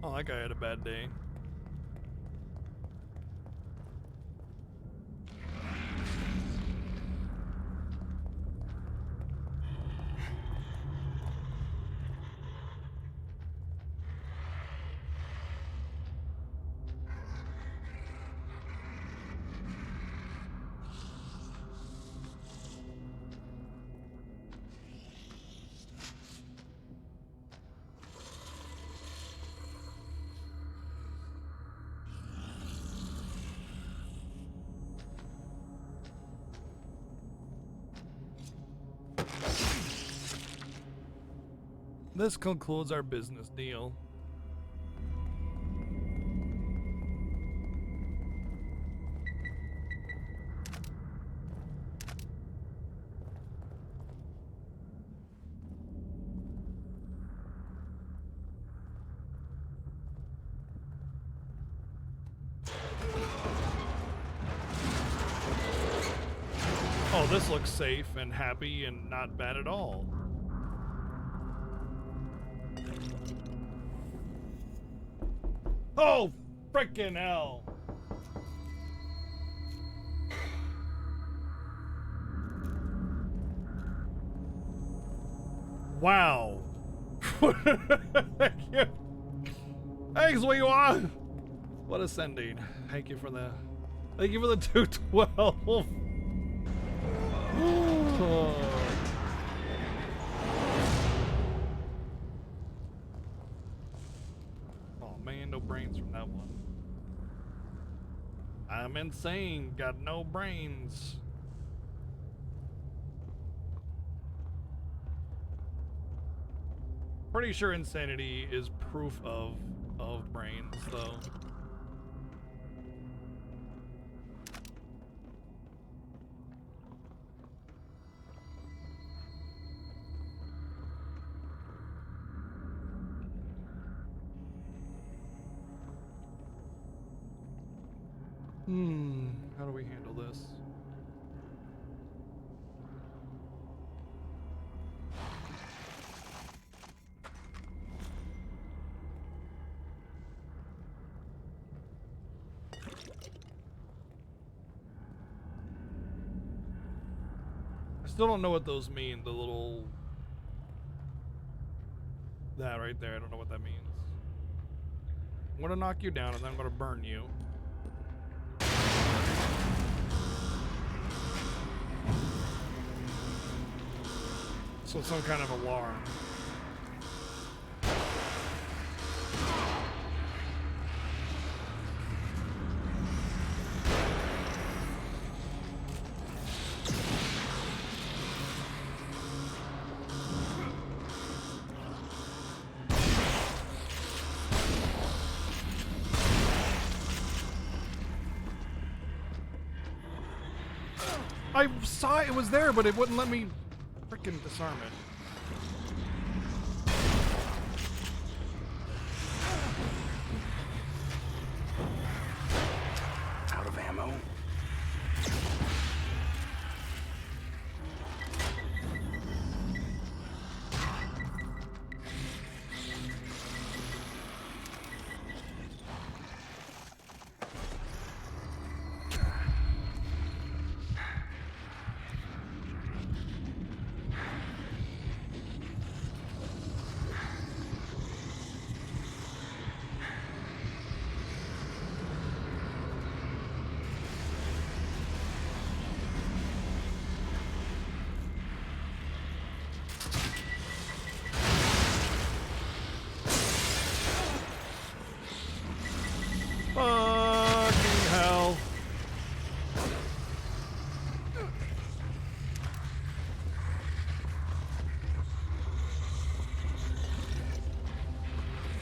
Oh, that guy had a bad day. This concludes our business deal. Oh, this looks safe and happy and not bad at all. Oh, frickin' hell. Wow. Thank you. Thanks, what you want? What a sending. Thank you for the 212. Oh man, no brains from that one. I'm insane, got no brains. Pretty sure insanity is proof of brains, though. How do we handle this? I still don't know what those mean, the little... that right there, I don't know what that means. I'm gonna knock you down and then I'm gonna burn you. So some kind of alarm. I saw it was there, but it wouldn't let me freaking disarm it. Out of ammo? Fucking hell.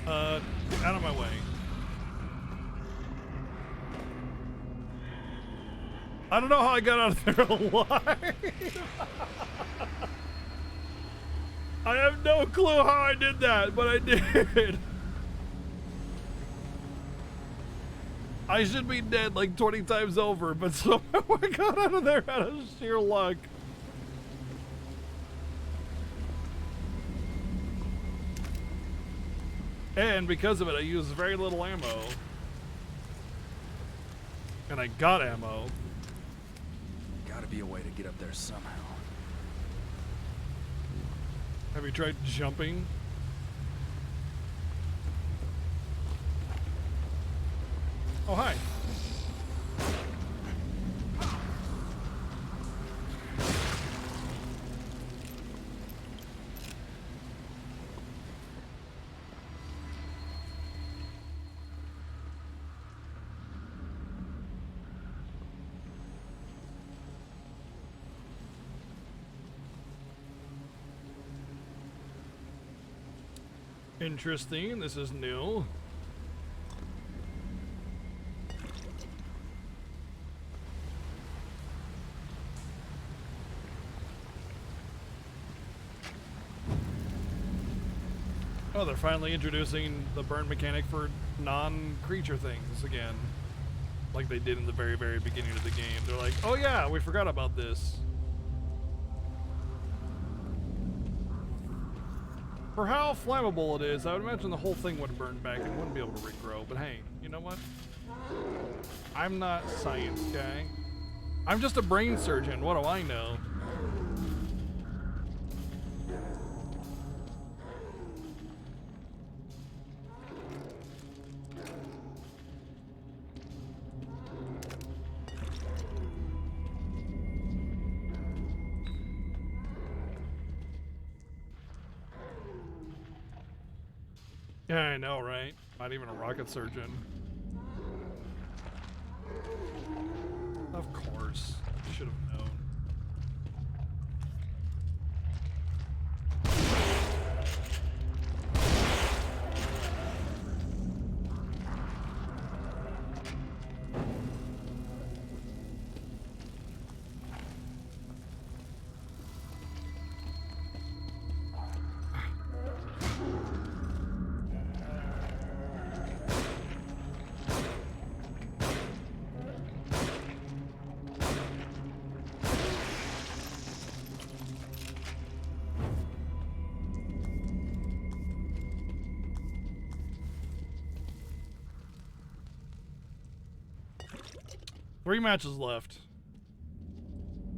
Out of my way. I don't know how I got out of there alive. I have no clue how I did that, but I did. I should be dead like 20 times over, but somehow I got out of there out of sheer luck. And because of it, I used very little ammo. And I got ammo. Gotta be a way to get up there somehow. Have you tried jumping? Oh, hi. Interesting. This is new. Oh, they're finally introducing the burn mechanic for non-creature things again. Like they did in the very, very beginning of the game. They're like, oh yeah, we forgot about this. For how flammable it is, I would imagine the whole thing would burn back and wouldn't be able to regrow. But hey, you know what? I'm not a science guy. I'm just a brain surgeon. What do I know? Yeah, I know, right? Not even a rocket surgeon. Of course. Should have known. Three matches left.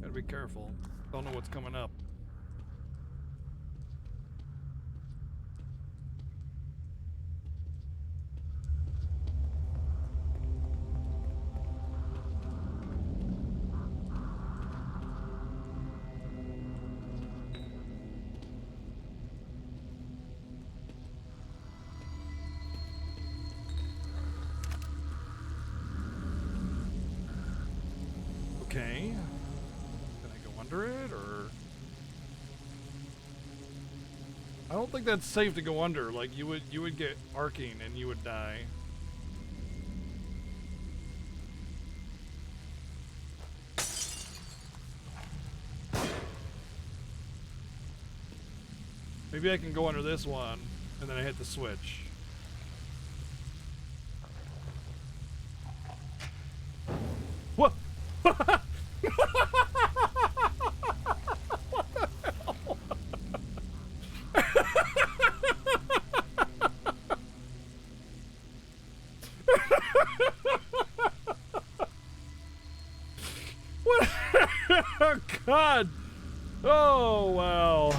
Gotta be careful. Don't know what's coming up. Okay. Can I go under it, or? I don't think that's safe to go under. Like, you would get arcing and you would die. Maybe I can go under this one, and then I hit the switch. What? Oh, God. Oh, wow.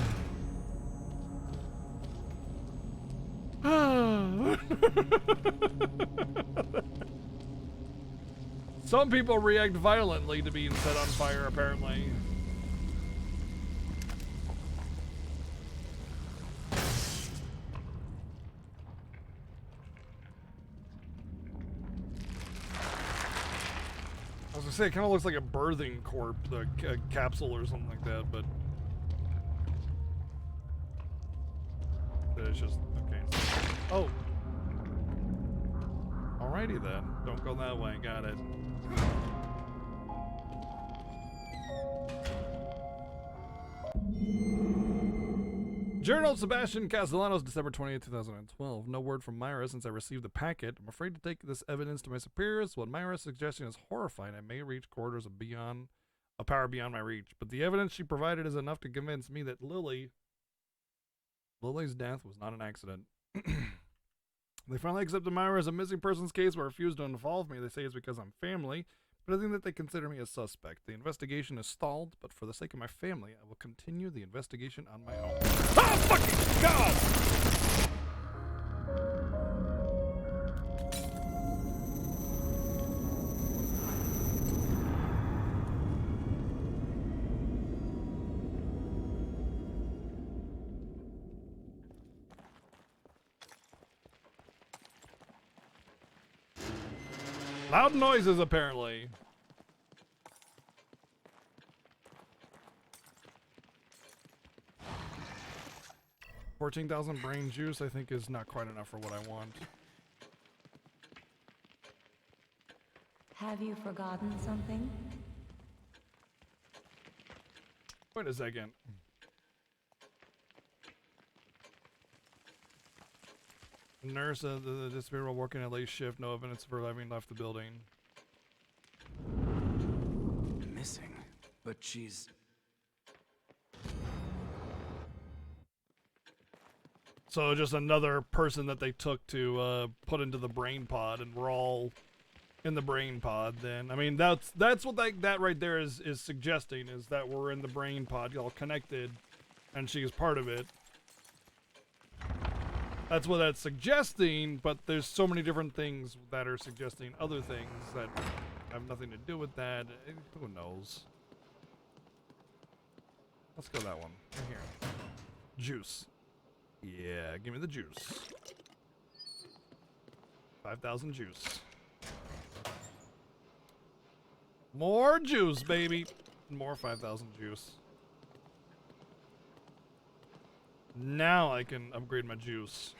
Some people react violently to being set on fire, apparently. I was gonna say, it kind of looks like a birthing corp, the capsule or something like that, but it's just, okay. Oh. Alrighty then. Don't go that way. Got it. Journal Sebastian Castellanos, December 28, 2012. No word from Myra since I received the packet. I'm afraid to take this evidence to my superiors. What Myra's suggestion is horrifying. I may reach quarters of a power beyond my reach, but the evidence she provided is enough to convince me that Lily's death was not an accident. They finally accepted Myra as a missing persons case but refused to involve me. They say it's because I'm family, but I think that they consider me a suspect. The investigation is stalled, but for the sake of my family, I will continue the investigation on my own. Oh, fucking God! Loud noises, apparently. 14,000 brain juice, I think, is not quite enough for what I want. Have you forgotten something? Wait a second. Nurse, the disappeared while working a late shift. No evidence of her having left the building. Missing, but she's... So just another person that they took to put into the brain pod, and we're all in the brain pod then. I mean, that's what that right there is suggesting, is that we're in the brain pod, all connected, and she is part of it. That's what that's suggesting, but there's so many different things that are suggesting other things that have nothing to do with that. Who knows? Let's go that one. Right here. Juice. Yeah, give me the juice. 5,000 juice. More juice, baby. More 5,000 juice. Now I can upgrade my juice.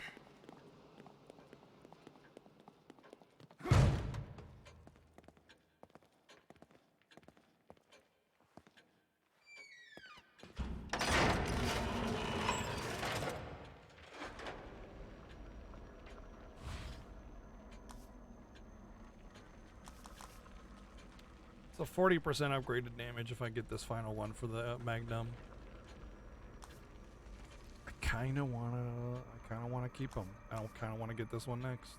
So 40% upgraded damage if I get this final one for the Magnum. I kind of wanna keep them. I kind of want to get this one next.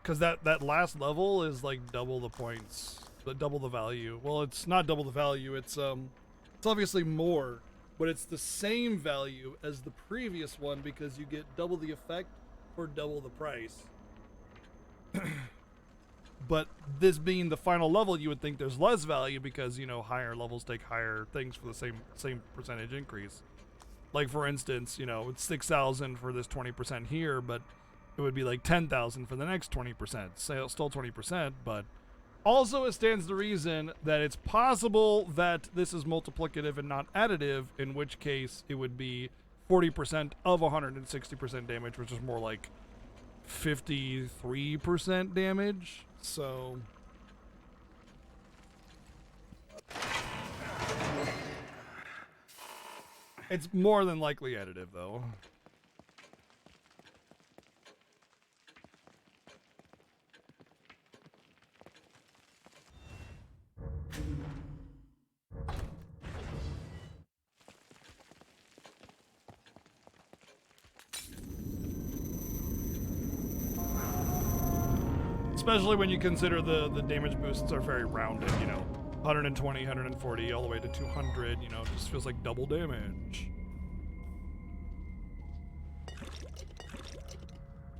Cause that last level is like double the points, but double the value. Well, it's not double the value. It's obviously more, but it's the same value as the previous one because you get double the effect for double the price. But this being the final level, you would think there's less value because, you know, higher levels take higher things for the same percentage increase. Like, for instance, you know, it's 6,000 for this 20% here, but it would be like 10,000 for the next 20%. Still 20%, but also it stands to reason that it's possible that this is multiplicative and not additive, in which case it would be 40% of 160% damage, which is more like 53% damage. So it's more than likely additive, though. Especially when you consider the damage boosts are very rounded, you know, 120, 140, all the way to 200, you know, just feels like double damage.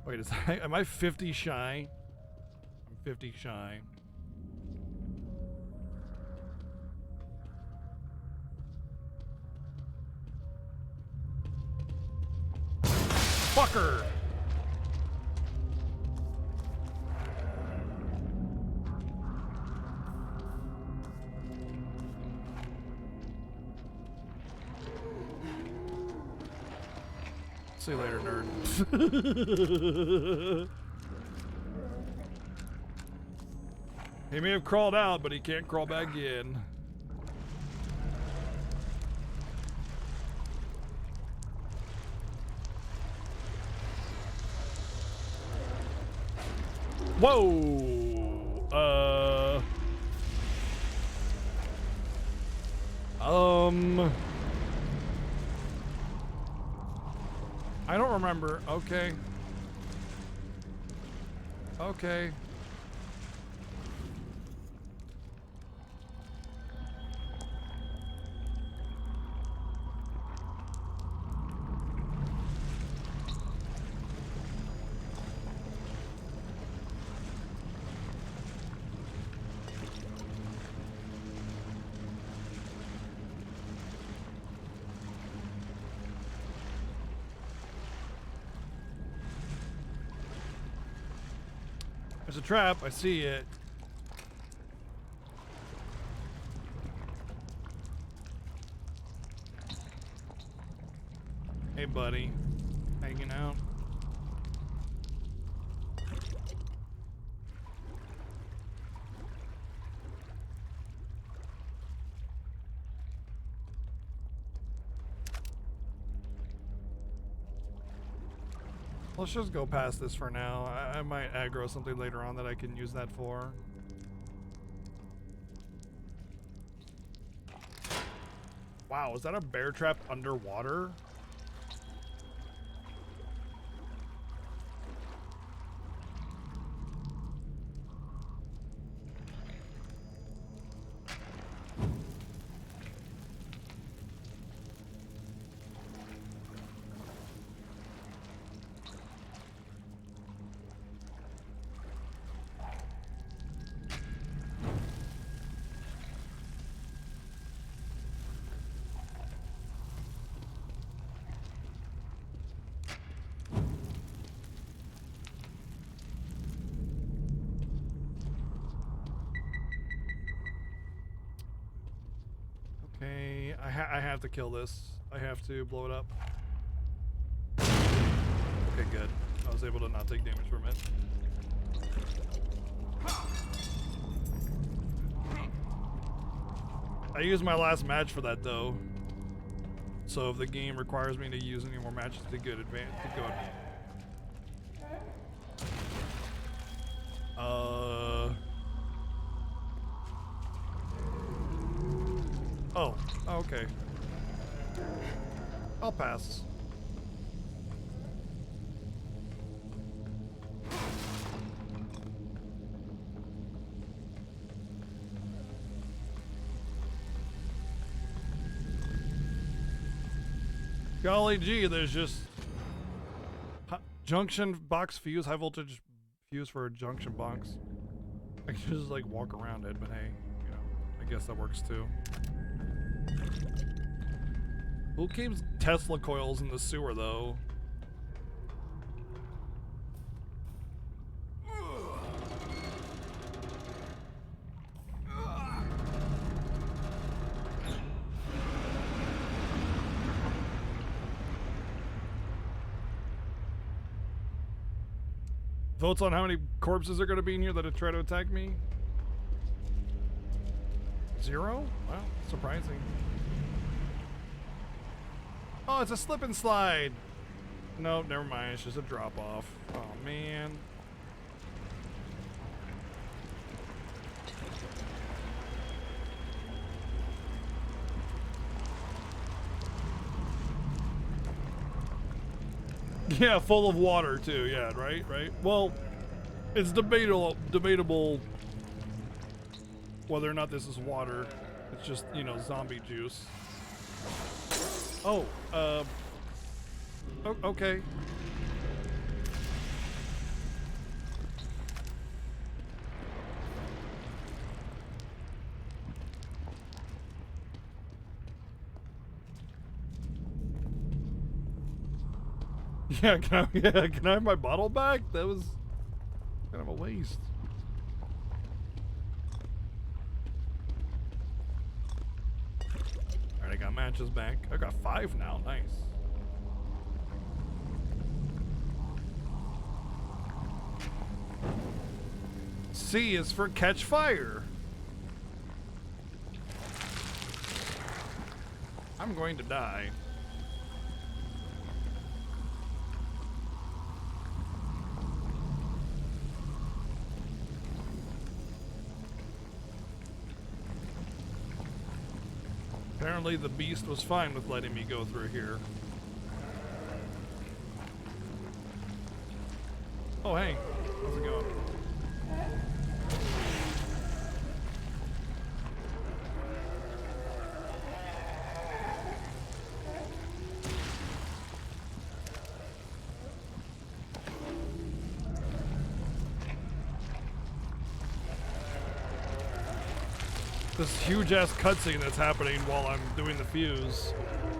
Wait, am I 50 shy? I'm 50 shy. Fucker! See you later, nerd. He may have crawled out, but he can't crawl back in. Whoa! I don't remember. Okay. Okay. There's a trap. I see it. Hey, buddy. Hanging out. Let's just go past this for now. I might aggro something later on that I can use that for. Wow, is that a bear trap underwater? Okay, I have to kill this. I have to blow it up. Okay, good. I was able to not take damage from it. I used my last match for that though. So if the game requires me to use any more matches to go advance, Oh, okay. I'll pass. Golly gee, there's just junction box fuse, high voltage fuse for a junction box. I can just like walk around it, but hey, you know, I guess that works too. Who keeps Tesla coils in the sewer though? Votes on how many corpses are going to be in here that try to attack me? 0? Wow, surprising. Oh, it's a slip and slide. Nope, never mind. It's just a drop off. Oh, man. Yeah, full of water too. Yeah, right. Well, it's debatable whether or not this is water. It's just, you know, zombie juice. Oh, okay. Yeah, can I have my bottle back? That was kind of a waste. Alright, I got matches back. I got 5 now, nice. C is for catch fire. I'm going to die. Apparently the beast was fine with letting me go through here. Oh, hey. How's it going? This huge ass cutscene that's happening while I'm doing the fuse.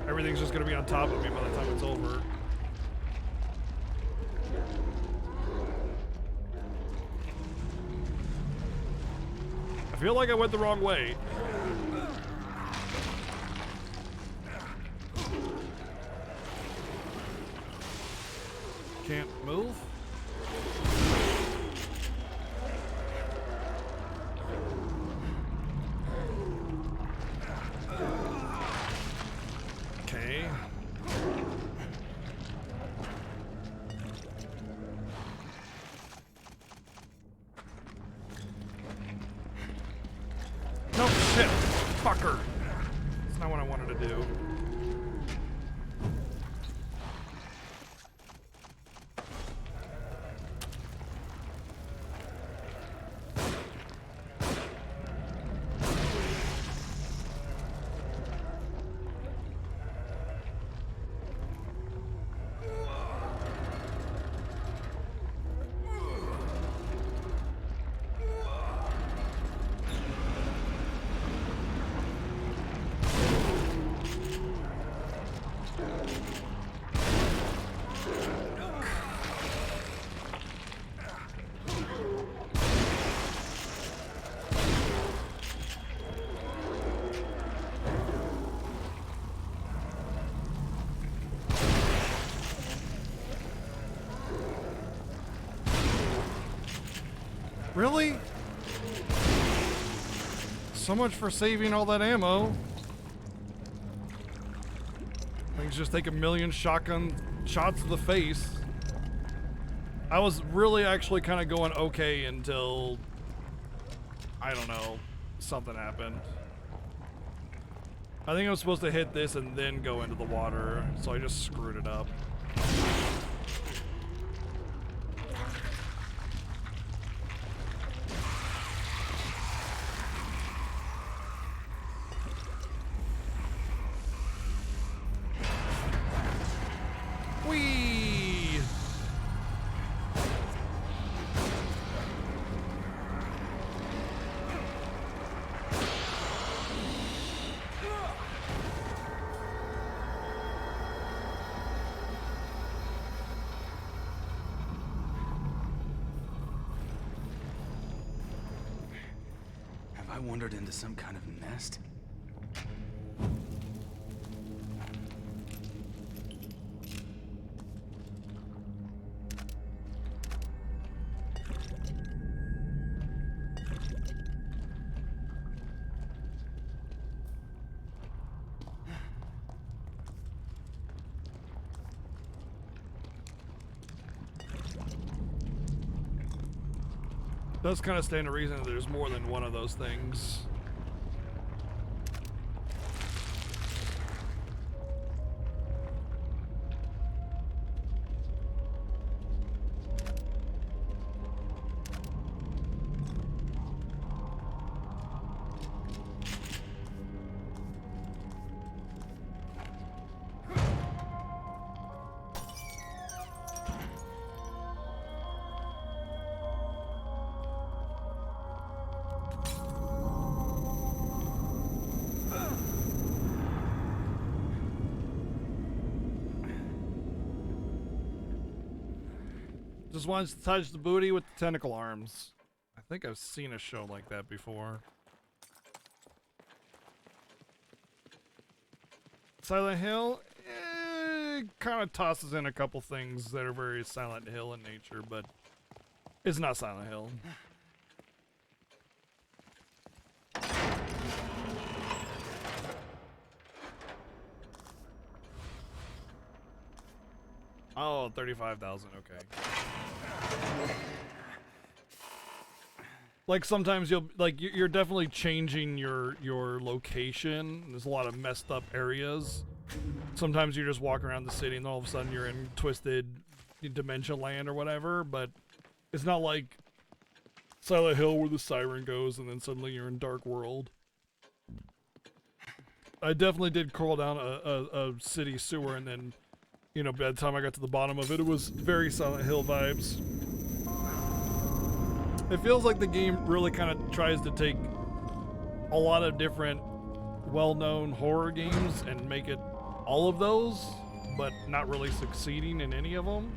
Everything's just gonna be on top of me by the time it's over. I feel like I went the wrong way. Can't move? Okay. No shit! Fucker! That's not what I wanted to do. Really? So much for saving all that ammo. Things just take a million shotgun shots to the face. I was really actually kind of going okay until, I don't know, something happened. I think I was supposed to hit this and then go into the water, so I just screwed it up. Whee! Have I wandered into some kind of nest? Does kind of stand to reason that there's more than one of those things. Just wants to touch the booty with the tentacle arms. I think I've seen a show like that before. Silent Hill, kind of tosses in a couple things that are very Silent Hill in nature, but it's not Silent Hill. Oh, 35,000, okay. Like sometimes you'll, like you're definitely changing your location. There's a lot of messed up areas. Sometimes you're just walking around the city and all of a sudden you're in twisted dimension land or whatever, but it's not like Silent Hill where the siren goes and then suddenly you're in Dark World. I definitely did crawl down a city sewer and then, you know, by the time I got to the bottom of it, it was very Silent Hill vibes. It feels like the game really kind of tries to take a lot of different well-known horror games and make it all of those, but not really succeeding in any of them.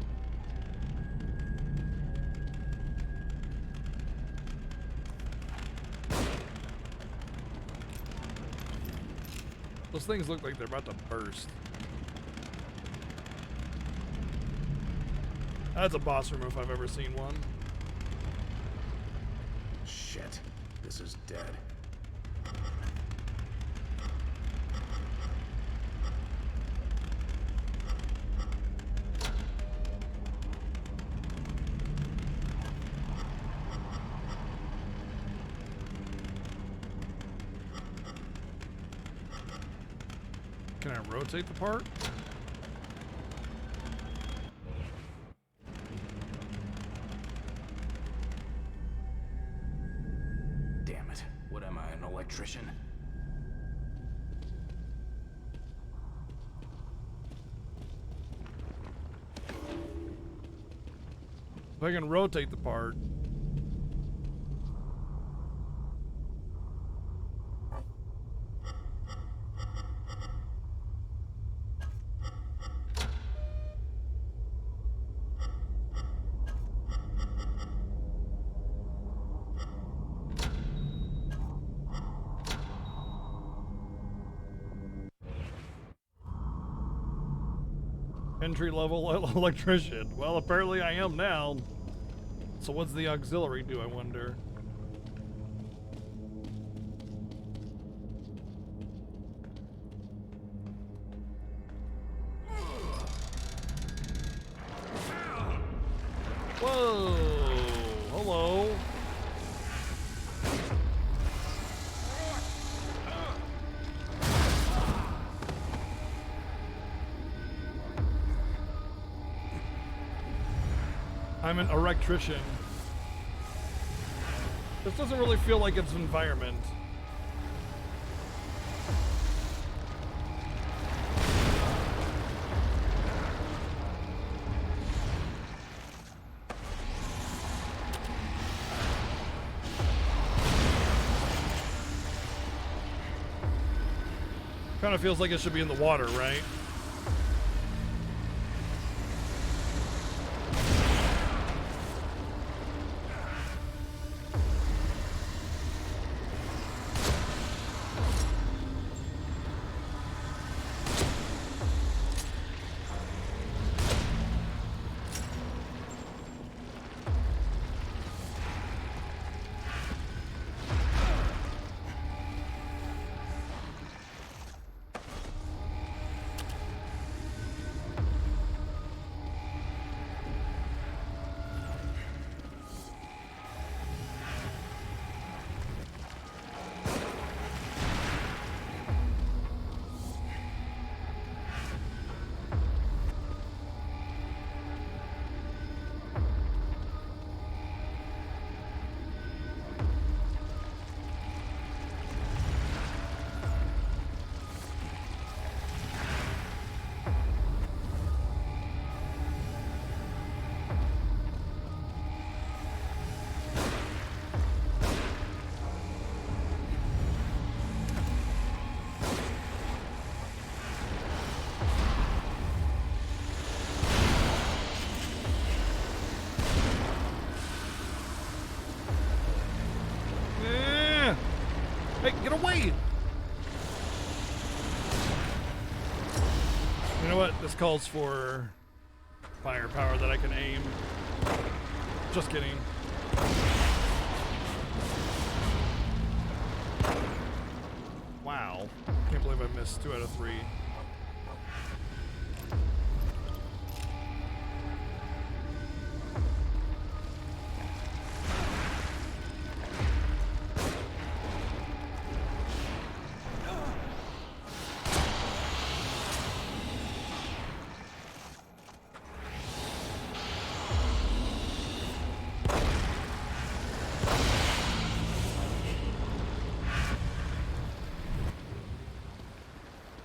Those things look like they're about to burst. That's a boss room if I've ever seen one. Shit. This is dead. Can I rotate the part? Damn it. What am I, an electrician? If I can rotate the part. Entry-level electrician. Well, apparently I am now. So what's the auxiliary do, I wonder? Whoa! Hello. I'm an electrician. This doesn't really feel like its environment. Kind of feels like it should be in the water, right? Hey, get away! You know what? This calls for firepower that I can aim. Just kidding. Wow. Can't believe I missed 2 out of 3.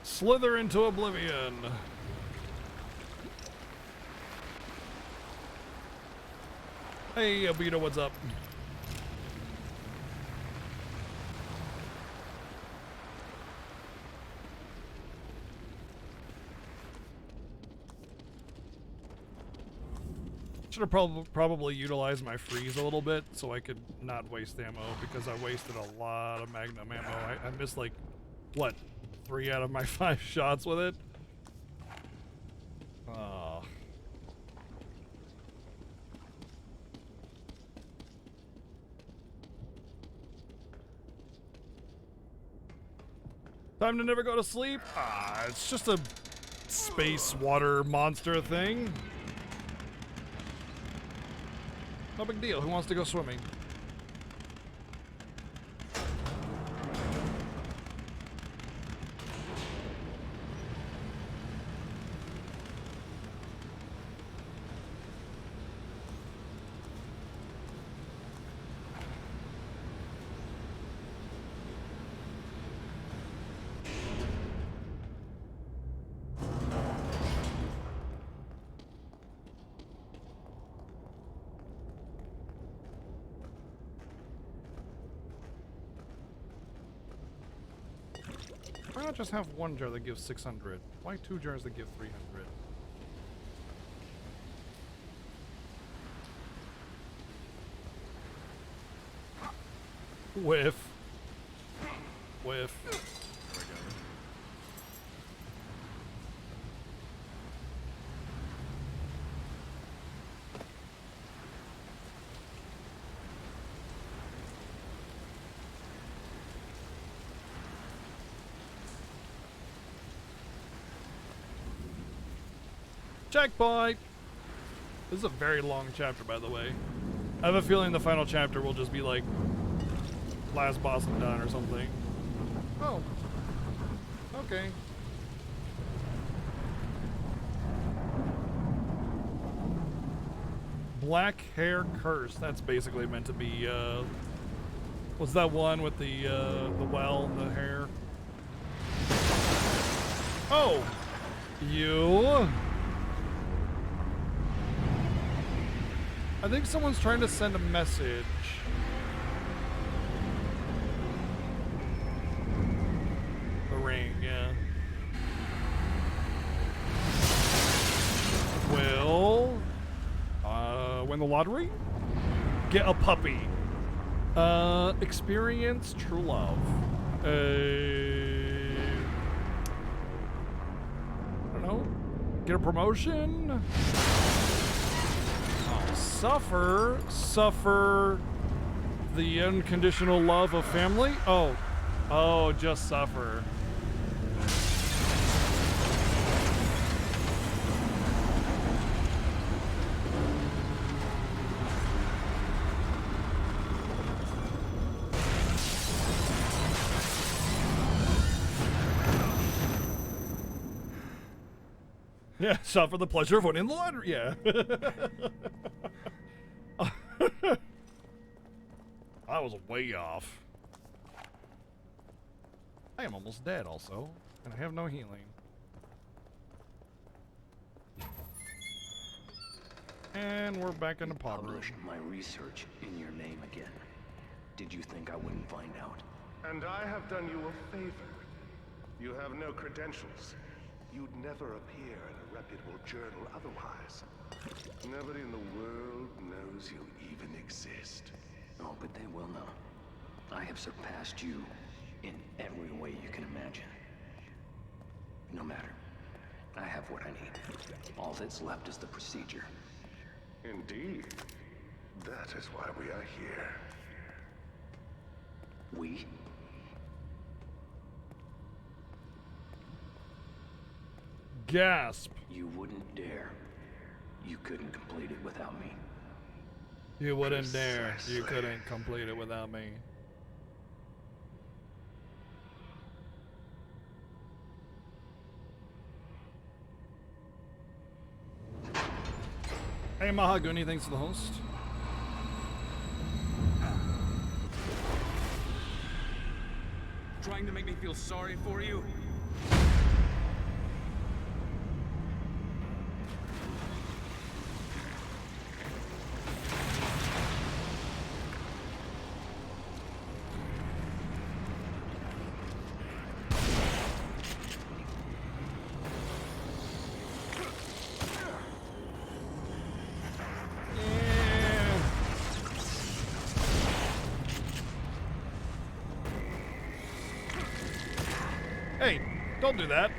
Slither into oblivion. Hey, Obito, what's up? Should have probably utilized my freeze a little bit so I could not waste ammo, because I wasted a lot of Magnum ammo. I missed like, what, 3 out of my 5 shots with it? Oh. Time to never go to sleep? Ah, it's just a space water monster thing. No big deal. Who wants to go swimming? Why not just have one jar that gives 600? Why 2 jars that give 300? Whiff. Whiff. Checkpoint! This is a very long chapter, by the way. I have a feeling the final chapter will just be like last boss and done or something. Oh. Okay. Black Hair Curse. That's basically meant to be, was that one with the well, the hair? Oh! You? I think someone's trying to send a message. The ring, yeah. Will win the lottery? Get a puppy. Experience true love. I don't know. Get a promotion? Suffer the unconditional love of family? Oh, just suffer. Yeah, suffer the pleasure of winning the lottery. Yeah. I was way off. I am almost dead also, and I have no healing. And we're back in the pod room. Published my research in your name again. Did you think I wouldn't find out? And I have done you a favor. You have no credentials. You'd never appear in a reputable journal otherwise. Nobody in the world knows you even exist. Oh, but they will know. I have surpassed you in every way you can imagine. No matter. I have what I need. All that's left is the procedure. Indeed. That is why we are here. We? Gasp. You wouldn't dare. You couldn't complete it without me. You wouldn't dare. You couldn't complete it without me. Hey Mahaguni, thanks for the host. Trying to make me feel sorry for you? Hey, don't do that.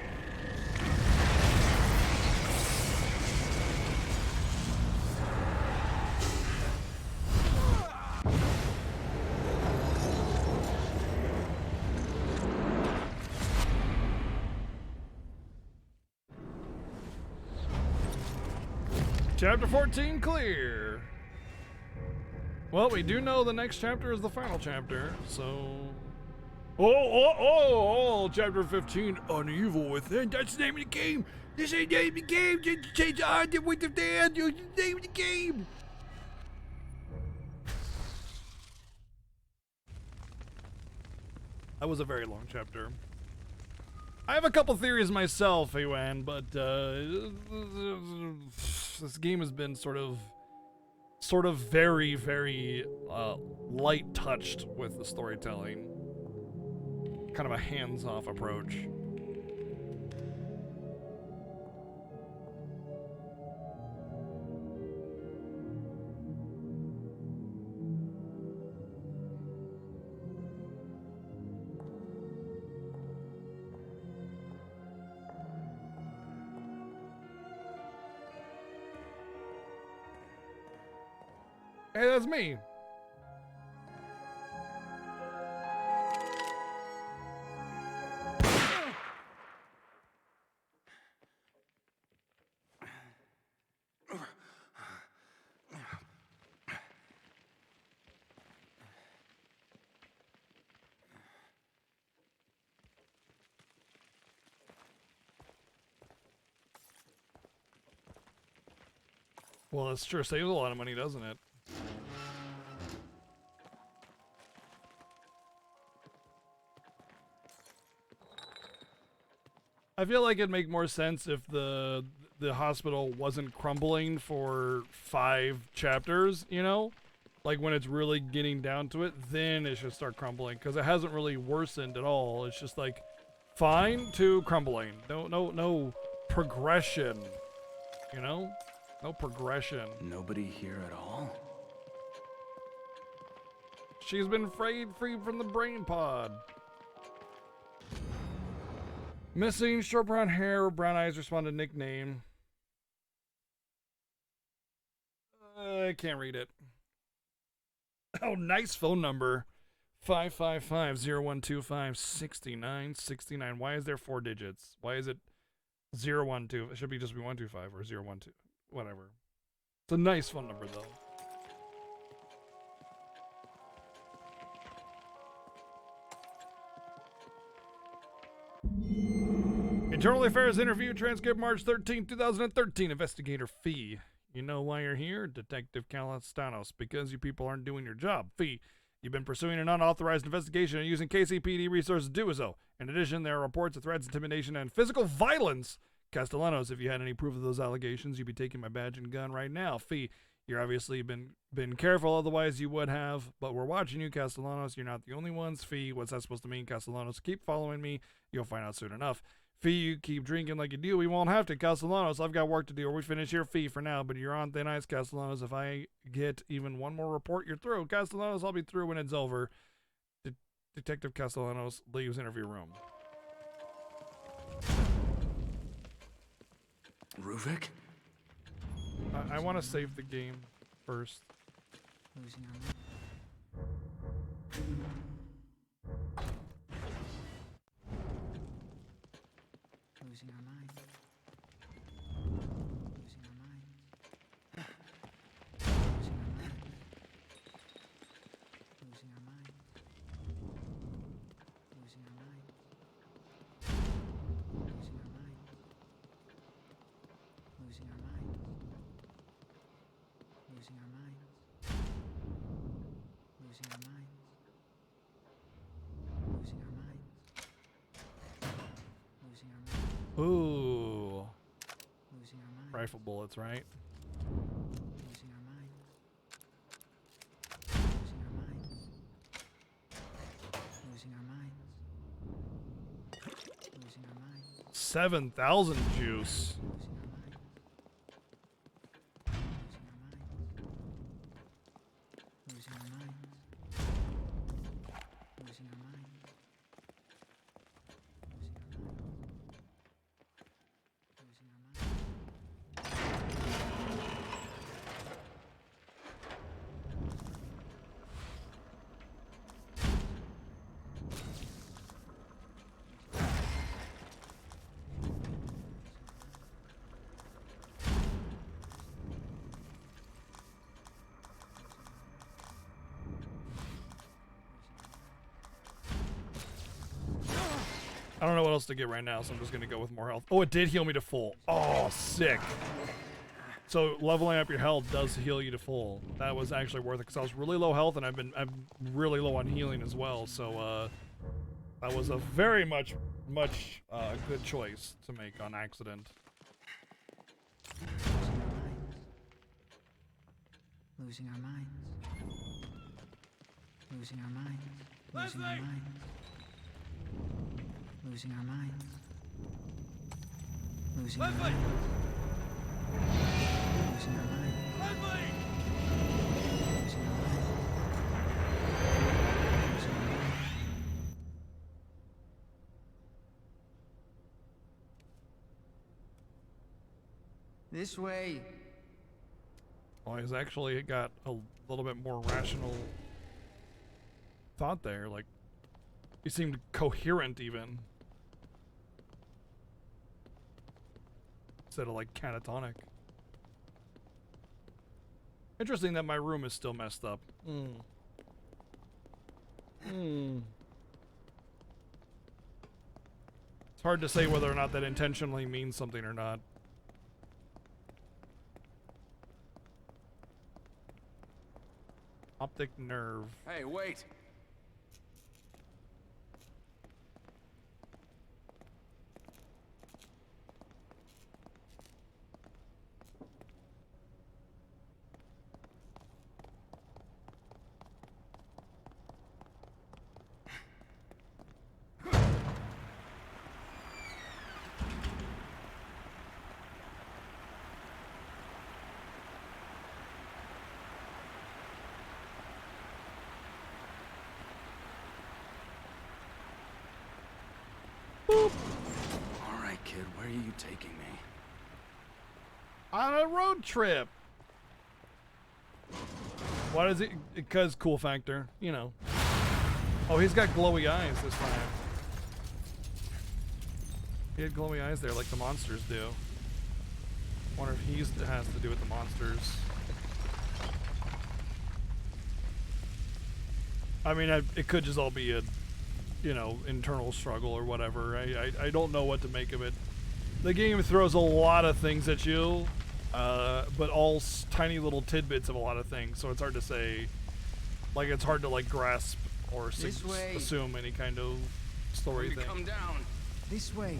Chapter 14 clear. Well, we do know the next chapter is the final chapter, so... Oh, chapter 15, Unevil Within. That's the name of the game. This ain't the name of the game. Just change the art with the dad. It's the name of the game. That was a very long chapter. I have a couple theories myself, Ewan, but this game has been sort of very, very light touched with the storytelling. Kind of a hands-off approach. Hey, that's me. Well, it sure saves a lot of money, doesn't it? I feel like it'd make more sense if the hospital wasn't crumbling for 5 chapters, you know? Like when it's really getting down to it, then it should start crumbling, because it hasn't really worsened at all. It's just like fine to crumbling. No progression, you know? No progression. Nobody here at all? She's been freed from the brain pod. Missing, short brown hair, brown eyes, respond to nickname. I can't read it. Oh, nice phone number. 555-0125-6969. Why is there 4 digits? Why is it 012? It should be just be 125 or 012. Whatever. It's a nice phone number, though. Internal Affairs interview transcript March 13, 2013. Investigator Fee. You know why you're here? Detective Calistanos. Because you people aren't doing your job. Fee. You've been pursuing an unauthorized investigation and using KCPD resources to do so. In addition, there are reports of threats, intimidation, and physical violence. Castellanos, if you had any proof of those allegations, you'd be taking my badge and gun right now. Fee. You're obviously been careful, otherwise you would have. But we're watching you, Castellanos. You're not the only ones. Fee. What's that supposed to mean, Castellanos? Keep following me. You'll find out soon enough. Fee, you keep drinking like you do. We won't have to, Castellanos. I've got work to do, or we finish here, Fee, for now. But you're on thin ice, Castellanos. If I get even one more report, you're through. Castellanos, I'll be through when it's over. Detective Castellanos leaves interview room. Ruvik? I want to save the game first. Losing our mind. Losing our mind. Losing our mind. Losing our mind. Losing our mind. Losing our mind. Losing our mind. Losing our mind. Losing our minds. Losing our minds. Losing our minds. Losing our minds. Ooh. Losing our minds. Rifle bullets, right? Losing our minds. Losing our minds. Losing our minds. Losing our minds. 7,000 juice. Losing our minds. Losing our minds. Losing our minds. Losing our minds. Losing our minds. I don't know what else to get right now, so I'm just gonna go with more health. Oh, it did heal me to full. Oh, sick. So leveling up your health does heal you to full. That was actually worth it because I was really low health and I'm really low on healing as well. So that was a very much good choice to make on accident. Losing our minds. Losing our minds. Losing our minds. Losing our minds. Losing our minds. Losing our minds. Losing our minds. Losing our minds. This way. Well, he's actually got a little bit more rational thought there. Like, he seemed coherent even. Instead of like catatonic. Interesting that my room is still messed up. It's hard to say whether or not that intentionally means something or not. Optic nerve. Hey, wait! Alright, kid, where are you taking me? On a road trip. What is it? Because cool factor, you know. Oh, he's got glowy eyes this time. He had glowy eyes there like the monsters do. Wonder if he has to do with the monsters. I mean, it could just all be a, you know, internal struggle or whatever. I don't know what to make of it. The game throws a lot of things at you, but all tiny little tidbits of a lot of things, so it's hard to say. Like, it's hard to like grasp or assume any kind of story thing. Come down. This way.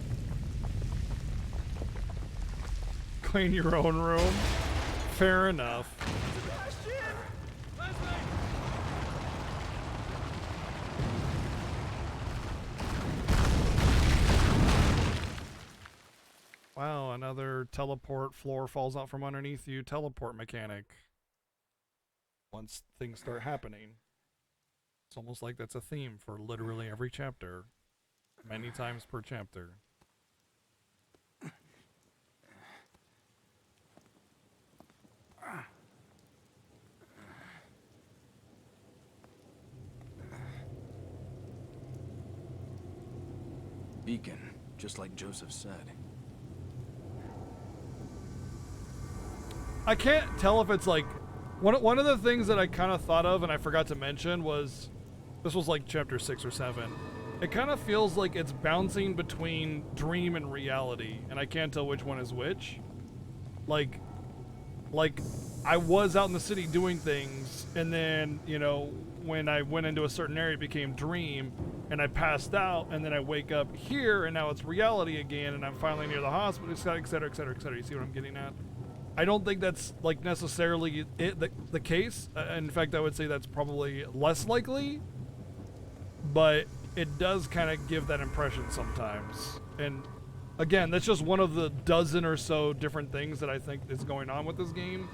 Clean your own room. Fair enough. Wow, another teleport floor falls out from underneath you teleport mechanic. Once things start happening. It's almost like that's a theme for literally every chapter. Many times per chapter. Beacon, just like Joseph said. I can't tell if it's like one of the things that I kind of thought of and I forgot to mention was this was like chapter 6 or 7. It kind of feels like it's bouncing between dream and reality, and I can't tell which one is which. Like I was out in the city doing things, and then, you know, when I went into a certain area, it became dream, and I passed out, and then I wake up here, and now it's reality again, and I'm finally near the hospital, et cetera, et cetera, et cetera. You see what I'm getting at? I don't think that's like necessarily the case. In fact, I would say that's probably less likely, but it does kind of give that impression sometimes. And again, that's just one of the dozen or so different things that I think is going on with this game.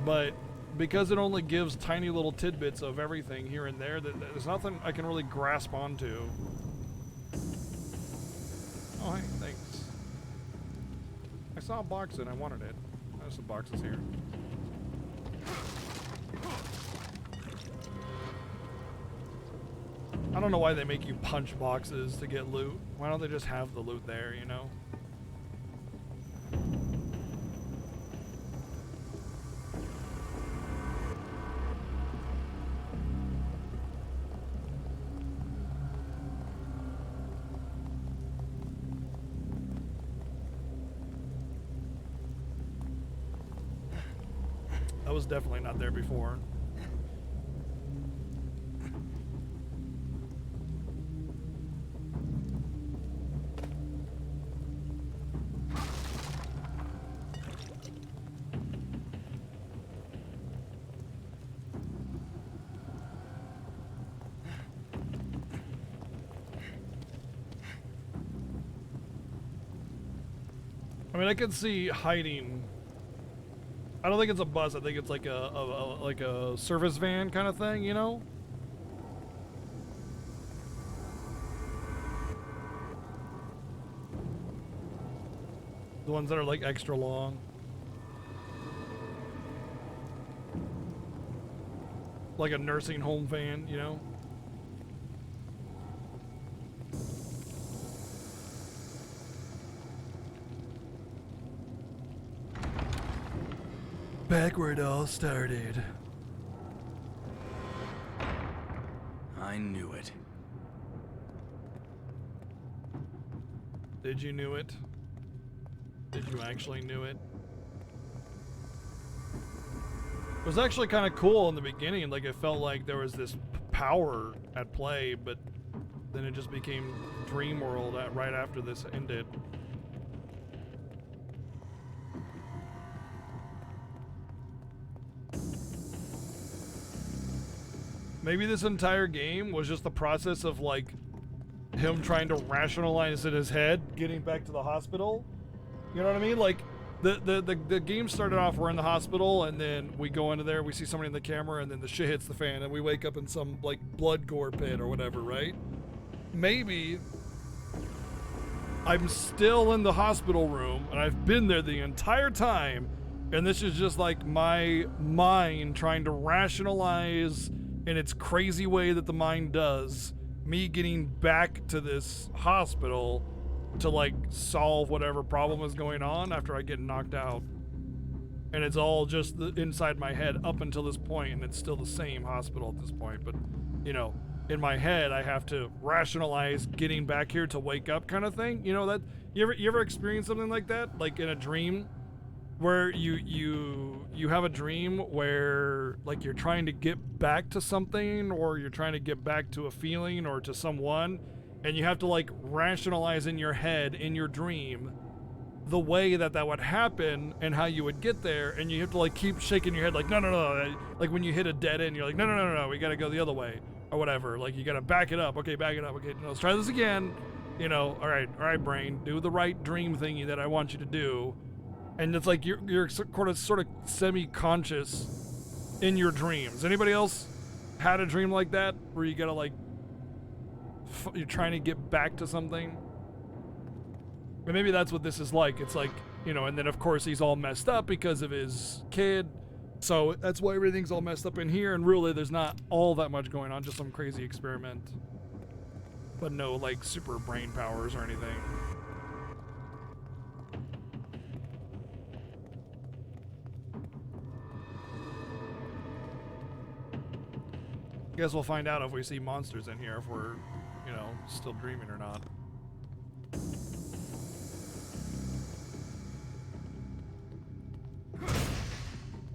But because it only gives tiny little tidbits of everything here and there, there's nothing I can really grasp onto. Oh, hey, thanks. I saw a box and I wanted it. There's some boxes here. I don't know why they make you punch boxes to get loot. Why don't they just have the loot there, you know? was definitely not there before. I mean, I can see hiding. I don't think it's a bus. I think it's like a service van kind of thing, you know? The ones that are like extra long. Like a nursing home van, you know? Back where it all started. I knew it. Did you knew it? Did you actually knew it? It was actually kind of cool in the beginning. Like, it felt like there was this power at play, but then it just became Dream World right after this ended. Maybe this entire game was just the process of, like, him trying to rationalize in his head getting back to the hospital. You know what I mean? Like, the game started off, we're in the hospital, and then we go into there, we see somebody in the camera, and then the shit hits the fan, and we wake up in some, like, blood gore pit or whatever, right? Maybe I'm still in the hospital room, and I've been there the entire time, and this is just, like, my mind trying to rationalize in its crazy way that the mind does, me getting back to this hospital to, like, solve whatever problem is going on after I get knocked out. And it's all just inside my head up until this point, and it's still the same hospital at this point. But, you know, in my head, I have to rationalize getting back here to wake up kind of thing. You know, that you ever experience something like that? Like in a dream? Where you have a dream where, like, you're trying to get back to something, or you're trying to get back to a feeling or to someone, and you have to, like, rationalize in your head, in your dream, the way that would happen and how you would get there, and you have to, like, keep shaking your head like, no, like when you hit a dead end, you're like, no, we gotta go the other way, or whatever. Like, you gotta back it up. Okay, back it up. Okay, no, let's try this again. You know, all right, brain, do the right dream thingy that I want you to do. And it's like you're sort of semi-conscious in your dreams. Anybody else had a dream like that where you gotta, like, you're trying to get back to something? And maybe that's what this is like. It's like, you know, and then of course he's all messed up because of his kid. So that's why everything's all messed up in here. And really there's not all that much going on, just some crazy experiment. But no, like, super brain powers or anything. Guess we'll find out if we see monsters in here, if we're, you know, still dreaming or not.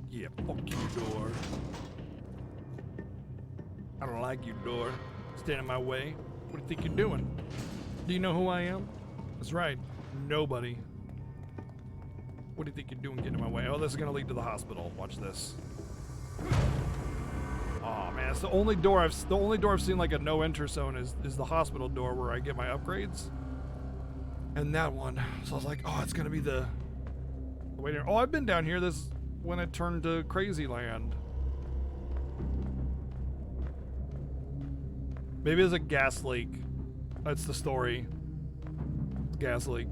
Yeah, fuck you, door. I don't like you, door. Stand in my way. What do you think you're doing? Do you know who I am? That's right, nobody. What do you think you're doing getting in my way? Oh, this is gonna lead to the hospital. Watch this. Oh man, it's the only door I've seen like a no enter zone is the hospital door where I get my upgrades. And that one. So I was like, oh, it's gonna be the way down. Oh, I've been down here this when it turned to Crazy Land. Maybe there's a gas leak. That's the story. Gas leak.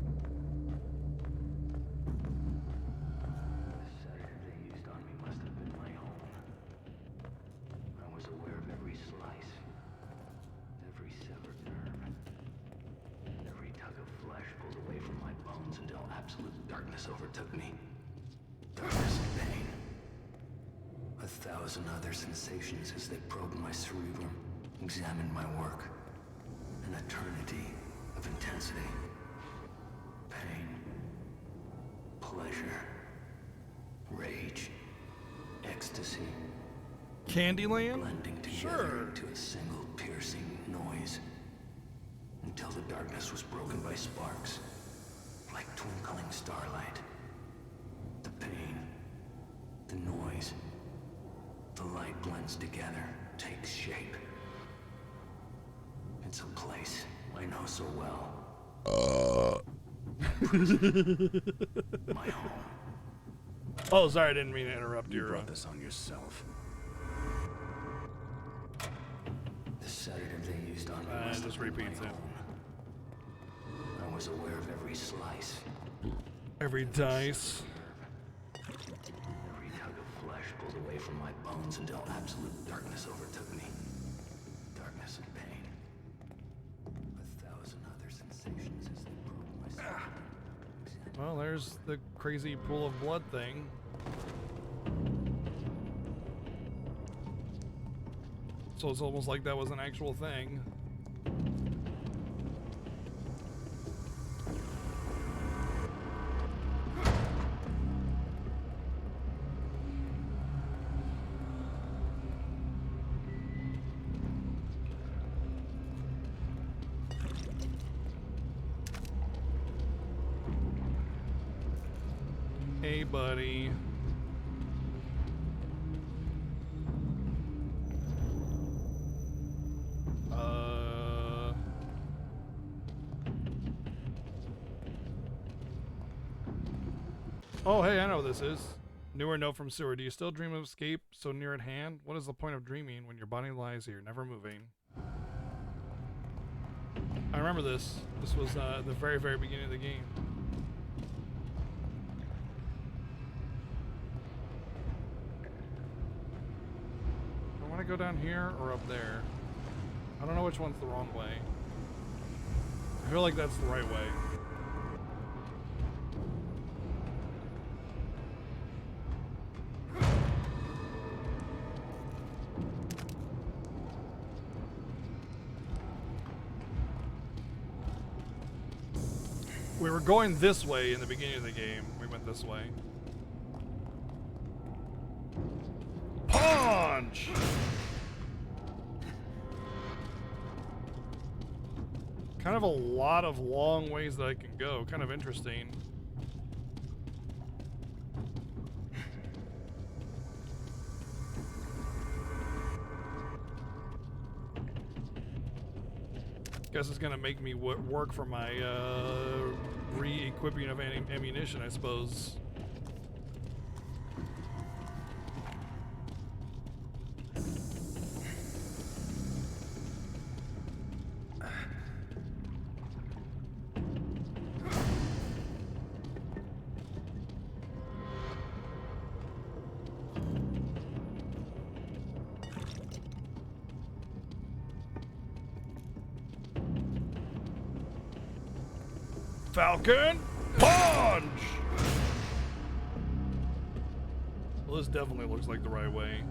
Overtook me. Darkness and pain. 1,000 other sensations as they probed my cerebrum, examined my work. An eternity of intensity. Pain. Pleasure. Rage. Candyland? Blending together into a single piercing noise. Until the darkness was broken by sparks, like twinkling starlight. The pain, the noise, the light blends together, takes shape. It's a place I know so well. My home. Oh, sorry, I didn't mean to interrupt You your. brought this on yourself. The sedative they used on me must just have been repeats my it. own. I was aware of every slice, Every dice. every tug of flesh pulled away from my bones until absolute darkness overtook me. Darkness and pain. A thousand other sensations as they probed myself. Well, there's the crazy pool of blood thing. So it's almost like that was an actual thing. Hey, buddy. Oh, hey, I know what this is. Newer note from Sewer. Do you still dream of escape so near at hand? What is the point of dreaming when your body lies here, never moving? I remember this. This was the very, very beginning of the game. I want to go down here or up there. I don't know which one's the wrong way. I feel like that's the right way. We were going this way in the beginning of the game. We went this way. Punch! Kind of a lot of long ways that I can go. Kind of interesting. Guess it's gonna make me work for my re-equipping of ammunition, I suppose. Falcon punch! Well, this definitely looks like the right way.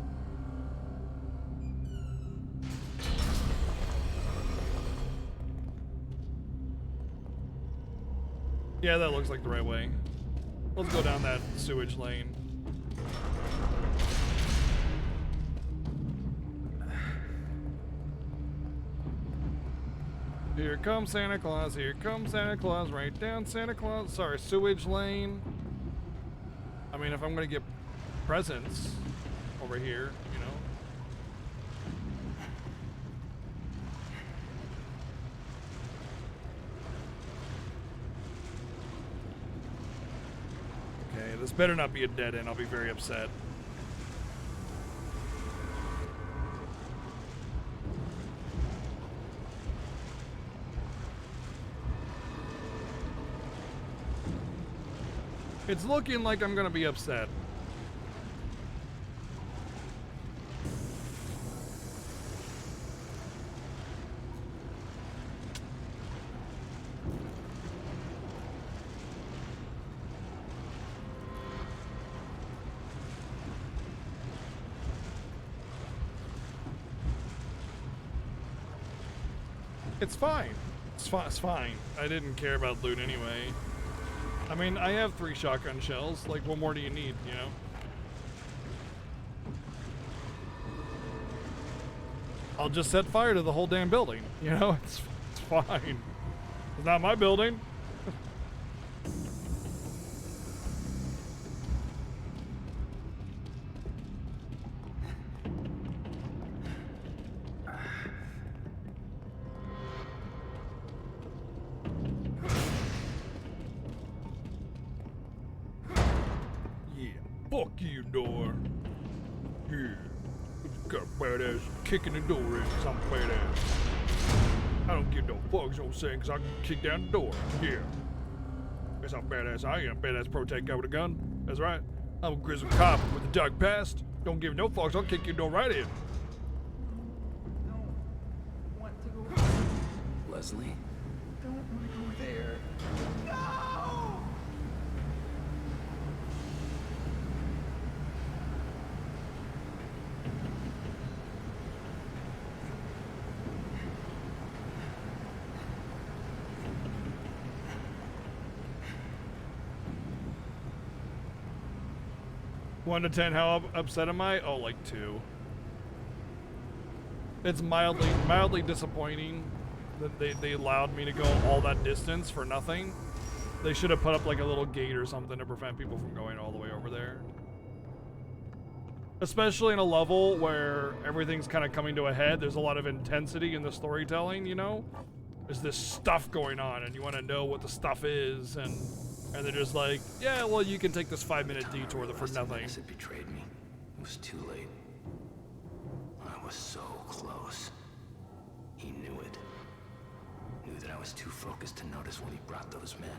Yeah, that looks like the right way. Let's go down that sewage lane. Here comes Santa Claus, here comes Santa Claus, right down Santa Claus, sorry, sewage lane. I mean, if I'm gonna get presents over here, you know. Okay, this better not be a dead end, I'll be very upset. It's looking like I'm gonna be upset. It's fine. It's fine. I didn't care about loot anyway. I mean, I have 3 shotgun shells. Like, what more do you need, you know? I'll just set fire to the whole damn building. You know, it's fine. It's not my building. Yeah, fuck you, door. Yeah. Got a badass kicking the door in because I'm badass. I don't give no fucks, you know what I'm saying, because I can kick down the door. Yeah. That's how badass I am. Badass protect guy with a gun. That's right. I'm a grizzled cop with a dark past. Don't give no fucks, I'll kick your door right in. Leslie? Don't want to go there. No! One to 10, how upset am I? Oh, like 2. It's mildly disappointing that they allowed me to go all that distance for nothing. They should have put up like a little gate or something to prevent people from going all the way over there. Especially in a level where everything's kind of coming to a head. There's a lot of intensity in the storytelling, you know? There's this stuff going on and you want to know what the stuff is, and they're just like, yeah, well, you can take this 5-minute detour for nothing. It betrayed me. It was too late. I was so close. He knew it. Knew that I was too focused to notice when he brought those men.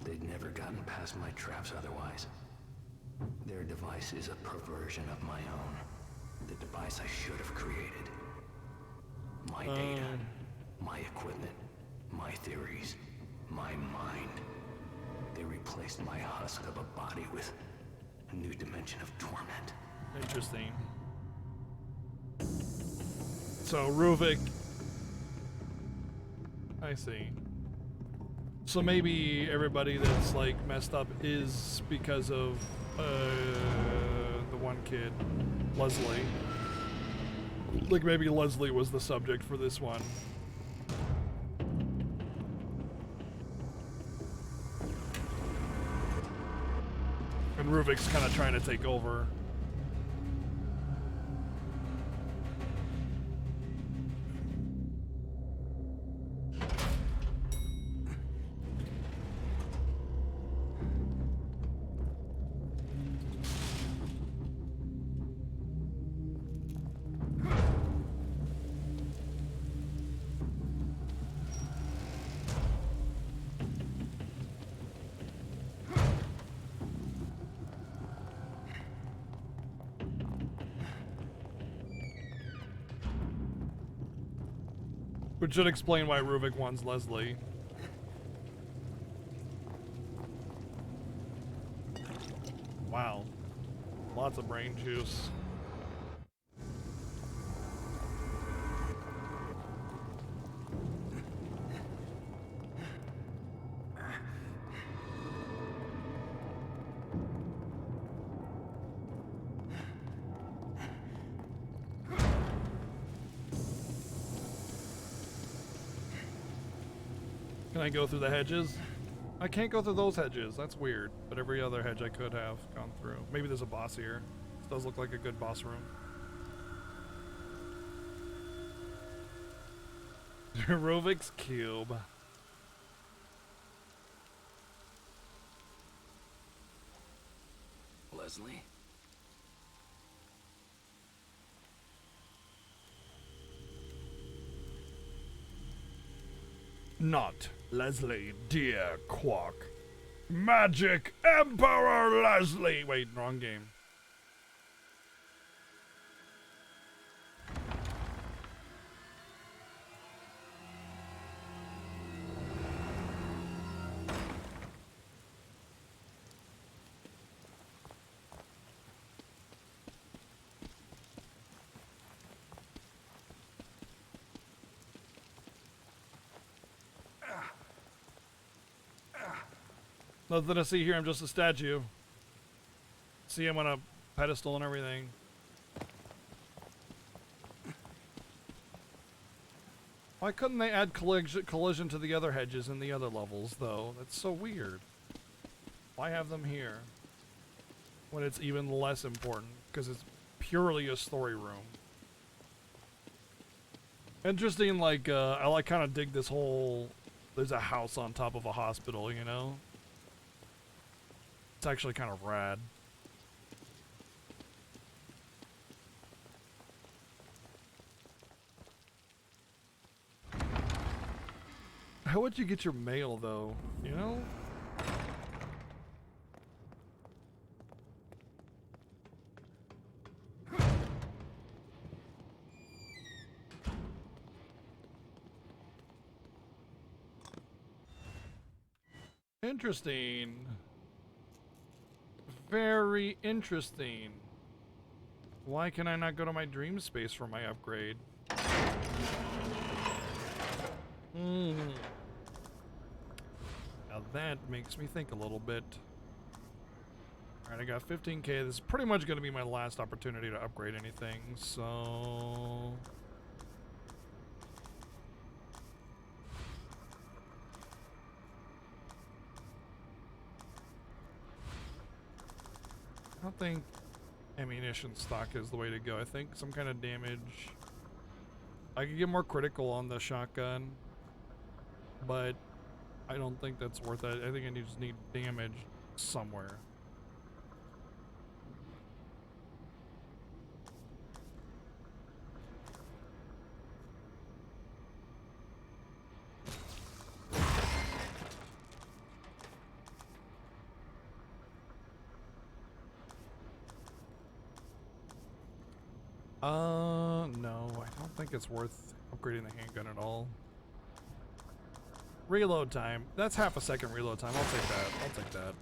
They'd never gotten past my traps otherwise. Their device is a perversion of my own. The device I should have created. My data, my equipment, my theories, my mind. They replaced my husk of a body with a new dimension of torment. Interesting. So Ruvik, I see. So maybe everybody that's like messed up is because of the one kid, Leslie. Like maybe Leslie was the subject for this one. And Ruvik's kind of trying to take over. Which should explain why Ruvik wants Leslie. Wow. Lots of brain juice. Can I go through the hedges? I can't go through those hedges. That's weird. But every other hedge I could have gone through. Maybe there's a boss here. This does look like a good boss room. Ruvik's cube. Leslie? Not Leslie, dear Quark. Magic Emperor Leslie! Wait, wrong game. Nothing to see here, I'm just a statue. See him on a pedestal and everything. Why couldn't they add collision to the other hedges in the other levels, though? That's so weird. Why have them here when it's even less important? Because it's purely a story room. Interesting, like, I kind of dig this whole, there's a house on top of a hospital, you know? It's actually kind of rad. How would you get your mail, though? You know? Interesting. Very interesting. Why can I not go to my dream space for my upgrade? Now that makes me think a little bit. Alright, I got 15k. This is pretty much going to be my last opportunity to upgrade anything, so... I don't think ammunition stock is the way to go. I think some kind of damage. I could get more critical on the shotgun, but I don't think that's worth it. I think I just need damage somewhere. No, I don't think it's worth upgrading the handgun at all. Reload time. That's half a second reload time. I'll take that. I'll take that.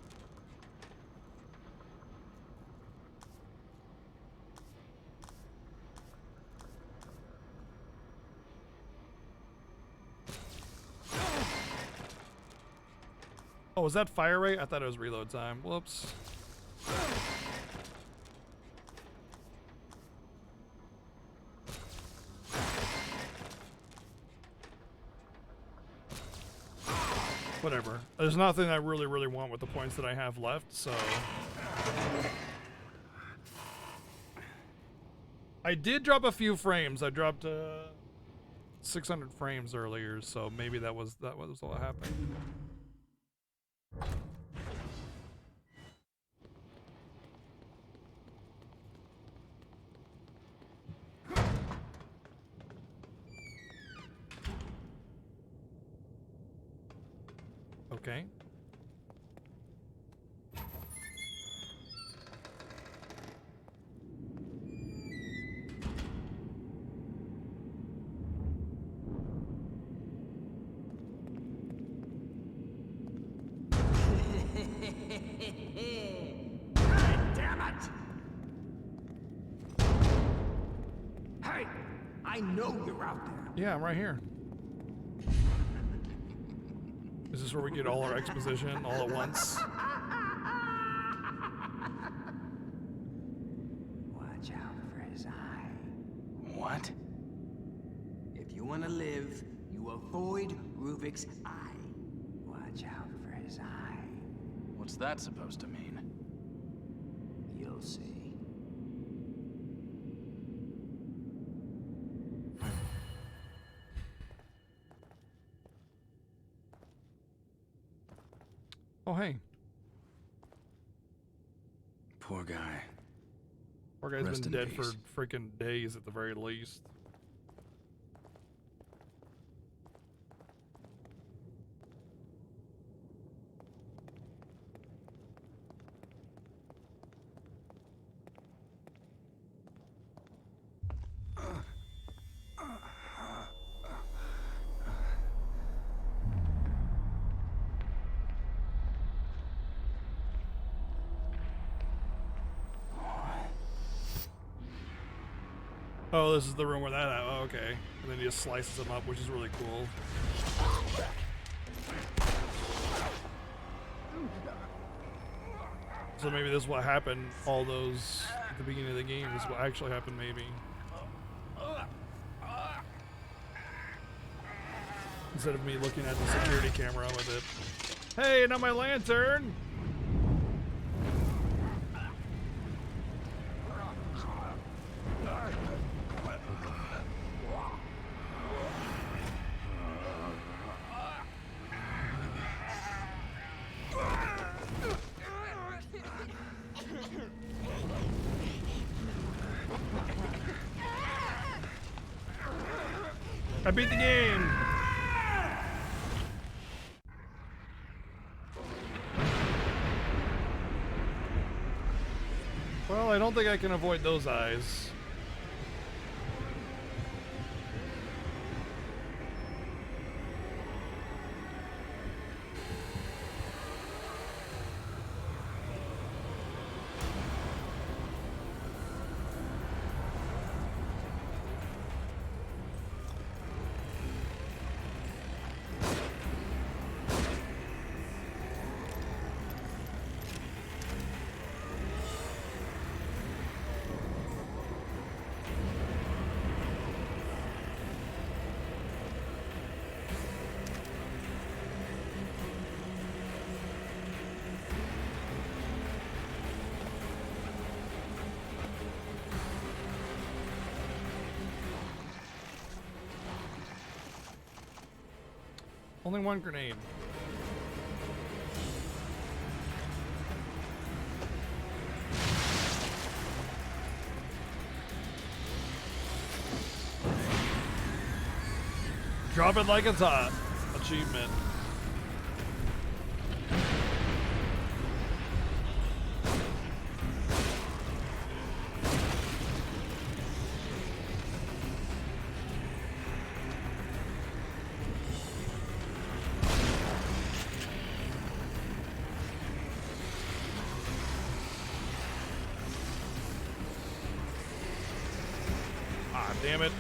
Oh, was that fire rate? I thought it was reload time. Whoops. Whatever. There's nothing I really want with the points that I have left, so... I did drop a few frames. I dropped 600 frames earlier, so maybe that was what happened. Okay. Damn it! Hey, I know you're out there. Yeah, I'm right here. Is this where we get all our exposition all at once? Watch out for his eye. What? If you want to live, you avoid Ruvik's eye. Watch out for his eye. What's that supposed to mean? You'll see. Oh, hey. Poor guy. Poor guy's Rest been in dead peace. for freaking days at the very least. Oh, this is the room where that. Oh, okay. And then he just slices them up, which is really cool. So maybe this is what happened. All those at the beginning of the game. This is what actually happened, maybe. instead of me looking at the security camera with it. Hey, not my lantern! I beat the game! Well, I don't think I can avoid those eyes. Only one grenade. Drop it like it's hot. Achievement. Damn it.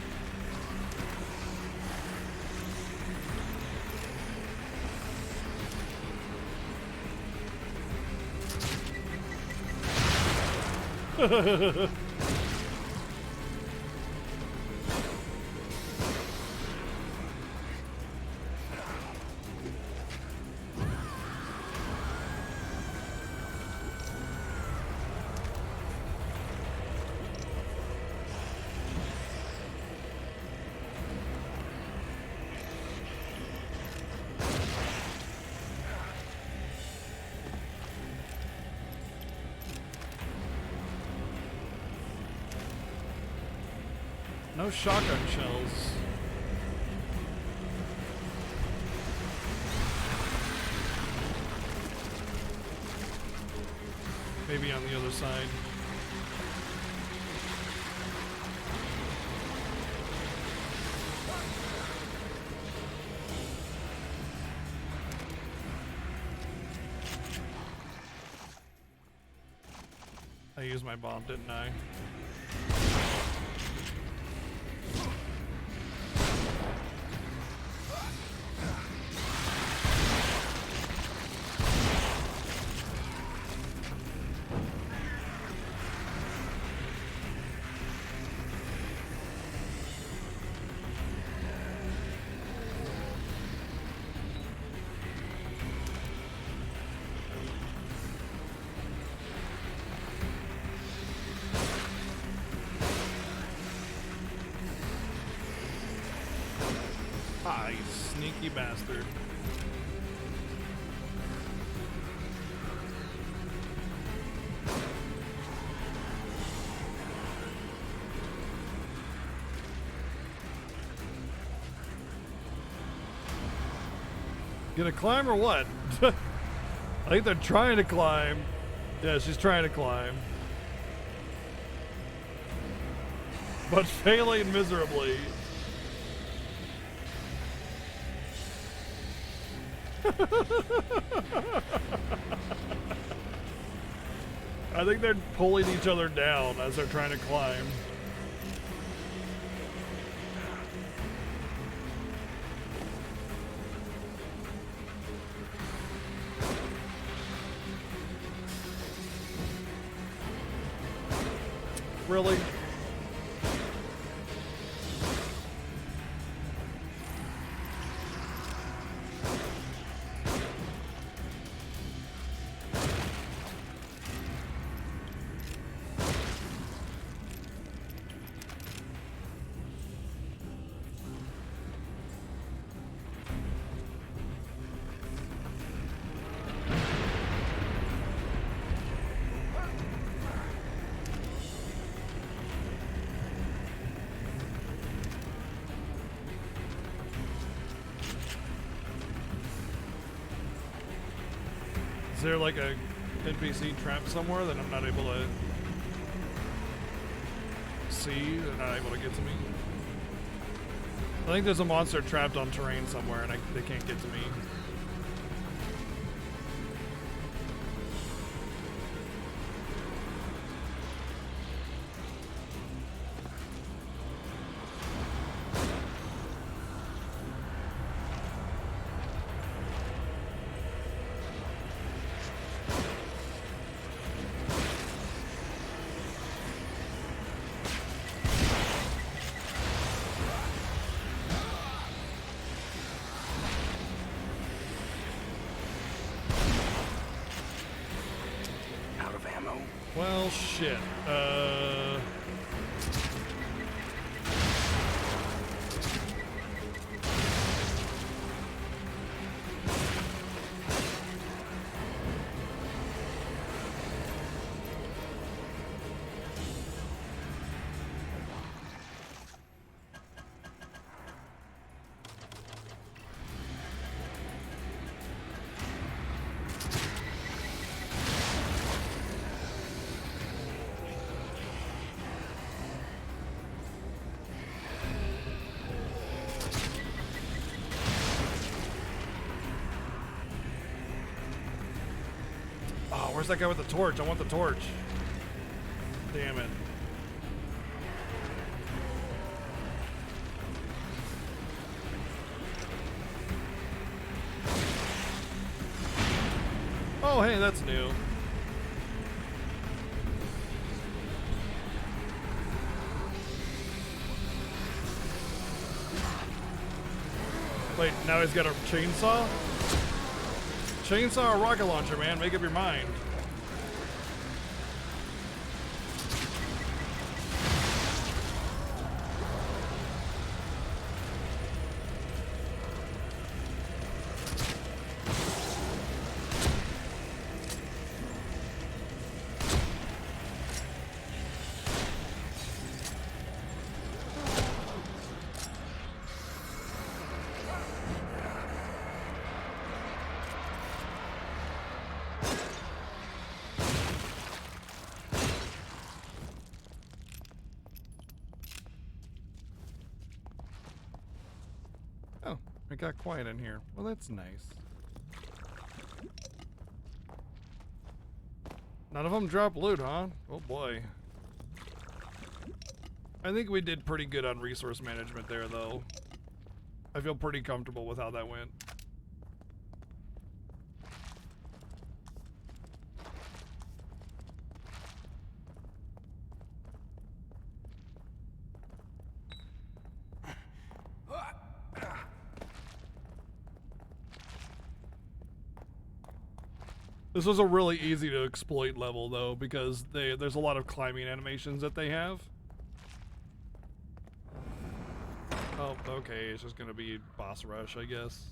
No shotgun shells. Maybe on the other side. I used my bomb, didn't I? Ah, you sneaky bastard. Gonna climb or what? I think they're trying to climb. Yeah, she's trying to climb. But failing miserably. I think they're pulling each other down as they're trying to climb. Really? Is there like a NPC trapped somewhere that I'm not able to see? They're not able to get to me? I think there's a monster trapped on terrain somewhere and they can't get to me. Well, shit. Where's that guy with the torch? I want the torch. Damn it. Oh, hey, that's new. Wait, now he's got a chainsaw? Chainsaw or rocket launcher, man? Make up your mind. It got quiet in here. Well, that's nice. None of them drop loot, huh? Oh boy. I think we did pretty good on resource management there, though. I feel pretty comfortable with how that went. This was a really easy to exploit level, though, because there's a lot of climbing animations that they have. Oh, okay, it's just gonna be boss rush, I guess.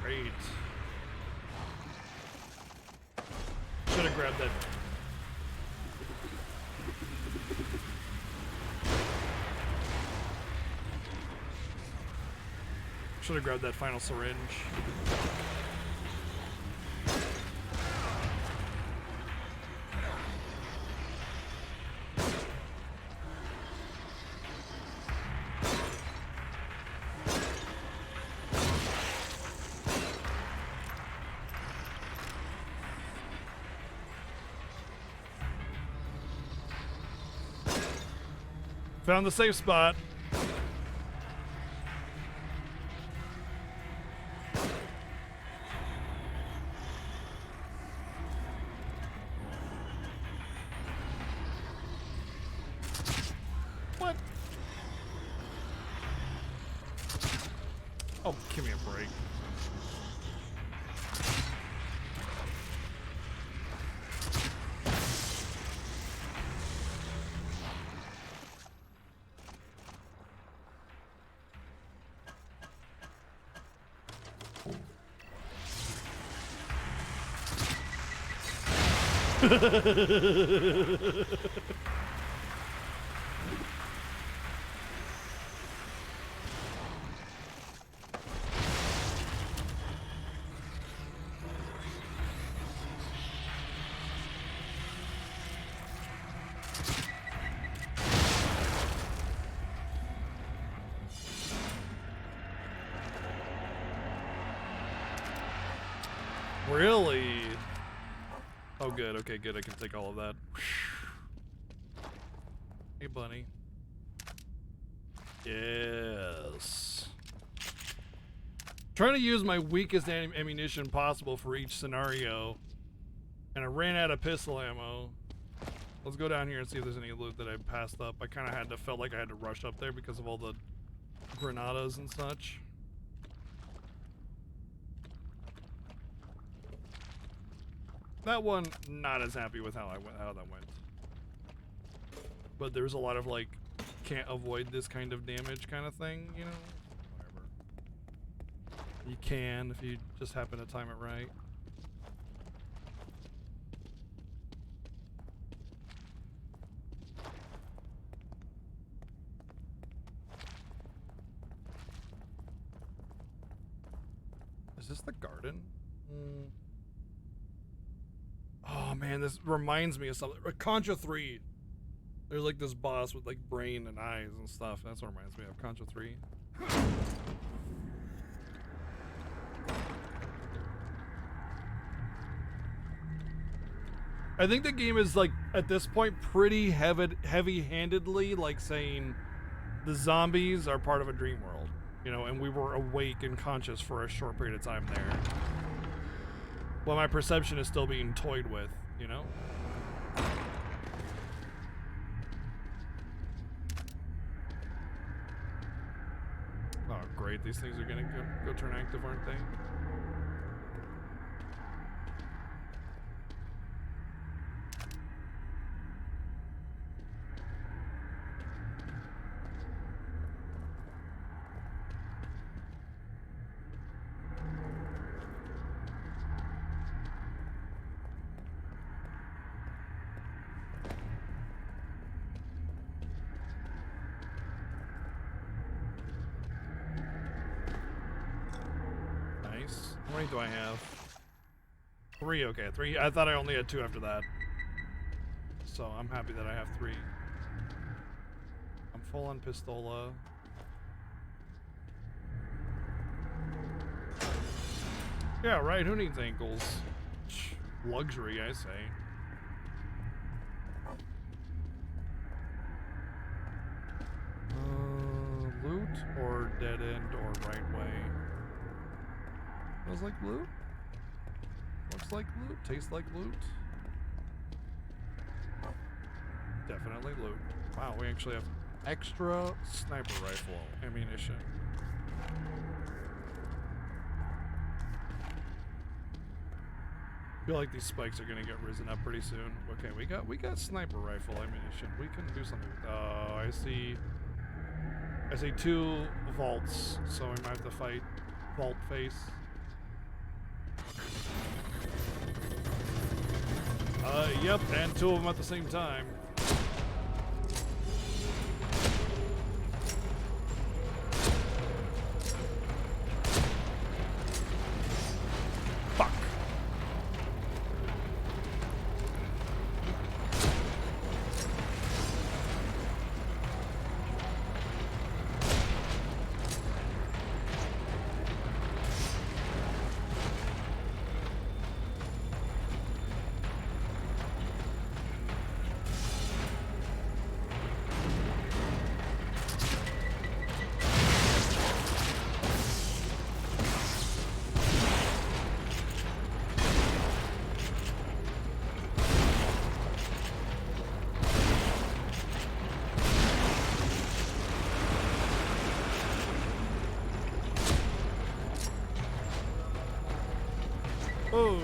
Great. Should have grabbed that. Should have grabbed that final syringe. Found the safe spot. What? Oh, give me a break. Really? Oh, good. Okay, good. I can take all of that. Hey, bunny. Yes. Trying to use my weakest ammunition possible for each scenario, and I ran out of pistol ammo. Let's go down here and see if there's any loot that I passed up. I kind of felt like I had to rush up there because of all the granadas and such. That one, not as happy with how that went. But there's a lot of like, can't avoid this kind of damage kind of thing, you know? Whatever. You can if you just happen to time it right. Is this the garden? Oh man, this reminds me of something. Contra 3. There's like this boss with like brain and eyes and stuff. That's what reminds me of Contra 3. I think the game is like at this point pretty heavy-handedly like saying the zombies are part of a dream world, you know, and we were awake and conscious for a short period of time there. Well, my perception is still being toyed with, you know? Oh, great. These things are gonna go turn active, aren't they? How many do I have? 3, okay, 3. I thought I only had 2 after that. So I'm happy that I have 3. I'm full on pistola. Yeah, right, who needs ankles? Luxury, I say. Loot or dead end or right way? Smells like loot? Looks like loot? Tastes like loot? Definitely loot. Wow, we actually have extra sniper rifle ammunition. I feel like these spikes are gonna get risen up pretty soon. Okay, we got sniper rifle ammunition. We can do something with I see 2 vaults, so we might have to fight vault face. Yep, and 2 of them at the same time. Fuck. Oh.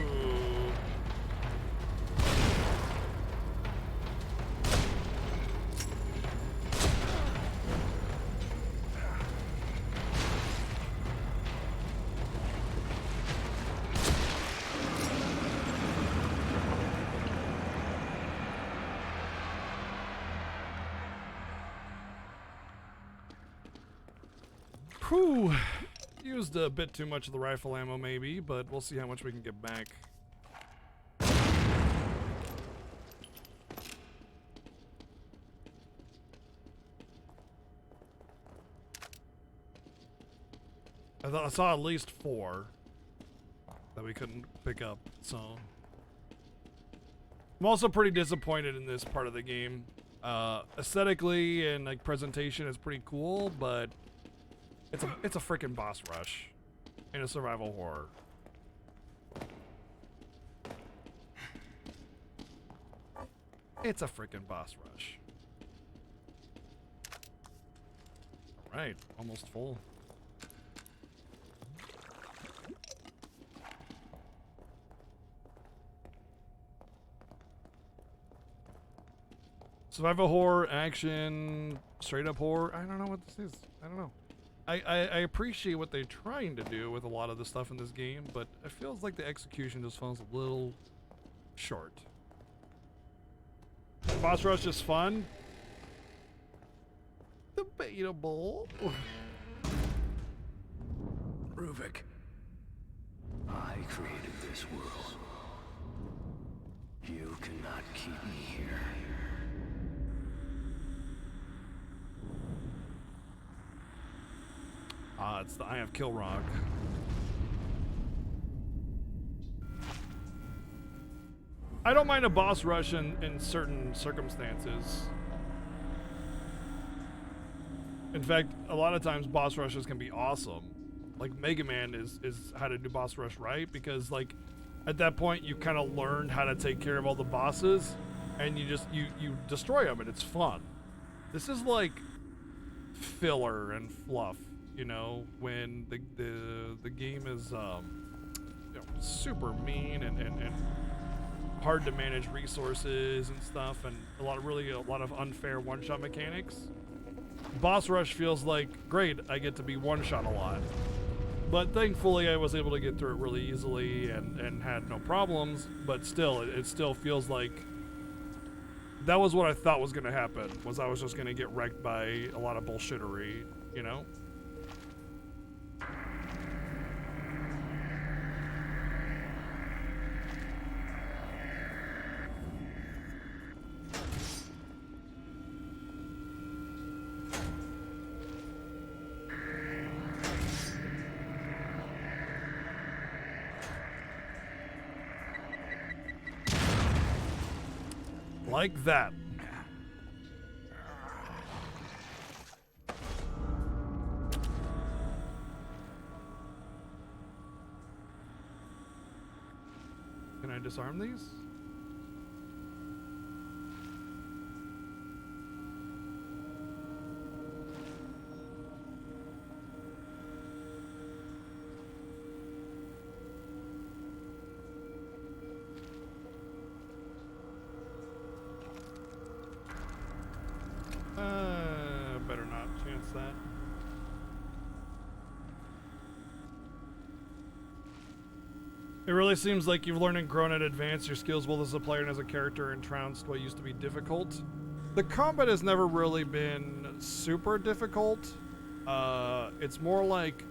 Whew. Used a bit too much of the rifle ammo maybe, but we'll see how much we can get back. I saw at least 4. that we couldn't pick up, so I'm also pretty disappointed in this part of the game. Aesthetically and like presentation is pretty cool, but it's a freaking boss rush in a survival horror. It's a freaking boss rush. Right, almost full. Survival horror, action, straight up horror. I don't know what this is. I don't know. I appreciate what they're trying to do with a lot of the stuff in this game, but it feels like the execution just falls a little short. Boss rush is fun. Debatable. Ruvik, I created this world. You cannot keep me here. It's the Eye of Kilrock. I don't mind a boss rush in certain circumstances. In fact, a lot of times boss rushes can be awesome. Like Mega Man is how to do boss rush right, because like at that point you kind of learned how to take care of all the bosses, and you destroy them and it's fun. This is like filler and fluff, you know, when the game is you know, super mean and hard to manage resources and stuff, and a lot of unfair one-shot mechanics. Boss rush feels like, great, I get to be one-shot a lot. But thankfully I was able to get through it really easily and had no problems, but still, it still feels like that was what I thought was gonna happen, was I was just gonna get wrecked by a lot of bullshittery, you know? Like that. Can I disarm these? Better not chance that. It really seems like you've learned and grown and advanced your skills both as a player and as a character, and trounced what used to be difficult. The combat has never really been super difficult. It's more like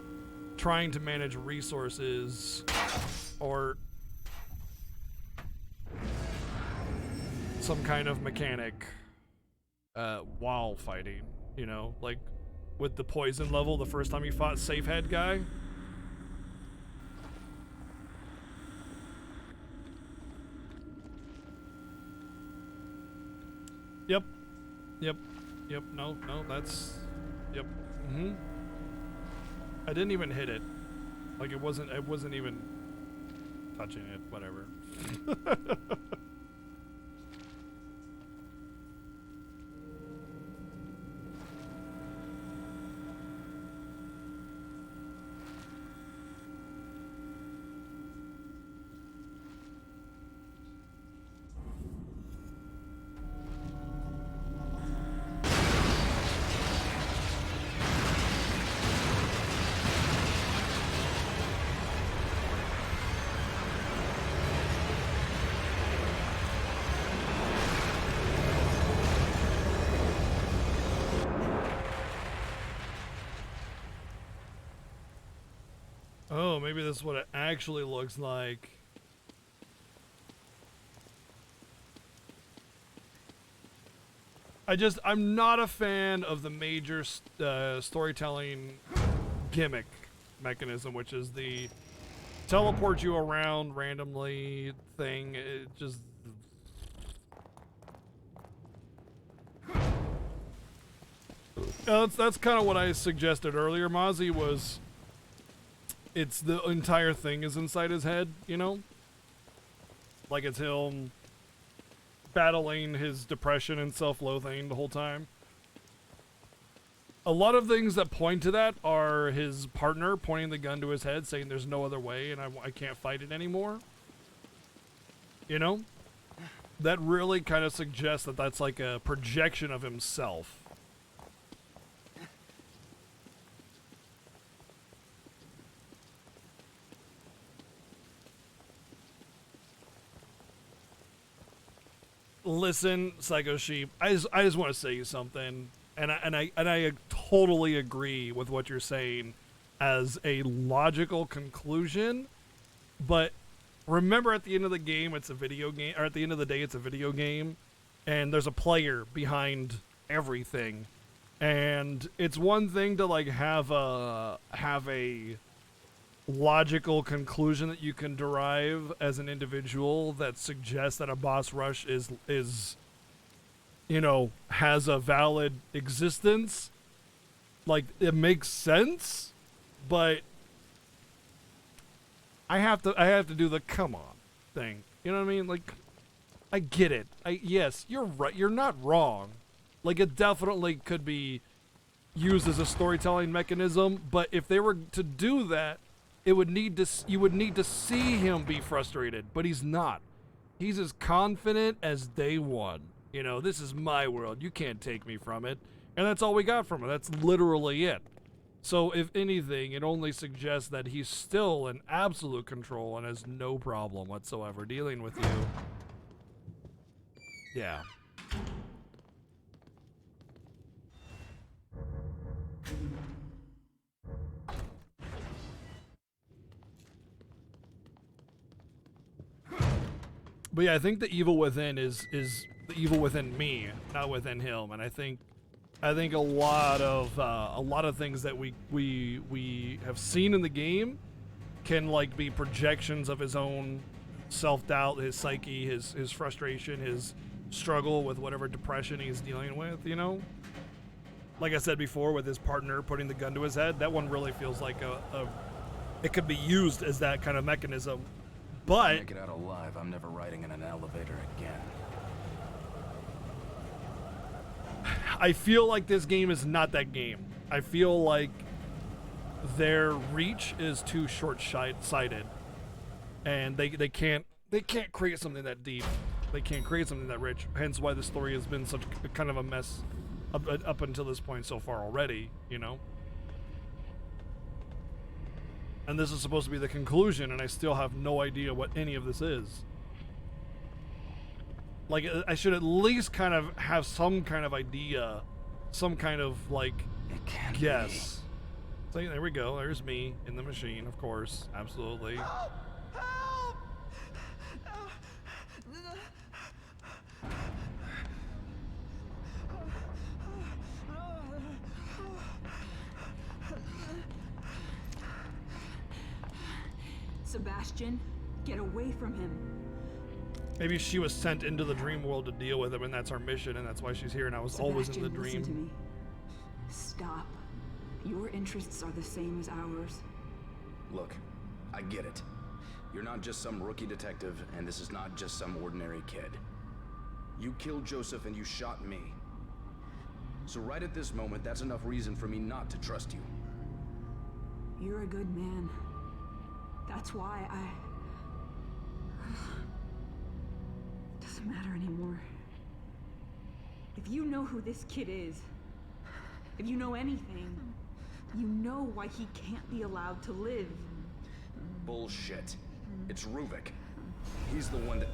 trying to manage resources or some kind of mechanic while fighting, you know, like with the poison level the first time you fought Safe Head guy. Yep, no, that's, yep, I didn't even hit it. Like it wasn't even touching it, whatever. Oh, maybe this is what it actually looks like. I'm not a fan of the major storytelling gimmick mechanism, which is the teleport you around randomly thing. It just... That's kind of what I suggested earlier, Mozzie, was it's the entire thing is inside his head, you know? Like it's him battling his depression and self-loathing the whole time. A lot of things that point to that are his partner pointing the gun to his head saying there's no other way and I can't fight it anymore. You know? That really kind of suggests that that's like a projection of himself. Listen, Psycho Sheep, I just want to say you something, and I totally agree with what you're saying as a logical conclusion, but remember at the end of the game it's a video game, or at the end of the day it's a video game, and there's a player behind everything, and it's one thing to like have a logical conclusion that you can derive as an individual that suggests that a boss rush is you know, has a valid existence. Like, it makes sense, but I have to do the come on thing. You know what I mean? Like, I get it. Yes, you're right. You're not wrong. Like, it definitely could be used as a storytelling mechanism, but if they were to do that, you would need to see him be frustrated, but he's not. He's as confident as day one. You know, this is my world. You can't take me from it. And that's all we got from him. That's literally it. So if anything, it only suggests that he's still in absolute control and has no problem whatsoever dealing with you. Yeah. But yeah, I think the evil within is the evil within me, not within him. And I think a lot of things that we have seen in the game can like be projections of his own self-doubt, his psyche, his frustration, his struggle with whatever depression he's dealing with, you know? Like I said before, with his partner putting the gun to his head, that one really feels like it could be used as that kind of mechanism. But make it out alive, I'm never riding in an elevator again. I feel like this game is not that game. I feel like their reach is too short-sighted, and they can't create something that deep. They can't create something that rich. Hence why the story has been such a kind of a mess up until this point so far already. You know. And this is supposed to be the conclusion, and I still have no idea what any of this is. Like, I should at least kind of have some kind of idea, some kind of, like, guess. So there we go. There's me in the machine, of course. Absolutely. Help! Help! Sebastian, get away from him. Maybe she was sent into the dream world to deal with him, and that's our mission, and that's why she's here, and I was always in the dream. Listen to me. Stop. Your interests are the same as ours. Look, I get it. You're not just some rookie detective, and this is not just some ordinary kid. You killed Joseph and you shot me. So right at this moment, that's enough reason for me not to trust you. You're a good man. That's why doesn't matter anymore. If you know who this kid is, if you know anything, you know why he can't be allowed to live. Bullshit. It's Ruvik. He's the one that...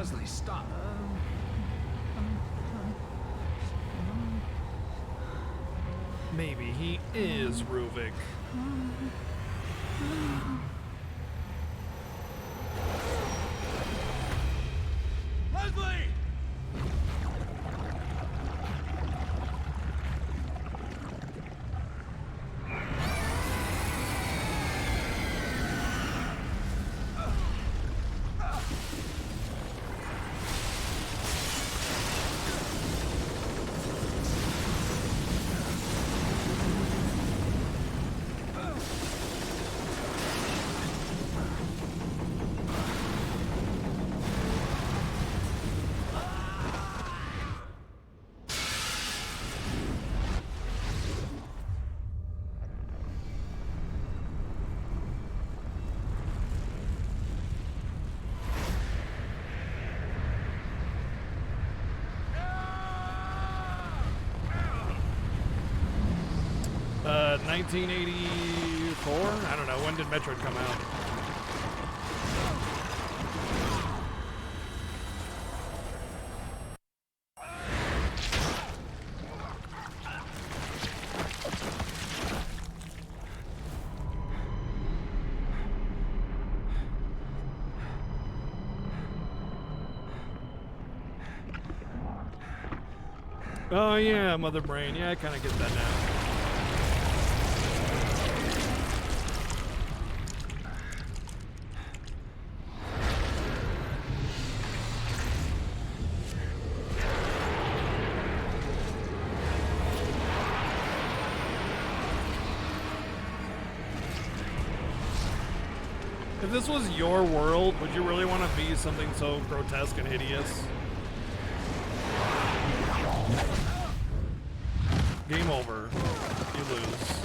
Leslie, stop. Maybe he is Ruvik. Leslie! Uh, 1984? I don't know. When did Metroid come out? Oh yeah, Mother Brain. Yeah, I kind of get that now. If this was your world, would you really want to be something so grotesque and hideous? Game over. You lose.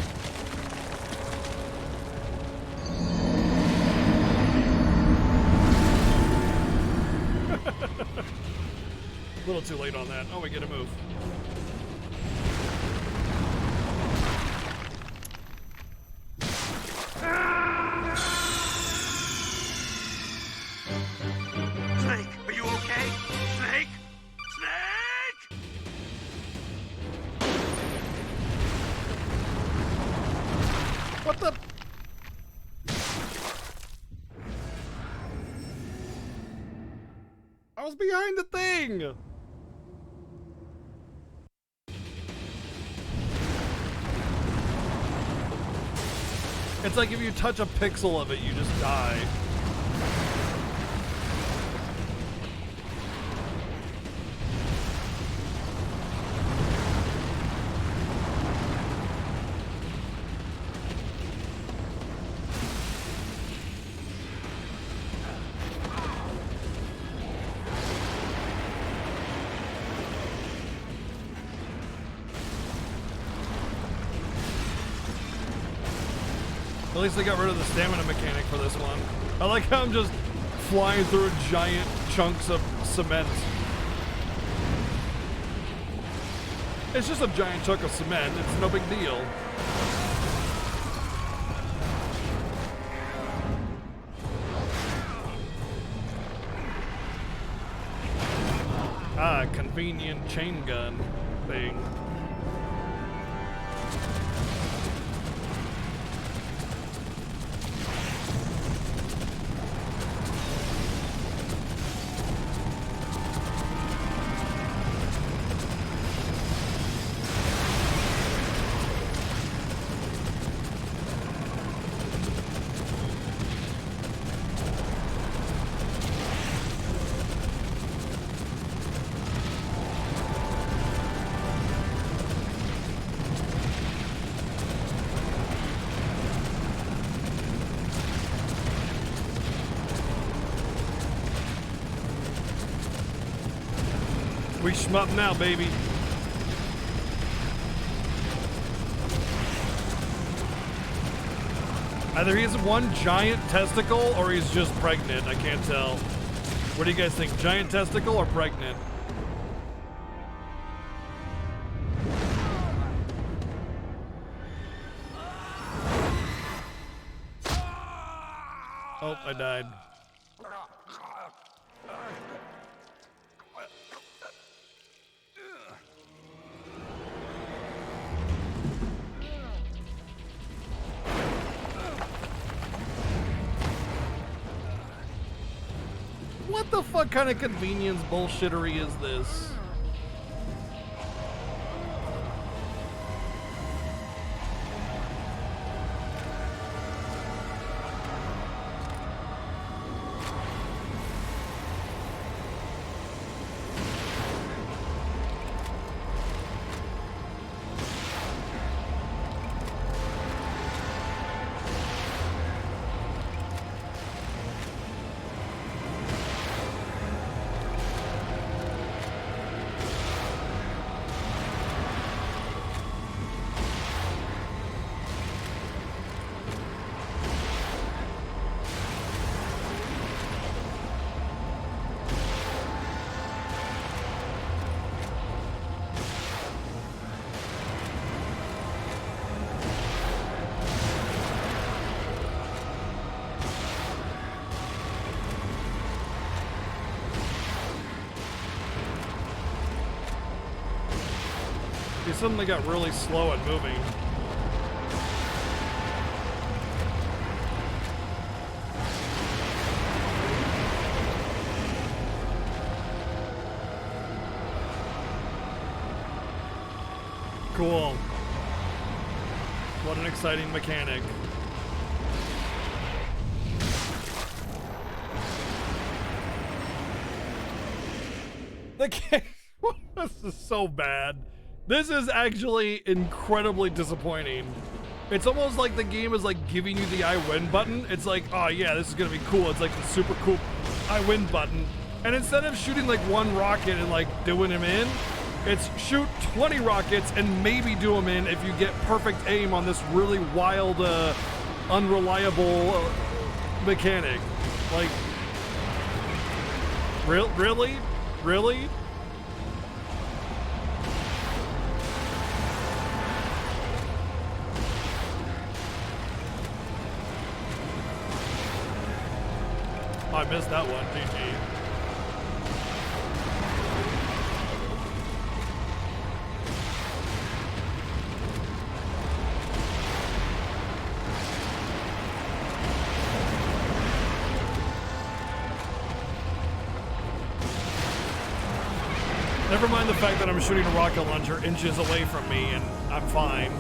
A little too late on that. Oh, we get a move. Snake, are you okay? Snake? Snake! What the? I was behind the thing! It's like if you touch a pixel of it, you just die. At least they got rid of the stamina mechanic for this one. I like how I'm just flying through giant chunks of cement. It's just a giant chunk of cement. It's no big deal. Ah, convenient chain gun thing. We shmup now, baby. Either he's one giant testicle or he's just pregnant. I can't tell. What do you guys think? Giant testicle or pregnant? Oh, I died. What the fuck kind of convenience bullshittery is this? It suddenly got really slow at moving. Cool. What an exciting mechanic. The game. This is so bad. This is actually incredibly disappointing. It's almost like the game is like giving you the I win button. It's like, oh yeah, this is gonna be cool. It's like the super cool I win button. And instead of shooting like one rocket and like doing him in, it's shoot 20 rockets and maybe do them in if you get perfect aim on this really wild, unreliable mechanic. Like, really? Really? I missed that one, GG. Never mind the fact that I'm shooting a rocket launcher inches away from me and I'm fine.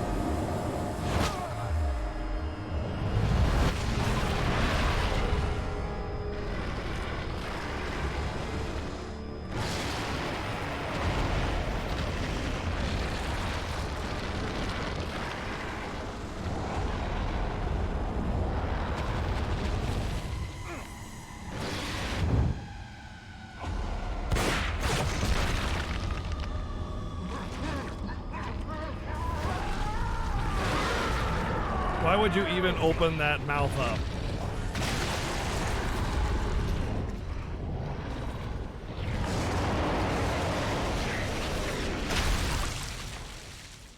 Why would you even open that mouth up?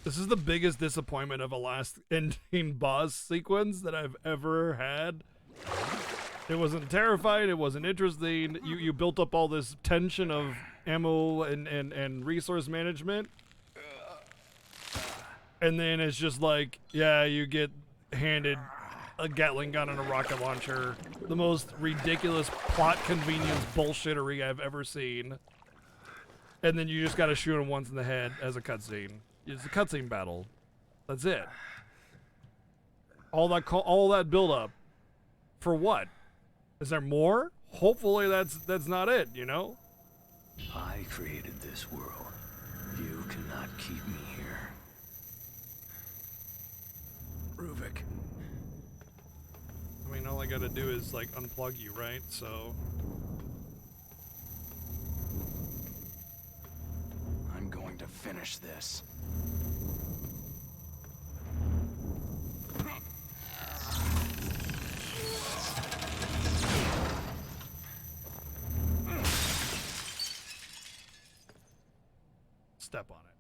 This is the biggest disappointment of a last ending boss sequence that I've ever had. It wasn't terrified, it wasn't interesting. You built up all this tension of ammo and resource management. And then it's just like, yeah, you get handed a Gatling gun and a rocket launcher. The most ridiculous plot convenience bullshittery I've ever seen. And then you just gotta shoot him once in the head as a cutscene. It's a cutscene battle. That's it. All that build up. For what? Is there more? Hopefully that's not it, you know? I created this world. You cannot keep me here. Ruvik. I mean, all I gotta do is like unplug you, right? So I'm going to finish this. step on it.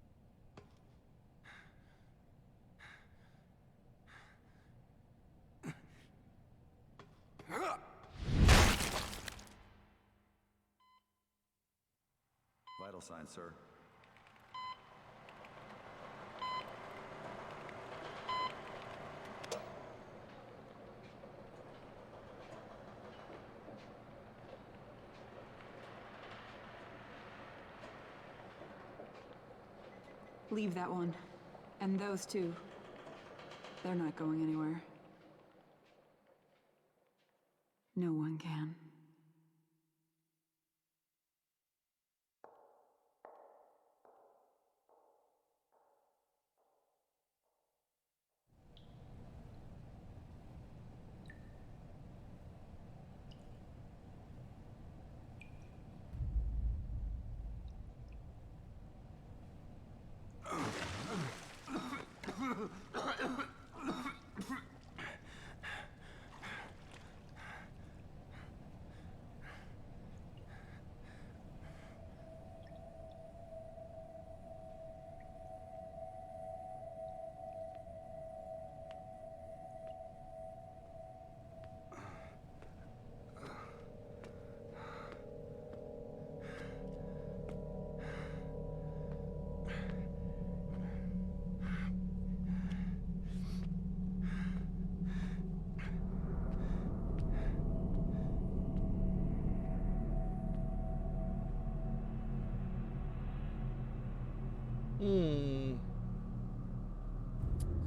Vital signs, sir. Leave that one. And those two. They're not going anywhere. No one can.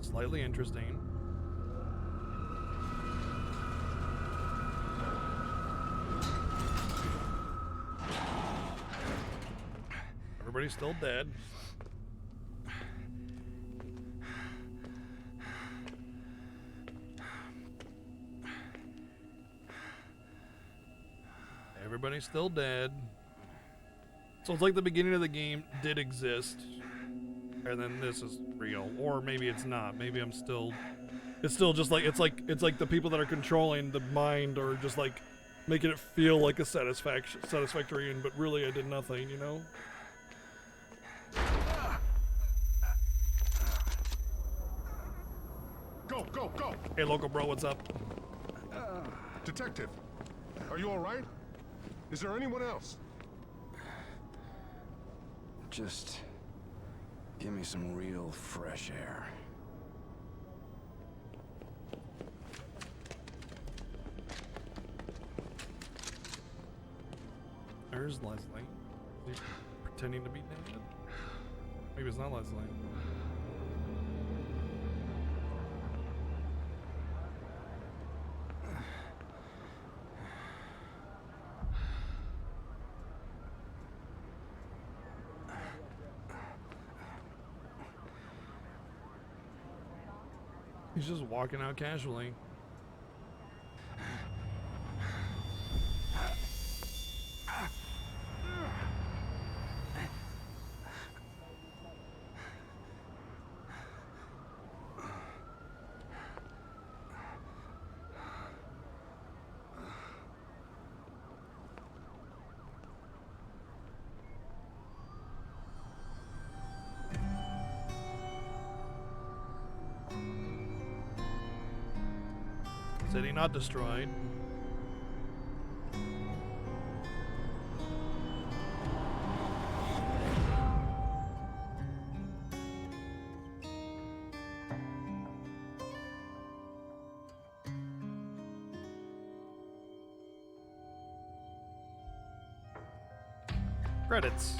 Slightly interesting. Everybody's still dead. Everybody's still dead. So it's like the beginning of the game did exist, and then this is real, or maybe it's not. Maybe I'm still. It's still just like it's like the people that are controlling the mind are just like making it feel like a satisfactory end, but really I did nothing, you know. Go, go, go! Hey, local bro, what's up? Detective, are you all right? Is there anyone else? Just give me some real fresh air. There's Leslie. Is he pretending to be dead? Maybe it's not Leslie. He's just walking out casually. City not destroyed. Credits.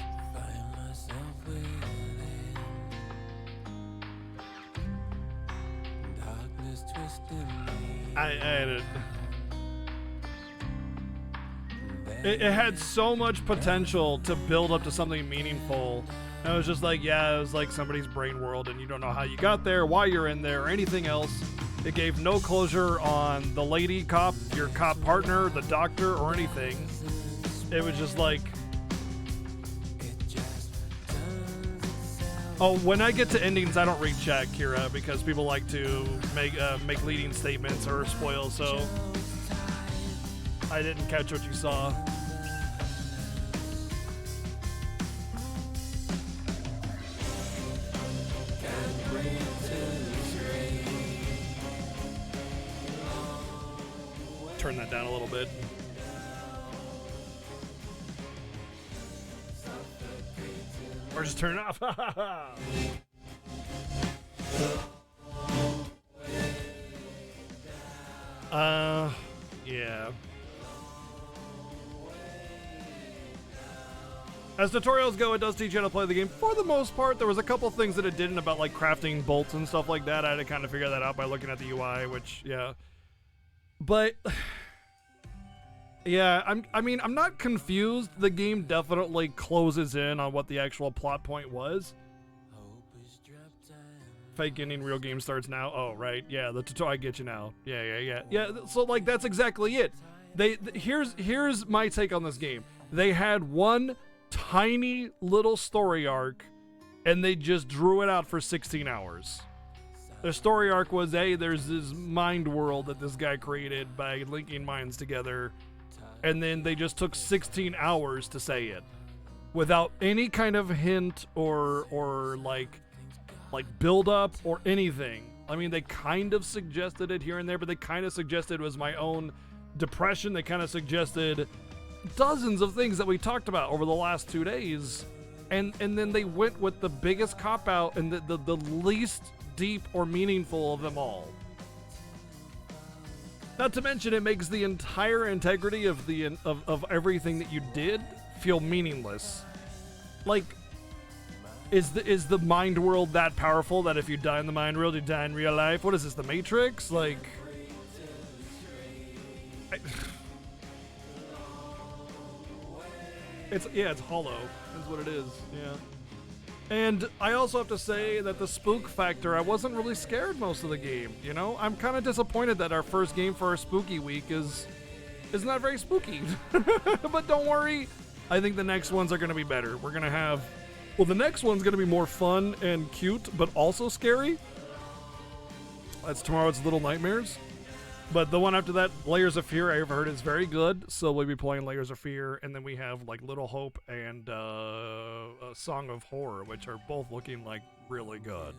I added. It had so much potential to build up to something meaningful. And it was just like, yeah, it was like somebody's brain world and you don't know how you got there, why you're in there, or anything else. It gave no closure on the lady cop, your cop partner, the doctor, or anything. It was just like... Oh, when I get to endings, I don't read chat, Kira, because people like to make leading statements or spoil, so I didn't catch what you saw. Turn that down a little bit. Or just turn it off. Yeah. As tutorials go, it does teach you how to play the game. For the most part, there was a couple things that it didn't about like crafting bolts and stuff like that. I had to kind of figure that out by looking at the UI, which, yeah. But, yeah, I'm not confused. The game definitely closes in on what the actual plot point was. Fake ending, real game starts now. Oh, right. Yeah, the tutorial, I get you now. Yeah. So, like, that's exactly it. Here's my take on this game. They had one tiny little story arc, and they just drew it out for 16 hours. The story arc was, hey, there's this mind world that this guy created by linking minds together, and then they just took 16 hours to say it, without any kind of hint or like build up or anything. I mean, they kind of suggested it here and there, but they kind of suggested it was my own depression. They kind of suggested dozens of things that we talked about over the last 2 days, and then they went with the biggest cop-out and the least deep or meaningful of them all. Not to mention, it makes the entire integrity of of everything that you did feel meaningless. Like, is the mind world that powerful that if you die in the mind world, you die in real life? What is this, the Matrix? Like, it's hollow, is what it is, yeah. And I also have to say that the spook factor, I wasn't really scared most of the game, you know? I'm kind of disappointed that our first game for our spooky week is not very spooky. But don't worry, I think the next ones are going to be better. We're going to have, well, the next one's going to be more fun and cute, but also scary. That's tomorrow's Little Nightmares. But the one after that, Layers of Fear, I've heard is very good. So we'll be playing Layers of Fear, and then we have like Little Hope and a Song of Horror, which are both looking like really good.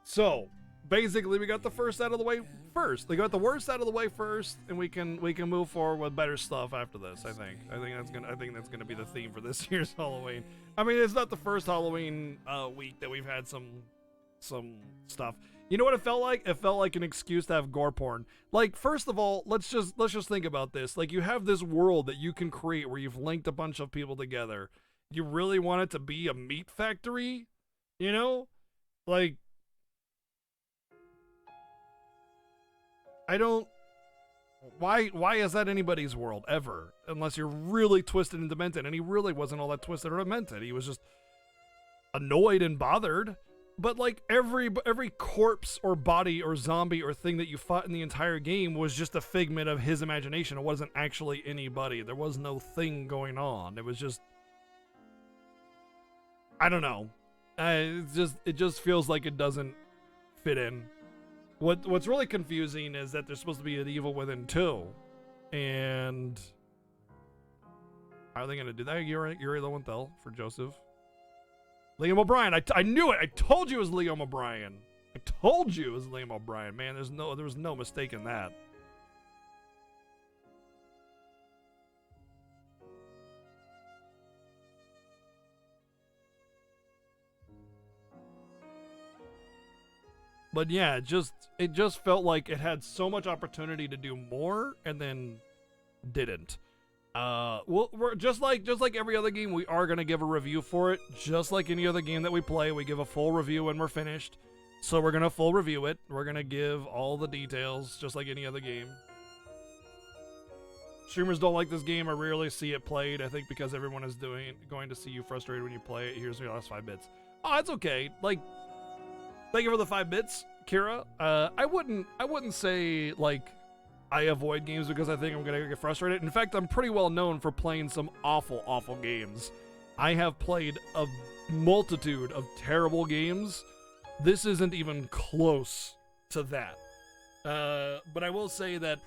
So basically, we got the first out of the way first. They got the worst out of the way first, and we can move forward with better stuff after this. I think that's gonna be the theme for this year's Halloween. I mean, it's not the first Halloween week that we've had some stuff. You know what it felt like? It felt like an excuse to have gore porn. Like, first of all, let's just think about this. Like, you have this world that you can create where you've linked a bunch of people together. You really want it to be a meat factory? You know? Like, I don't... Why is that anybody's world, ever? Unless you're really twisted and demented. And he really wasn't all that twisted or demented. He was just annoyed and bothered. But like every corpse or body or zombie or thing that you fought in the entire game was just a figment of his imagination. It wasn't actually anybody. There was no thing going on. It was just, I don't know. It just feels like it doesn't fit in. What's really confusing is that there's supposed to be an Evil Within 2, and how are they gonna do that? Yuri Lowenthal for Joseph. Liam O'Brien, I knew it. I told you it was Liam O'Brien. I told you it was Liam O'Brien, man. There was no mistake in that. But yeah, it just felt like it had so much opportunity to do more and then didn't. We're just like every other game, we are gonna give a review for it. Just like any other game that we play, we give a full review when we're finished. So we're gonna full review it. We're gonna give all the details, just like any other game. Streamers don't like this game. I rarely see it played. I think because everyone is going to see you frustrated when you play it. Here's your last 5 bits. Oh, it's okay. Like, thank you for the 5 bits, Kira. I wouldn't say like I avoid games because I think I'm gonna get frustrated. In fact, I'm pretty well known for playing some awful games. I have played a multitude of terrible games. This isn't even close to that. But I will say that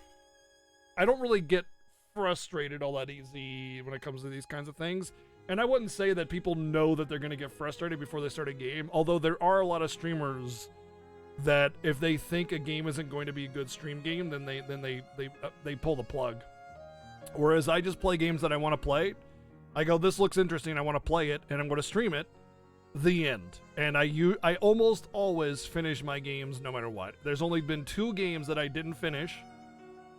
I don't really get frustrated all that easy when it comes to these kinds of things. And I wouldn't say that people know that they're gonna get frustrated before they start a game, although there are a lot of streamers that if they think a game isn't going to be a good stream game, then they pull the plug. Whereas I just play games that I want to play. I go, this looks interesting, I want to play it, and I'm going to stream it. The end. And I almost always finish my games no matter what. There's only been 2 games that I didn't finish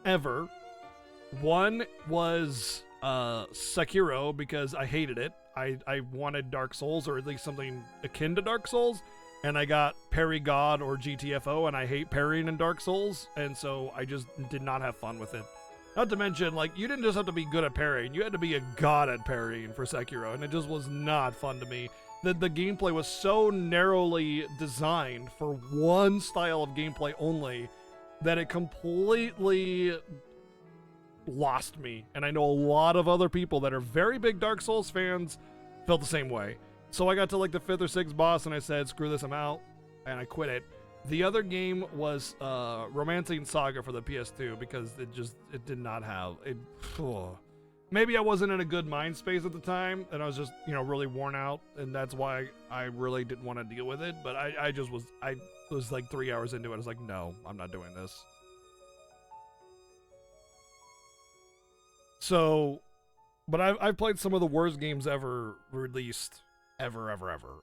ever. One was Sekiro because I hated it. I wanted Dark Souls, or at least something akin to Dark Souls, and I got Parry God or GTFO, and I hate parrying in Dark Souls, and so I just did not have fun with it. Not to mention, like, you didn't just have to be good at parrying, you had to be a god at parrying for Sekiro, and it just was not fun to me. The gameplay was so narrowly designed for one style of gameplay only that it completely lost me. And I know a lot of other people that are very big Dark Souls fans felt the same way. So I got to like the 5th or 6th boss and I said, screw this, I'm out, and I quit it. The other game was Romancing Saga for the PS2 because it did not have it. Maybe I wasn't in a good mind space at the time and I was just, you know, really worn out, and that's why I really didn't want to deal with it. But I was like 3 hours into it. I was like, no, I'm not doing this. So, but I've played some of the worst games ever released, ever,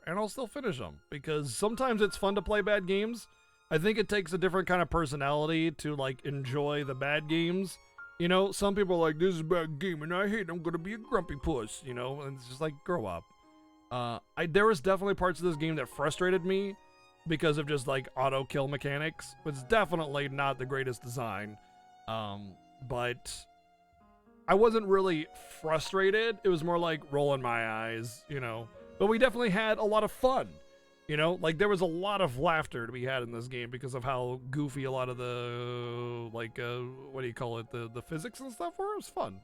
and I'll still finish them because sometimes it's fun to play bad games. I think it takes a different kind of personality to like enjoy the bad games. You know, some people are like, this is a bad game and I hate it, I'm gonna be a grumpy puss, you know, and it's just like, grow up. There was definitely parts of this game that frustrated me because of just like auto kill mechanics. It's definitely not the greatest design, but I wasn't really frustrated. It was more like rolling my eyes, you know. But we definitely had a lot of fun, you know. Like there was a lot of laughter to be had in this game because of how goofy a lot of the like what do you call it, the physics and stuff were. It was fun.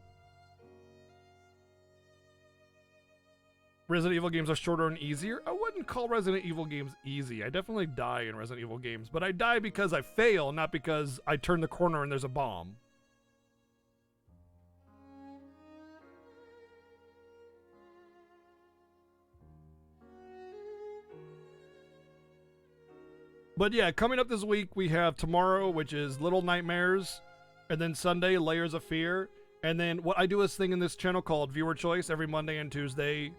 Resident Evil games are shorter and easier. I wouldn't call Resident Evil games easy. I definitely die in Resident Evil games, but I die because I fail, not because I turn the corner and there's a bomb. But yeah, coming up this week, we have tomorrow, which is Little Nightmares, and then Sunday, Layers of Fear. And then what I do is thing in this channel called Viewer Choice. Every Monday and Tuesday,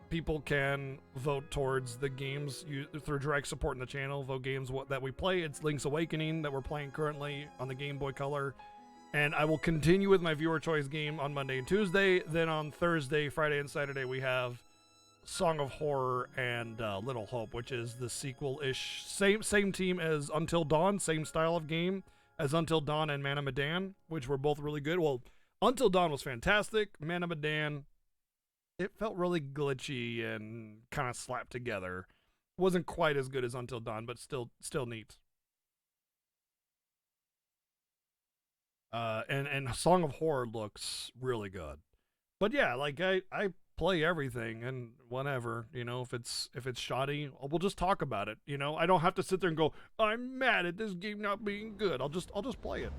people can vote towards the games through direct support in the channel. Vote games that we play. It's Link's Awakening that we're playing currently on the Game Boy Color. And I will continue with my Viewer Choice game on Monday and Tuesday. Then on Thursday, Friday, and Saturday, we have Song of Horror and Little Hope, which is the sequel-ish, same team as Until Dawn, same style of game as Until Dawn and Man of Medan, which were both really good. Well, Until Dawn was fantastic. Man of Medan, it felt really glitchy and kind of slapped together. Wasn't quite as good as Until Dawn, but still neat. And Song of Horror looks really good. But yeah, like I play everything and whatever, you know. If it's shoddy, we'll just talk about it, you know. I don't have to sit there and go, I'm mad at this game not being good. I'll just play it.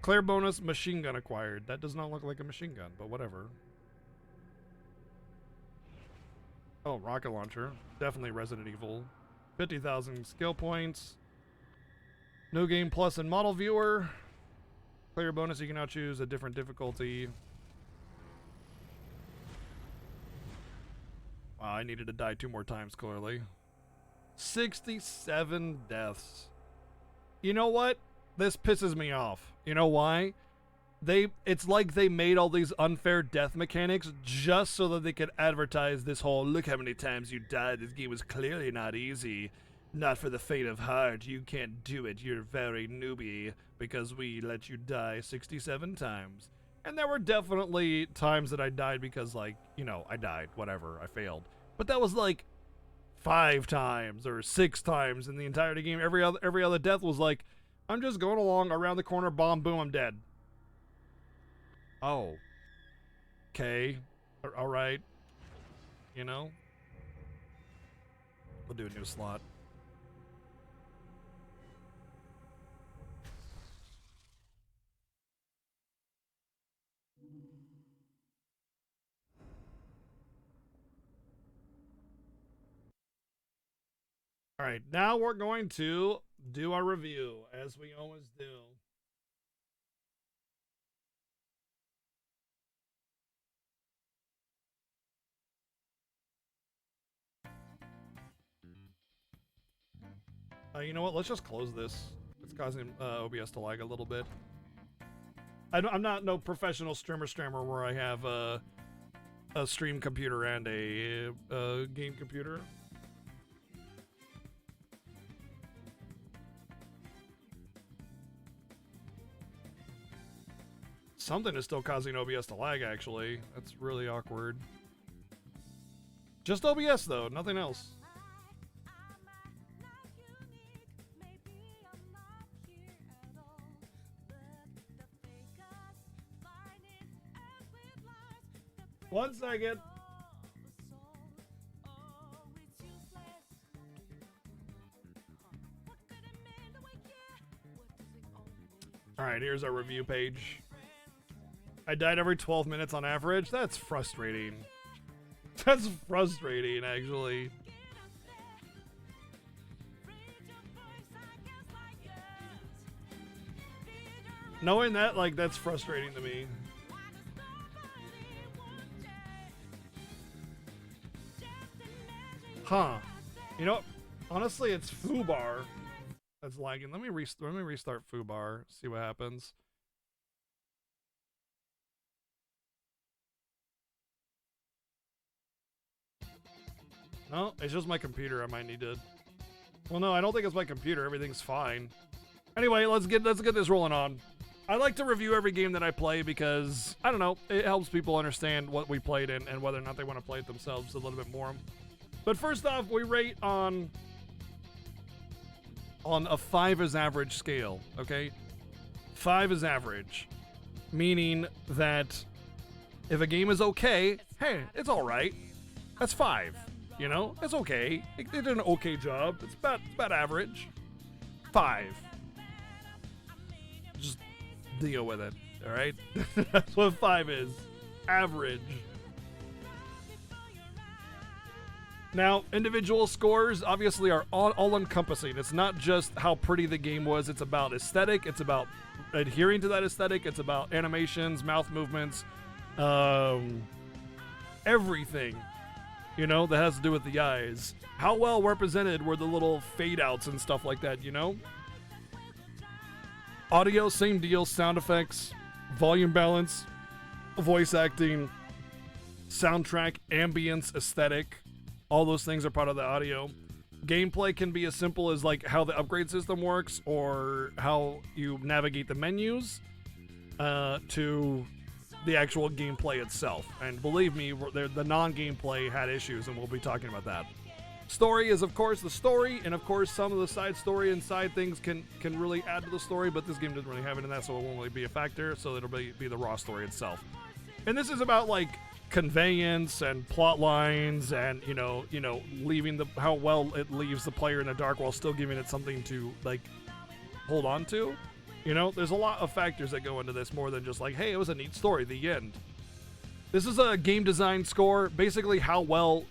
Claire bonus, machine gun acquired. That does not look like a machine gun, but whatever. Oh, rocket launcher. Definitely Resident Evil. 50,000 skill points. New game plus and model viewer. Player bonus, you can now choose a different difficulty. Wow, I needed to die 2 more times, clearly. 67 deaths. You know what? This pisses me off. You know why? It's like they made all these unfair death mechanics just so that they could advertise this whole, look how many times you died, this game was clearly not easy. Not for the faint of heart, you can't do it, you're very newbie, because we let you die 67 times. And there were definitely times that I died because, like, you know, I died, whatever, I failed. But that was like 5 times or 6 times in the entirety game. Every other death was like, I'm just going along around the corner, bomb, boom, I'm dead. Oh. Okay. Alright. You know? We'll do a new slot. All right, now we're going to do our review, as we always do. You know what? Let's just close this. It's causing OBS to lag a little bit. I'm not no professional streamer where I have a stream computer and a game computer. Something is still causing OBS to lag, actually. That's really awkward. Just OBS, though. Nothing else. One second. All right, here's our review page. I died every 12 minutes on average. That's frustrating. That's frustrating, actually. Knowing that, like, that's frustrating to me. Huh. You know, honestly, it's Fubar that's lagging. Let me restart Fubar, see what happens. No, it's just my computer. I might need to. Well, no, I don't think it's my computer. Everything's fine. Anyway, let's get this rolling on. I like to review every game that I play because I don't know, it helps people understand what we played and whether or not they want to play it themselves a little bit more. But first off, we rate on a 5 is average scale. Okay, 5 is average, meaning that if a game is okay, hey, it's all right. That's 5. You know, it's okay. It did an okay job. It's about average. 5. Just deal with it, all right? That's what 5 is. Average. Now, individual scores obviously are all encompassing. It's not just how pretty the game was. It's about aesthetic. It's about adhering to that aesthetic. It's about animations, mouth movements, everything. You know, that has to do with the eyes. How well represented were the little fade outs and stuff like that, you know? Audio, same deal. Sound effects, volume balance, voice acting, soundtrack, ambience, aesthetic. All those things are part of the audio. Gameplay can be as simple as like how the upgrade system works or how you navigate the menus to the actual gameplay itself. And believe me, the non-gameplay had issues, and we'll be talking about that. Story is, of course, the story, and of course, some of the side story and side things can really add to the story, but this game doesn't really have it in that, so it won't really be a factor, so it'll be the raw story itself. And this is about, like, conveyance and plot lines and, you know, leaving how well it leaves the player in the dark while still giving it something to, like, hold on to. You know, there's a lot of factors that go into this more than just like, hey, it was a neat story, the end. This is a game design score, basically how well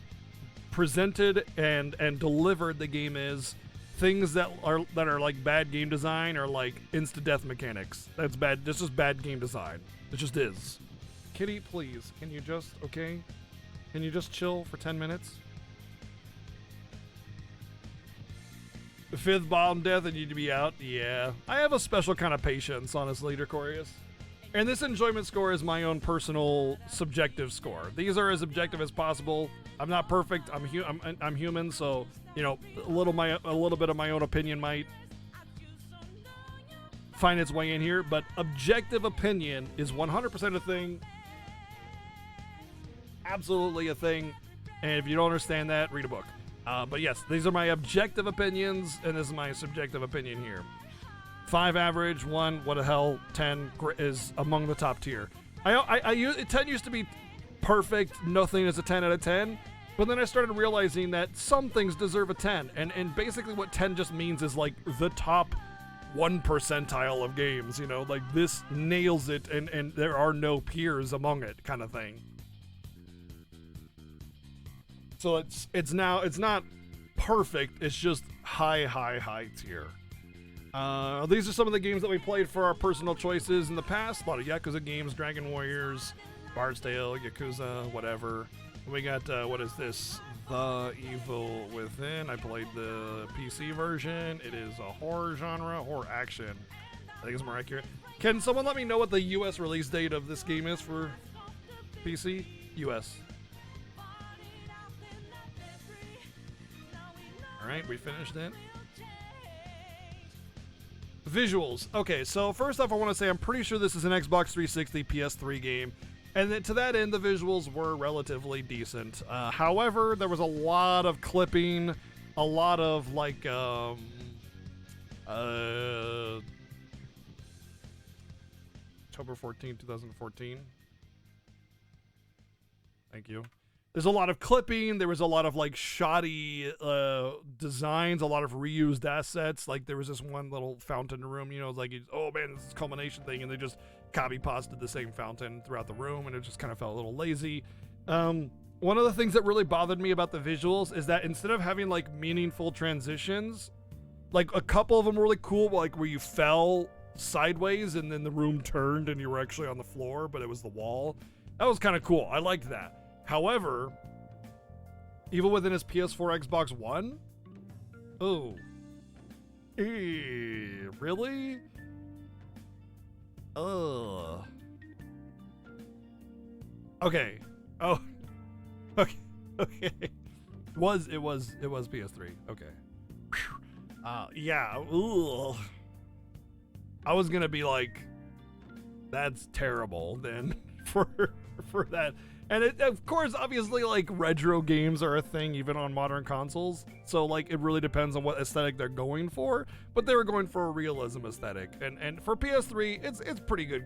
presented and delivered the game is. Things that are like bad game design are like insta-death mechanics. That's bad. This is bad game design. It just is. Kitty, please, can you just, okay? Can you just chill for 10 minutes? The 5th bomb death and you to be out? Yeah. I have a special kind of patience, honestly, Dracorius. And this enjoyment score is my own personal subjective score. These are as objective as possible. I'm not perfect. I'm human, so, you know, a little bit of my own opinion might find its way in here, but objective opinion is 100% a thing. Absolutely a thing. And if you don't understand that, read a book. But yes, these are my objective opinions, and this is my subjective opinion here. 5 average, 1 what the hell, 10 is among the top tier. 10 used to be perfect, nothing is a 10 out of 10, but then I started realizing that some things deserve a 10, and basically what 10 just means is like the top 1 percentile of games, you know, like this nails it, and there are no peers among it kind of thing. So it's not perfect, it's just high tier. These are some of the games that we played for our personal choices in the past. A lot of Yakuza games, Dragon Warriors, Bard's Tale, Yakuza, whatever. We got, what is this? The Evil Within. I played the PC version. It is a horror genre, horror action. I think it's more accurate. Can someone let me know what the US release date of this game is for PC? US. Alright, we finished it. Visuals. Okay, so first off, I want to say I'm pretty sure this is an Xbox 360 PS3 game. And then to that end, the visuals were relatively decent. However, there was a lot of clipping, a lot of like, October 14, 2014. Thank you. There's a lot of clipping. There was a lot of like shoddy designs, a lot of reused assets. Like there was this one little fountain room, you know, it's like, oh man, this is a culmination thing. And they just copy pasted the same fountain throughout the room. And it just kind of felt a little lazy. One of the things that really bothered me about the visuals is that instead of having like meaningful transitions, like a couple of them were really cool, like where you fell sideways and then the room turned and you were actually on the floor, but it was the wall. That was kind of cool. I liked that. However, even within his PS4, Xbox One, really? Okay. Oh, okay. Okay. It was PS3. Okay. Yeah. Ugh. I was gonna be like, that's terrible then for that. And it, of course, obviously, like, retro games are a thing even on modern consoles. So, like, it really depends on what aesthetic they're going for. But they were going for a realism aesthetic. And for PS3, it's pretty good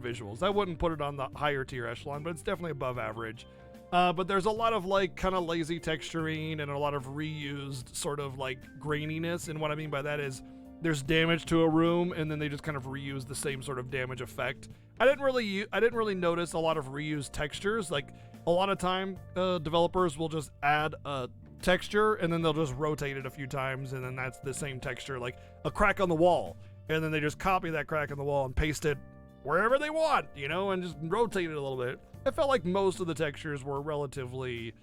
visuals. I wouldn't put it on the higher tier echelon, but it's definitely above average. But there's a lot of, like, kind of lazy texturing and a lot of reused sort of, like, graininess. And what I mean by that is there's damage to a room, and then they just kind of reuse the same sort of damage effect. I didn't really notice a lot of reused textures. Like a lot of time, developers will just add a texture and then they'll just rotate it a few times, and then that's the same texture, like a crack on the wall, and then they just copy that crack on the wall and paste it wherever they want, you know, and just rotate it a little bit. I felt like most of the textures were relatively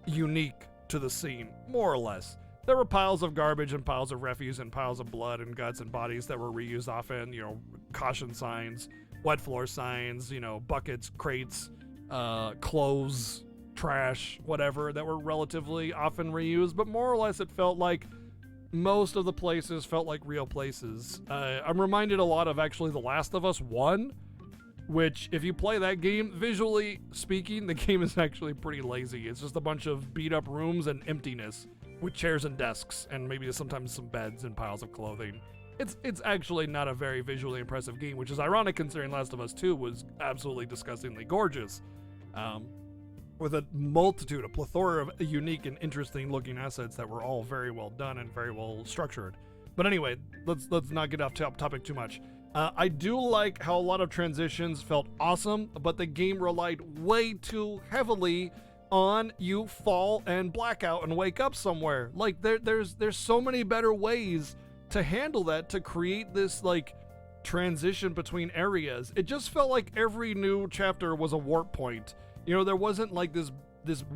unique to the scene, more or less. There were piles of garbage and piles of refuse and piles of blood and guts and bodies that were reused often, you know, caution signs, wet floor signs, you know, buckets, crates, clothes, trash, whatever, that were relatively often reused, but more or less it felt like most of the places felt like real places. I'm reminded a lot of actually The Last of Us 1, which if you play that game, visually speaking, the game is actually pretty lazy. It's just a bunch of beat up rooms and emptiness, with chairs and desks, and maybe sometimes some beds and piles of clothing. It's actually not a very visually impressive game, which is ironic considering Last of Us 2 was absolutely disgustingly gorgeous, with a plethora of unique and interesting looking assets that were all very well done and very well structured. But anyway, let's not get off topic too much. I do like how a lot of transitions felt awesome, but the game relied way too heavily on you fall and blackout and wake up somewhere. Like there's so many better ways to handle that, to create this like transition between areas. It just felt like every new chapter was a warp point. You know, there wasn't like this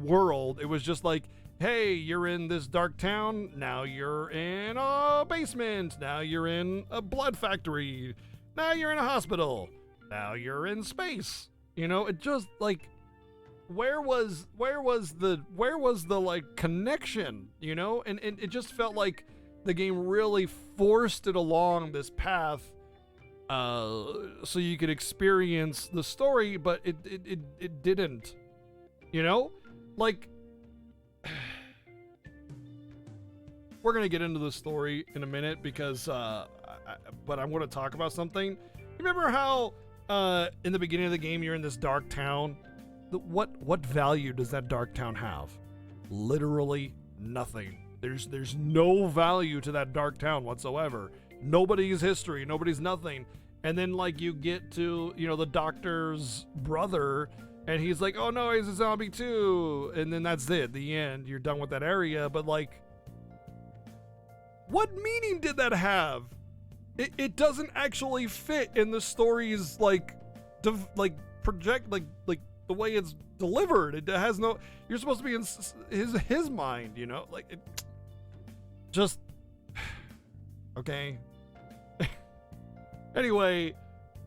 world. It was just like, hey, you're in this dark town, now you're in a basement, now you're in a blood factory, now you're in a hospital, now you're in space. You know, it just like, where was the like connection, you know? And it just felt like the game really forced it along this path so you could experience the story, but it didn't, you know? Like, we're gonna get into the story in a minute because but I want to talk about something. You remember how in the beginning of the game you're in this dark town? What value does that dark town have? Literally nothing. There's no value to that dark town whatsoever. Nobody's history, nobody's nothing. And then like you get to, you know, the doctor's brother, and he's like, oh no, he's a zombie too. And then that's it, the end. You're done with that area. But like, what meaning did that have? It doesn't actually fit in the story's like project like the way it's delivered. It has no, you're supposed to be in his mind, you know, like it just okay. Anyway,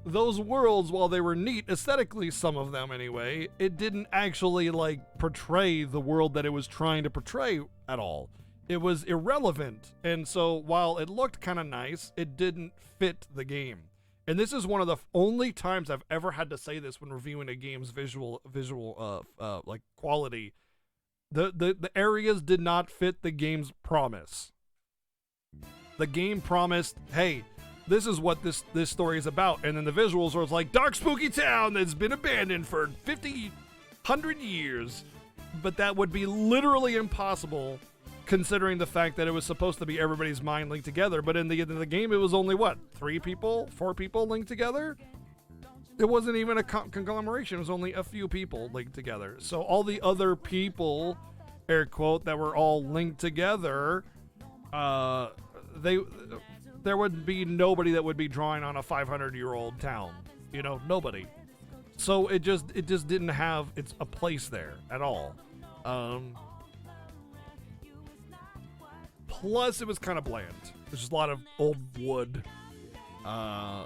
those worlds, while they were neat aesthetically, some of them anyway, it didn't actually like portray the world that it was trying to portray at all. It was irrelevant, and so while it looked kind of nice, it didn't fit the game. And this is one of the only times I've ever had to say this when reviewing a game's visual like quality. The areas did not fit the game's promise. The game promised, hey, this is what this story is about, and then the visuals was like dark spooky town that's been abandoned for 100 years. But that would be literally impossible, considering the fact that it was supposed to be everybody's mind linked together. But in the end of the game, it was only, what, 4 people linked together? It wasn't even a conglomeration. It was only a few people linked together. So all the other people, air quote, that were all linked together, there would be nobody that would be drawing on a 500-year-old town. You know, nobody. So it just didn't have a place there at all. Plus, it was kind of bland. There's just a lot of old wood. I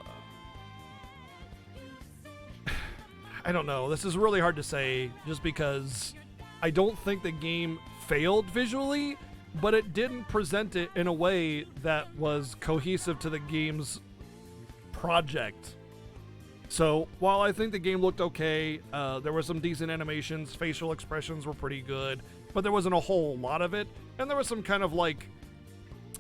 don't know. This is really hard to say just because I don't think the game failed visually, but it didn't present it in a way that was cohesive to the game's project. So while I think the game looked okay, there were some decent animations, facial expressions were pretty good, but there wasn't a whole lot of it. And there was some kind of like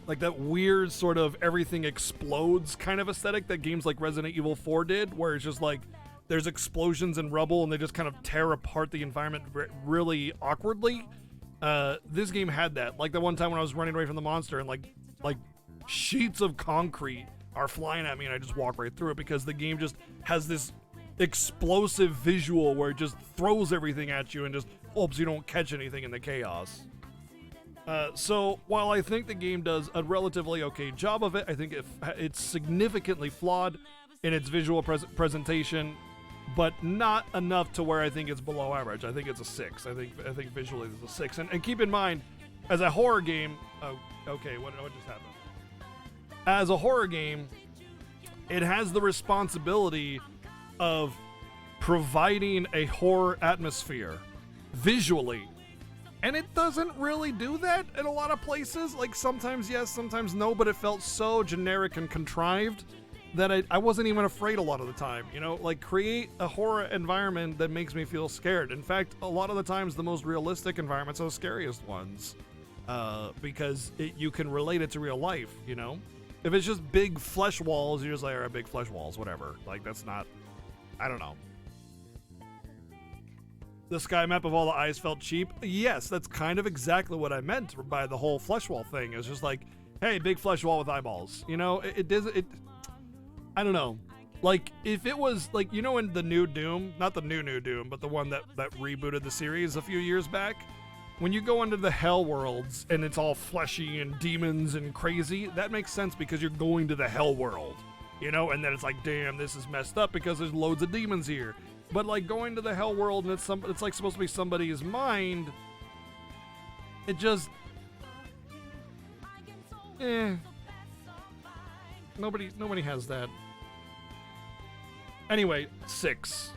that weird sort of everything explodes kind of aesthetic that games like Resident Evil 4 did, where it's just like there's explosions and rubble and they just kind of tear apart the environment really awkwardly. This game had that. Like the one time when I was running away from the monster and like sheets of concrete are flying at me and I just walk right through it because the game just has this explosive visual where it just throws everything at you and just hopes you don't catch anything in the chaos. So while I think the game does a relatively okay job of it, I think it's significantly flawed in its visual presentation, but not enough to where I think it's below average. I think it's a 6. I think visually it's a 6. And keep in mind, as a horror game, okay, what just happened? As a horror game, it has the responsibility of providing a horror atmosphere visually. And it doesn't really do that in a lot of places. Like sometimes yes, sometimes no, but it felt so generic and contrived that I wasn't even afraid a lot of the time. You know, like create a horror environment that makes me feel scared. In fact, a lot of the times the most realistic environments are the scariest ones. Because you can relate it to real life, you know? If it's just big flesh walls, you're just like, all right, big flesh walls, whatever. Like that's not, I don't know. The sky map of all the eyes felt cheap. Yes, that's kind of exactly what I meant by the whole flesh wall thing. It's just like, hey, big flesh wall with eyeballs. You know, I don't know. Like, if it was, like, you know in the new Doom, not the new Doom, but the one that rebooted the series a few years back, when you go into the hell worlds and it's all fleshy and demons and crazy, that makes sense because you're going to the hell world, you know? And then it's like, damn, this is messed up because there's loads of demons here. But like going to the hell world and it's like supposed to be somebody's mind, it just, nobody has that. Anyway, 6.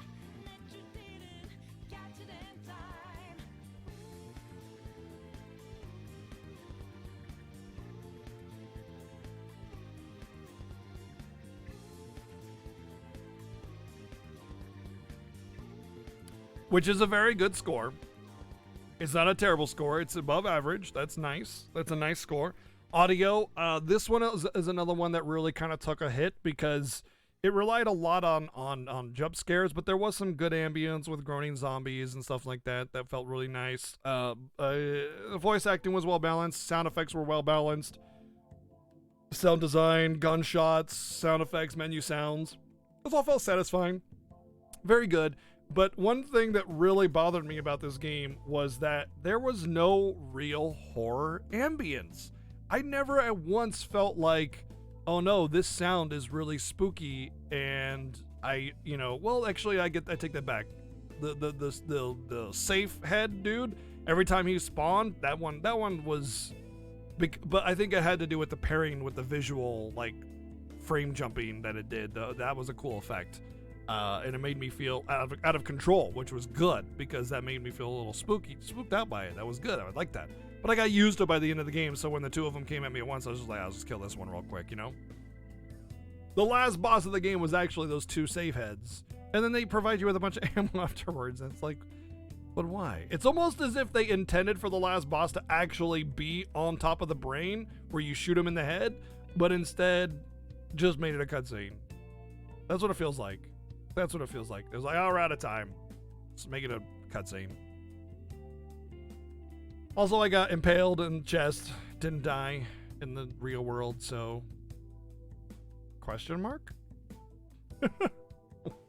Which is a very good score. It's not a terrible score. It's above average. That's nice. That's a nice score. Audio, this one is another one that really kind of took a hit because it relied a lot on jump scares, but there was some good ambience with groaning zombies and stuff like that that felt really nice. The voice acting was well balanced. Sound effects were well balanced. Sound design, gunshots, sound effects, menu sounds. It all felt satisfying. Very good. But one thing that really bothered me about this game was that there was no real horror ambience. I never at once felt like, oh no, this sound is really spooky, and well, actually, I take that back. The safe head dude, every time he spawned, that one was, but I think it had to do with the pairing with the visual, like, frame jumping that it did. That was a cool effect. And it made me feel out of control, which was good because that made me feel a little spooked out by it. That was good. I would like that. But I got used to it by the end of the game, so when the two of them came at me at once, I was just like, I'll just kill this one real quick, you know? The last boss of the game was actually those two save heads. And then they provide you with a bunch of ammo afterwards. And it's like, but why? It's almost as if they intended for the last boss to actually be on top of the brain, where you shoot him in the head, but instead just made it a cutscene. That's what it feels like. That's what it feels like. It was like, oh, we're out of time. Let's make it a cutscene. Also, I got impaled in the chest. Didn't die in the real world, so... Question mark?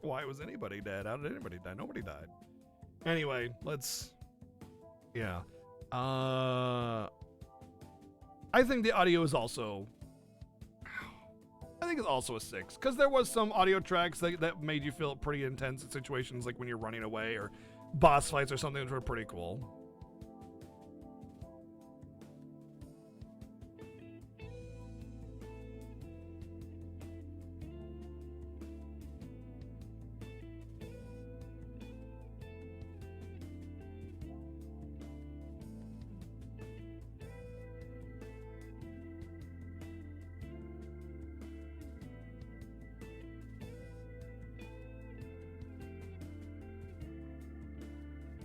Why was anybody dead? How did anybody die? Nobody died. Anyway, let's... Yeah. I think the audio is also... I think it's also a 6, because there was some audio tracks that made you feel pretty intense in situations like when you're running away or boss fights or something, which were pretty cool.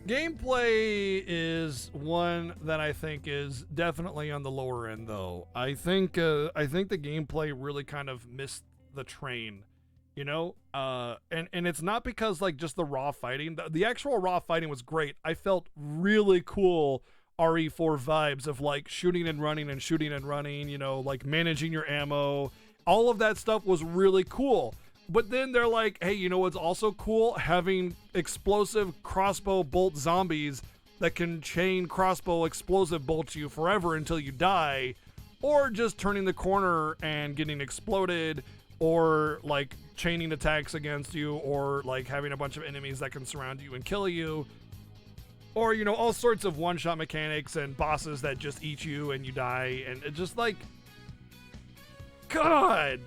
Gameplay is one that I think is definitely on the lower end, though. I think the gameplay really kind of missed the train, you know? And it's not because like just the raw fighting. The actual raw fighting was great. I felt really cool RE4 vibes of like shooting and running, you know, like managing your ammo. All of that stuff was really cool. But then they're like, hey, you know what's also cool? Having explosive crossbow bolt zombies that can chain crossbow explosive bolts you forever until you die, or just turning the corner and getting exploded, or like chaining attacks against you, or like having a bunch of enemies that can surround you and kill you, or, you know, all sorts of one-shot mechanics and bosses that just eat you and you die, and it just like, God,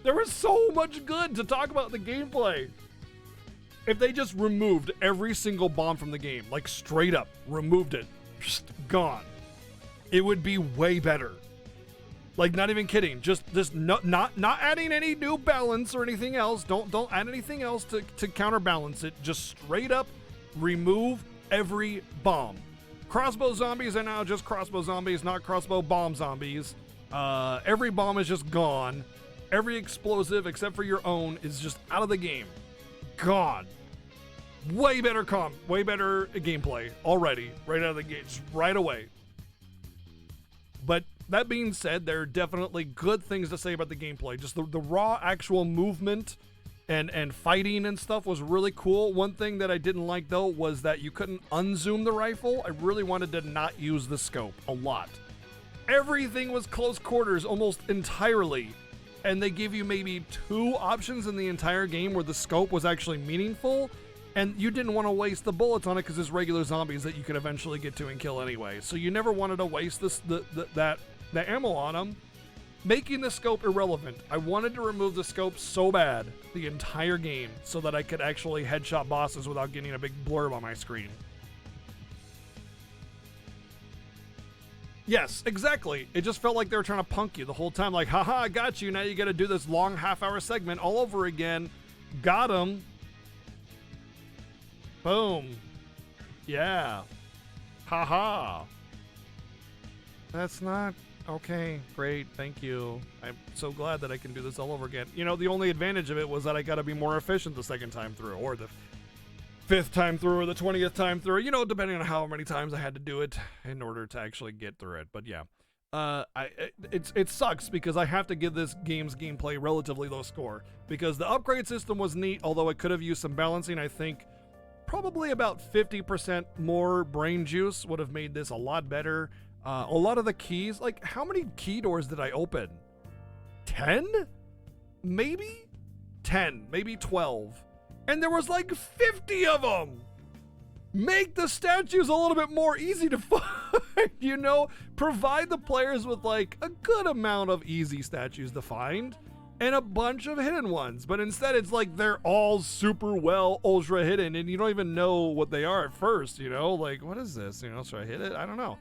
there was so much good to talk about in the gameplay. If they just removed every single bomb from the game, like straight up removed it, just gone, it would be way better. Like, not even kidding. Just not adding any new balance or anything else. Don't add anything else to counterbalance it. Just straight up remove every bomb. Crossbow zombies are now just crossbow zombies, not crossbow bomb zombies. Every bomb is just gone. Every explosive, except for your own, is just out of the game. Gone. Way better gameplay already, right out of the gate, just right away. But that being said, there are definitely good things to say about the gameplay. Just the raw actual movement and fighting and stuff was really cool. One thing that I didn't like, though, was that you couldn't unzoom the rifle. I really wanted to not use the scope a lot. Everything was close quarters almost entirely. And they give you maybe 2 options in the entire game where the scope was actually meaningful, and you didn't want to waste the bullets on it because it's regular zombies that you could eventually get to and kill anyway. So you never wanted to waste the ammo on them, making the scope irrelevant. I wanted to remove the scope so bad the entire game so that I could actually headshot bosses without getting a big blurb on my screen. Yes, exactly. It just felt like they were trying to punk you the whole time. Like, haha, I got you. Now you got to do this long half-hour segment all over again. Got him. Boom. Yeah. Haha. That's not... Okay, great. Thank you. I'm so glad that I can do this all over again. You know, the only advantage of it was that I got to be more efficient the second time through, or the 5th time through, or the 20th time through, you know, depending on how many times I had to do it in order to actually get through it. But yeah, it sucks because I have to give this game's gameplay relatively low score because the upgrade system was neat, although it could have used some balancing. I think probably about 50% more brain juice would have made this a lot better. A lot of the keys, like how many key doors did I open? 10? Maybe? 10, maybe 12. And there was like 50 of them. Make the statues a little bit more easy to find, you know? Provide the players with like a good amount of easy statues to find. and a bunch of hidden ones. But instead, it's like they're all super well ultra hidden, and you don't even know what they are at first, you know? Like, what is this? You know, should I hit it? I don't know.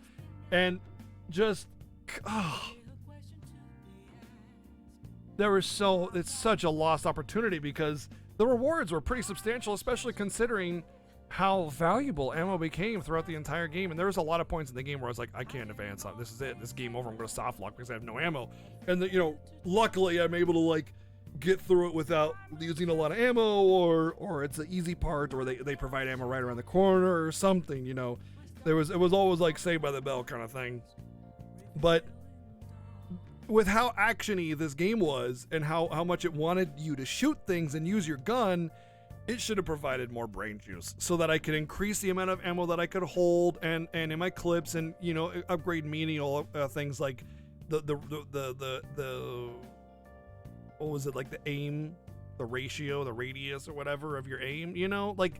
And just, it's such a lost opportunity because the rewards were pretty substantial, especially considering how valuable ammo became throughout the entire game. And there was a lot of points in the game where I was like, I can't advance on this. Is it. This is game over. I'm going to soft lock because I have no ammo. And you know, luckily I'm able to like get through it without using a lot of ammo, or it's the easy part, or they provide ammo right around the corner or something. You know, it was always like Saved by the Bell kind of thing. But with how actiony this game was and how much it wanted you to shoot things and use your gun, it should have provided more brain juice so that I could increase the amount of ammo that I could hold and in my clips, and you know, upgrade menial things like the what was it, like the aim, the ratio, the radius or whatever of your aim, you know? Like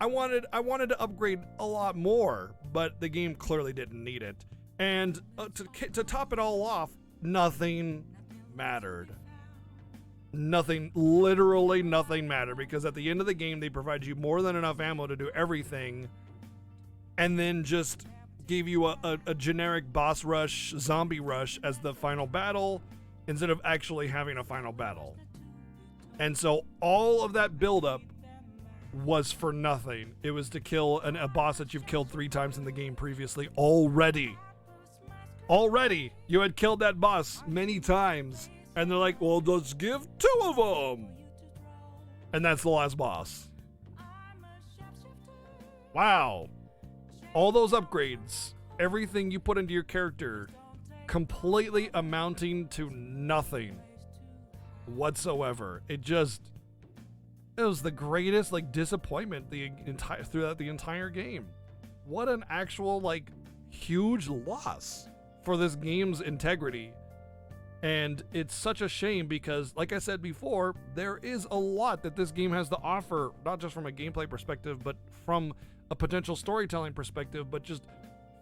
I wanted to upgrade a lot more, but the game clearly didn't need it. And to top it all off, nothing mattered. Nothing, literally nothing mattered, because at the end of the game they provide you more than enough ammo to do everything, and then just gave you a generic boss rush, zombie rush as the final battle instead of actually having a final battle. And so all of that buildup was for nothing. It was to kill a boss that you've killed 3 times in the game previously already. Already, you had killed that boss many times. And they're like, well, let's give 2 of them. And that's the last boss. Wow. All those upgrades, everything you put into your character, completely amounting to nothing whatsoever. It was the greatest like disappointment throughout the entire game. What an actual like huge loss for this game's integrity. And it's such a shame because, like I said before, there is a lot that this game has to offer, not just from a gameplay perspective, but from a potential storytelling perspective, but just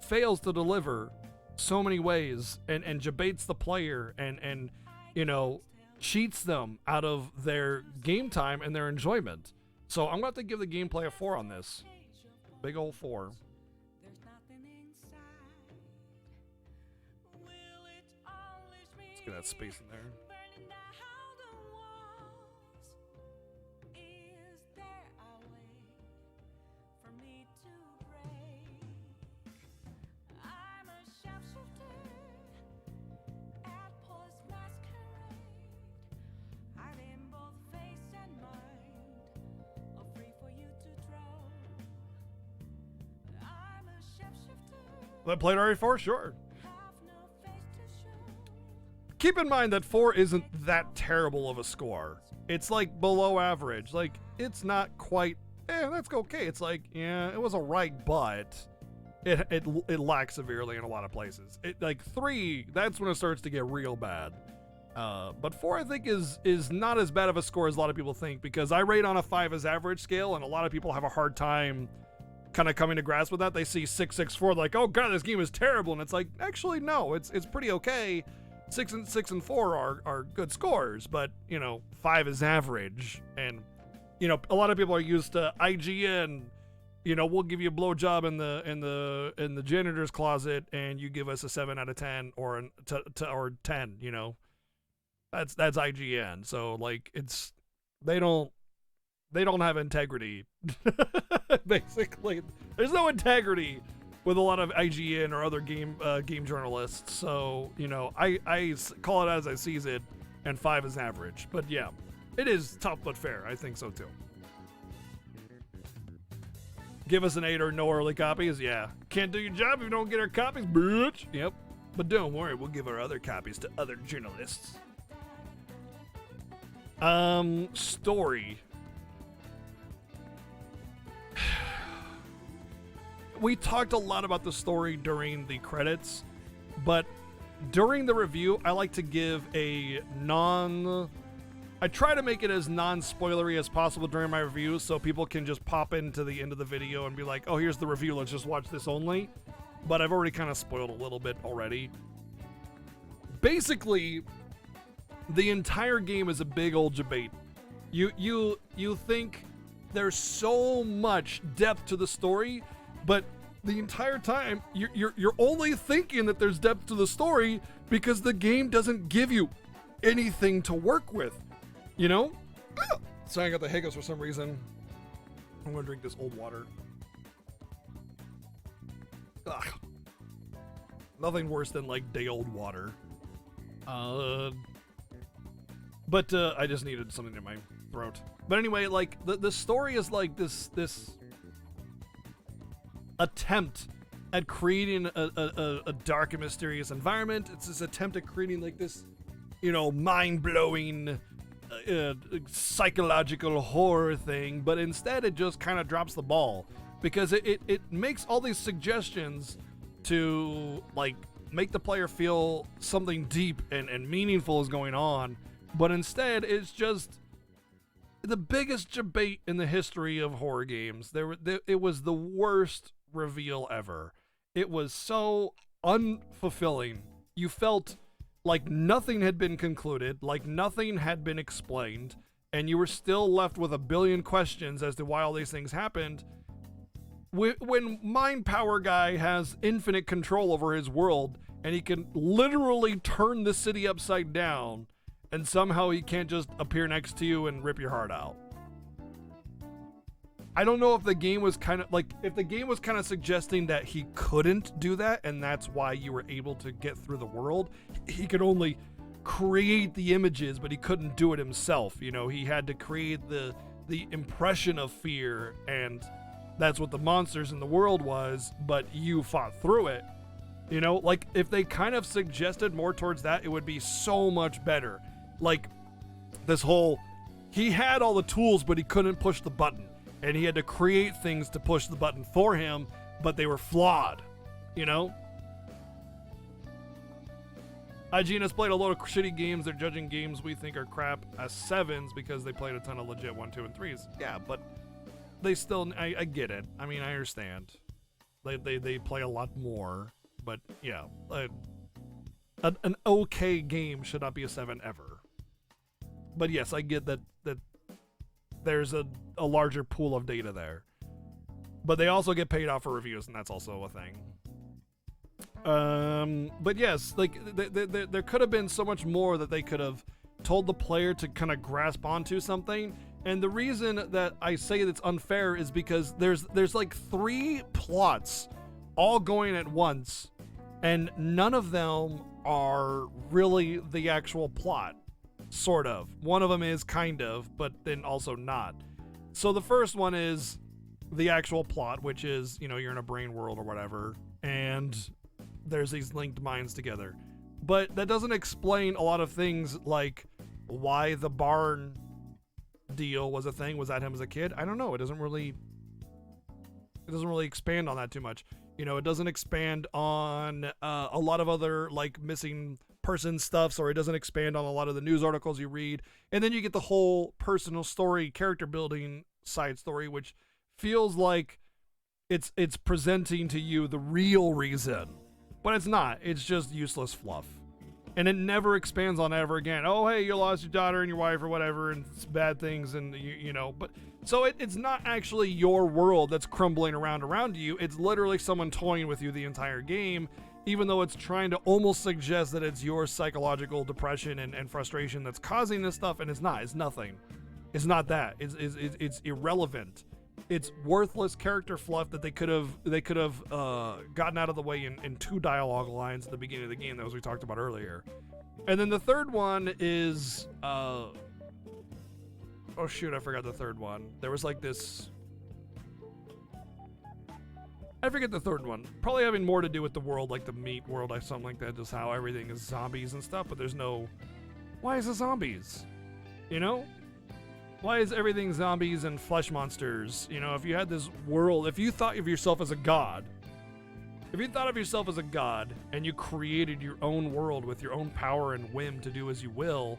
fails to deliver so many ways and debates the player and you know, cheats them out of their game time and their enjoyment. So I'm going to have to give the gameplay a 4 on this. Big old 4. Get that space in there. I played RE4, sure. Keep in mind that 4 isn't that terrible of a score. It's like below average. Like, it's not quite, that's okay. It's like, yeah, it was alright, but it lacks severely in a lot of places. Like 3, that's when it starts to get real bad. But 4, I think, is not as bad of a score as a lot of people think, because I rate on a 5 as average scale, and a lot of people have a hard time kind of coming to grasp with that. They see 6, 6, 4, like, oh god, this game is terrible, and it's like, actually, no, it's pretty okay. 6 and 4 are good scores, but you know, 5 is average. And you know, a lot of people are used to IGN. You know, we'll give you a blowjob in the janitor's closet, and you give us a 7 out of 10 or 10. You know, that's IGN. So like, they don't have integrity. Basically, there's no integrity with a lot of IGN or other game journalists. So, you know, I call it as I sees it, and 5 is average. But yeah, it is tough but fair. I think so too. Give us an 8 or no early copies. Yeah. Can't do your job if you don't get our copies, bitch. Yep. But don't worry, we'll give our other copies to other journalists. Story. We talked a lot about the story during the credits, but during the review, I like to give I try to make it as non-spoilery as possible during my review, so people can just pop into the end of the video and be like, oh, here's the review, let's just watch this only. But I've already kind of spoiled a little bit already. Basically, the entire game is a big old debate. You think there's so much depth to the story, but the entire time you're only thinking that there's depth to the story because the game doesn't give you anything to work with, you know? So I got the hiccups for some reason. I'm gonna drink this old water. Ugh. Nothing worse than like day old water. But I just needed something in my throat. But anyway, like the story is like this attempt at creating a dark and mysterious environment. It's this attempt at creating like this, you know, mind-blowing psychological horror thing, but instead it just kind of drops the ball because it makes all these suggestions to like make the player feel something deep and meaningful is going on, but instead it's just the biggest debate in the history of horror games. It was the worst reveal ever. It was so unfulfilling. You felt like nothing had been concluded, like nothing had been explained, and you were still left with a billion questions as to why all these things happened. When Mind Power Guy has infinite control over his world, and he can literally turn the city upside down, and somehow he can't just appear next to you and rip your heart out. I don't know if the game was kind of suggesting that he couldn't do that, and that's why you were able to get through the world. He could only create the images, but he couldn't do it himself. You know, he had to create the impression of fear, and that's what the monsters in the world was, but you fought through it. You know, like if they kind of suggested more towards that, it would be so much better. Like this whole, he had all the tools, but he couldn't push the button. And he had to create things to push the button for him, but they were flawed, you know? IGN has played a lot of shitty games. They're judging games we think are crap as 7s because they played a ton of legit 1, 2, and 3s. Yeah, but they still, I get it. I mean, I understand. They play a lot more, but yeah. An okay game should not be a 7 ever. But yes, I get that there's a larger pool of data there. But they also get paid off for reviews, and that's also a thing. But yes, like there could have been so much more that they could have told the player to kind of grasp onto something. And the reason that I say that's unfair is because there's like 3 plots all going at once, and none of them are really the actual plot. Sort of. One of them is kind of, but then also not. So the first one is the actual plot, which is, you know, you're in a brain world or whatever, and there's these linked minds together. But that doesn't explain a lot of things, like why the barn deal was a thing. Was that him as a kid? I don't know. It doesn't really expand on that too much. You know, it doesn't expand on a lot of other like missing person stuff, or it doesn't expand on a lot of the news articles you read. And then you get the whole personal story, character building side story, which feels like it's presenting to you the real reason, but it's not. It's just useless fluff, and it never expands on it ever again. Oh, hey, you lost your daughter and your wife or whatever, and it's bad things, and you know. But so it's not actually your world that's crumbling around you. It's literally someone toying with you the entire game, even though it's trying to almost suggest that it's your psychological depression and frustration that's causing this stuff, and it's not. It's nothing. It's not that. It's irrelevant. It's worthless character fluff that they could have gotten out of the way in 2 dialogue lines at the beginning of the game, as we talked about earlier. And then the third one is oh shoot, I forgot the third one. There was like this, I forget the third one. Probably having more to do with the world, like the meat world or something like that, just how everything is zombies and stuff, but there's no, why is it zombies? You know? Why is everything zombies and flesh monsters? You know, if you had this world, if you thought of yourself as a god, and you created your own world with your own power and whim to do as you will,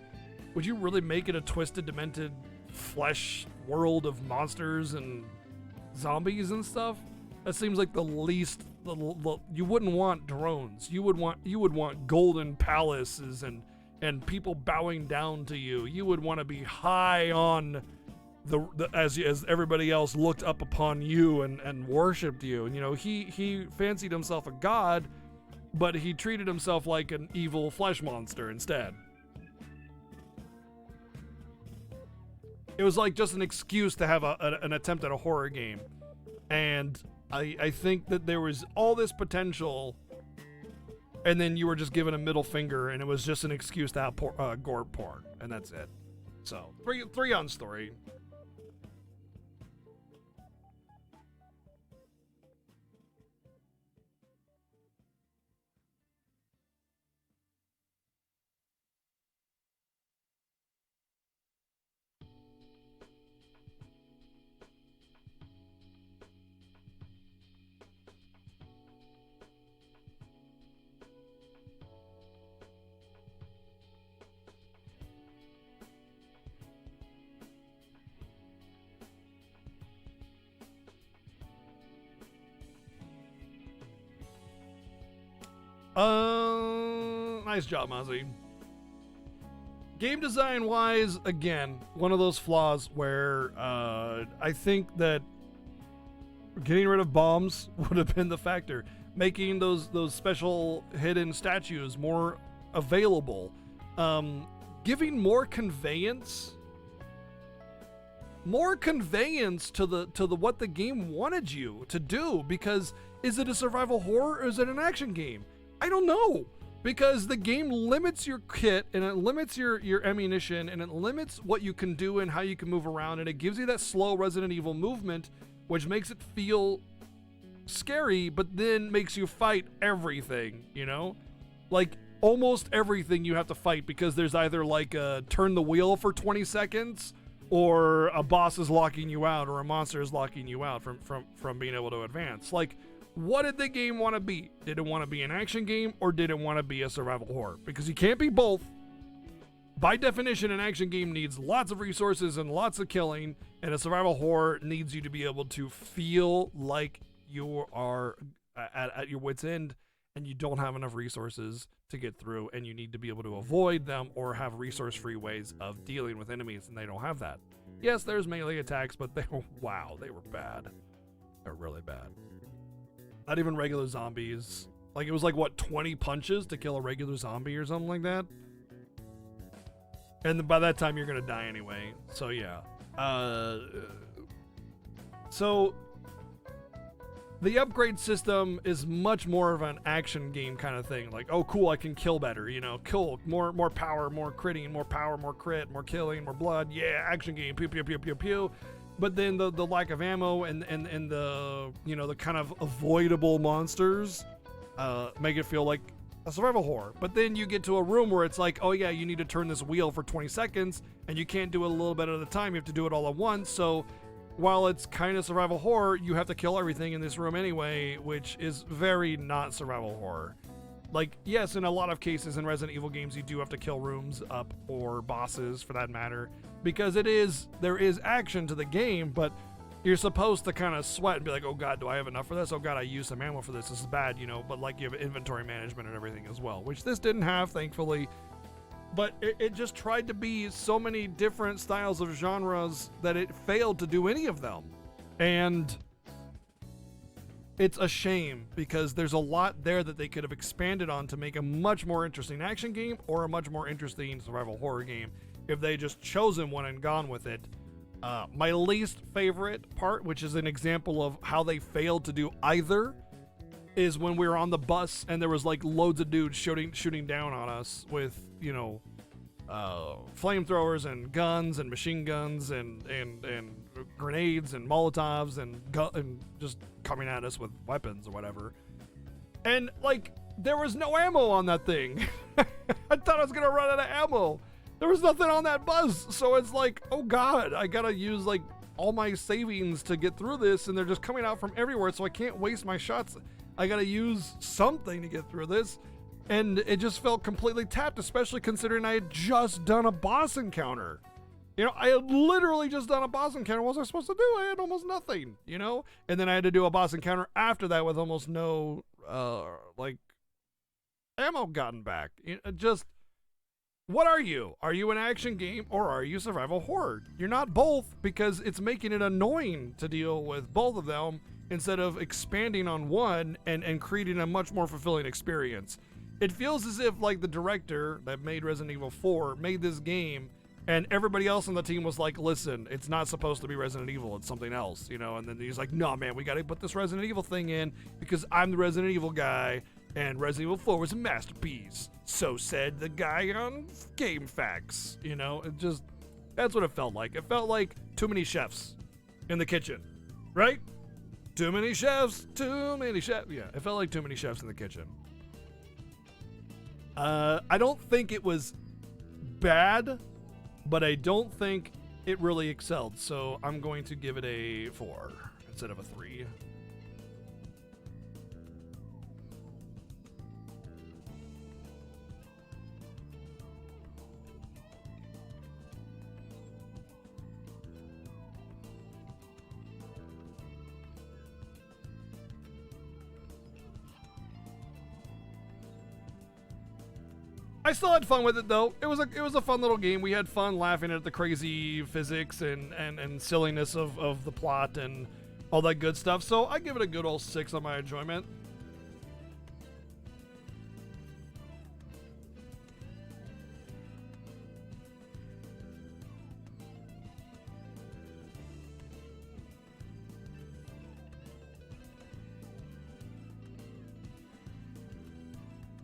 would you really make it a twisted, demented flesh world of monsters and zombies and stuff? That seems like the least. You wouldn't want drones. You would want golden palaces and, and people bowing down to you, you would want to be high on as everybody else looked up upon you and worshipped you. And, you know, he fancied himself a god, but he treated himself like an evil flesh monster instead. It was like just an excuse to have an attempt at a horror game. And I think that there was all this potential, and then you were just given a middle finger, and it was just an excuse to have gore porn, and that's it. So, three on story. Nice job, Mozzie. Game design wise, again, one of those flaws where I think that getting rid of bombs would have been the factor. Making those special hidden statues more available. Giving more conveyance to the what the game wanted you to do, because is it a survival horror or is it an action game? I don't know, because the game limits your kit and it limits your ammunition and it limits what you can do and how you can move around, and it gives you that slow Resident Evil movement, which makes it feel scary, but then makes you fight everything, you know? Like almost everything you have to fight, because there's either like a turn the wheel for 20 seconds or a boss is locking you out or a monster is locking you out from being able to advance. Like, what did the game want to be? Did it want to be an action game or did it want to be a survival horror? Because you can't be both. By definition, an action game needs lots of resources and lots of killing, and a survival horror needs you to be able to feel like you are at your wit's end and you don't have enough resources to get through, and you need to be able to avoid them or have resource-free ways of dealing with enemies, and they don't have that. Yes, there's melee attacks, but they were bad. They're really bad. Not even regular zombies. Like, it was like, what, 20 punches to kill a regular zombie or something like that? And by that time, you're gonna die anyway. So, yeah. So, the upgrade system is much more of an action game kind of thing. Like, oh, cool, I can kill better, you know? Cool, more power, more critting, more power, more crit, more killing, more blood. Yeah, action game, pew, pew, pew, pew, pew. But then the lack of ammo and the, you know, the kind of avoidable monsters make it feel like a survival horror. But then you get to a room where it's like, oh yeah, you need to turn this wheel for 20 seconds and you can't do it a little bit at a time. You have to do it all at once. So while it's kind of survival horror, you have to kill everything in this room anyway, which is very not survival horror. Like, yes, in a lot of cases in Resident Evil games, you do have to kill rooms up, or bosses for that matter, because there is action to the game, but you're supposed to kind of sweat and be like, oh god, do I have enough for this? Oh god, I used some ammo for this. This is bad, you know, but like you have inventory management and everything as well, which this didn't have, thankfully. But it just tried to be so many different styles of genres that it failed to do any of them. And it's a shame, because there's a lot there that they could have expanded on to make a much more interesting action game or a much more interesting survival horror game if they just chosen one and gone with it. My least favorite part, which is an example of how they failed to do either, is when we were on the bus and there was like loads of dudes shooting down on us with, you know, flamethrowers and guns and machine guns and grenades and Molotovs and just coming at us with weapons or whatever. And like, there was no ammo on that thing. I thought I was gonna run out of ammo. There was nothing on that bus, so it's like, oh god, I gotta use like all my savings to get through this, and they're just coming out from everywhere, so I can't waste my shots. I gotta use something to get through this, and it just felt completely tapped, especially considering I had just done a boss encounter. You know, I had literally just done a boss encounter. What was I supposed to do? I had almost nothing, you know? And then I had to do a boss encounter after that with almost no, like, ammo gotten back. Just what are you? Are you an action game or are you survival horror? You're not both, because it's making it annoying to deal with both of them instead of expanding on one and creating a much more fulfilling experience. It feels as if like the director that made Resident Evil 4 made this game and everybody else on the team was like, listen, it's not supposed to be Resident Evil, it's something else, you know? And then he's like, no, man, we got to put this Resident Evil thing in because I'm the Resident Evil guy and Resident Evil 4 was a masterpiece. So said the guy on Game Facts, you know? It just, that's what it felt like. It felt like too many chefs in the kitchen, right? Too many chefs, too many chefs. Yeah, it felt like too many chefs in the kitchen. I don't think it was bad, but I don't think it really excelled. So I'm going to give it a 4 instead of a 3. I still had fun with it though. It was a fun little game. We had fun laughing at the crazy physics and silliness of the plot and all that good stuff. So I give it a good old 6 on my enjoyment.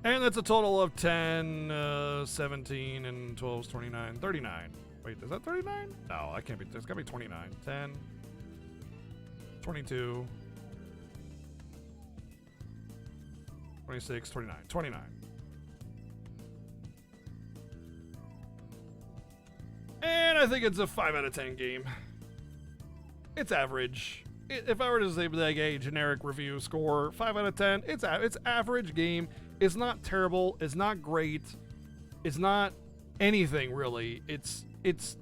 And that's a total of 10, 17, and 12 is 29. 39. Wait, is that 39? No, I can't be. There's gotta be 29. 10, 22, 26, 29. 29. And I think it's a 5 out of 10 game. It's average. If I were to say like a generic review score, 5 out of 10, it's average game. It's not terrible. It's not great. It's not anything really. It's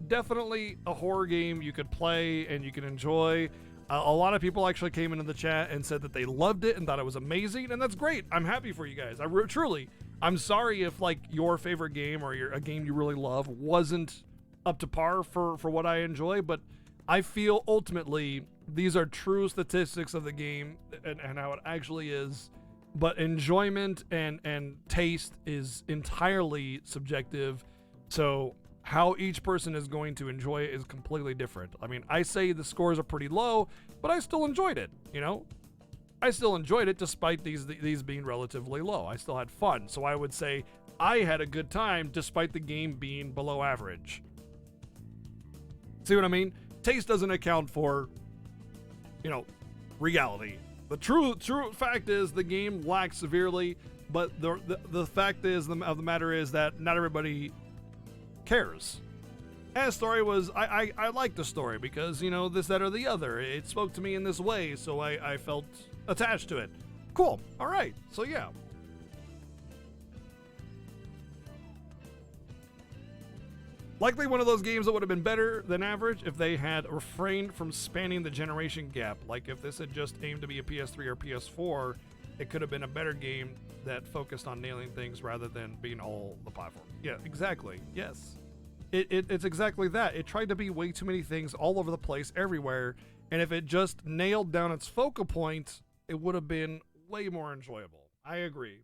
definitely a horror game you could play and you can enjoy. A lot of people actually came into the chat and said that they loved it and thought it was amazing, and that's great. I'm happy for you guys. Truly. I'm sorry if like your favorite game or a game you really love wasn't up to par for what I enjoy, but I feel ultimately these are true statistics of the game and how it actually is. But enjoyment and taste is entirely subjective. So how each person is going to enjoy it is completely different. I mean, I say the scores are pretty low, but I still enjoyed it, you know? I still enjoyed it despite these being relatively low. I still had fun. So I would say I had a good time despite the game being below average. See what I mean? Taste doesn't account for, you know, reality. The true fact is the game lacks severely, but the fact is of the matter is that not everybody cares. And the story was, I liked the story because, you know, this, that, or the other. It spoke to me in this way, so I felt attached to it. Cool. All right. So yeah. Likely one of those games that would have been better than average if they had refrained from spanning the generation gap. Like if this had just aimed to be a PS3 or PS4, it could have been a better game that focused on nailing things rather than being all the platforms. Yeah, exactly. Yes. It's exactly that. It tried to be way too many things all over the place, everywhere, and if it just nailed down its focal point, it would have been way more enjoyable. I agree.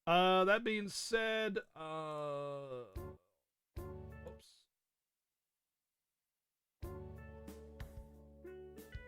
That being said,